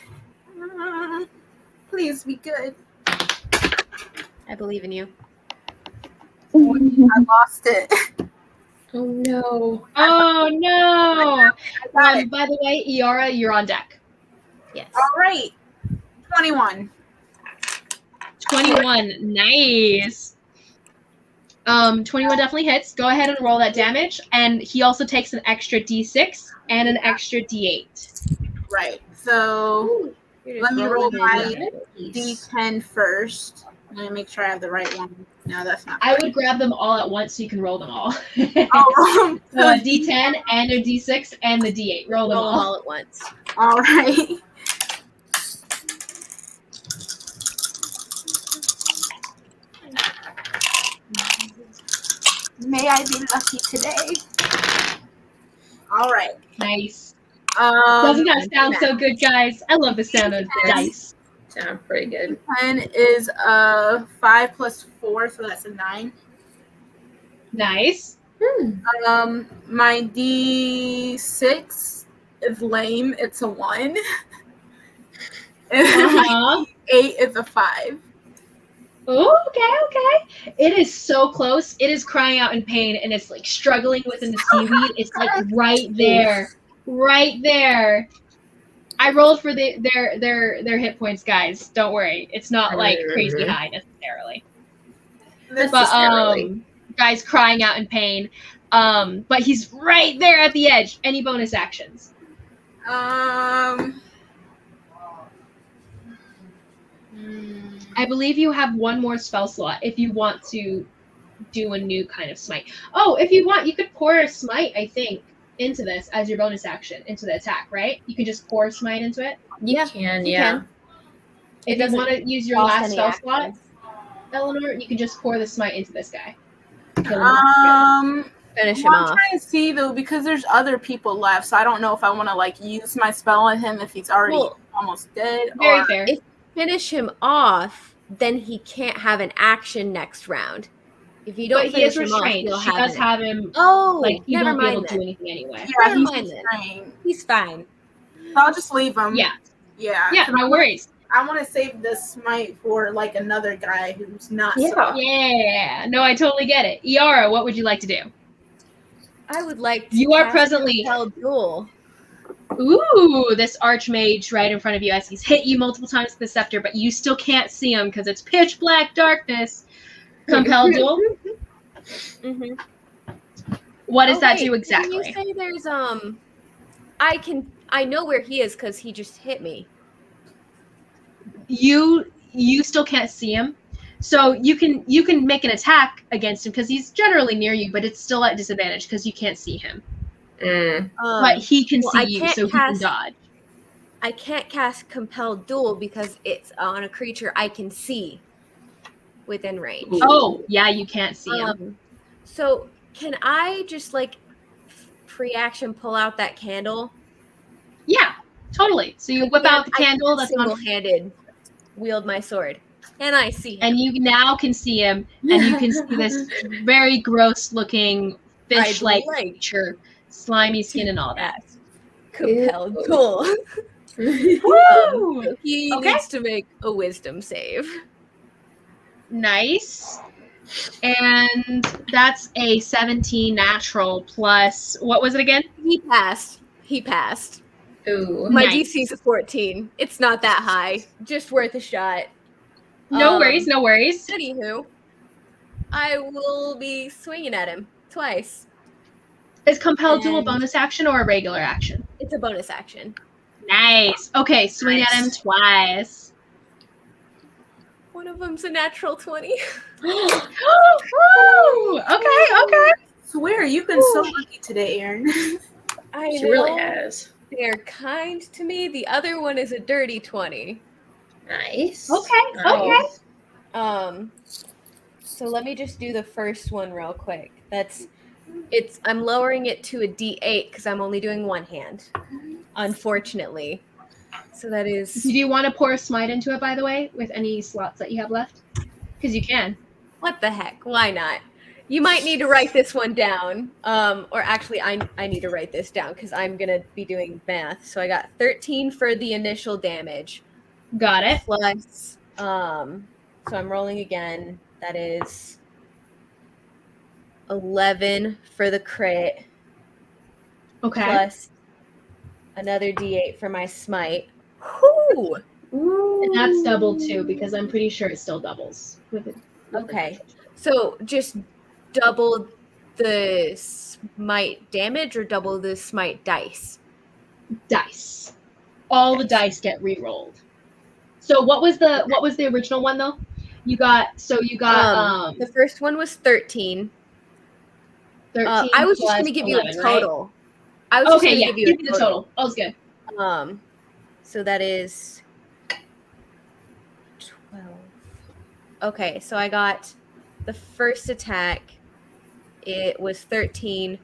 Please be good. I believe in you. I lost it. Oh no. Oh, no. I got it. By the way, Iara, you're on deck. Yes. All right. 21. 21. Nice. 21 definitely hits. Go ahead and roll that damage. And he also takes an extra d6 and an extra d8. Right. So let me roll my d10 first. Let me make sure I have the right one. No, that's not. I would grab them all at once so you can roll them all. Oh, So a d10 and a d6 and the d8. Roll them all. at once. all right. May I be lucky today. All right. Nice. Doesn't that sound so good, guys? I love the sound of the dice. Sound pretty good. 10 is 5 plus 4, so that's a 9. Nice. My D6 is lame. It's a 1. And my 8 is a 5. Oh, okay. It is so close. It is crying out in pain, and it's like struggling within the seaweed. It's like right there. Right there. I rolled for their hit points, guys. Don't worry. It's not like crazy high necessarily. But guys crying out in pain. But he's right there at the edge. Any bonus actions? I believe you have one more spell slot if you want to do a new kind of smite. Oh, if you want, you could pour a smite, I think, into this as your bonus action, into the attack, right? You can just pour a smite into it. You can, yeah. If you want to use your last spell slot, Eleanor, you can just pour the smite into this guy. Finish him I'm off. trying to see though, because there's other people left, so I don't know if I want to like use my spell on him if he's already almost dead. Very fair. If finish him off, then he can't have an action next round. If you don't But he is finish him off, restrained. he'll She does an have him. Oh, Like he never won't be able mind to do then. anything anyway. Yeah, Never he's mind then. restrained. He's fine. So I'll just leave him. Yeah. Yeah. Yeah. No worries. I want to save this smite for like another guy who's not. Yeah. Yeah. No, I totally get it. Iara, what would you like to do? I would like to You are cast presently. Compel Duel. Ooh, this archmage right in front of you as he's hit you multiple times with the scepter, but you still can't see him because it's pitch black darkness. Compel duel. Mm-hmm. What does that do When exactly? you say there's I know where he is because he just hit me. You still can't see him, so you can make an attack against him because he's generally near you, but it's still at disadvantage because you can't see him. But he can well, I see you, can't so he can cast- dodge. I can't cast Compel Duel because it's on a creature I can see within range. Oh, yeah, you can't see him. So can I just like pre-action pull out that candle? Yeah, totally. So you whip out the candle that's on, single-handed wield my sword, and I see him. and you now can see him, and you can see this very gross-looking fish-like creature, slimy skin and all that. Compel Duel. Woo! He Okay. needs to make a wisdom save. Nice. And that's a 17 natural plus, what was it again? He passed. Ooh. My Nice. DC is a 14. It's not that high. Just worth a shot. No worries, no worries. Anywho, I will be swinging at him twice. Is Compel Duel a And- bonus action or a regular action? It's a bonus action. Nice. Okay, swing at him twice. One of them's a natural 20. Woo! Okay. Swear, you've been so lucky today, Aaron. I She know. really has. They're kind to me. The other one is a dirty 20. Nice. Okay, Nice. So let me just do the first one real quick. I'm lowering it to a D8 because I'm only doing one hand, unfortunately. So that is. Do you want to pour a smite into it, by the way, with any slots that you have left? Because you can. What the heck? Why not? You might need to write this one down. Or actually, I need to write this down because I'm going to be doing math. So I got 13 for the initial damage. Got it. Plus, so I'm rolling again. That is 11 for the crit. Okay. Plus another D8 for my smite. Whoo! And that's doubled too, because I'm pretty sure it still doubles. Okay. So just double the smite damage or double the smite dice? Dice. All the dice get re-rolled. So what was the original one though? You got the first one was 13. 13 I was just plus going to give 11, you a total. I was okay, just yeah, going to give me you the total. All's good. So that is 12. Okay, so I got the first attack. It was 13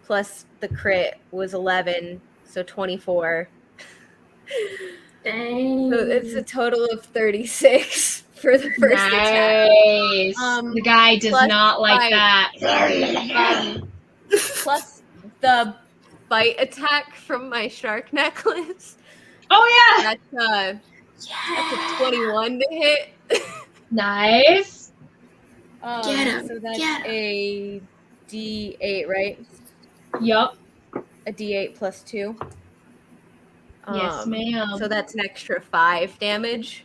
plus the crit was 11, so 24. Dang. So it's a total of 36 for the first attack. Nice. The guy does plus not like that. Plus the bite attack from my shark necklace. Oh yeah. That's a 21 to hit. Nice. Get him. So that's Get him. a D8, right? Yup. A D8 plus 2. Yes, ma'am. So that's an extra 5 damage.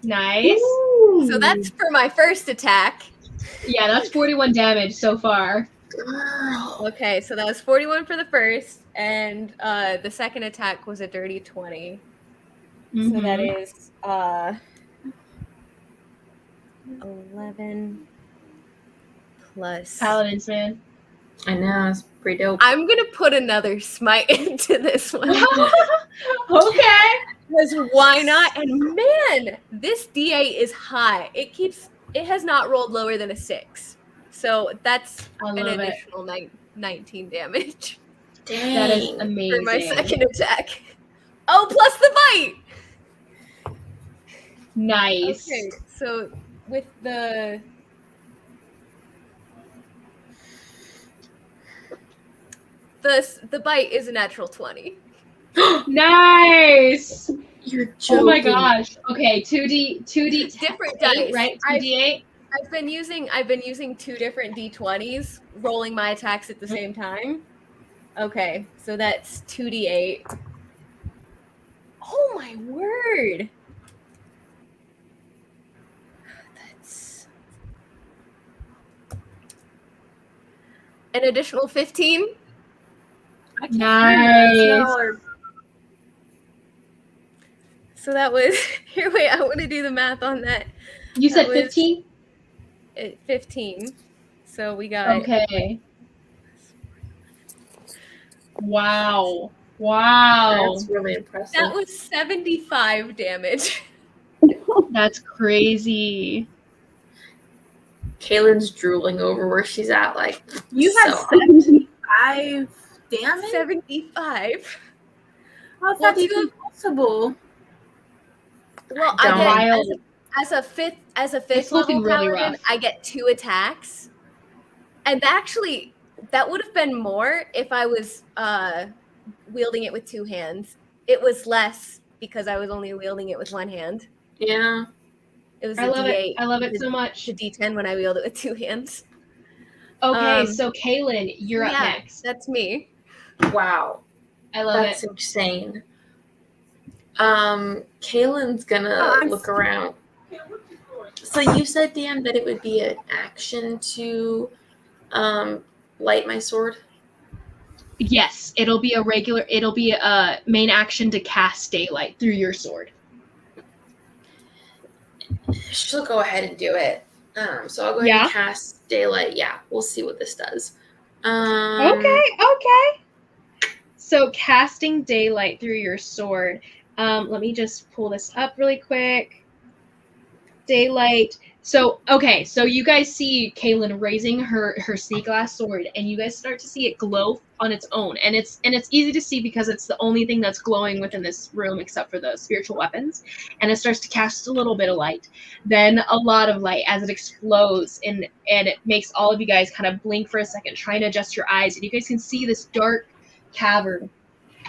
Nice. So that's for my first attack. Yeah, that's 41 damage so far. Girl. Okay, so that was 41 for the first, and the second attack was a dirty 20. So that is 11 plus. Paladins, man. I know, it's pretty dope. I'm gonna put another smite into this one. Okay. Because why not? And man, this D8 is high. It has not rolled lower than a 6. So that's an additional 19 damage. Dang. That is amazing. For my second attack. Oh, plus the bite! Nice. Okay, so with the bite is a natural 20. Nice. You're joking. Oh my gosh. Okay, 2D Different dice, right? 2D8. I've been using 2 different D20s, rolling my attacks at the same time. Okay, so that's 2D8. Oh my word! That's an additional 15. Nice. So that was here. Wait, I want to do the math on that. You said 15? 15. So we got Okay. Wow. That's really impressive. that was 75 damage. That's crazy. Caelynn's drooling over where she's at. Like, You so had 75 damage? 75. How's that even possible? Well, Don't. I get as a fifth It's looking level really paladin, rough. I get 2 attacks, and actually that would have been more if I was wielding it with 2 hands. It was less because I was only wielding it with 1 hand. yeah. It was I a love D8. it. I love it so much. To D10 when I wield it with 2 hands. Okay, so Caelynn, you're up next. That's me. Wow. I love That's it. insane. Caelynn's gonna look around. So you said, Dan, that it would be an action to light my sword? Yes, it'll be a main action to cast daylight through your sword. She'll go ahead and do it. So I'll go ahead and cast daylight. Yeah, we'll see what this does. Okay. So casting daylight through your sword. Let me just pull this up really quick. Daylight. So you guys see Caelynn raising her sea glass sword, and you guys start to see it glow on its own, and it's easy to see because it's the only thing that's glowing within this room except for the spiritual weapons, and it starts to cast a little bit of light, then a lot of light as it explodes, and it makes all of you guys kind of blink for a second, trying to adjust your eyes, and you guys can see this dark cavern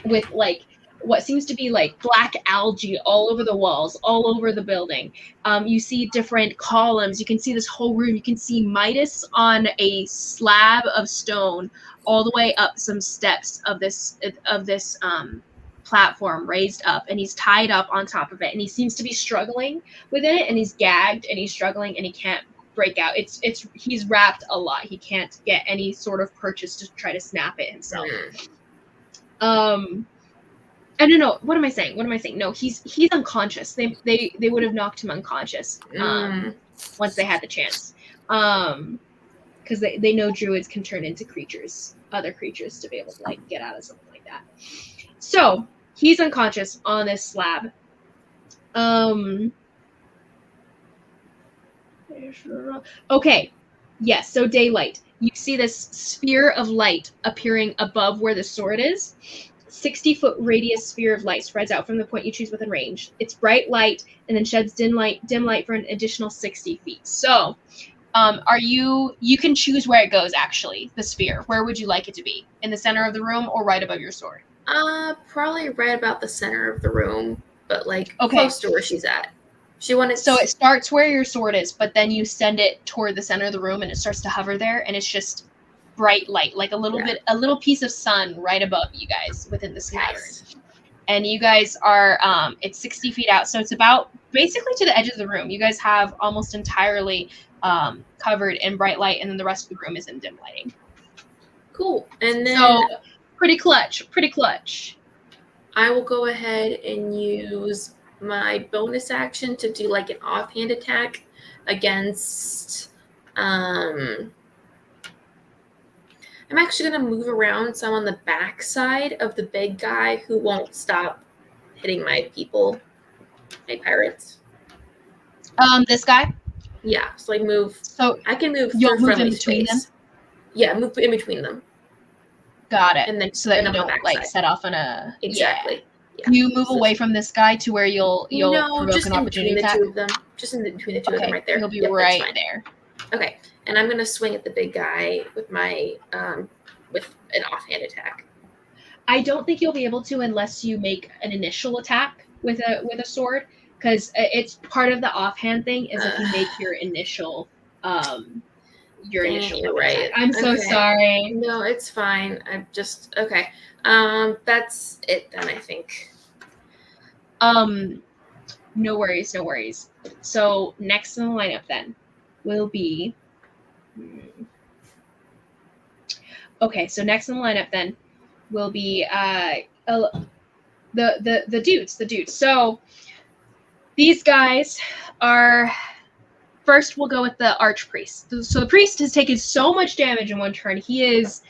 with like what seems to be like black algae all over the walls, all over the building. You see different columns. You can see this whole room. You can see Midas on a slab of stone all the way up some steps of this platform raised up, and he's tied up on top of it, and he seems to be struggling within it, and he's gagged, and he's struggling, and he can't break out. He's wrapped a lot. He can't get any sort of purchase to try to snap it himself. No. What am I saying? No, he's unconscious. They would have knocked him unconscious once they had the chance. Because they know druids can turn into other creatures to be able to like get out of something like that. So he's unconscious on this slab. Okay. Yes, so daylight. You see this sphere of light appearing above where the sword is. 60-foot radius sphere of light spreads out from the point you choose within range. It's bright light and then sheds dim light for an additional 60 feet. So, you can choose where it goes, actually, the sphere. Where would you like it to be? In the center of the room or right above your sword? Probably right about the center of the room, but like close to where she's at. So it starts where your sword is, but then you send it toward the center of the room and it starts to hover there, and it's just bright light, like a little piece of sun right above you guys within this cavern. And you guys are it's 60 feet out, so it's about basically to the edge of the room. You guys have almost entirely covered in bright light, and then the rest of the room is in dim lighting. Cool. And then pretty clutch. I will go ahead and use my bonus action to do like an offhand attack against I'm actually going to move around so I'm on the back side of the big guy who won't stop hitting my people, my pirates. This guy? Yeah, so I move. So I can move you'll through move friendly in between space. them? Yeah, move in between them. Got it. And then so that you on the don't back like side. set off on a Exactly. Yeah. You move away from this guy to where you'll provoke just an in opportunity between attack. The two of them. Just in between the two of them right there. He'll be Yep, right there. Okay, and I'm gonna swing at the big guy with my with an offhand attack. I don't think you'll be able to unless you make an initial attack with a sword, because it's part of the offhand thing is if you make your initial initial right. attack. I'm so sorry. No, it's fine. I'm just okay. That's it then, I think. No worries. So next in the lineup then will be so next in the lineup then will be the dudes. So these guys are first we'll go with the archpriest. So the priest has taken so much damage in one turn. He is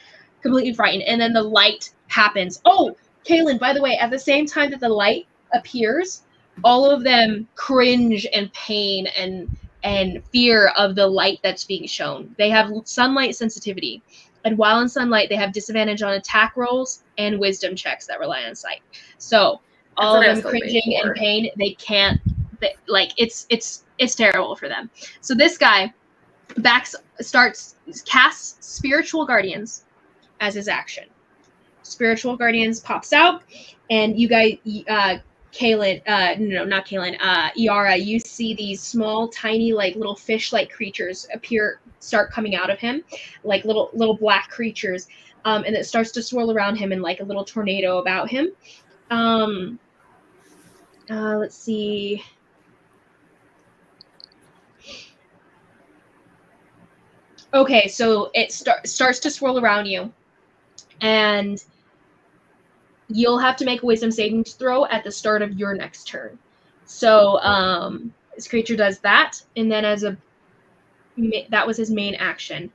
completely frightened, and then the light happens. Oh, Caelynn, by the way, at the same time that the light appears, all of them cringe in pain and fear of the light that's being shown. They have sunlight sensitivity, and while in sunlight, they have disadvantage on attack rolls and wisdom checks that rely on sight. So all of them cringing in pain, they can't. It's terrible for them. So this guy casts Spiritual Guardians as his action. Spiritual Guardians pops out, and you guys, Caelynn, not Caelynn, Iara, you see these small, tiny, like little fish-like creatures start coming out of him, like little black creatures, and it starts to swirl around him in like a little tornado about him. Let's see. Okay, so it starts to swirl around you, and you'll have to make a wisdom saving throw at the start of your next turn. So this creature does that, and then that was his main action.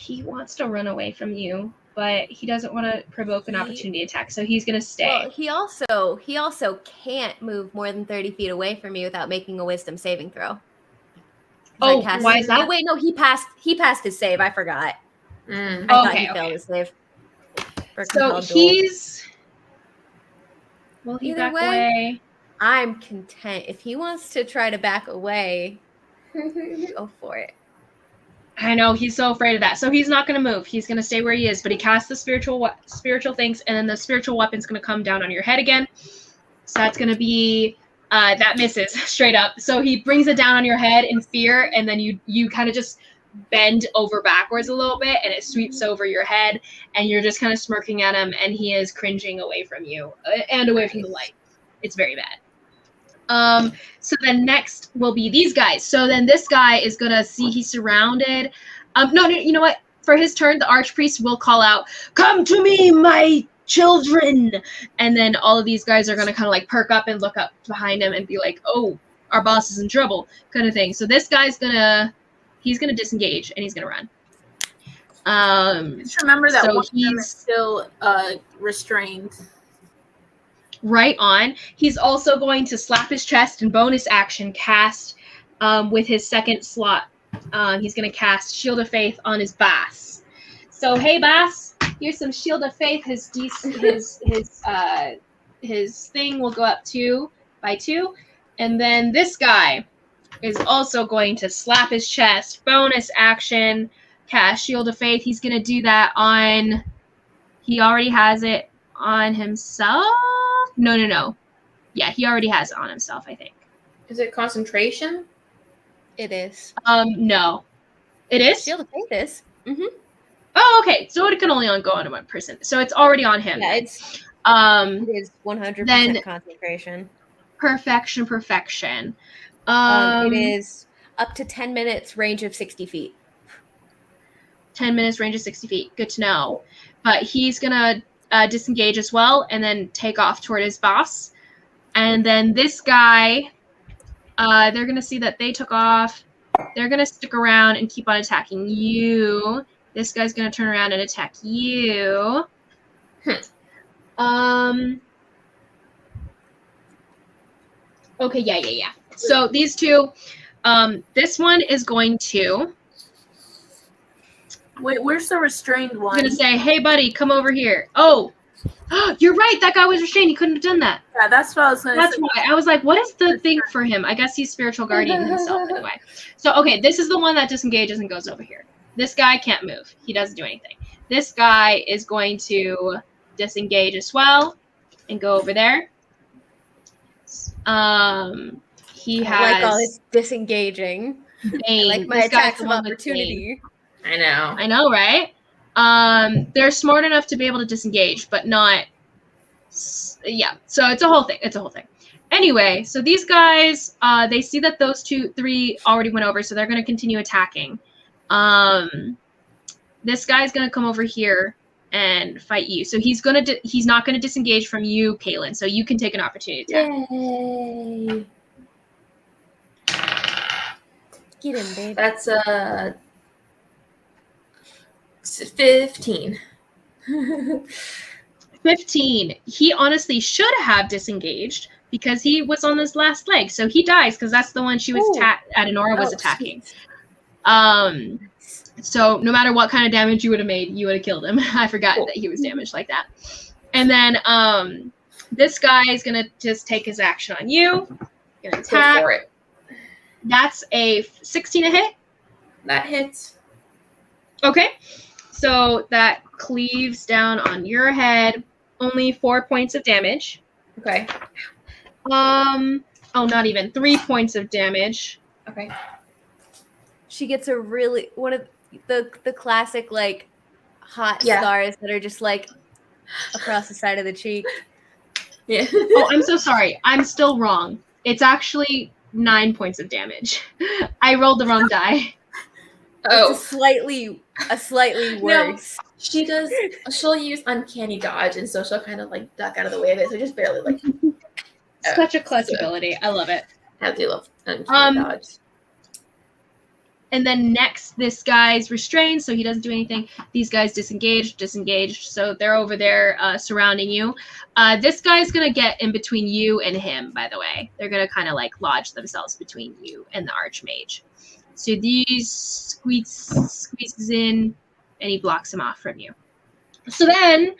he wants to run away from you, but he doesn't want to provoke an opportunity attack, so he's gonna stay. Well, he also can't move more than 30 feet away from me without making a wisdom saving throw. Oh, why is that? Oh wait, no, he passed his save. I forgot. Mm. I thought he failed his save. So he's. Will he Either back way, away? I'm content. If he wants to try to back away, go for it. I know he's so afraid of that, so he's not going to move. He's going to stay where he is. But he casts the spiritual things, and then the spiritual weapon's going to come down on your head again. So that's going to be that misses straight up. So he brings it down on your head in fear, and then you kind of just bend over backwards a little bit, and it sweeps over your head, and you're just kind of smirking at him, and he is cringing away from you and away from the light. It's very bad. So then next will be these guys. So then this guy is gonna see he's surrounded. No, you know what? For his turn, the archpriest will call out, "Come to me, my children!" And then all of these guys are gonna kind of like perk up and look up behind him and be like, "Oh, our boss is in trouble," kind of thing. So this guy's he's gonna disengage and he's gonna run. Just remember that so one of them is still restrained. Right on. He's also going to slap his chest and bonus action cast with his second slot. He's going to cast Shield of Faith on his boss. So, hey, boss, here's some Shield of Faith. His thing will go up 2 by 2. And then this guy is also going to slap his chest. Bonus action, cast Shield of Faith. He's going to do that on... He already has it on himself? No. Yeah, he already has it on himself, I think. Is it concentration? It is. No. It is? Shield of Faith is. Mm-hmm. Oh, okay. So it can only go on one person. So it's already on him. Yeah, then. it is 100% then concentration. Perfection. It is up to 10 minutes, range of 60 feet. 10 minutes, range of 60 feet. Good to know. But he's going to disengage as well and then take off toward his boss. And then this guy, they're going to see that they took off. They're going to stick around and keep on attacking you. This guy's going to turn around and attack you. Okay, yeah. So these two, this one is going to... Wait, where's the restrained one? I'm going to say, hey, buddy, come over here. Oh, you're right. That guy was restrained. He couldn't have done that. Yeah, that's what I was going to say. That's why. I was like, what is the thing for him? I guess he's spiritual guardian himself anyway. So, okay, this is the one that disengages and goes over here. This guy can't move. He doesn't do anything. This guy is going to disengage as well and go over there. He has... I like all this disengaging. I like my attacks of opportunity. I know, right? They're smart enough to be able to disengage, but not... Yeah, so it's a whole thing. Anyway, so these guys, they see that those 3 already went over, so they're going to continue attacking. This guy's going to come over here and fight you. So he's not going to disengage from you, Caelynn, so you can take an opportunity attack. Yay. Get him, baby. That's 15. 15. He honestly should have disengaged because he was on his last leg. So he dies because that's the one she was Adenora was attacking. So no matter what kind of damage you would have made, you would have killed him. I forgot that he was damaged like that. And then this guy is gonna just take his action on you. Gonna attack. Go for it. That's a 16 to hit. That hits. Okay. So that cleaves down on your head. Only 4 points of damage. Okay. Oh, not even 3 points of damage. Okay. She gets a really one of the classic like hot scars that are just like across the side of the cheek. Yeah. Oh, I'm so sorry. I'm still wrong. It's actually 9 points of damage. I rolled the wrong die. Oh, It's a slightly worse. No, she'll use uncanny dodge, and so she'll kind of like duck out of the way of it. So just barely like. Such a clutch ability. I love it. I do love uncanny dodge. And then next, this guy's restrained, so he doesn't do anything. These guys disengaged, so they're over there surrounding you. This guy's going to get in between you and him, by the way. They're going to kind of like lodge themselves between you and the Archmage. So these squeezes in, and he blocks him off from you. So then,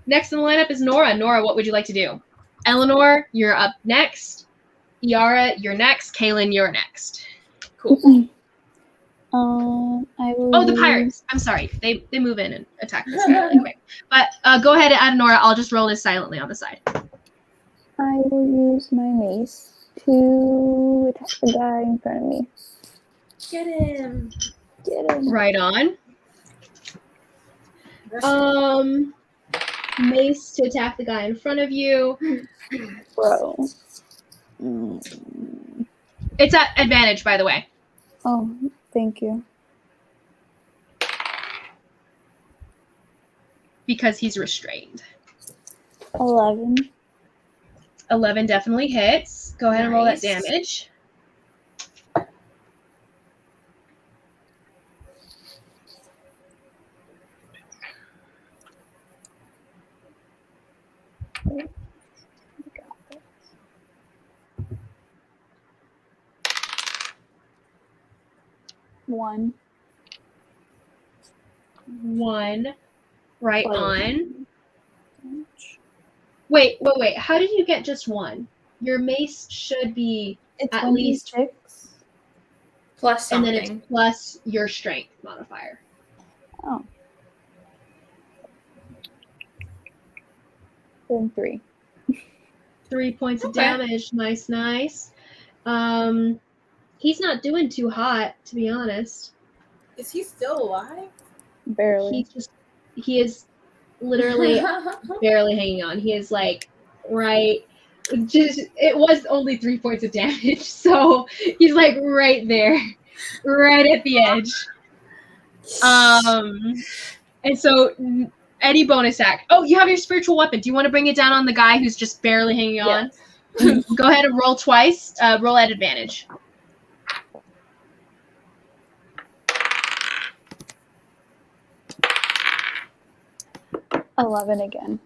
next in the lineup is Nora. Nora, what would you like to do? Elanor, you're up next. Iara, you're next. Caelynn, you're next. Cool. I will. Oh, the pirates. I'm sorry. They move in and attack this guy really quick. But go ahead, Nora. I'll just roll this silently on the side. I will use my mace to attack the guy in front of me. Get him. Get him. Right on. Mace to attack the guy in front of you. Bro. It's at advantage, by the way. Oh, thank you. Because he's restrained. 11. 11 definitely hits. Go ahead and roll that Nice. damage. One. 1. Right Oh. on. Wait. How did you get just 1? Your mace should be It's at 1d6. Plus and something. then it's plus your strength modifier. Oh. Then 3. 3 points of Okay. damage. Nice. He's not doing too hot, to be honest. Is he still alive? Barely. He is literally barely hanging on. He is like right. It was only 3 points of damage, so he's like right there, right at the edge. And so any bonus act. Oh, you have your spiritual weapon. Do you want to bring it down on the guy who's just barely hanging on? Go ahead and roll twice. Roll at advantage. 11 again.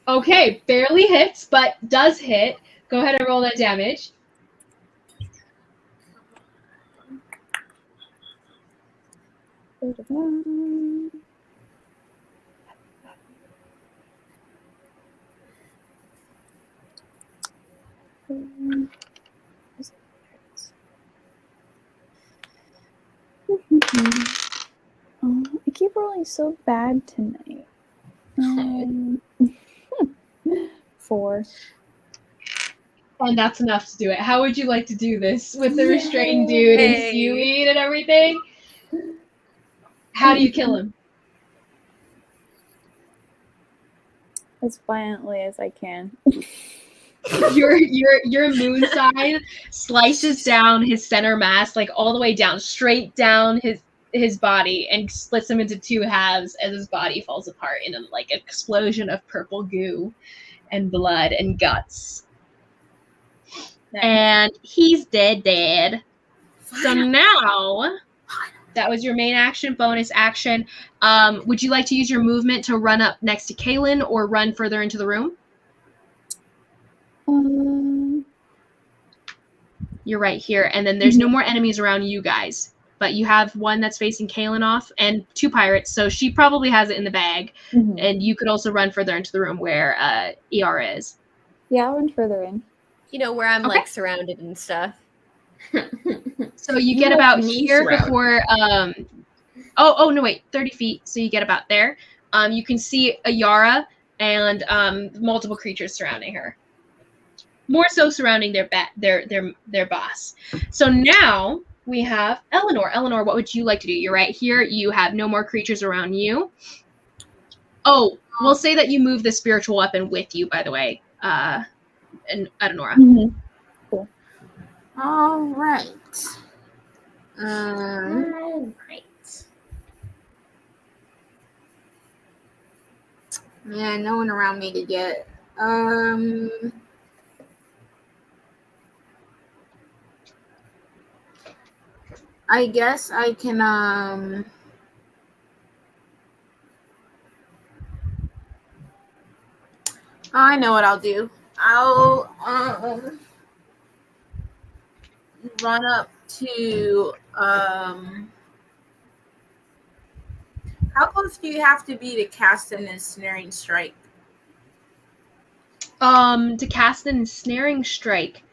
Okay, barely hits, but does hit. Go ahead and roll that damage. I keep rolling so bad tonight. 4. And that's enough to do it. How would you like to do this with the restrained dude and Yay. seaweed and everything? How do you kill him? As violently as I can. Your moon sign slices down his center mass, like all the way down, straight down his body, and splits him into 2 halves as his body falls apart in a like explosion of purple goo and blood and guts. Nice. And he's dead. So now that was your main action. Bonus action. Would you like to use your movement to run up next to Caelynn or run further into the room? You're right here, and then there's no more enemies around you guys. But you have one that's facing Caelynn off and 2 pirates, so she probably has it in the bag. And you could also run further into the room where Iara is. Yeah, I'll run further in. You know, where I'm Okay. like surrounded and stuff. So you get about here before. Oh no, wait, 30 feet. So you get about there. You can see Iara and multiple creatures surrounding her. More so surrounding their boss. So now we have Elanor. Elanor, what would you like to do? You're right here. You have no more creatures around you. Oh, we'll say that you move the spiritual weapon with you, by the way. And Nora. Cool. All right. Alright. Yeah, no one around me to get. I guess I can I know what I'll do. I'll run up to how close do you have to be to cast an ensnaring strike? To cast an ensnaring strike,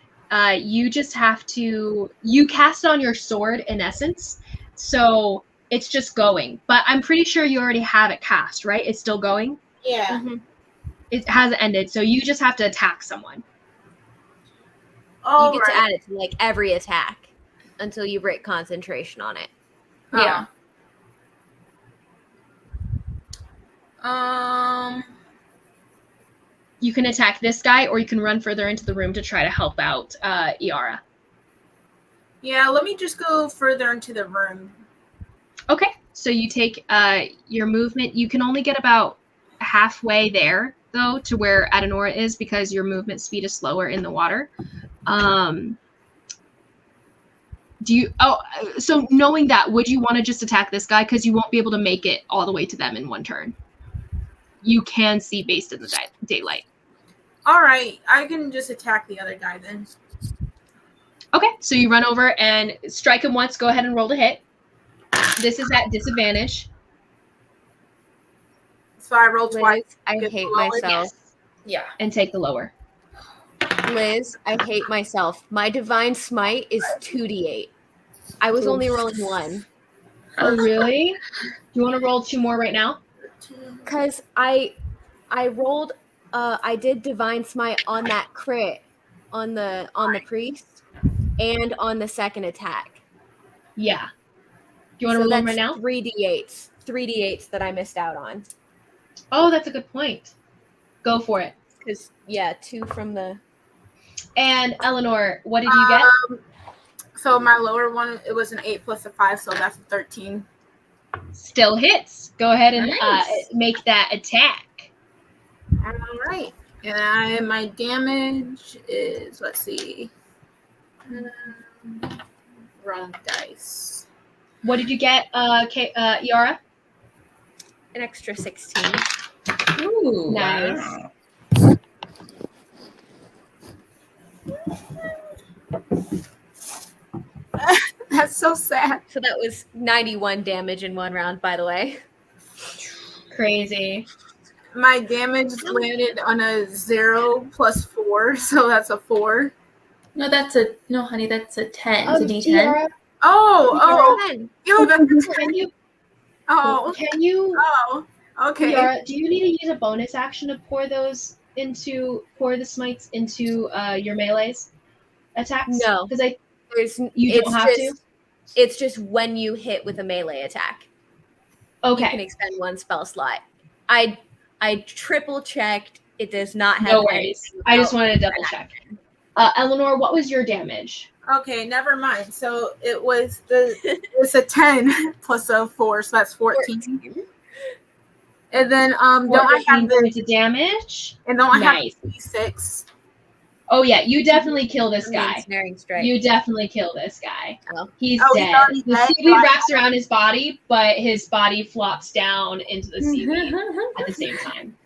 you just have to cast it on your sword in essence. So it's just going. But I'm pretty sure you already have it cast, right? It's still going? Yeah. Mm-hmm. It hasn't ended, so you just have to attack someone. You get to add it to like every attack until you break concentration on it. Yeah. You can attack this guy, or you can run further into the room to try to help out Iara. Yeah, let me just go further into the room. Okay, so you take your movement. You can only get about halfway there, though, to where Elanor is, because your movement speed is slower in the water. So knowing that, would you want to just attack this guy? Because you won't be able to make it all the way to them in one turn. You can see based in the daylight. All right, I can just attack the other guy then. Okay, so you run over and strike him once. Go ahead and roll to hit. This is at disadvantage. So I roll twice. Liz, I Good hate roll. myself. Yeah. And take the lower. Liz, I hate myself. My divine smite is 2d8. I was only rolling 1. Oh, really? Do you want to roll 2 more right now? Because I rolled I did divine smite on that crit on the priest and on the second attack. Yeah. Do you want to roll them right now? 3d8s. 3d8s that I missed out on. Oh, that's a good point. Go for it. Because 2 from the. And Elanor, what did you get? So my lower one, it was an 8 plus a 5, so that's a 13. Still hits. Go ahead and Nice. make that attack. All right. And my damage is, let's see. Wrong dice. What did you get, Iara? An extra 16. Ooh. Nice. Wow. That's so sad. So that was 91 damage in one round, by the way. Crazy. My damage landed on a 0 plus 4, so that's a 4. No, honey, that's a 10. It's a D10. Iara, Oh, yo, that's can you? oh, Can you? oh, okay. Iara, do you need to use a bonus action to pour the smites into your melee's attacks? No. Because you it's don't have just, It's just when you hit with a melee attack. Okay. You can expend 1 spell slot. I triple checked. It does not have. No worries. I just wanted to double check. Elanor, what was your damage? Okay, never mind. So it's a 10 plus a 4, so that's 14. And then don't I have the damage? And don't I Nice. have D6? Oh yeah, you definitely kill this guy. Snaring strike. You definitely kill this guy. Oh. He's Oh, dead. he's already The dead? seaweed wraps around his body, but his body flops down into the seaweed at the same time.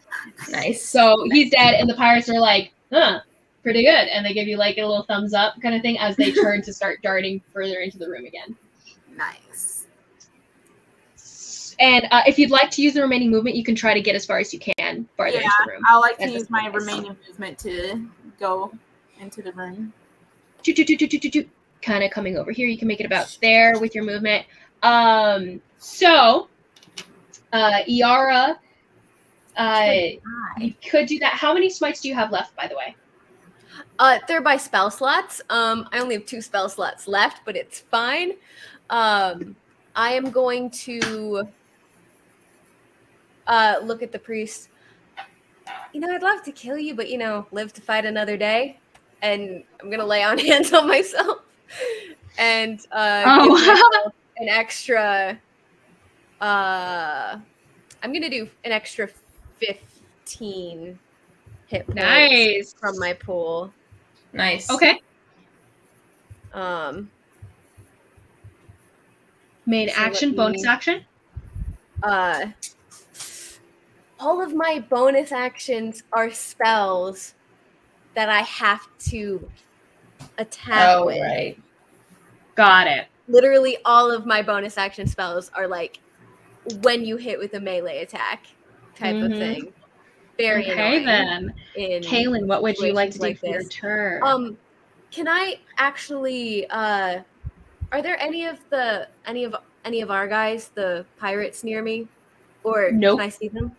Nice. So he's dead, and the pirates are like, huh, pretty good. And they give you like a little thumbs up kind of thing as they turn to start darting further into the room again. Nice. And if you'd like to use the remaining movement, you can try to get as far as you can farther into the room. I like to That's use the my focus. remaining movement to go into the room. Kind of coming over here. You can make it about there with your movement. So, Iara, you could do that. How many smites do you have left, by the way? They're by spell slots. I only have 2 spell slots left, but it's fine. I am going to look at the priest. I'd love to kill you, but live to fight another day. And I'm gonna lay on hands on myself and give myself an extra. I'm gonna do an extra 15 hit points Nice. from my pool. Nice. Okay. Main So action, let bonus me- action. All of my bonus actions are spells that I have to attack Oh, with. right. Got it. Literally all of my bonus action spells are like when you hit with a melee attack type of Mhm. thing. Very Okay, annoying. then. In Kaelynn, what would you like to do situations for your this. turn? Can I actually are there any of our guys, the pirates near me? Or Nope. can I see them?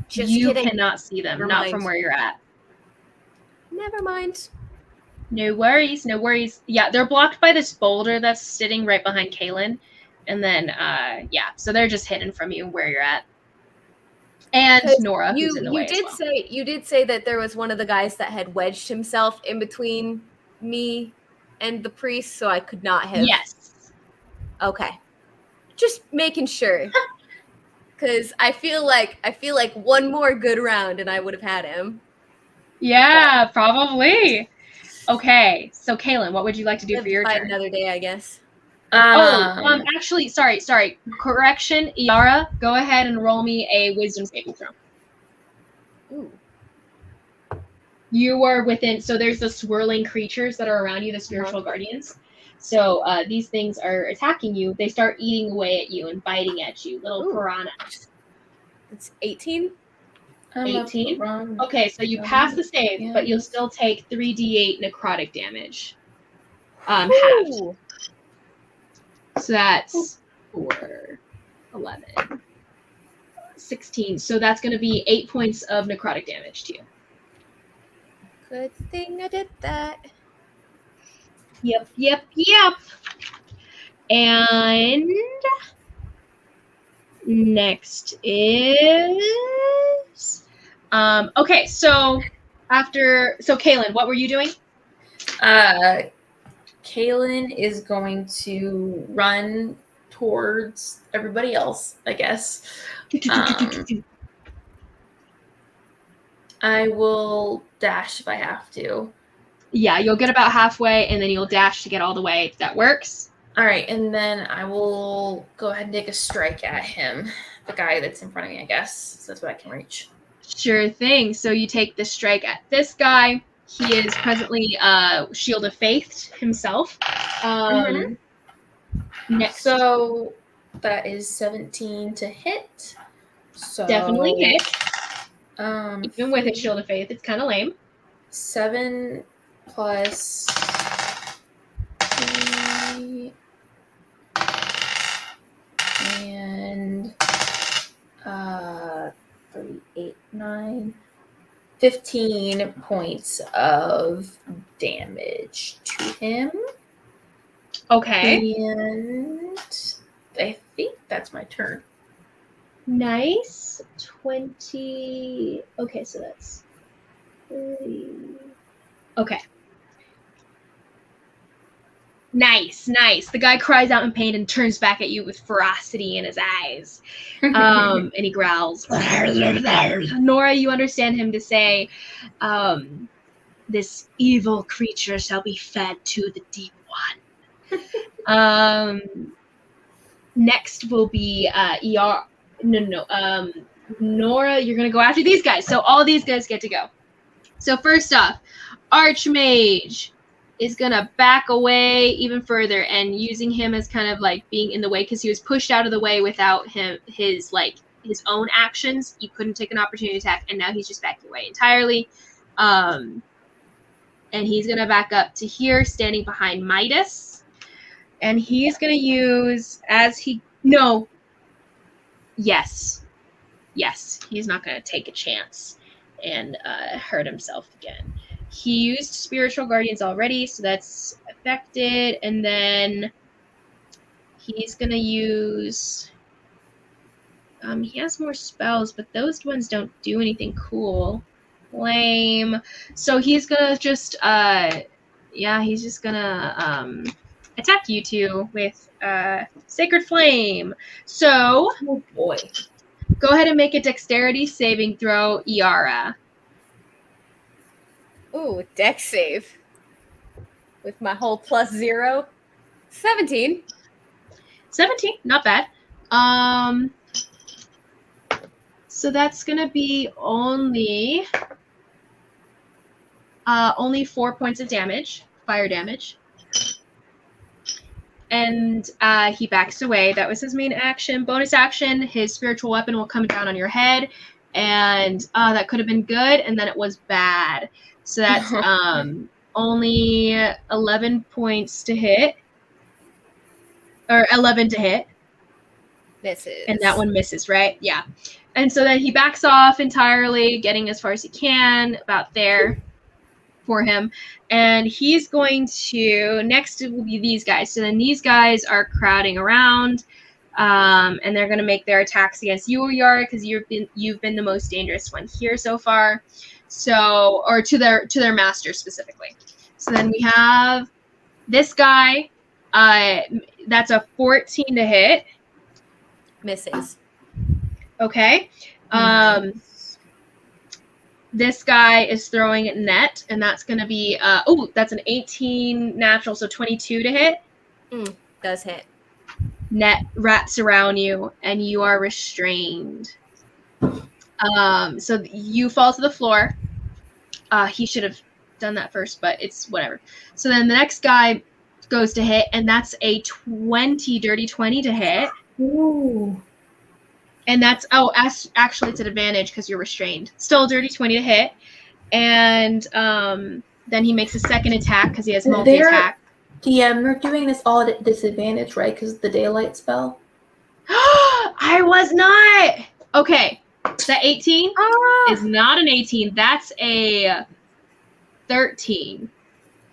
Just You kidding. cannot see them, Never not mind. from where you're at. Never mind. No worries, no worries. Yeah, they're blocked by this boulder that's sitting right behind Caelynn. And then, so they're just hidden from you where you're at. And 'Cause Nora, who's in the way as well. You did say that there was one of the guys that had wedged himself in between me and the priest, so I could not have. Yes. Okay. Just making sure. Because I feel like one more good round and I would have had him. Yeah, probably. Okay, so Caelynn, what would you like to do Live for to your fight turn? another day, I guess. Actually, sorry. Correction, Iara, go ahead and roll me a wisdom saving throw. Ooh. You are within, so there's the swirling creatures that are around you, the spiritual guardians. So these things are attacking you. They start eating away at you and biting at you, little piranhas. It's 18? 18? Okay, so you pass the save, but you'll still take 3d8 necrotic damage. Halved. Ooh. So that's 4, 11, 16. So that's going to be 8 points of necrotic damage to you. Good thing I did that. Yep. And next is okay, so Caelynn, what were you doing? Caelynn is going to run towards everybody else, I guess. I will dash if I have to. Yeah, you'll get about halfway and then you'll dash to get all the way. That works. All right, and then I will go ahead and take a strike at him, the guy that's in front of me, I guess. So that's what I can reach. Sure thing. So you take the strike at this guy. He is presently Shield of Faith himself. Next. So that is 17 to hit. So definitely hit. Even with a Shield of Faith, it's kind of lame. 7 plus 3 and 3, 8, 9, 15 points of damage to him. Okay. And I think that's my turn. Nice. 20. Okay, so that's 30. Okay. Nice. The guy cries out in pain and turns back at you with ferocity in his eyes. And he growls. Nora, you understand him to say, this evil creature shall be fed to the deep one. Next will be Nora, you're going to go after these guys. So all these guys get to go. So first off, Archmage is going to back away even further and using him as kind of like being in the way because he was pushed out of the way without his own actions. You couldn't take an opportunity attack, and now he's just backing away entirely. And he's going to back up to here, standing behind Midas. And he's going to use Yes, he's not going to take a chance and hurt himself again. He used Spiritual Guardians already, so that's affected. And then he's going to use... he has more spells, but those ones don't do anything cool. Lame. So he's going to just... he's just going to attack you two with Sacred Flame. So... Oh, boy. Go ahead and make a dexterity saving throw, Iara. Ooh, dex save. With my whole +0. 17. 17, not bad. So that's gonna be only 4 points of damage, fire damage. And he backs away. That was his main action. Bonus action, his spiritual weapon will come down on your head. And that could have been good, and then it was bad. So that's only 11 points to hit. Or 11 to hit. Misses. And that one misses, right? Yeah. And so then he backs off entirely, getting as far as he can, about there for him. And he's going to, next will be these guys. So then these guys are crowding around, and they're going to make their attacks against you, Iara, because you've been the most dangerous one here so far. So, or to their master specifically. So then we have this guy. That's a 14 to hit. Misses. Okay. This guy is throwing at net, and that's going to be, that's an 18 natural, so 22 to hit. Does hit. Net wraps around you, and you are restrained. So you fall to the floor. He should have done that first, but it's whatever. So then the next guy goes to hit, and that's a 20, dirty 20 to hit. Ooh. And that's, actually it's an advantage because you're restrained. Still a dirty 20 to hit. And then he makes a second attack because he has multi-attack. DM, we're doing this all at disadvantage, right? Because of the daylight spell? I was not! Okay. That 18 is not an 18. That's a 13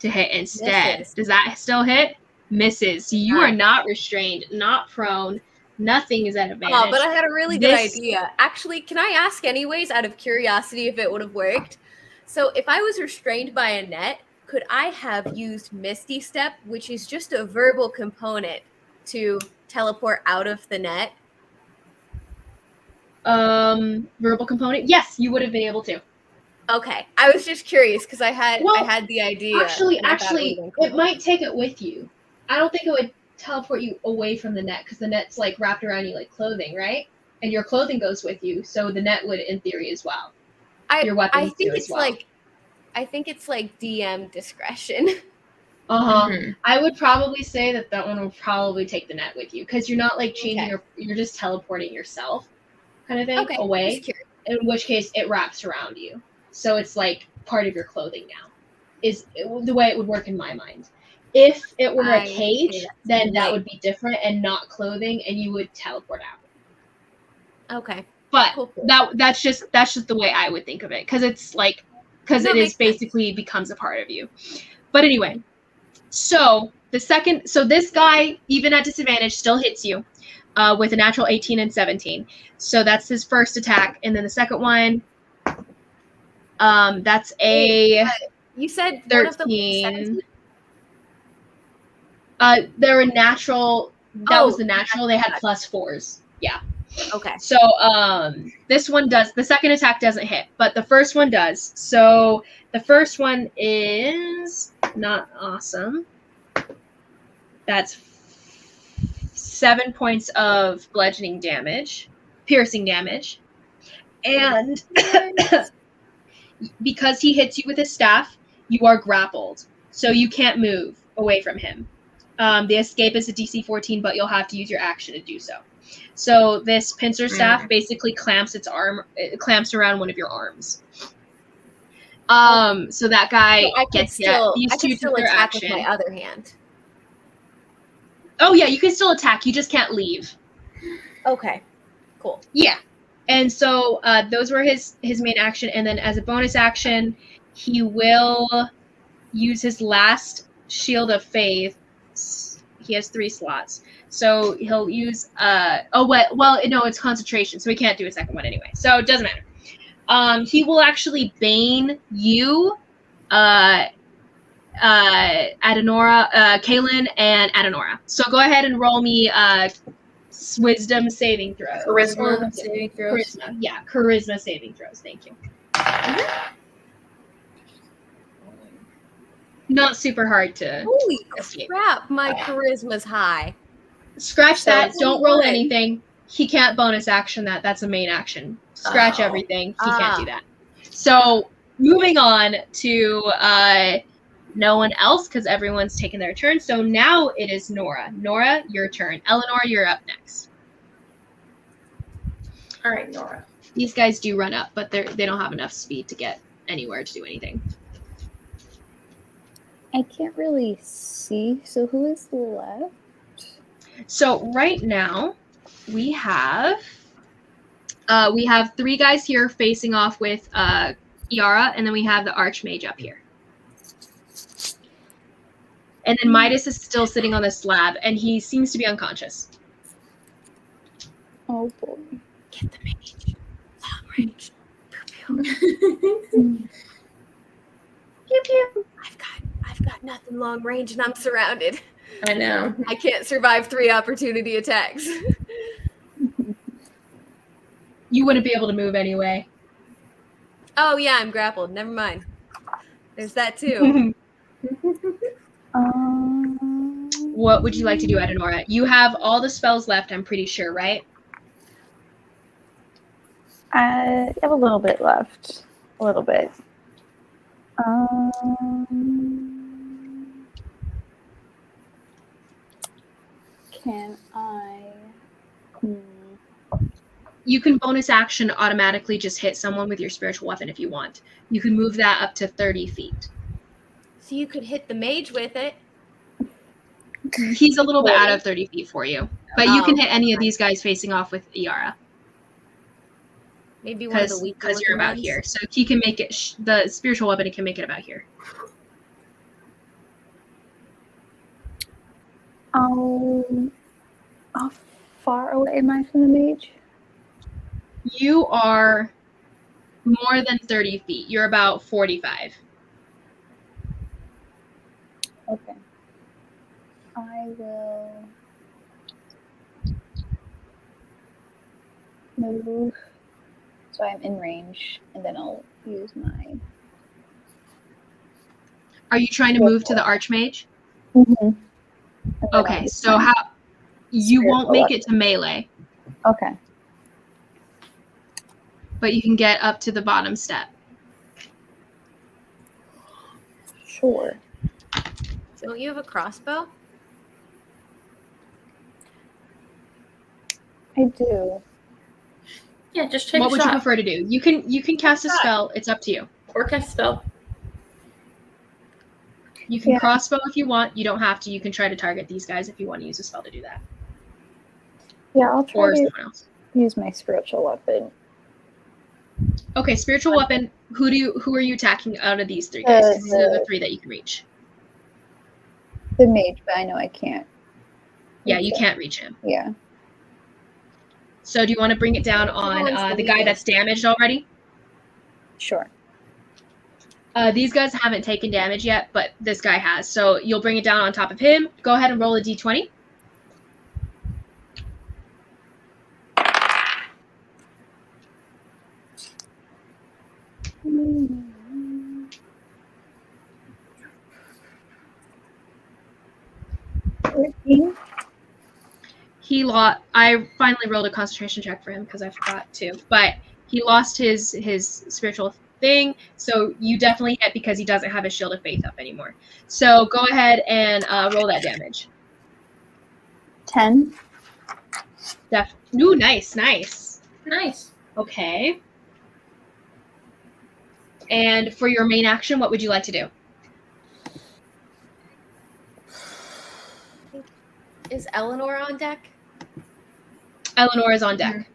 to hit instead. Misses. Does that still hit? Misses. You are not restrained, not prone. Nothing is at advantage. Oh, but I had a really good idea. Actually, can I ask anyways, out of curiosity, if it would have worked? So if I was restrained by a net, could I have used Misty Step, which is just a verbal component, to teleport out of the net? Verbal component? Yes, you would have been able to. Okay. I was just curious because I had the idea. Actually, cool. it might take it with you. I don't think it would teleport you away from the net because the net's like wrapped around you like clothing, right? And your clothing goes with you, so the net would in theory as well. Your weapons do as well. I think it's like DM discretion. Mm-hmm. I would probably say that one will probably take the net with you because you're not like changing you're just teleporting yourself kind of thing away. In which case it wraps around you. So it's like part of your clothing now. Is the way it would work in my mind. If it were a cage, then that would be different and not clothing, and you would teleport out. Okay. But that's just the way I would think of it, because it's like it is basically becomes a part of you. But anyway, so this guy, even at disadvantage, still hits you with a natural 18 and 17. So that's his first attack, and then the second one, that's a you said 13. They're a natural. That was the natural. They had +4s. Yeah. Okay. So this one does. The second attack doesn't hit, but the first one does. So the first one is not awesome. That's 7 points of bludgeoning damage, piercing damage, and because he hits you with his staff, you are grappled, so you can't move away from him. The escape is a DC 14, but you'll have to use your action to do so. So this pincer staff basically clamps around one of your arms. So that guy gets these two to their action. With my other hand. Oh yeah, you can still attack. You just can't leave. Okay, cool. Yeah, and so those were his main action, and then as a bonus action, he will use his last Shield of Faith. He has 3 slots, so he'll use it's concentration, so he can't do a second one anyway. So it doesn't matter. He will actually bane you, Caelynn and Elanor. So go ahead and roll me wisdom saving throws. Charisma saving throws. Charisma saving throws. Thank you. Not super hard to. Holy crap! My charisma's high. Scratch that. it's Don't roll one. anything. He can't bonus action that. That's a main action. Scratch Oh. everything. He can't do that. So moving on to no one else because everyone's taken their turn. So now it is Nora. Nora, your turn. Elanor, you're up next. All right, Nora. These guys do run up, but they don't have enough speed to get anywhere to do anything. I can't really see. So who is left? So right now we have 3 guys here facing off with Iara, and then we have the Archmage up here. And then Midas is still sitting on the slab, and he seems to be unconscious. Oh boy. Get the mage. Long range. Pew, pew. I've got nothing long range, and I'm surrounded. I know. I can't survive 3 opportunity attacks. You wouldn't be able to move anyway. Oh yeah, I'm grappled. Never mind. There's that too. What would you like to do, Adenora? You have all the spells left, I'm pretty sure, right? I have a little bit left. A little bit. Can I? You can bonus action automatically just hit someone with your spiritual weapon if you want. You can move that up to 30 feet. So you could hit the mage with it. He's a little bit out of 30 feet for you. But you can hit any of these guys facing off with Iara. Maybe one of the weak because you're about ones. here. So he can make it, the spiritual weapon can make it about here. How far away am I from the mage? You are more than 30 feet. You're about 45. Okay. I will move so I'm in range, and then I'll use my. Are you trying to move to the Archmage? Mm-hmm. Okay, so how you won't make it to melee, Okay. but you can get up to the bottom step. Sure. Don't you have a crossbow? I do. Yeah, just take What a would you shot. prefer to do? You can cast a spell. It's up to you. Or cast a spell. You can Yeah. crossbow if you want. You don't have to. You can try to target these guys if you want to use a spell to do that. Yeah, I'll try Or to someone else. use my spiritual weapon. Okay, spiritual weapon. Who are you attacking out of these 3 guys? 'Cause these are the 3 that you can reach. The mage, but I know I can't. Yeah, you can't reach him. Yeah. So do you want to bring it down on the guy that's damaged already? Sure. These guys haven't taken damage yet, but this guy has. So you'll bring it down on top of him. Go ahead and roll a d20. I finally rolled a concentration check for him because I forgot to. But he lost his spiritual thing, so you definitely hit because he doesn't have his shield of faith up anymore. So go ahead and roll that damage. 10. Ooh, nice. Nice. Okay. And for your main action, what would you like to do? Is Elanor on deck? Elanor is on deck.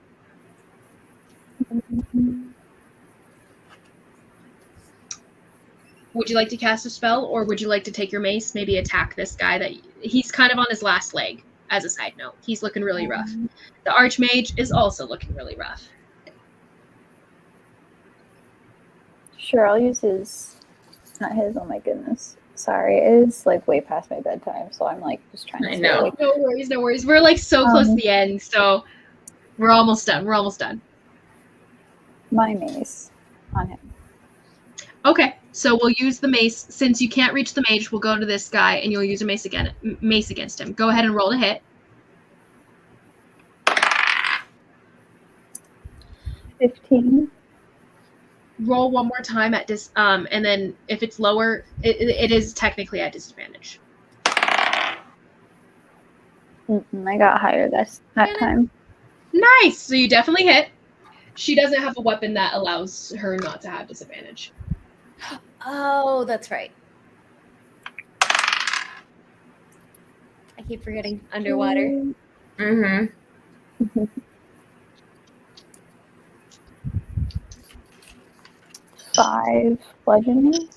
Would you like to cast a spell, or would you like to take your mace, maybe attack this guy that he's kind of on his last leg? As a side note, he's looking really rough. The Archmage is also looking really rough. Sure, I'll use his. Not his. Oh my goodness. Sorry, it is like way past my bedtime, so I'm like just trying to. I stay know. awake. No worries. We're like so close to the end, so we're almost done. My mace on him. Okay, so we'll use the mace. Since you can't reach the mage, we'll go to this guy, and you'll use a mace against him. Go ahead and roll a hit. 15. Roll one more time at and then if it's lower, it is technically at disadvantage. I got higher that time. Nice. So you definitely hit. She doesn't have a weapon that allows her not to have disadvantage. Oh, that's right. I keep forgetting underwater. Mm-hmm. 5 bludgeoning.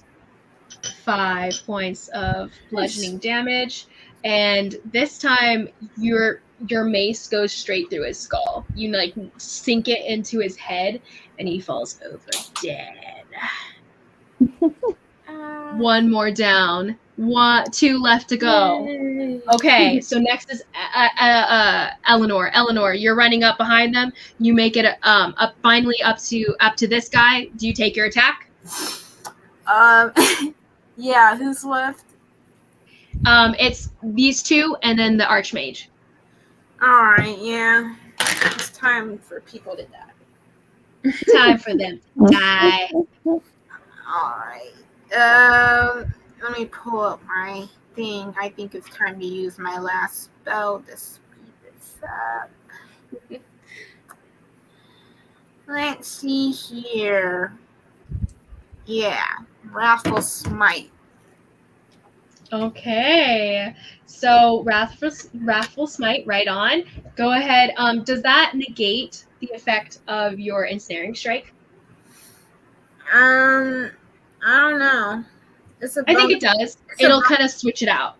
5 points of bludgeoning damage, and this time your mace goes straight through his skull. You like sink it into his head, and he falls over dead. One more down. 2 left to go. Okay, so next is Elanor. Elanor, you're running up behind them. You make it up finally up to this guy. Do you take your attack? Yeah, who's left? It's these 2 and then the Archmage. Alright, yeah. It's time for people to die. Time for them to die. Alright. Let me pull up my thing. I think it's time to use my last spell to speed this up. Let's see here. Yeah, Wrathful Smite. Okay, so Wrathful Smite, right on. Go ahead. Does that negate the effect of your Ensnaring Strike? I don't know. I think it does. It'll kind of switch it out.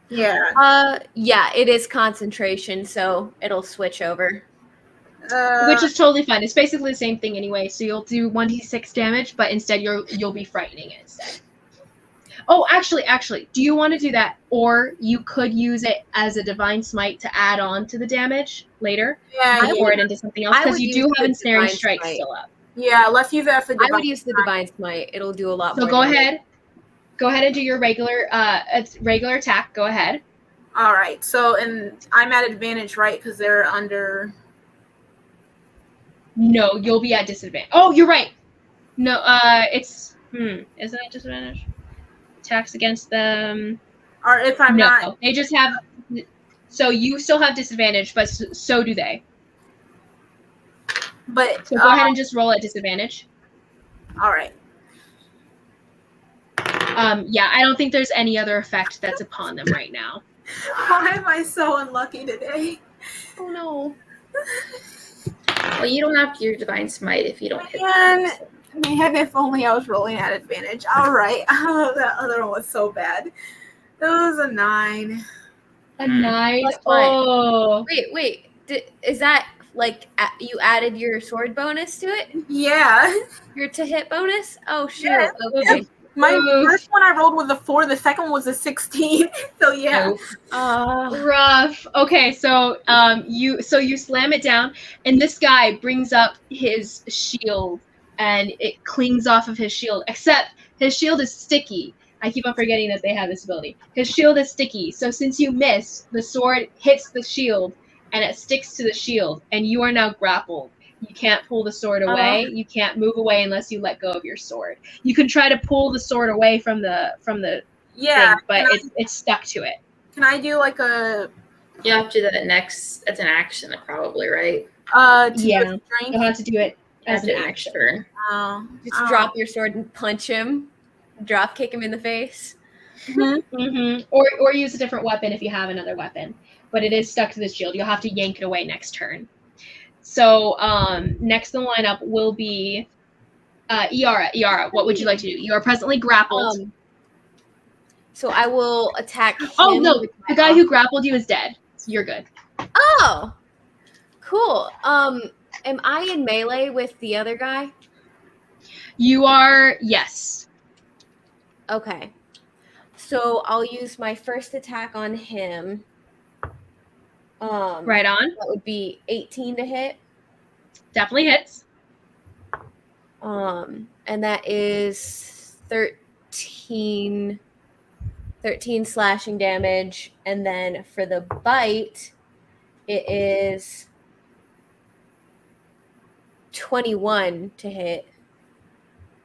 Yeah. Yeah, it is concentration, so it'll switch over. Which is totally fine. It's basically the same thing anyway. So you'll do 1d6 damage, but instead you'll be frightening it instead. Oh, actually, do you want to do that? Or you could use it as a Divine Smite to add on to the damage later. Yeah, and pour it into something else, because you do have Ensnaring Strike still up. Yeah, let's use that for Divine I would use the Divine Smite. It'll do a lot more. So go ahead. Go ahead and do your regular attack. Go ahead. All right. So, and I'm at advantage, right? Because they're under. No, you'll be at disadvantage. Oh, you're right. No, it's isn't it disadvantage? Attacks against them. Or if I'm not. They just have. So you still have disadvantage, but so do they. But so go ahead and just roll at disadvantage. All right. Yeah, I don't think there's any other effect that's upon them right now. Why am I so unlucky today? Oh no. Well, you don't have your Divine Smite if you don't hit Man, man, if only I was rolling at advantage. All right. Oh, that other one was so bad. It was a 9. A 9? Plus Oh. Wait. Is that like you added your sword bonus to it? Yeah. Your to hit bonus? Oh, shoot. Yeah. Okay. My first one I rolled was a 4. The second one was a 16. So yeah. Rough. Okay, so you slam it down, and this guy brings up his shield, and it clings off of his shield. Except his shield is sticky. I keep on forgetting that they have this ability. His shield is sticky, so since you miss, the sword hits the shield, and it sticks to the shield, and you are now grappled. You can't pull the sword away. You can't move away unless you let go of your sword. You can try to pull the sword away from the thing, but it's stuck to it. Can I do like a? You have to do that next. That's an action, probably, right? Yeah, you'll have to do it as an action. Just drop your sword and punch him. Drop kick him in the face. Or use a different weapon if you have another weapon. But it is stuck to the shield. You'll have to yank it away next turn. So next in the lineup will be Iara. Iara, what would you like to do? You are presently grappled. So I will attack him. Oh no, the guy who grappled you is dead. So you're good. Oh, cool. Am I in melee with the other guy? You are, yes. Okay. So I'll use my first attack on him. Right on. That would be 18 to hit. Definitely hits. And that is 13 slashing damage. And then for the bite, it is 21 to hit.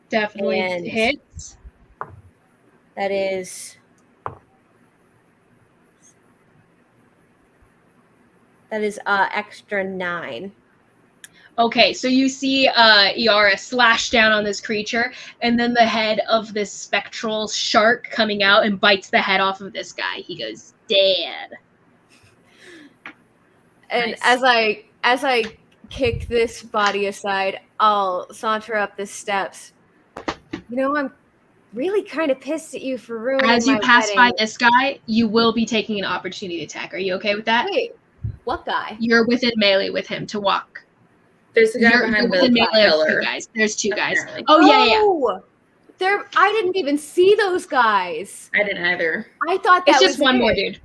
Definitely And hits. That is extra 9. Okay, so you see Iara slash down on this creature, and then the head of this spectral shark coming out and bites the head off of this guy. He goes, dead. And Nice. as I kick this body aside, I'll saunter up the steps. You know, I'm really kind of pissed at you for ruining As you my pass wedding. by this guy, you will be taking an opportunity attack. Are you okay with that? Wait, what guy? You're within melee with him to walk. There's a guy You're behind within the melee of 2 pillar. guys. There's 2 guys. Apparently. Oh, yeah. I didn't even see those guys. I didn't either. I thought that It's just was one it. more dude.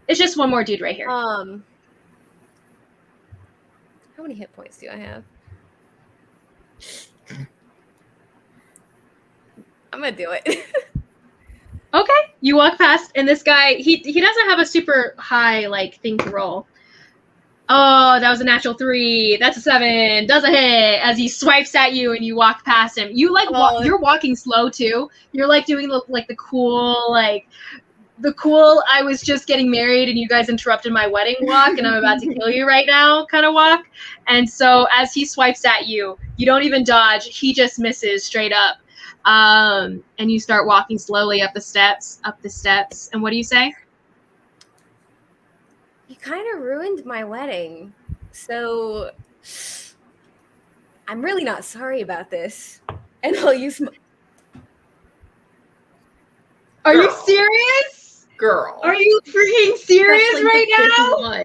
It's just one more dude right here. How many hit points do I have? I'm gonna do it. Okay, you walk past, and this guy, he doesn't have a super high, like, thing to roll. Oh, that was a natural 3. That's a 7. Doesn't hit. As he swipes at you, and you walk past him. You like you're walking slow too. You're like doing the cool I was just getting married and you guys interrupted my wedding walk and I'm about to kill you right now kind of walk. And so as he swipes at you, you don't even dodge. He just misses straight up. And you start walking slowly up the steps. And what do you say? You kind of ruined my wedding. So I'm really not sorry about this. And I'll use my... Are you serious? Girl. Are you freaking serious That's right now?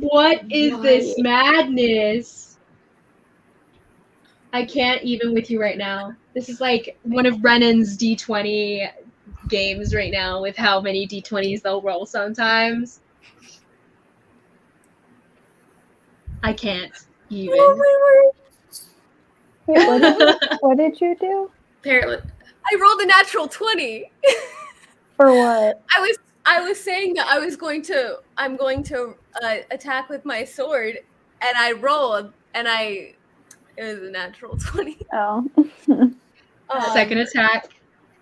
What is this lying. madness? I can't even with you right now. This is like one of Brennan's D20 games right now with how many D20s they'll roll sometimes. I can't even. Oh my word. Wait, what did you do? Apparently. I rolled a natural 20. For what? I was saying that I'm going to attack with my sword, and I rolled, and it was a natural 20. Oh. Second attack.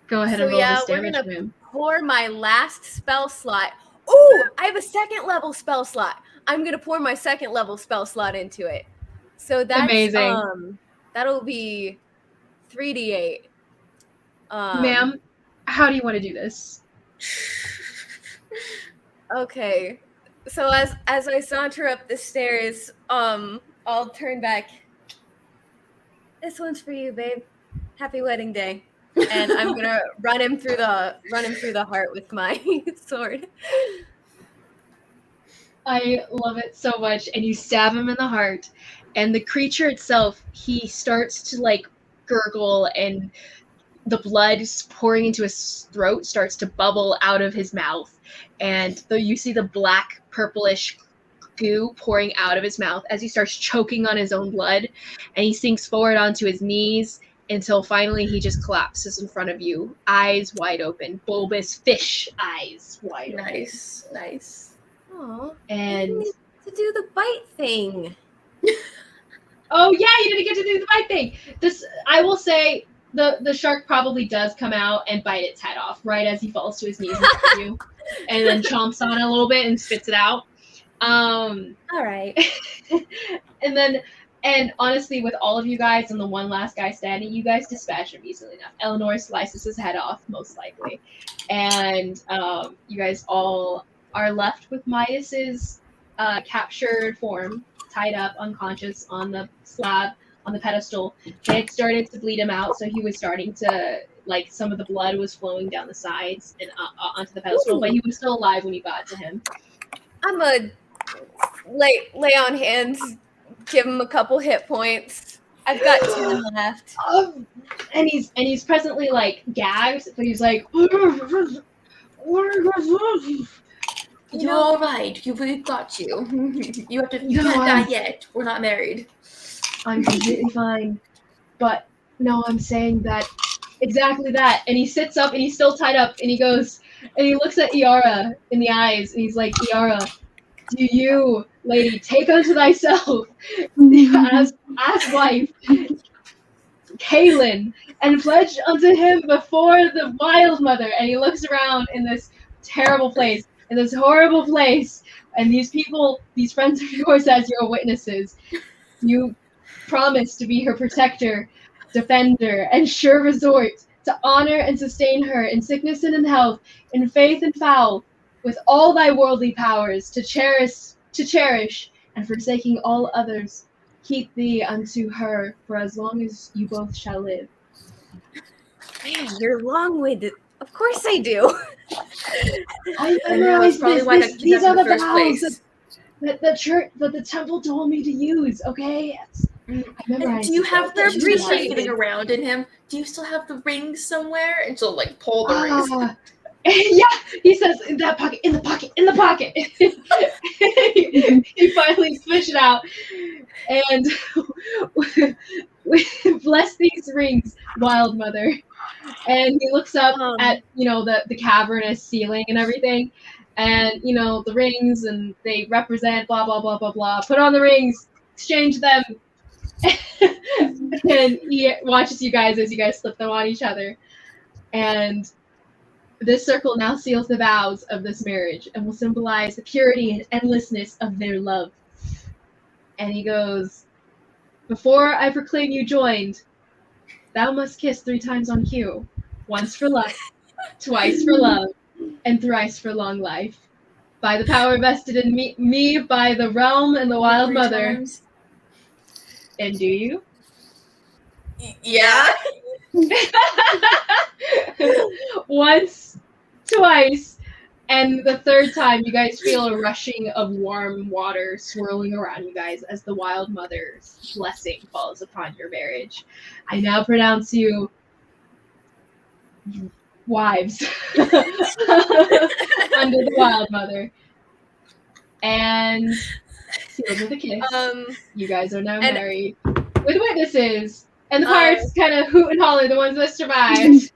Go ahead and roll this damage we're for him. Pour my last spell slot. Ooh, I have a 2nd level spell slot. I'm gonna pour my 2nd level spell slot into it. So that's amazing. That'll be 3d8. Ma'am, how do you want to do this? Okay. So as I saunter up the stairs, I'll turn back. This one's for you, babe. Happy wedding day. And I'm gonna run him through the heart with my sword. I love it so much. And you stab him in the heart, and the creature itself, he starts to like gurgle, and the blood pouring into his throat starts to bubble out of his mouth. And you see the black purplish goo pouring out of his mouth as he starts choking on his own blood, and he sinks forward onto his knees until finally he just collapses in front of you, eyes wide open, bulbous fish eyes wide open. Nice. Aw, And I need to do the bite thing. oh yeah, you didn't get to do the bite thing. This, I will say, the shark probably does come out and bite its head off right as he falls to his knees in front of you, and then chomps on it a little bit and spits it out. All right. And honestly, with all of you guys and the one last guy standing, you guys dispatch him easily enough. Elanor slices his head off, most likely. And you guys all are left with Midas's captured form, tied up, unconscious on the slab, on the pedestal. They had started to bleed him out, so he was starting to, like, some of the blood was flowing down the sides and onto the pedestal, but he was still alive when you got to him. I'm a lay on hands, give him a couple hit points. I've got 10 left. And he's presently like gagged, but he's like, You're all right. We've got you. You can't die yet. We're not married. I'm completely fine. But no, I'm saying that exactly that. And he sits up and he's still tied up and he goes and he looks at Iara in the eyes and he's like, Iara, do you, lady, take unto thyself as wife Caelynn, and pledge unto him before the wild mother. And he looks around in this terrible place, in this horrible place, and these people, these friends of yours as your witnesses, you promise to be her protector, defender, and sure resort, to honor and sustain her in sickness and in health, in faith and foul, with all thy worldly powers, to cherish, and forsaking all others, keep thee unto her for as long as you both shall live. Man, you're long-winded. Of course I do. I And that was memorized probably why I got these kidnapped are in the the first vows place. that the temple told me to use, okay? I And memorized do you it. have the She's rings appreciated. getting around in him? Do you still have the rings somewhere? And she'll like pull the rings. Yeah, he says in the pocket. He finally fish it out, and we bless these rings, wild mother. And he looks up at the cavernous ceiling and everything, and the rings, and they represent blah blah blah blah blah. Put on the rings, exchange them, and he watches you guys as you guys slip them on each other, and this circle now seals the vows of this marriage and will symbolize the purity and endlessness of their love. And he goes, before I proclaim you joined, thou must kiss 3 times on cue. Once for luck, twice for love, and thrice for long life. By the power vested in me by the realm and the wild 3 mother. times. And do you? Yeah. Once, twice, and the 3rd time you guys feel a rushing of warm water swirling around you guys as the wild mother's blessing falls upon your marriage. I now pronounce you wives under the wild mother. And sealed with a kiss. You guys are now married with witnesses. And the pirates kind of hoot and holler, the ones that survived.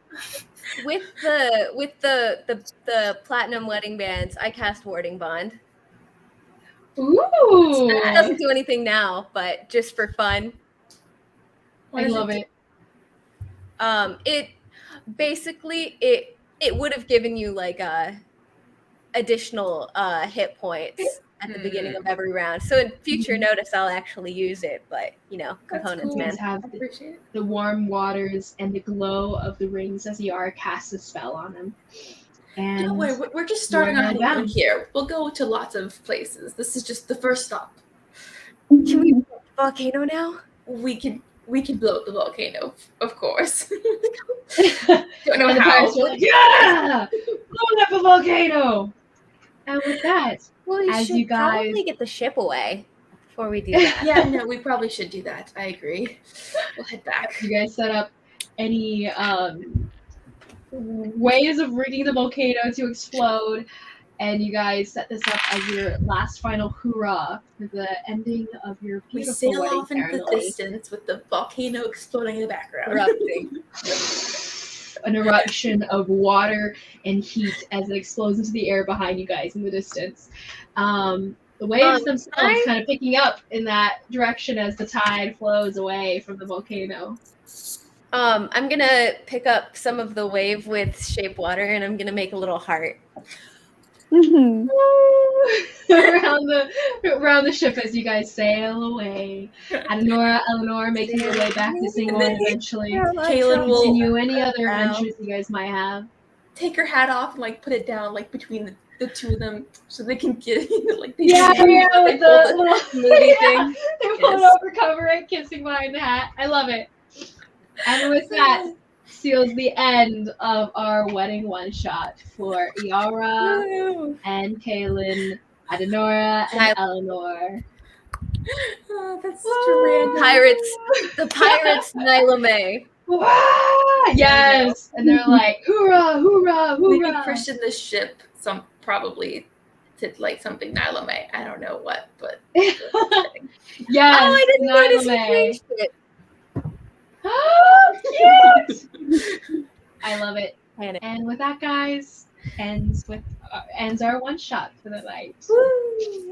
With the platinum wedding bands, I cast Warding Bond. Ooh! It doesn't do anything now, but just for fun. I love it. It basically it would have given you like additional hit points at the beginning of every round. So in future notice, I'll actually use it. But components, You man. guys have the warm waters and the glow of the rings as Iara casts a spell on them. And Don't worry, we're just starting our honeymoon here. We'll go to lots of places. This is just the first stop. Can we blow the volcano now? We can blow the volcano, of course. Don't know how. Like, yeah! Blowing up a volcano! And with that, well, we as should you guys probably get the ship away before we do that. Yeah, no, we probably should do that. I agree. We'll head back. You guys set up any ways of rigging the volcano to explode, and you guys set this up as your last final hoorah for the ending of your We beautiful sail wedding off into the ceremony. distance with the volcano exploding in the background. Erupting. An eruption of water and heat as it explodes into the air behind you guys in the distance. The waves themselves kind of picking up in that direction as the tide flows away from the volcano. I'm gonna pick up some of the wave with shape water, and I'm gonna make a little heart. around the ship as you guys sail away. And Nora, Elanor making your way back to Singapore eventually. Caelynn will continue any other adventures you guys might have. take her hat off and like put it down like between the two of them so they can get like with the little movie thing. They pull it over, cover it, kissing behind the hat. I love it. And with that seals the end of our wedding one shot for Iara and Caelynn, Nora and Elanor. Oh, that's such a random. The pirates, Nyla May. Yes, and they're like, hoorah, hoorah, hoorah. We can christen this ship probably to like something Nyla May. I don't know what, but yes. Oh, I didn't notice Nyla you May. changed it. Cute. I love it. And with that, guys, ends our one shot for the night. Woo!